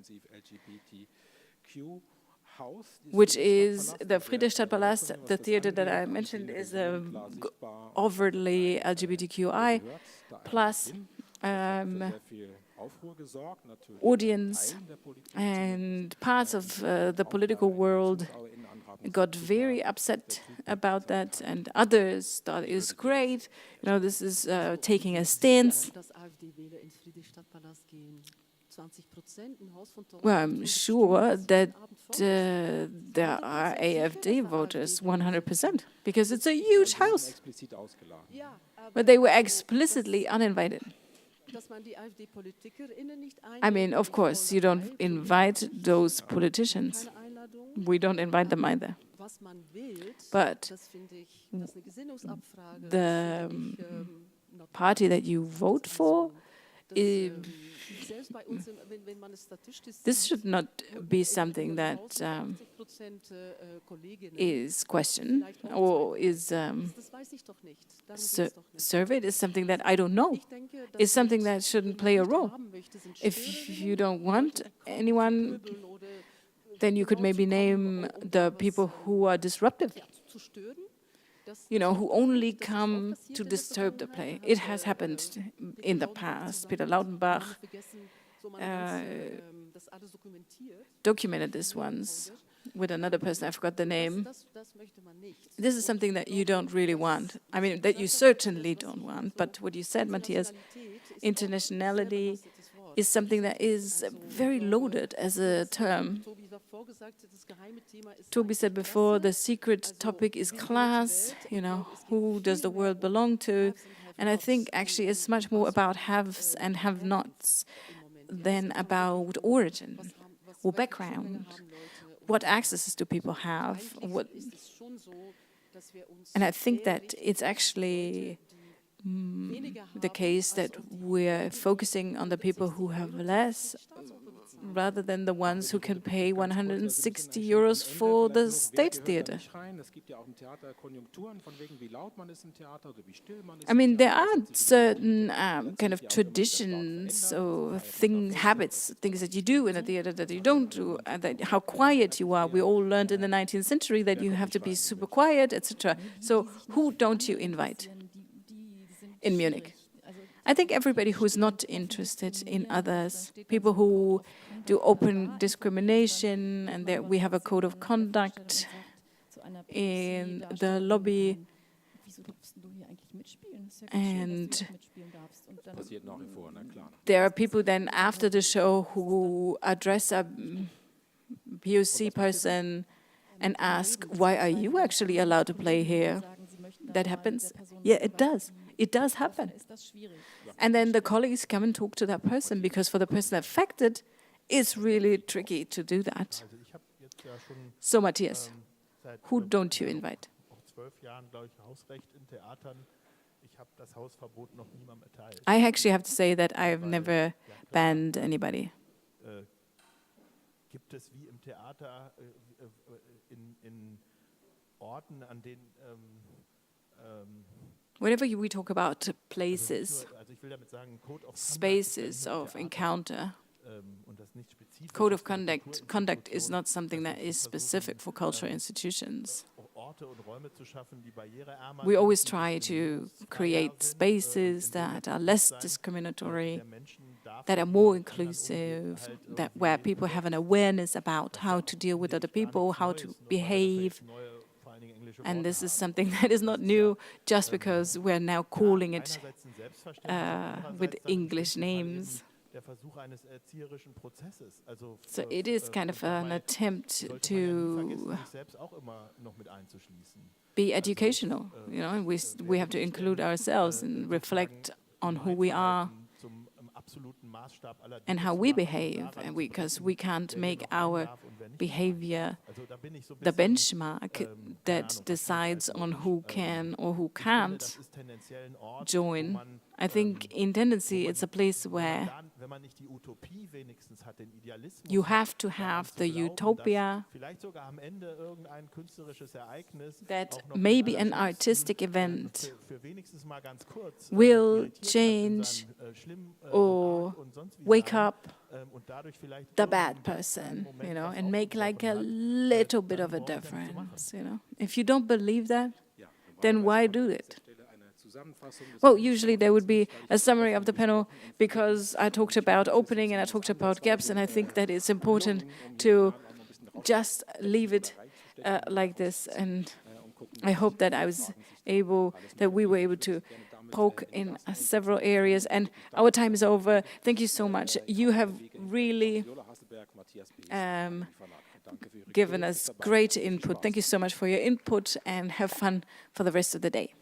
Which is the Friedrichstadtpalast, the theater that I mentioned, is overtly LGBTQI plus audience and parts of the political world got very upset about that, and others thought it was great. You know, this is taking a stance. Well, I'm sure that there are AfD voters 100%, because it's a huge house. But they were explicitly uninvited. I mean, of course, you don't invite those politicians. We don't invite them either. But the party that you vote for, this should not be something that is questioned or is surveyed. Is something that I don't know. It's something that shouldn't play a role. If you don't want anyone, then you could maybe name the people who are disruptive. You know, who only come to disturb the play. It has happened in the past. Peter Lautenbach documented this once with another person, I forgot the name. This is something that you don't really want. I mean, that you certainly don't want. But what you said, Matthias, internationality is something that is very loaded as a term. Toby said before, the secret topic is class, you know, who does the world belong to? And I think actually it's much more about haves and have-nots than about origin or background. What accesses do people have? And I think that it's actually the case that we're focusing on the people who have less rather than the ones who can pay 160 euros for the state theater. I mean, there are certain kind of traditions or habits, things that you do in a theater that you don't do, that how quiet you are. We all learned in the 19th century that you have to be super quiet, etc. So who don't you invite in Munich? I think everybody who's not interested in others, people who do open discrimination, and that we have a code of conduct in the lobby, and there are people then after the show who address a POC person and ask, why are you actually allowed to play here? That happens? Yeah, it does. It does happen. And then the colleagues come and talk to that person, because for the person affected, it's really tricky to do that. So, Matthias, who don't you invite? I actually have to say that I've never banned anybody. Whenever we talk about places, spaces of encounter, code of conduct is not something that is specific for cultural institutions. We always try to create spaces that are less discriminatory, that are more inclusive, that where people have an awareness about how to deal with other people, how to behave. And this is something that is not new, just because we're now calling it with English names. So it is kind of an attempt to be educational, you know, and we have to include ourselves and reflect on who we are and how we behave, and because we can't make our behavior the benchmark that decides on who can or who can't join. I think in tendency it's a place where you have to have the utopia that maybe an artistic event will change or wake up the bad person, you know, and make like a little bit of a difference, you know. If you don't believe that, then why do it? Well, usually there would be a summary of the panel because I talked about opening and I talked about gaps, and I think that it's important to just leave it like this. And I hope that we were able to poke in several areas. And our time is over. Thank you so much. You have really given us great input. Thank you so much for your input, and have fun for the rest of the day.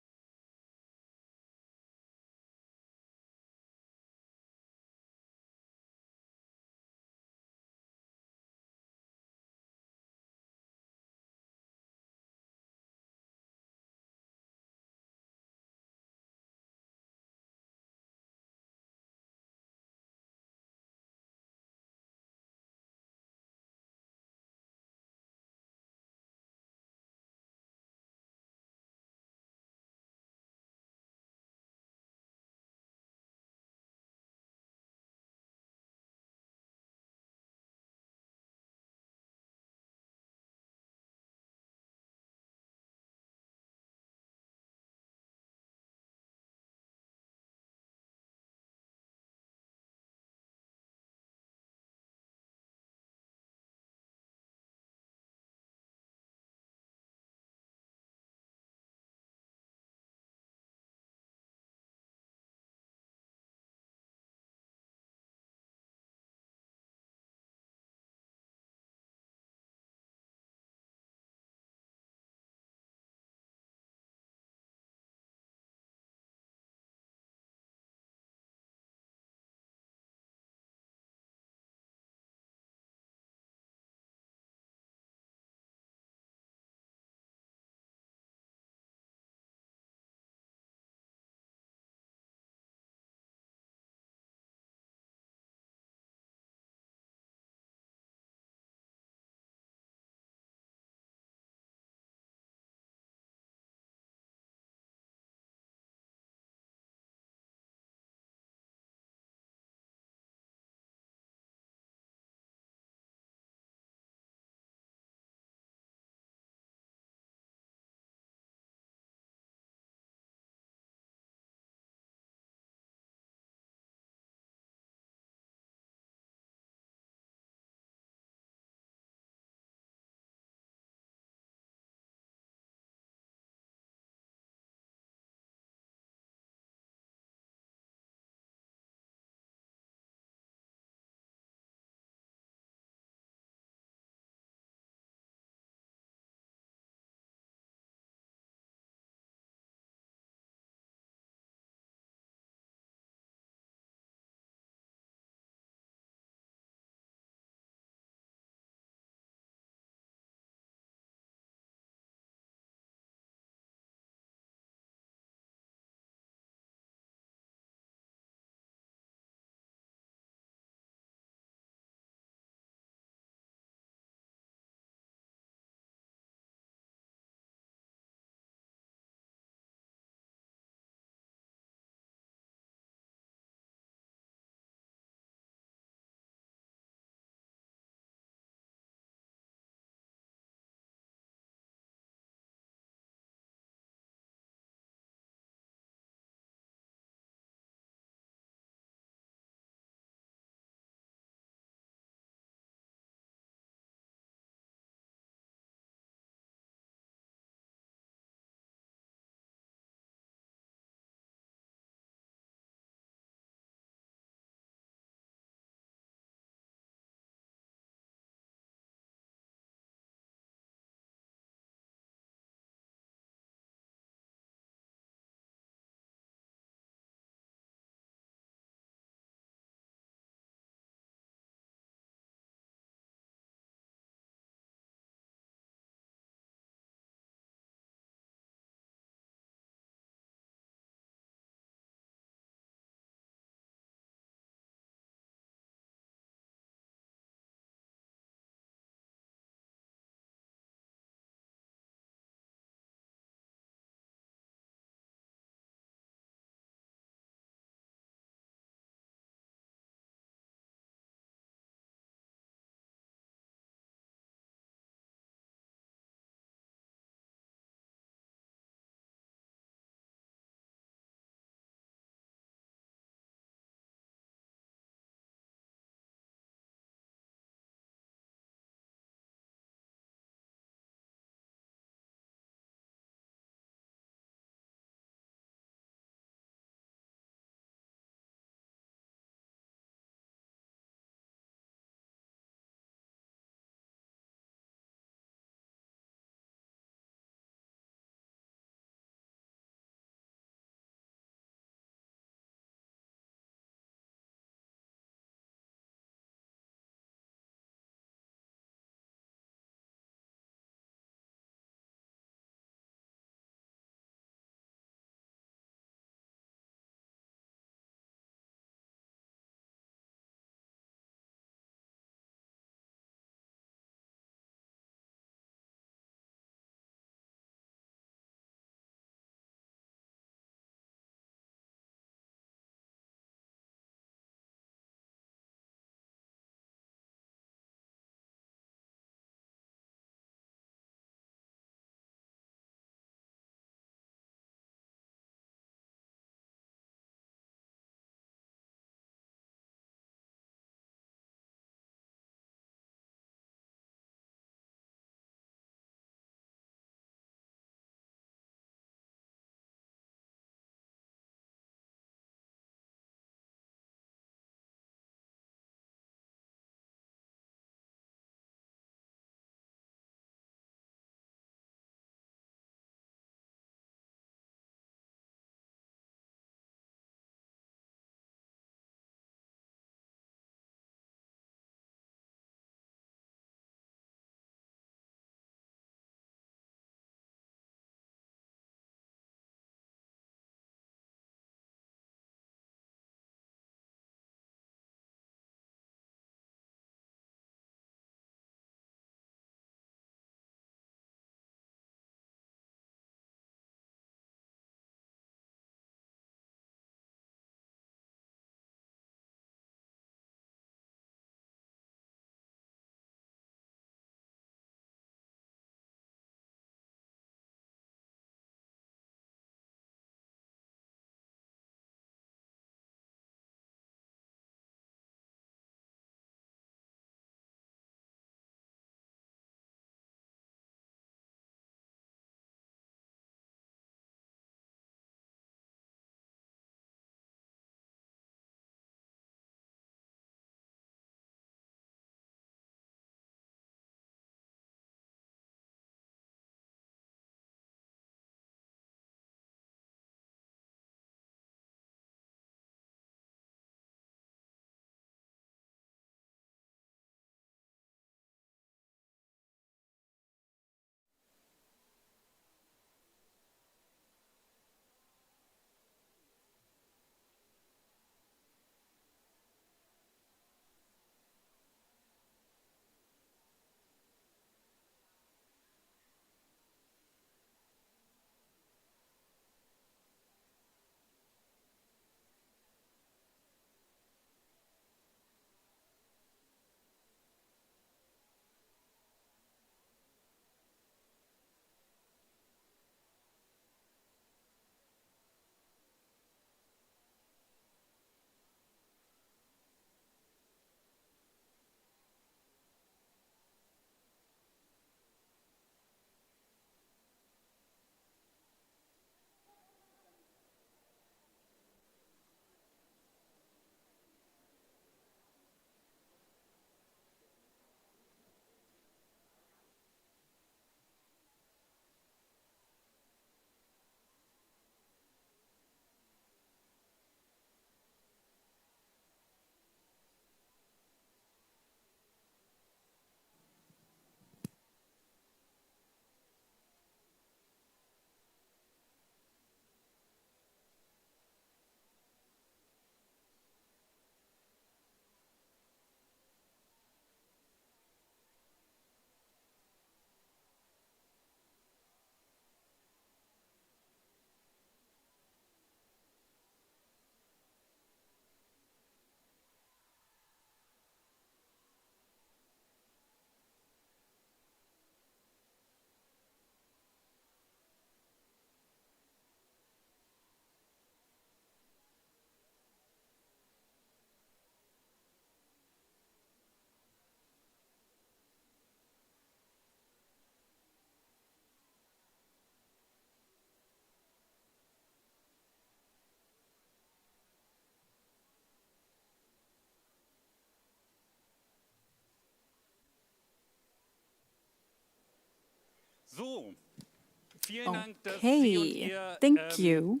Okay, thank you.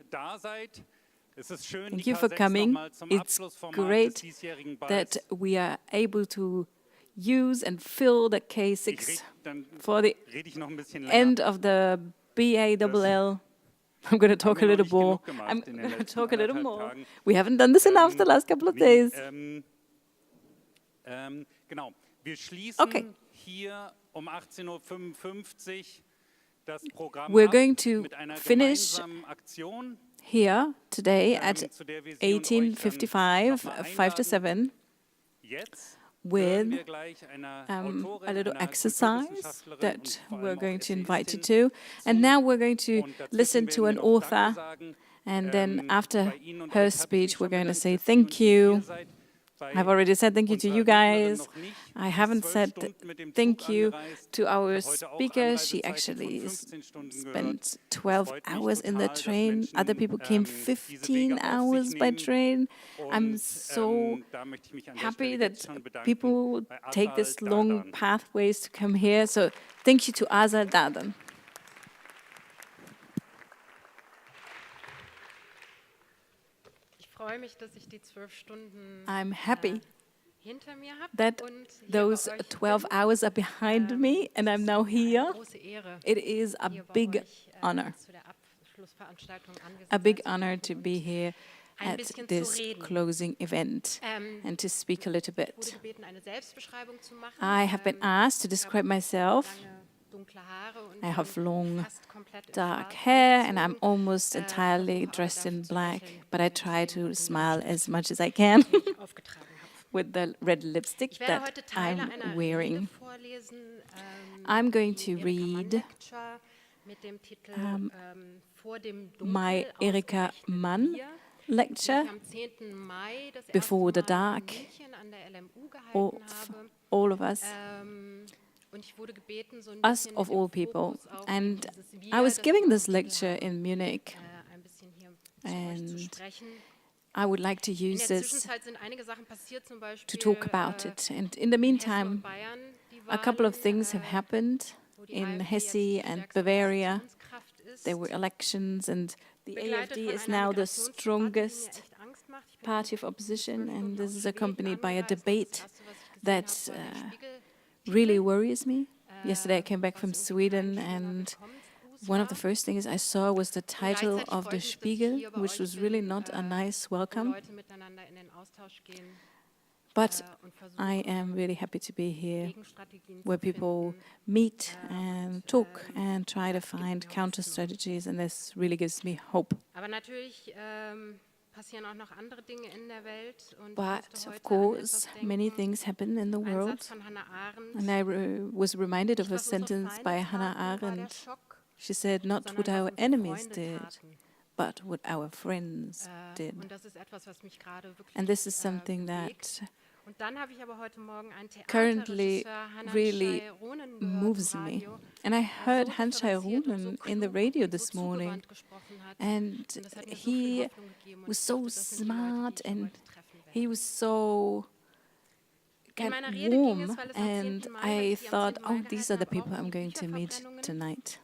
Thank you for coming. It's great that we are able to use and fill the K6 for the end of the B.A.L.L. I'm going to talk a little more. I'm going to talk a little more. We haven't done this enough the last couple of days. Okay. We're going to finish here today at 18:55, 5 to 7, with a little exercise that we're going to invite you to. And now we're going to listen to an author, and then after her speech, we're going to say thank you. I've already said thank you to you guys. I haven't said thank you to our speaker. She actually spent 12 hours in the train. Other people came 15 hours by train. I'm so happy that people take this long pathways to come here. So thank you to Azar Dadan. I'm happy that those 12 hours are behind me and I'm now here. It is a big honor. A big honor to be here at this closing event and to speak a little bit. I have been asked to describe myself. I have long, dark hair, and I'm almost entirely dressed in black, but I try to smile as much as I can with the red lipstick that I'm wearing. I'm going to read my Erika Mann lecture, Before the Dark, all of us of all people. And I was giving this lecture in Munich, and I would like to use this to talk about it. And in the meantime, a couple of things have happened in Hesse and Bavaria. There were elections, and the AfD is now the strongest party of opposition, and this is accompanied by a debate that really worries me. Yesterday I came back from Sweden, and one of the first things I saw was the title of the Spiegel, which was really not a nice welcome. But I am really happy to be here, where people meet and talk and try to find counter strategies, and this really gives me hope. But of course, many things happen in the world. And I was reminded of a sentence by Hannah Arendt. She said, not what our enemies did, but what our friends did. And this is something that currently really moves me. And I heard Hans-Shai Runen in the radio this morning, and he was so smart and he was so warm, and I thought, oh, these are the people I'm going to meet tonight.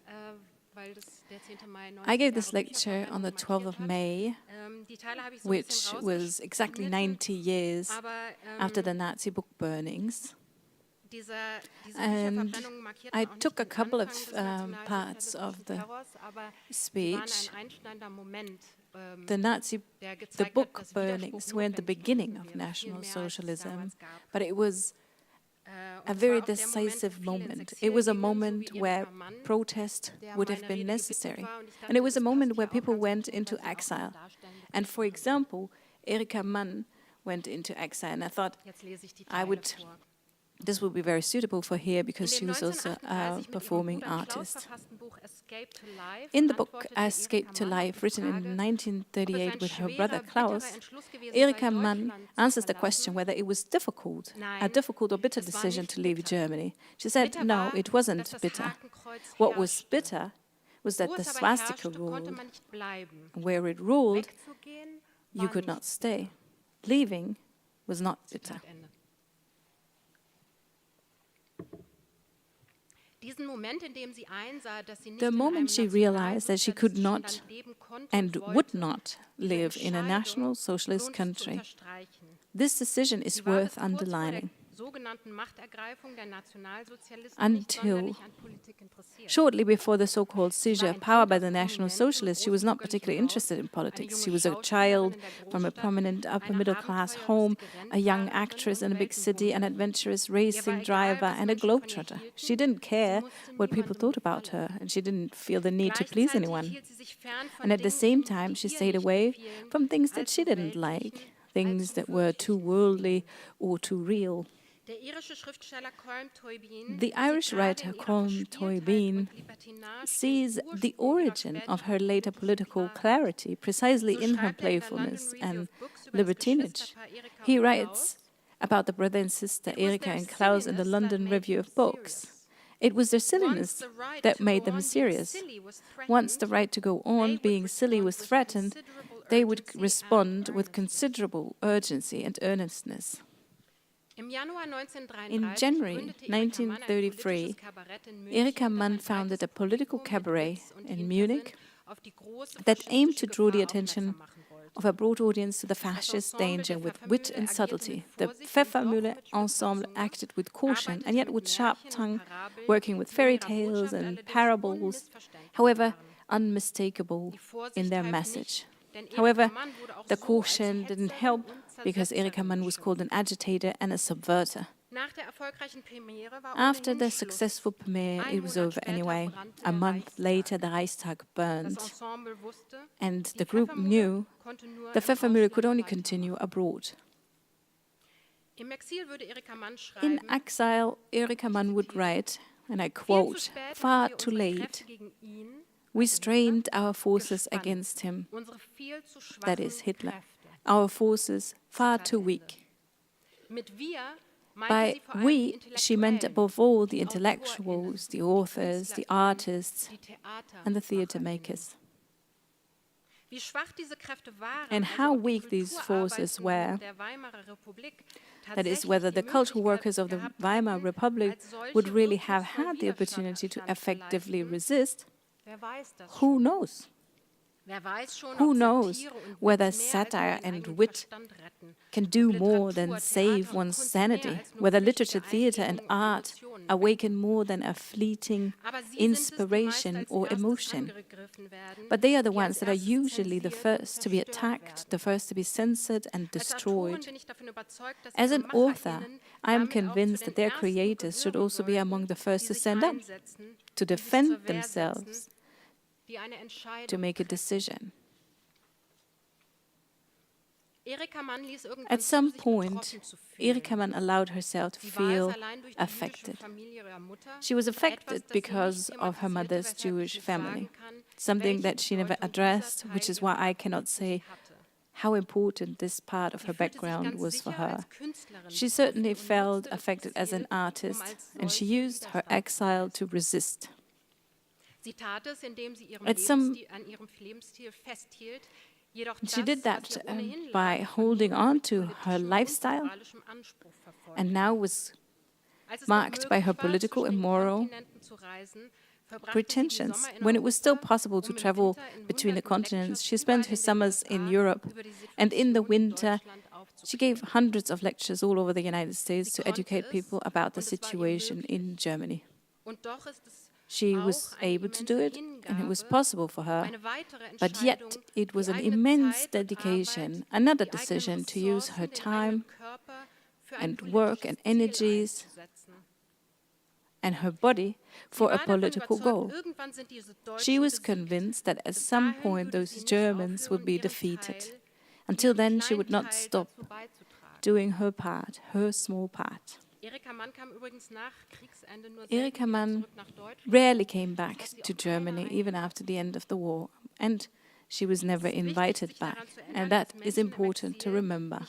I gave this lecture on the 12th of May, which was exactly 90 years after the Nazi book burnings. And I took a couple of parts of the speech. The book burnings were the beginning of National Socialism, but it was a very decisive moment. It was a moment where protest would have been necessary. And it was a moment where people went into exile. And for example, Erika Mann went into exile, and I thought this would be very suitable for here because she was also a performing artist. In the book Escape to Life, written in 1938 with her brother Klaus, Erika Mann answers the question whether it was a difficult or bitter decision to leave Germany. She said, no, it wasn't bitter. What was bitter was that the swastika ruled. Where it ruled, you could not stay. Leaving was not bitter. The moment she realized that she could not and would not live in a National Socialist country, this decision is worth underlining. Until shortly before the so-called seizure of power by the National Socialists, she was not particularly interested in politics. She was a child from a prominent upper-middle-class home, a young actress in a big city, an adventurous racing driver, and a globetrotter. She didn't care what people thought about her, and she didn't feel the need to please anyone. And at the same time, she stayed away from things that she didn't like, things that were too worldly or too real. The Irish writer Colm Tóibín sees the origin of her later political clarity precisely in her playfulness and libertinage. He writes about the brother and sister Erika and Klaus in the London Review of Books. It was their silliness that made them serious. Once the right to go on being silly was threatened, they would respond with considerable urgency and earnestness. In January 1933, Erika Mann founded a political cabaret in Munich that aimed to draw the attention of a broad audience to the fascist danger with wit and subtlety. The Pfeffermühle ensemble acted with caution and yet with sharp tongue, working with fairy tales and parables, however unmistakable in their message. However, the caution didn't help because Erika Mann was called an agitator and a subverter. After the successful premiere, it was over anyway. A month later, the Reichstag burned. And the group knew the Pfeffermühle could only continue abroad. In exile, Erika Mann would write, and I quote, "Far too late. We strained our forces against him," that is Hitler, "our forces far too weak." By we, she meant above all the intellectuals, the authors, the artists, and the theater makers. And how weak these forces were, that is, whether the cultural workers of the Weimar Republic would really have had the opportunity to effectively resist, who knows? Who knows whether satire and wit can do more than save one's sanity, whether literature, theater and art awaken more than a fleeting inspiration or emotion. But they are the ones that are usually the first to be attacked, the first to be censored and destroyed. As an author, I am convinced that their creators should also be among the first to stand up, to defend themselves, to make a decision. At some point, Erika Mann allowed herself to feel affected. She was affected because of her mother's Jewish family, something that she never addressed, which is why I cannot say how important this part of her background was for her. She certainly felt affected as an artist, and she used her exile to resist. She did that by holding on to her lifestyle, and now was marked by her political and moral pretensions. When it was still possible to travel between the continents, she spent her summers in Europe, and in the winter she gave hundreds of lectures all over the United States to educate people about the situation in Germany. She was able to do it, and it was possible for her, but yet it was an immense dedication, another decision to use her time and work and energies and her body for a political goal. She was convinced that at some point those Germans would be defeated. Until then, she would not stop doing her part, her small part. Erika Mann rarely came back to Germany, even after the end of the war, and she was never invited back. And that is important to remember,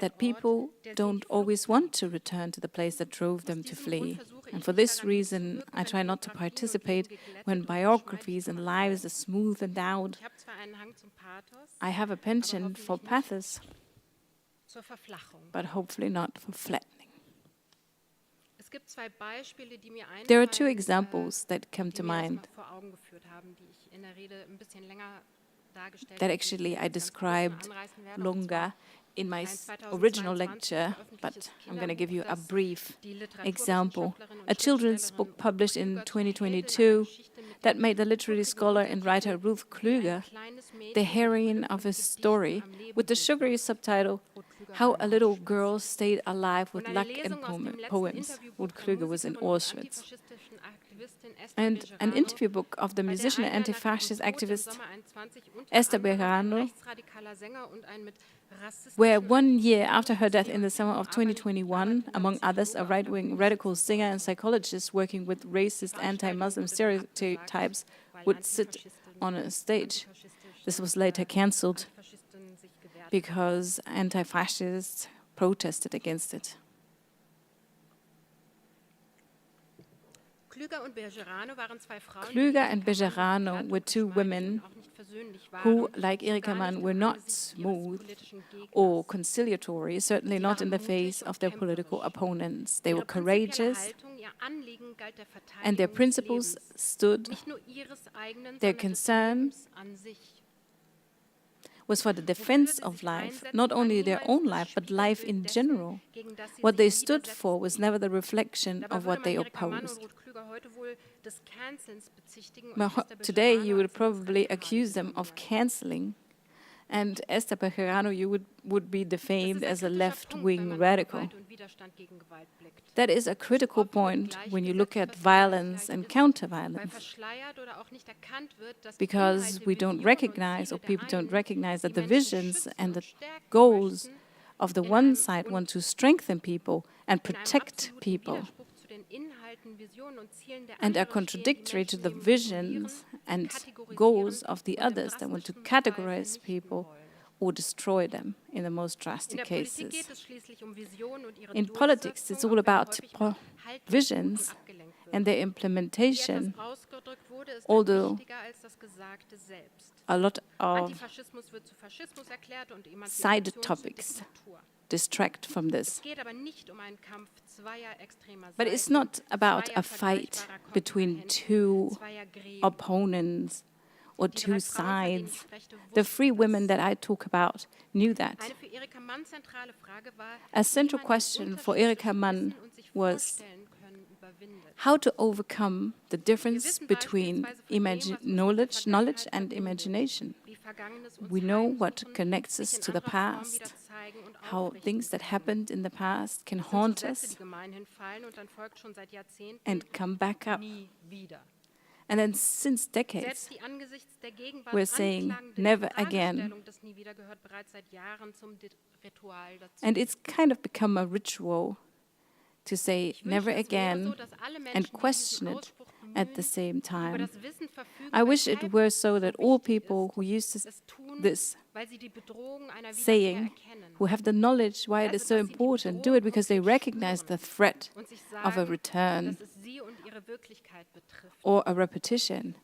that people don't always want to return to the place that drove them to flee. And for this reason, I try not to participate when biographies and lives are smoothed out. I have a penchant for pathos, but hopefully not for flattening. There are two examples that come to mind that actually I described longer in my original lecture, but I'm going to give you a brief example. A children's book published in 2022 that made the literary scholar and writer Ruth Klüger the heroine of a story with the sugary subtitle, How a Little Girl Stayed Alive with Luck and Poems. Ruth Klüger was in Auschwitz. And an interview book of the musician and anti-fascist activist Esther Bejarano, where 1 year after her death in the summer of 2021, among others, a right-wing radical singer and psychologist working with racist anti-Muslim stereotypes would sit on a stage. This was later cancelled because anti-fascists protested against it. Klüger and Bejarano were two women who, like Erika Mann, were not smooth or conciliatory, certainly not in the face of their political opponents. They were courageous, and their principles stood. Their concern was for the defense of life, not only their own life, but life in general. What they stood for was never the reflection of what they opposed. Today, you would probably accuse them of cancelling, and Esther Bejarano, you would be defamed as a left-wing radical. That is a critical point when you look at violence and counter-violence, because we don't recognize, or people don't recognize, that the visions and the goals of the one side want to strengthen people and protect people, and are contradictory to the visions and goals of the others that want to categorize people or destroy them in the most drastic cases. In politics, it's all about visions and their implementation, although a lot of side topics distract from this. But it's not about a fight between two opponents or two sides. The three women that I talk about knew that. A central question for Erika Mann was how to overcome the difference between knowledge and imagination. We know what connects us to the past, how things that happened in the past can haunt us and come back up. And then since decades, we're saying never again. And it's kind of become a ritual to say never again and question it at the same time. I wish it were so that all people who use this saying, who have the knowledge why it is so important, do it because they recognize the threat of a return or a repetition,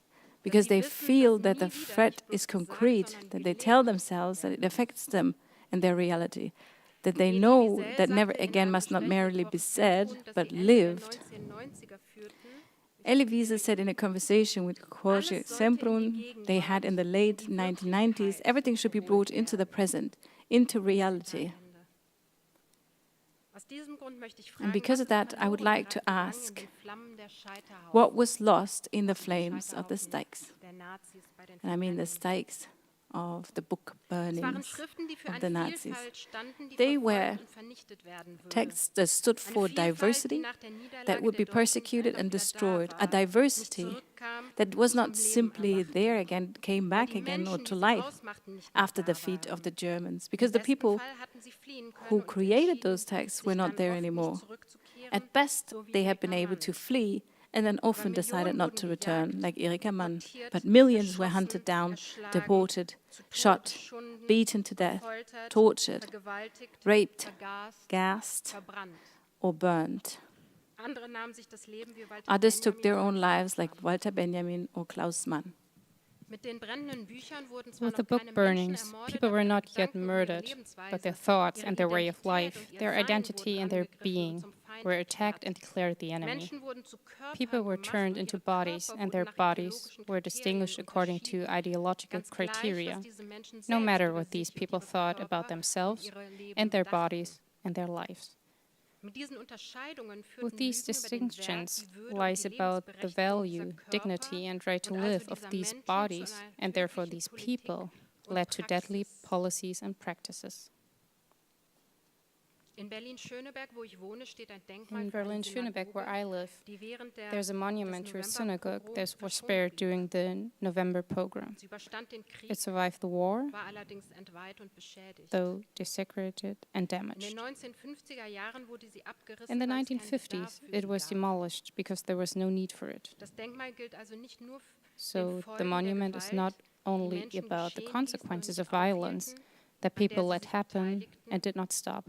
because they feel that the threat is concrete, that they tell themselves that it affects them and their reality, that they know that never again must not merely be said, but lived. Elie Wiesel said in a conversation with Jorge Semprún they had in the late 1990s, everything should be brought into the present, into reality. And because of that, I would like to ask, what was lost in the flames of the stakes? And I mean the stakes of the book burnings of the Nazis. They were texts that stood for diversity, that would be persecuted and destroyed, a diversity that was not simply there again, came back again or to life after the defeat of the Germans, because the people who created those texts were not there anymore. At best, they had been able to flee and then often decided not to return, like Erika Mann. But millions were hunted down, deported, shot, beaten to death, tortured, raped, gassed, or burned. Others took their own lives, like Walter Benjamin or Klaus Mann. With the book burnings, people were not yet murdered, but their thoughts and their way of life, their identity and their being. were attacked and declared the enemy. People were turned into bodies, and their bodies were distinguished according to ideological criteria, no matter what these people thought about themselves and their bodies and their lives. With these distinctions lies about the value, dignity, and right to live of these bodies, and therefore these people, led to deadly policies and practices. In Berlin-Schöneberg, where I live, there's a monument to a synagogue that was spared during the November pogrom. It survived the war, though desecrated and damaged. In the 1950s, it was demolished because there was no need for it. So the monument is not only about the consequences of violence that people let happen and did not stop,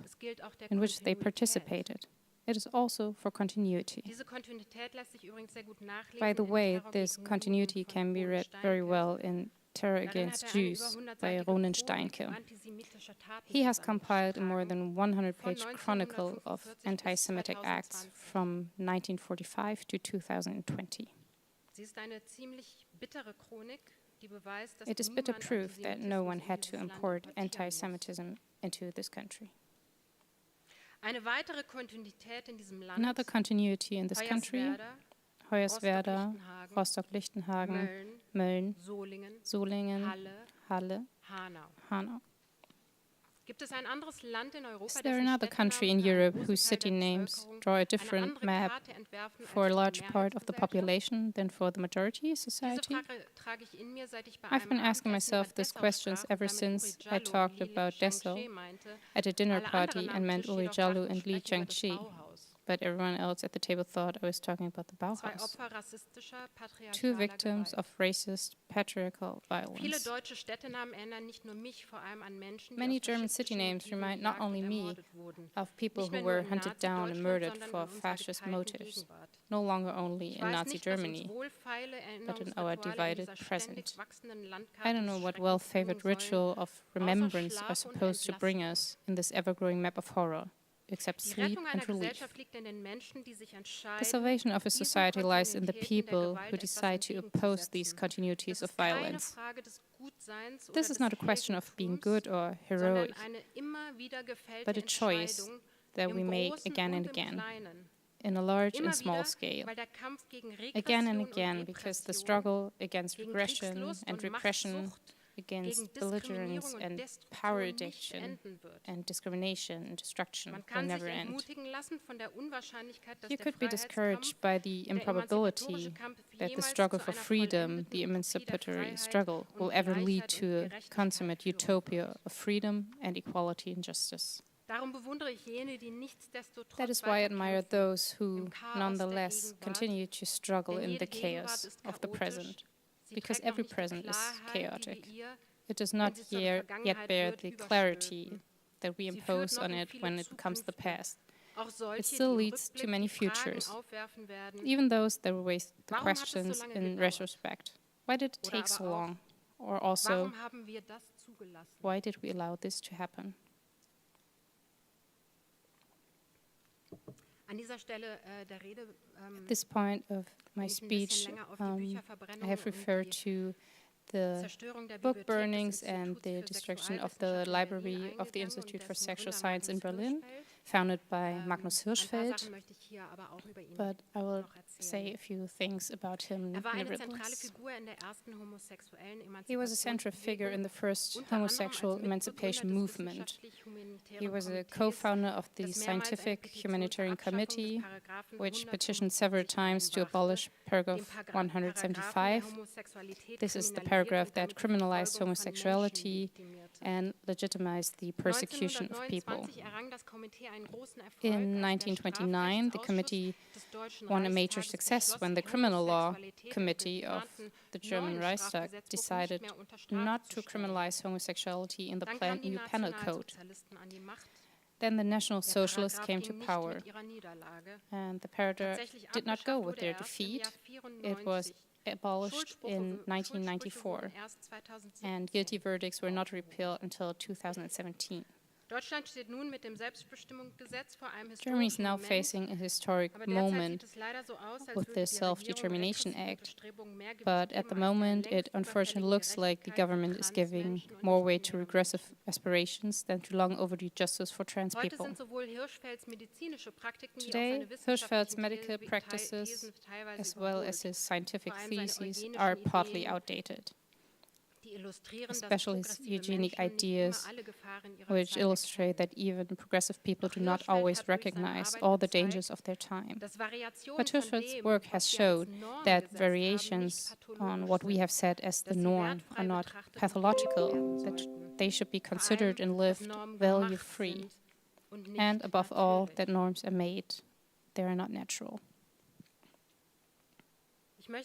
in which they participated. It is also for continuity. By the way, this continuity can be read very well in Terror Against Jews by Ronen Steinke. He has compiled a more than 100-page chronicle of anti-Semitic acts from 1945 to 2020. It is bitter proof that no one had to import anti-Semitism into this country. Another continuity in this country, Hoyerswerda, Rostock-Lichtenhagen, Mölln, Solingen, Halle, Hanau. Is there another country in Europe whose city names draw a different map for a large part of the population than for the majority society? I've been asking myself these questions ever since I talked about Dessau at a dinner party and meant Uri Jallo and Li Jiangqi. But everyone else at the table thought I was talking about the Bauhaus. Two victims of racist, patriarchal violence. Many German city names remind not only me of people who were hunted down and murdered for fascist motives, no longer only in Nazi Germany, but in our divided present. I don't know what well-favored ritual of remembrance are supposed to bring us in this ever-growing map of horror, except sleep and relief. The salvation of a society lies in the people who decide to oppose these continuities of violence. This is not a question of being good or heroic, but a choice that we make again and again, in a large and small scale. Again and again, because the struggle against regression and repression, against belligerence and power addiction and discrimination and destruction will never end. You could be discouraged by the improbability that the struggle for freedom, the emancipatory struggle, will ever lead to a consummate utopia of freedom and equality and justice. That is why I admire those who, nonetheless, continue to struggle in the chaos of the present. Because every present is chaotic. It does not yet bear the clarity that we impose on it when it becomes the past. It still leads to many futures, even those that will raise the questions in retrospect. Why did it take so long? Or also, why did we allow this to happen? At this point of my speech, I have referred to the book burnings and the destruction of the library of the Institute for Sexual Science in Berlin, founded by Magnus Hirschfeld, but I will say a few things about him nevertheless. He was a central figure in the first homosexual emancipation movement. He was a co-founder of the Scientific Humanitarian Committee, which petitioned several times to abolish paragraph 175. This is the paragraph that criminalized homosexuality and legitimized the persecution of people. In 1929, the committee won a major success when the Criminal Law Committee of the German Reichstag decided not to criminalize homosexuality in the planned new penal code. Then the National Socialists came to power, and the paragraph did not go with their defeat. It was abolished in 1994, and guilty verdicts were not repealed until 2017. Germany is now facing a historic moment with the Self-Determination Act, but at the moment it unfortunately looks like the government is giving more weight to regressive aspirations than to long overdue justice for trans people. Today, Hirschfeld's medical practices, as well as his scientific theses, are partly outdated, especially his eugenic ideas, which illustrate that even progressive people do not always recognize all the dangers of their time. But Hirschfeld's work has showed that variations on what we have said as the norm are not pathological, that they should be considered and lived value-free, and above all, that norms are made, they are not natural. I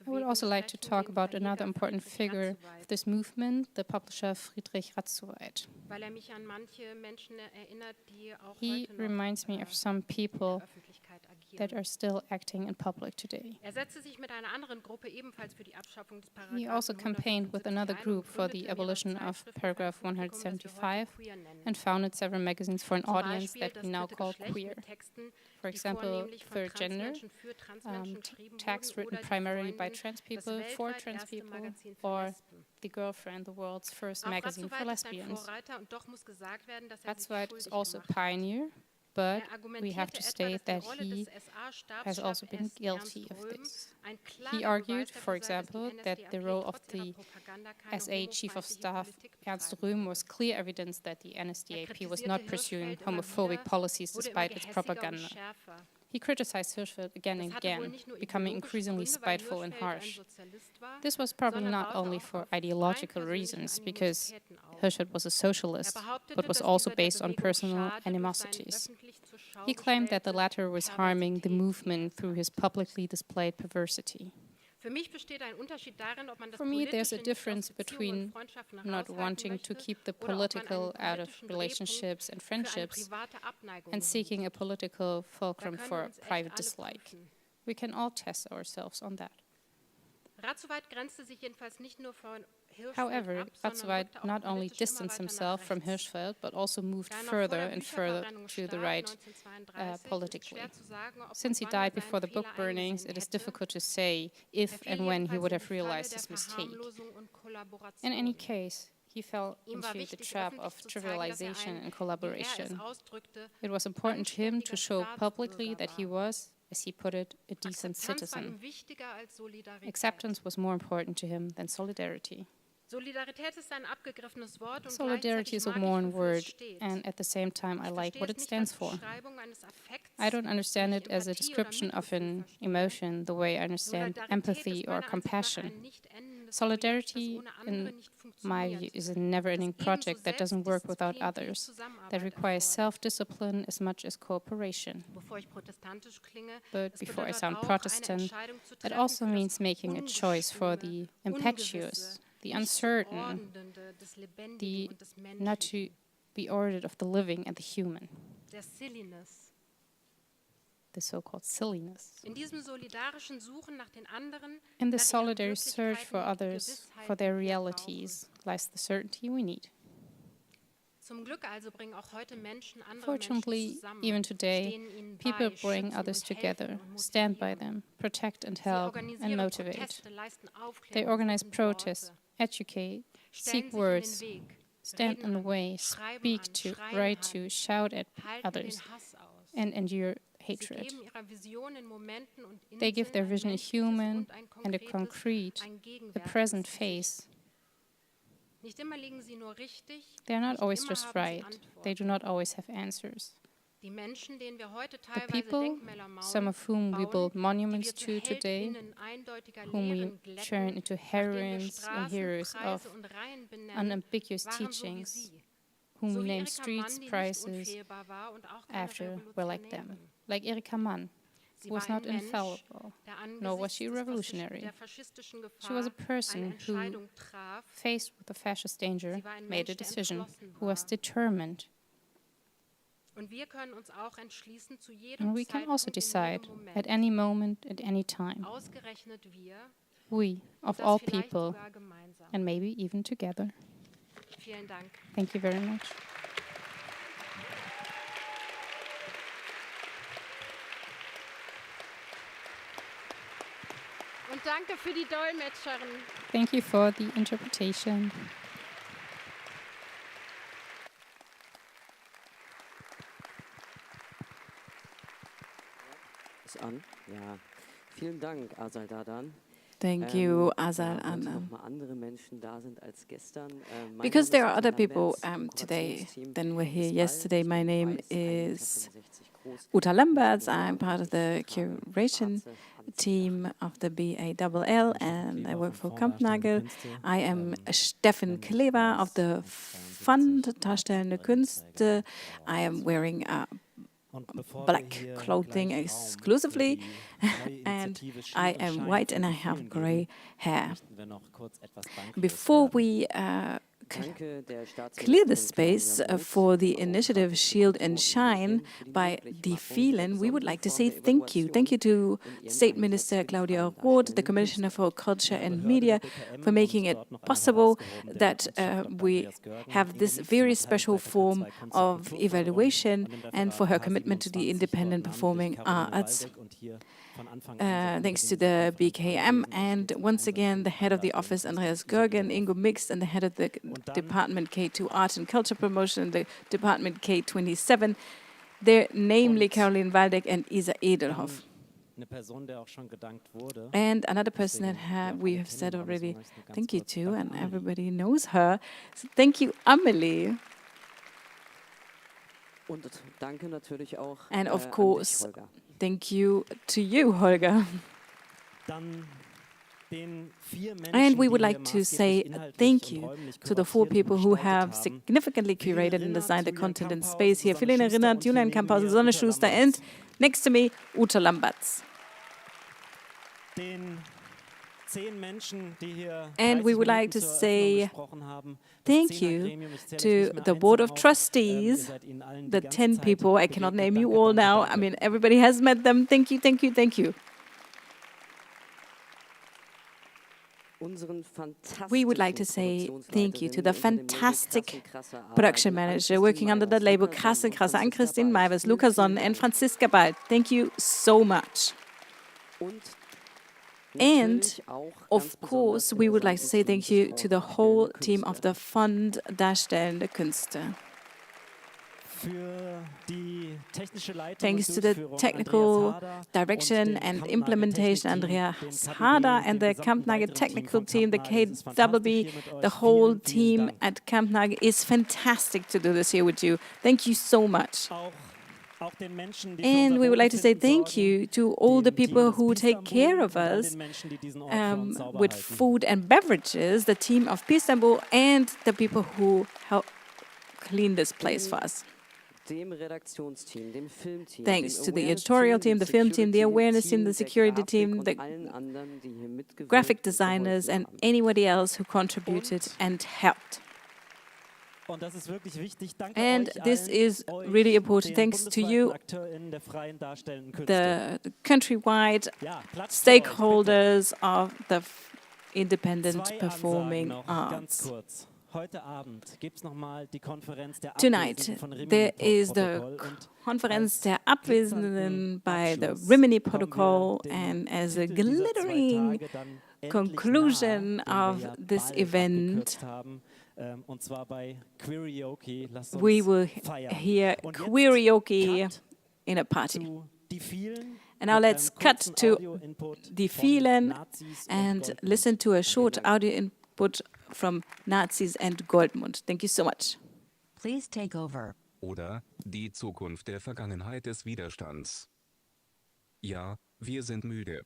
would also like to talk about another important figure of this movement, the publisher Friedrich Ratzowait. He reminds me of some people that are still acting in public today. He also campaigned with another group for the abolition of paragraph 175 and founded several magazines for an audience that he now called queer. For example, Third Gender, text written primarily by trans people, for trans people, or The Girlfriend, the world's first magazine for lesbians. Ratzowait is also a pioneer, but we have to state that he has also been guilty of this. He argued, for example, that the role of the SA Chief of Staff, Ernst Röhm, was clear evidence that the NSDAP was not pursuing homophobic policies despite its propaganda. He criticized Hirschfeld again and again, becoming increasingly spiteful and harsh. This was probably not only for ideological reasons, because Hirschfeld was a socialist, but was also based on personal animosities. He claimed that the latter was harming the movement through his publicly displayed perversity. For me, there's a difference between not wanting to keep the political out of relationships and friendships and seeking a political fulcrum for a private dislike. We can all test ourselves on that. However, Ratzowait not only distanced himself from Hirschfeld, but also moved further and further to the right politically. Since he died before the book burnings, it is difficult to say if and when he would have realized his mistake. In any case, he fell into the trap of trivialization and collaboration. It was important to him to show publicly that he was, as he put it, a decent citizen. Acceptance was more important to him than solidarity. Solidarity is a worn word, and at the same time I like what it stands for. I don't understand it as a description of an emotion the way I understand empathy or compassion. Solidarity, in my view, is a never-ending project that doesn't work without others, that requires self-discipline as much as cooperation. But before I sound Protestant, it also means making a choice for the impetuous, the uncertain, the not to be ordered of the living and the human. The so-called silliness. In the solitary search for others, for their realities, lies the certainty we need. Fortunately, even today, people bring others together, stand by them, protect and help, and motivate. They organize protests, educate, seek words, stand in the way, speak to, write to, shout at others, and endure hatred. They give their vision a human and a concrete, a present face. They are not always just right. They do not always have answers. The people, some of whom we build monuments to today, whom we turn into heroines and heroes of unambiguous teachings, whom we name streets, prices, after were like them. Like Erika Mann, who was not infallible, nor was she revolutionary. She was a person who, faced with the fascist danger, made a decision, who was determined. And we can also decide, at any moment, at any time, we, of all people, and maybe even together. Thank you very much. Und danke für die Dolmetscherin. Thank you for the interpretation. Ist an? Ja. Vielen Dank, Asal Dadan. Thank you, Asal Anan. Because there are other people today than were here yesterday. My name is Uta Lamberts. I'm part of the curation team of the B.A.L.L. and I work for Kampnagel. I am Steffen Klever of the Fund Darstellende Künste. I am wearing black clothing exclusively, and I am white and I have gray hair. Before we clear the space for the initiative Shield and Shine by B.A.L.L, we would like to say thank you. Thank you to State Minister Claudia Roth, the Commissioner for Culture and Media, for making it possible that we have this very special form of evaluation, and for her commitment to the independent performing arts. Thanks to the BKM and once again the head of the office Andreas Görgen, Ingo Mix, and the head of the Department K2 Art and Culture Promotion and the Department K27, they're namely Caroline Waldeck and Isa Edelhoff. And another person that we have said already thank you to, and everybody knows her. So thank you, Amelie. And of course, thank you to you, Holger. And we would like to say thank you to the 4 people who have significantly curated and designed the content and space here. Philine Rinnert, Julian Kamphausen, Sonne Schuster, and next to me, Uta Lamberts. And we would like to say thank you to the Board of Trustees, the 10 people. I cannot name you all now. I mean, everybody has met them. Thank you, thank you, thank you. We would like to say thank you to the fantastic production manager working under the label Krasse Krasse, Ann-Christine Maiwes, Luca Sonnen, and Franziska Bald. Thank you so much. And, of course, we would like to say thank you to the whole team of the Fund Darstellende Künste. Thanks to the technical direction and implementation, Andreas Harder, and the Kampnagel technical team, the KWB, the whole team at Kampnagel is fantastic to do this here with you. Thank you so much. And we would like to say thank you to all the people who take care of us with food and beverages, the team of Istanbul, and the people who help clean this place for us. Thanks to the editorial team, the film team, the awareness team, the security team, the graphic designers, and anybody else who contributed and helped. And this is really important. Thanks to you, the countrywide stakeholders of the independent performing arts. Tonight, there is the Konferenz der Abwesenden by the Rimini Protocol, and as a glittering conclusion of this event, we will hear karaoke in a party. And now let's cut to B.A.L.L and listen to a short audio input from Nazis and Goldmund. Thank you so much. Please take over. Oder die Zukunft der Vergangenheit des Widerstands. Ja, wir sind müde.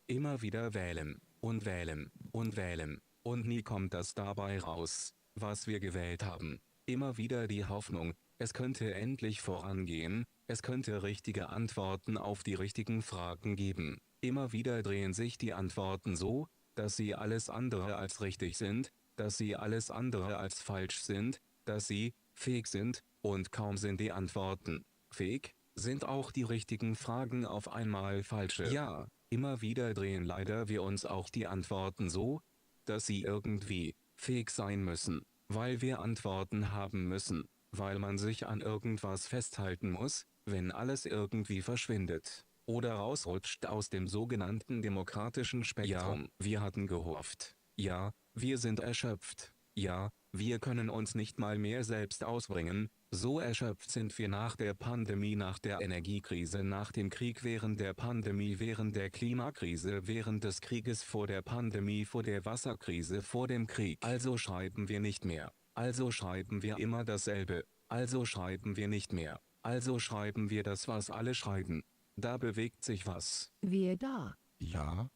Immer wieder wählen und wählen und wählen. Und nie kommt das dabei raus, was wir gewählt haben. Immer wieder die Hoffnung, es könnte endlich vorangehen, es könnte richtige Antworten auf die richtigen Fragen geben. Immer wieder drehen sich die Antworten so, dass sie alles andere als richtig sind, dass sie alles andere als falsch sind, dass sie fake sind, und kaum sind die Antworten fake, sind auch die richtigen Fragen auf einmal falsche. Ja, immer wieder drehen leider wir uns auch die Antworten so, dass sie irgendwie fake sein müssen. weil wir Antworten haben müssen, weil man sich an irgendwas festhalten muss, wenn alles irgendwie verschwindet oder rausrutscht aus dem sogenannten demokratischen Spektrum. Ja, wir hatten gehofft. Ja, wir sind erschöpft. Ja, wir können uns nicht mal mehr selbst ausbringen. So erschöpft sind wir nach der Pandemie, nach der Energiekrise, nach dem Krieg, während der Pandemie, während der Klimakrise, während des Krieges, vor der Pandemie, vor der Wasserkrise, vor dem Krieg. Also schreiben wir nicht mehr. Also schreiben wir immer dasselbe. Also schreiben wir nicht mehr. Also schreiben wir das, was alle schreiben. Da bewegt sich was. Wer da? Ja.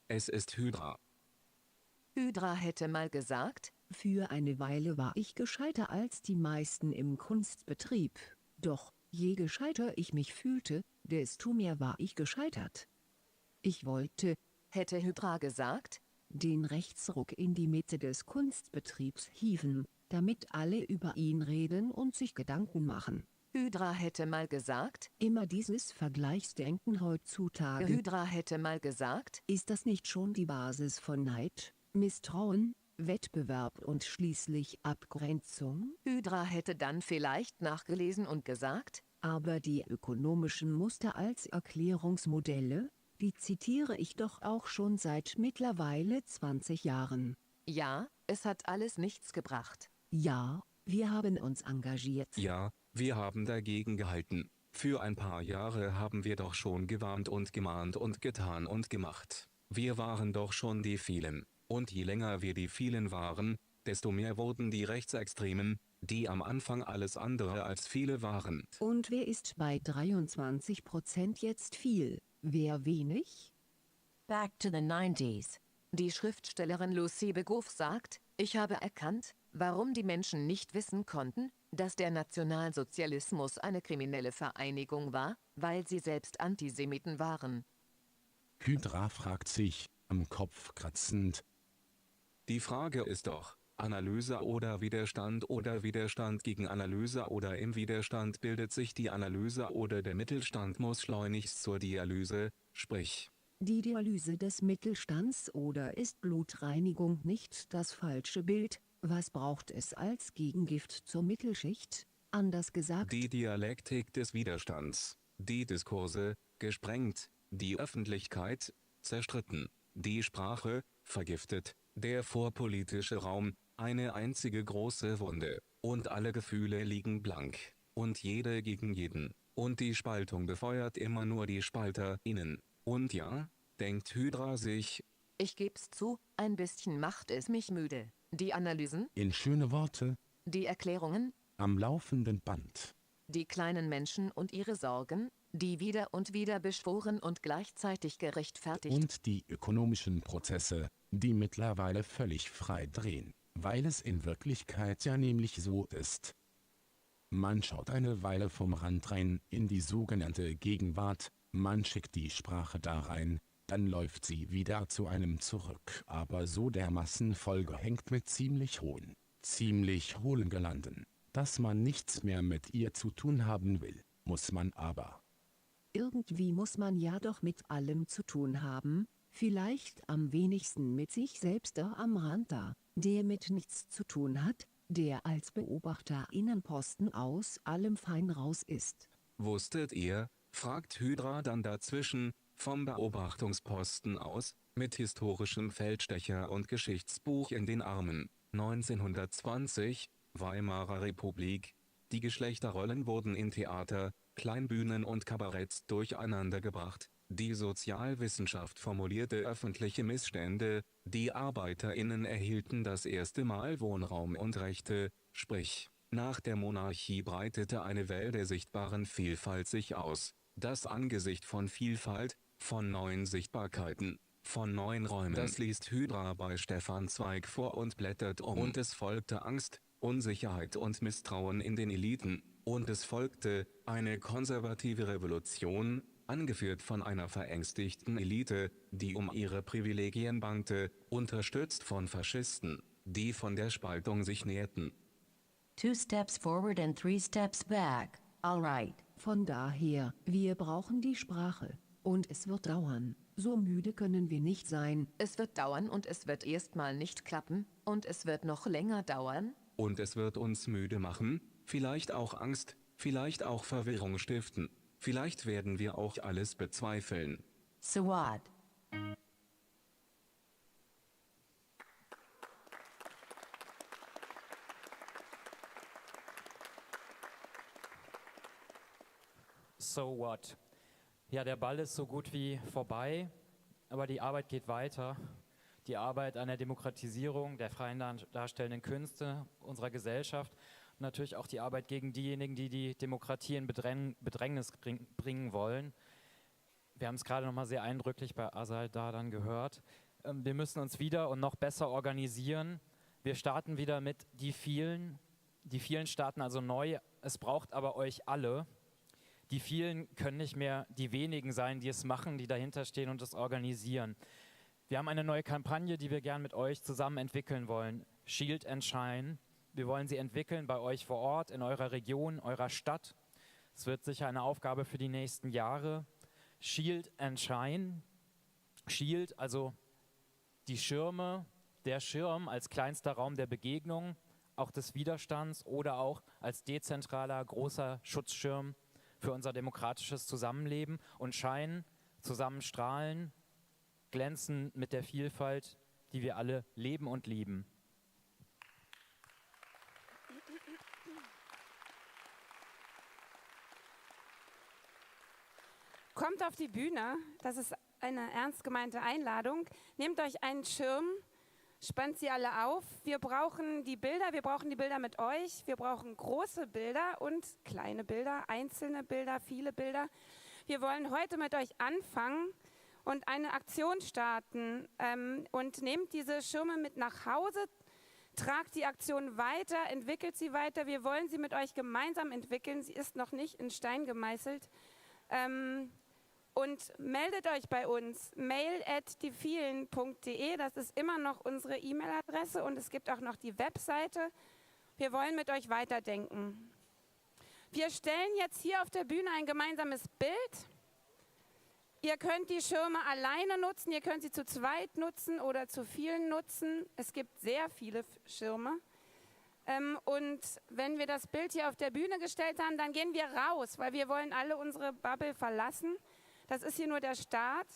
Es ist Hydra. Hydra hätte mal gesagt, für eine Weile war ich gescheiter als die meisten im Kunstbetrieb. Doch, je gescheiter ich mich fühlte, desto mehr war ich gescheitert. Ich wollte, hätte Hydra gesagt, den Rechtsruck in die Mitte des Kunstbetriebs hieven, damit alle über ihn reden und sich Gedanken machen. Hydra hätte mal gesagt, immer dieses Vergleichsdenken heutzutage. Hydra hätte mal gesagt, ist das nicht schon die Basis von Neid, Misstrauen, Wettbewerb und schließlich Abgrenzung? Hydra hätte dann vielleicht nachgelesen und gesagt, aber die ökonomischen Muster als Erklärungsmodelle, die zitiere ich doch auch schon seit mittlerweile 20 Jahren. Ja, es hat alles nichts gebracht. Ja, wir haben uns engagiert. Ja, wir haben dagegen gehalten. Für ein paar Jahre haben wir doch schon gewarnt und gemahnt und getan und gemacht. Wir waren doch schon die vielen. Und je länger wir die vielen waren, desto mehr wurden die Rechtsextremen, die am Anfang alles andere als viele waren. Und wer ist bei 23% jetzt viel, wer wenig? Back to the 90s. Die Schriftstellerin Lucy Begoff sagt, ich habe erkannt, warum die Menschen nicht wissen konnten, dass der Nationalsozialismus eine kriminelle Vereinigung war, weil sie selbst Antisemiten waren. Hydra fragt sich, am Kopf kratzend. Die Frage ist doch, Analyse oder Widerstand gegen Analyse oder im Widerstand bildet sich die Analyse oder der Mittelstand muss schleunigst zur Dialyse, sprich. Die Dialyse des Mittelstands oder ist Blutreinigung nicht das falsche Bild? Was braucht es als Gegengift zur Mittelschicht? Anders gesagt, die Dialektik des Widerstands, die Diskurse, gesprengt, die Öffentlichkeit, zerstritten, die Sprache, vergiftet, der vorpolitische Raum, eine einzige große Wunde, und alle Gefühle liegen blank, und jede gegen jeden, und die Spaltung befeuert immer nur die SpalterInnen. Und ja, denkt Hydra sich, ich geb's zu, ein bisschen macht es mich müde. Die Analysen, in schöne Worte, die Erklärungen, am laufenden Band, die kleinen Menschen und ihre Sorgen, die wieder und wieder beschworen und gleichzeitig gerechtfertigt. Und die ökonomischen Prozesse, die mittlerweile völlig frei drehen, weil es in Wirklichkeit ja nämlich so ist. Man schaut eine Weile vom Rand rein in die sogenannte Gegenwart, man schickt die Sprache da rein, dann läuft sie wieder zu einem zurück, aber so dermaßen vollgehängt mit ziemlich hohen Gelanden, dass man nichts mehr mit ihr zu tun haben will, muss man aber. Irgendwie muss man ja doch mit allem zu tun haben, vielleicht am wenigsten mit sich selbst am Rand da, der mit nichts zu tun hat, der als Beobachter Innenposten aus allem fein raus ist. Wusstet ihr, fragt Hydra dann dazwischen, vom Beobachtungsposten aus, mit historischem Feldstecher und Geschichtsbuch in den Armen, 1920, Weimarer Republik, die Geschlechterrollen wurden in Theater, Kleinbühnen und Kabaretts durcheinandergebracht, die Sozialwissenschaft formulierte öffentliche Missstände, die ArbeiterInnen erhielten das erste Mal Wohnraum und Rechte, sprich, nach der Monarchie breitete eine Welle der sichtbaren Vielfalt sich aus, das Angesicht von Vielfalt, von neuen Sichtbarkeiten, von neuen Räumen. Das liest Hydra bei Stefan Zweig vor und blättert um. Und es folgte Angst, Unsicherheit und Misstrauen in den Eliten, und es folgte eine konservative Revolution, angeführt von einer verängstigten Elite, die um ihre Privilegien bangte, unterstützt von Faschisten, die von der Spaltung sich nährten. 2 steps forward and 3 steps back. All right. Von daher, wir brauchen die Sprache. Und es wird dauern. So müde können wir nicht sein. Es wird dauern und es wird erstmal nicht klappen und es wird noch länger dauern. Und es wird uns müde machen, vielleicht auch Angst, vielleicht auch Verwirrung stiften. Vielleicht werden wir auch alles bezweifeln. So what? So what? Ja, der Ball ist so gut wie vorbei, aber die Arbeit geht weiter. Die Arbeit an der Demokratisierung der freien darstellenden Künste unserer Gesellschaft und natürlich auch die Arbeit gegen diejenigen, die die Demokratie in Bedrängnis bringen wollen. Wir haben es gerade nochmal sehr eindrücklich bei Azal Dadan gehört. Wir müssen uns wieder und noch besser organisieren. Wir starten wieder mit die vielen starten also neu. Es braucht aber euch alle. Die vielen können nicht mehr die wenigen sein, die es machen, die dahinter stehen und es organisieren. Wir haben eine neue Kampagne, die wir gern mit euch zusammen entwickeln wollen. Shield and Shine. Wir wollen sie entwickeln bei euch vor Ort, in eurer Region, eurer Stadt. Es wird sicher eine Aufgabe für die nächsten Jahre. Shield and Shine. Shield, also die Schirme, der Schirm als kleinster Raum der Begegnung, auch des Widerstands oder auch als dezentraler, großer Schutzschirm für unser demokratisches Zusammenleben und Shine, zusammen strahlen, glänzen mit der Vielfalt, die wir alle leben und lieben. Kommt auf die Bühne, das ist eine ernst gemeinte Einladung. Nehmt euch einen Schirm, spannt sie alle auf. Wir brauchen die Bilder mit euch. Wir brauchen große Bilder und kleine Bilder, einzelne Bilder, viele Bilder. Wir wollen heute mit euch anfangen und eine Aktion starten und nehmt diese Schirme mit nach Hause, tragt die Aktion weiter, entwickelt sie weiter. Wir wollen sie mit euch gemeinsam entwickeln. Sie ist noch nicht in Stein gemeißelt. Und meldet euch bei uns, mail@dievielen.de, das ist immer noch unsere E-Mail-Adresse und es gibt auch noch die Webseite. Wir wollen mit euch weiterdenken. Wir stellen jetzt hier auf der Bühne ein gemeinsames Bild. Ihr könnt die Schirme alleine nutzen, ihr könnt sie zu zweit nutzen oder zu vielen nutzen. Es gibt sehr viele Schirme. Und wenn wir das Bild hier auf der Bühne gestellt haben, dann gehen wir raus, weil wir wollen alle unsere Bubble verlassen. Das ist hier nur der Start.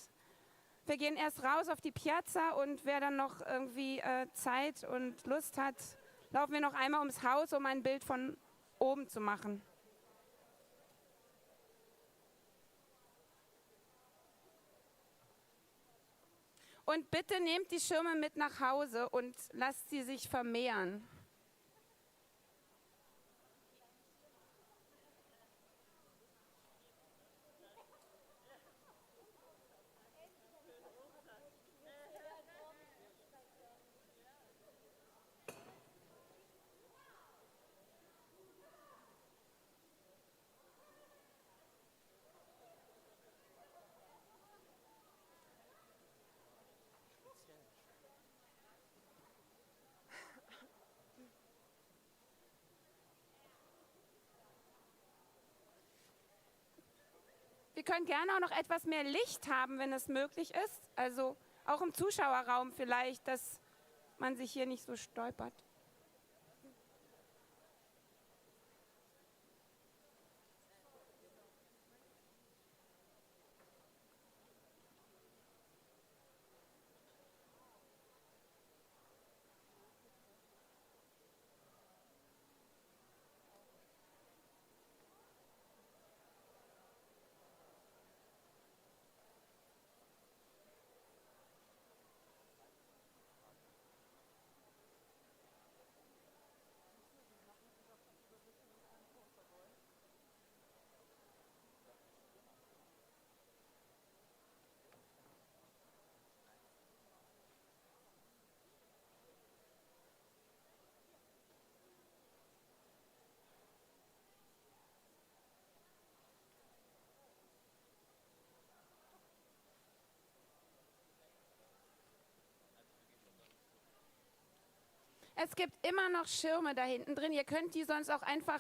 Wir gehen erst raus auf die Piazza und wer dann noch irgendwie Zeit und Lust hat, laufen wir noch einmal ums Haus, um ein Bild von oben zu machen. Und bitte nehmt die Schirme mit nach Hause und lasst sie sich vermehren. Wir können gerne auch noch etwas mehr Licht haben, wenn es möglich ist. Also auch im Zuschauerraum vielleicht, dass man sich hier nicht so stolpert. Es gibt immer noch Schirme da hinten drin. Ihr könnt die sonst auch einfach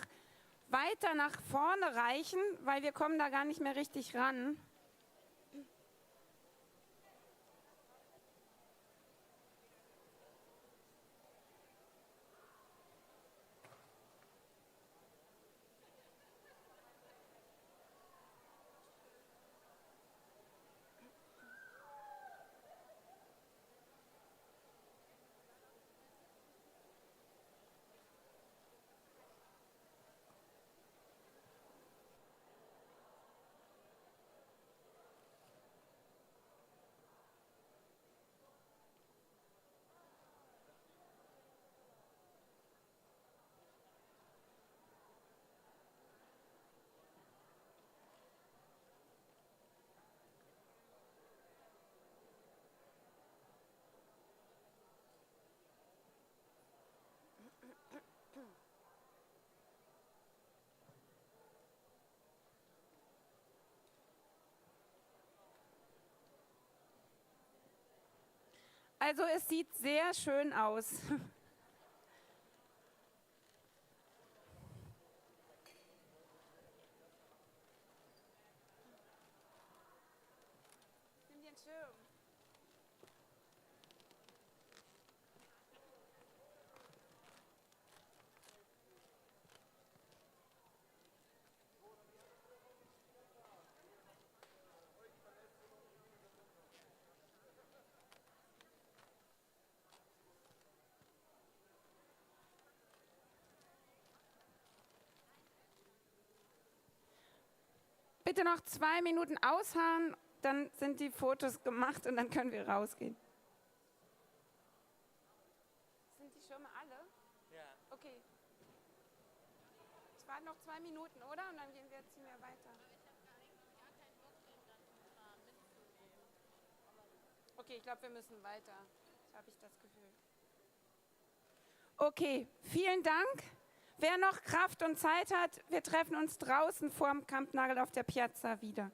weiter nach vorne reichen, weil wir kommen da gar nicht mehr richtig ran. Also es sieht sehr schön aus. Nimm den Schirm. Bitte noch 2 Minuten ausharren, dann sind die Fotos gemacht und dann können wir rausgehen. Sind die Schirme alle? Ja. Okay. Es waren noch 2 Minuten, oder? Und dann ziehen wir weiter. Okay, ich glaube, wir müssen weiter. So habe ich das Gefühl. Okay, vielen Dank. Wer noch Kraft und Zeit hat, wir treffen uns draußen vorm Kampnagel auf der Piazza wieder.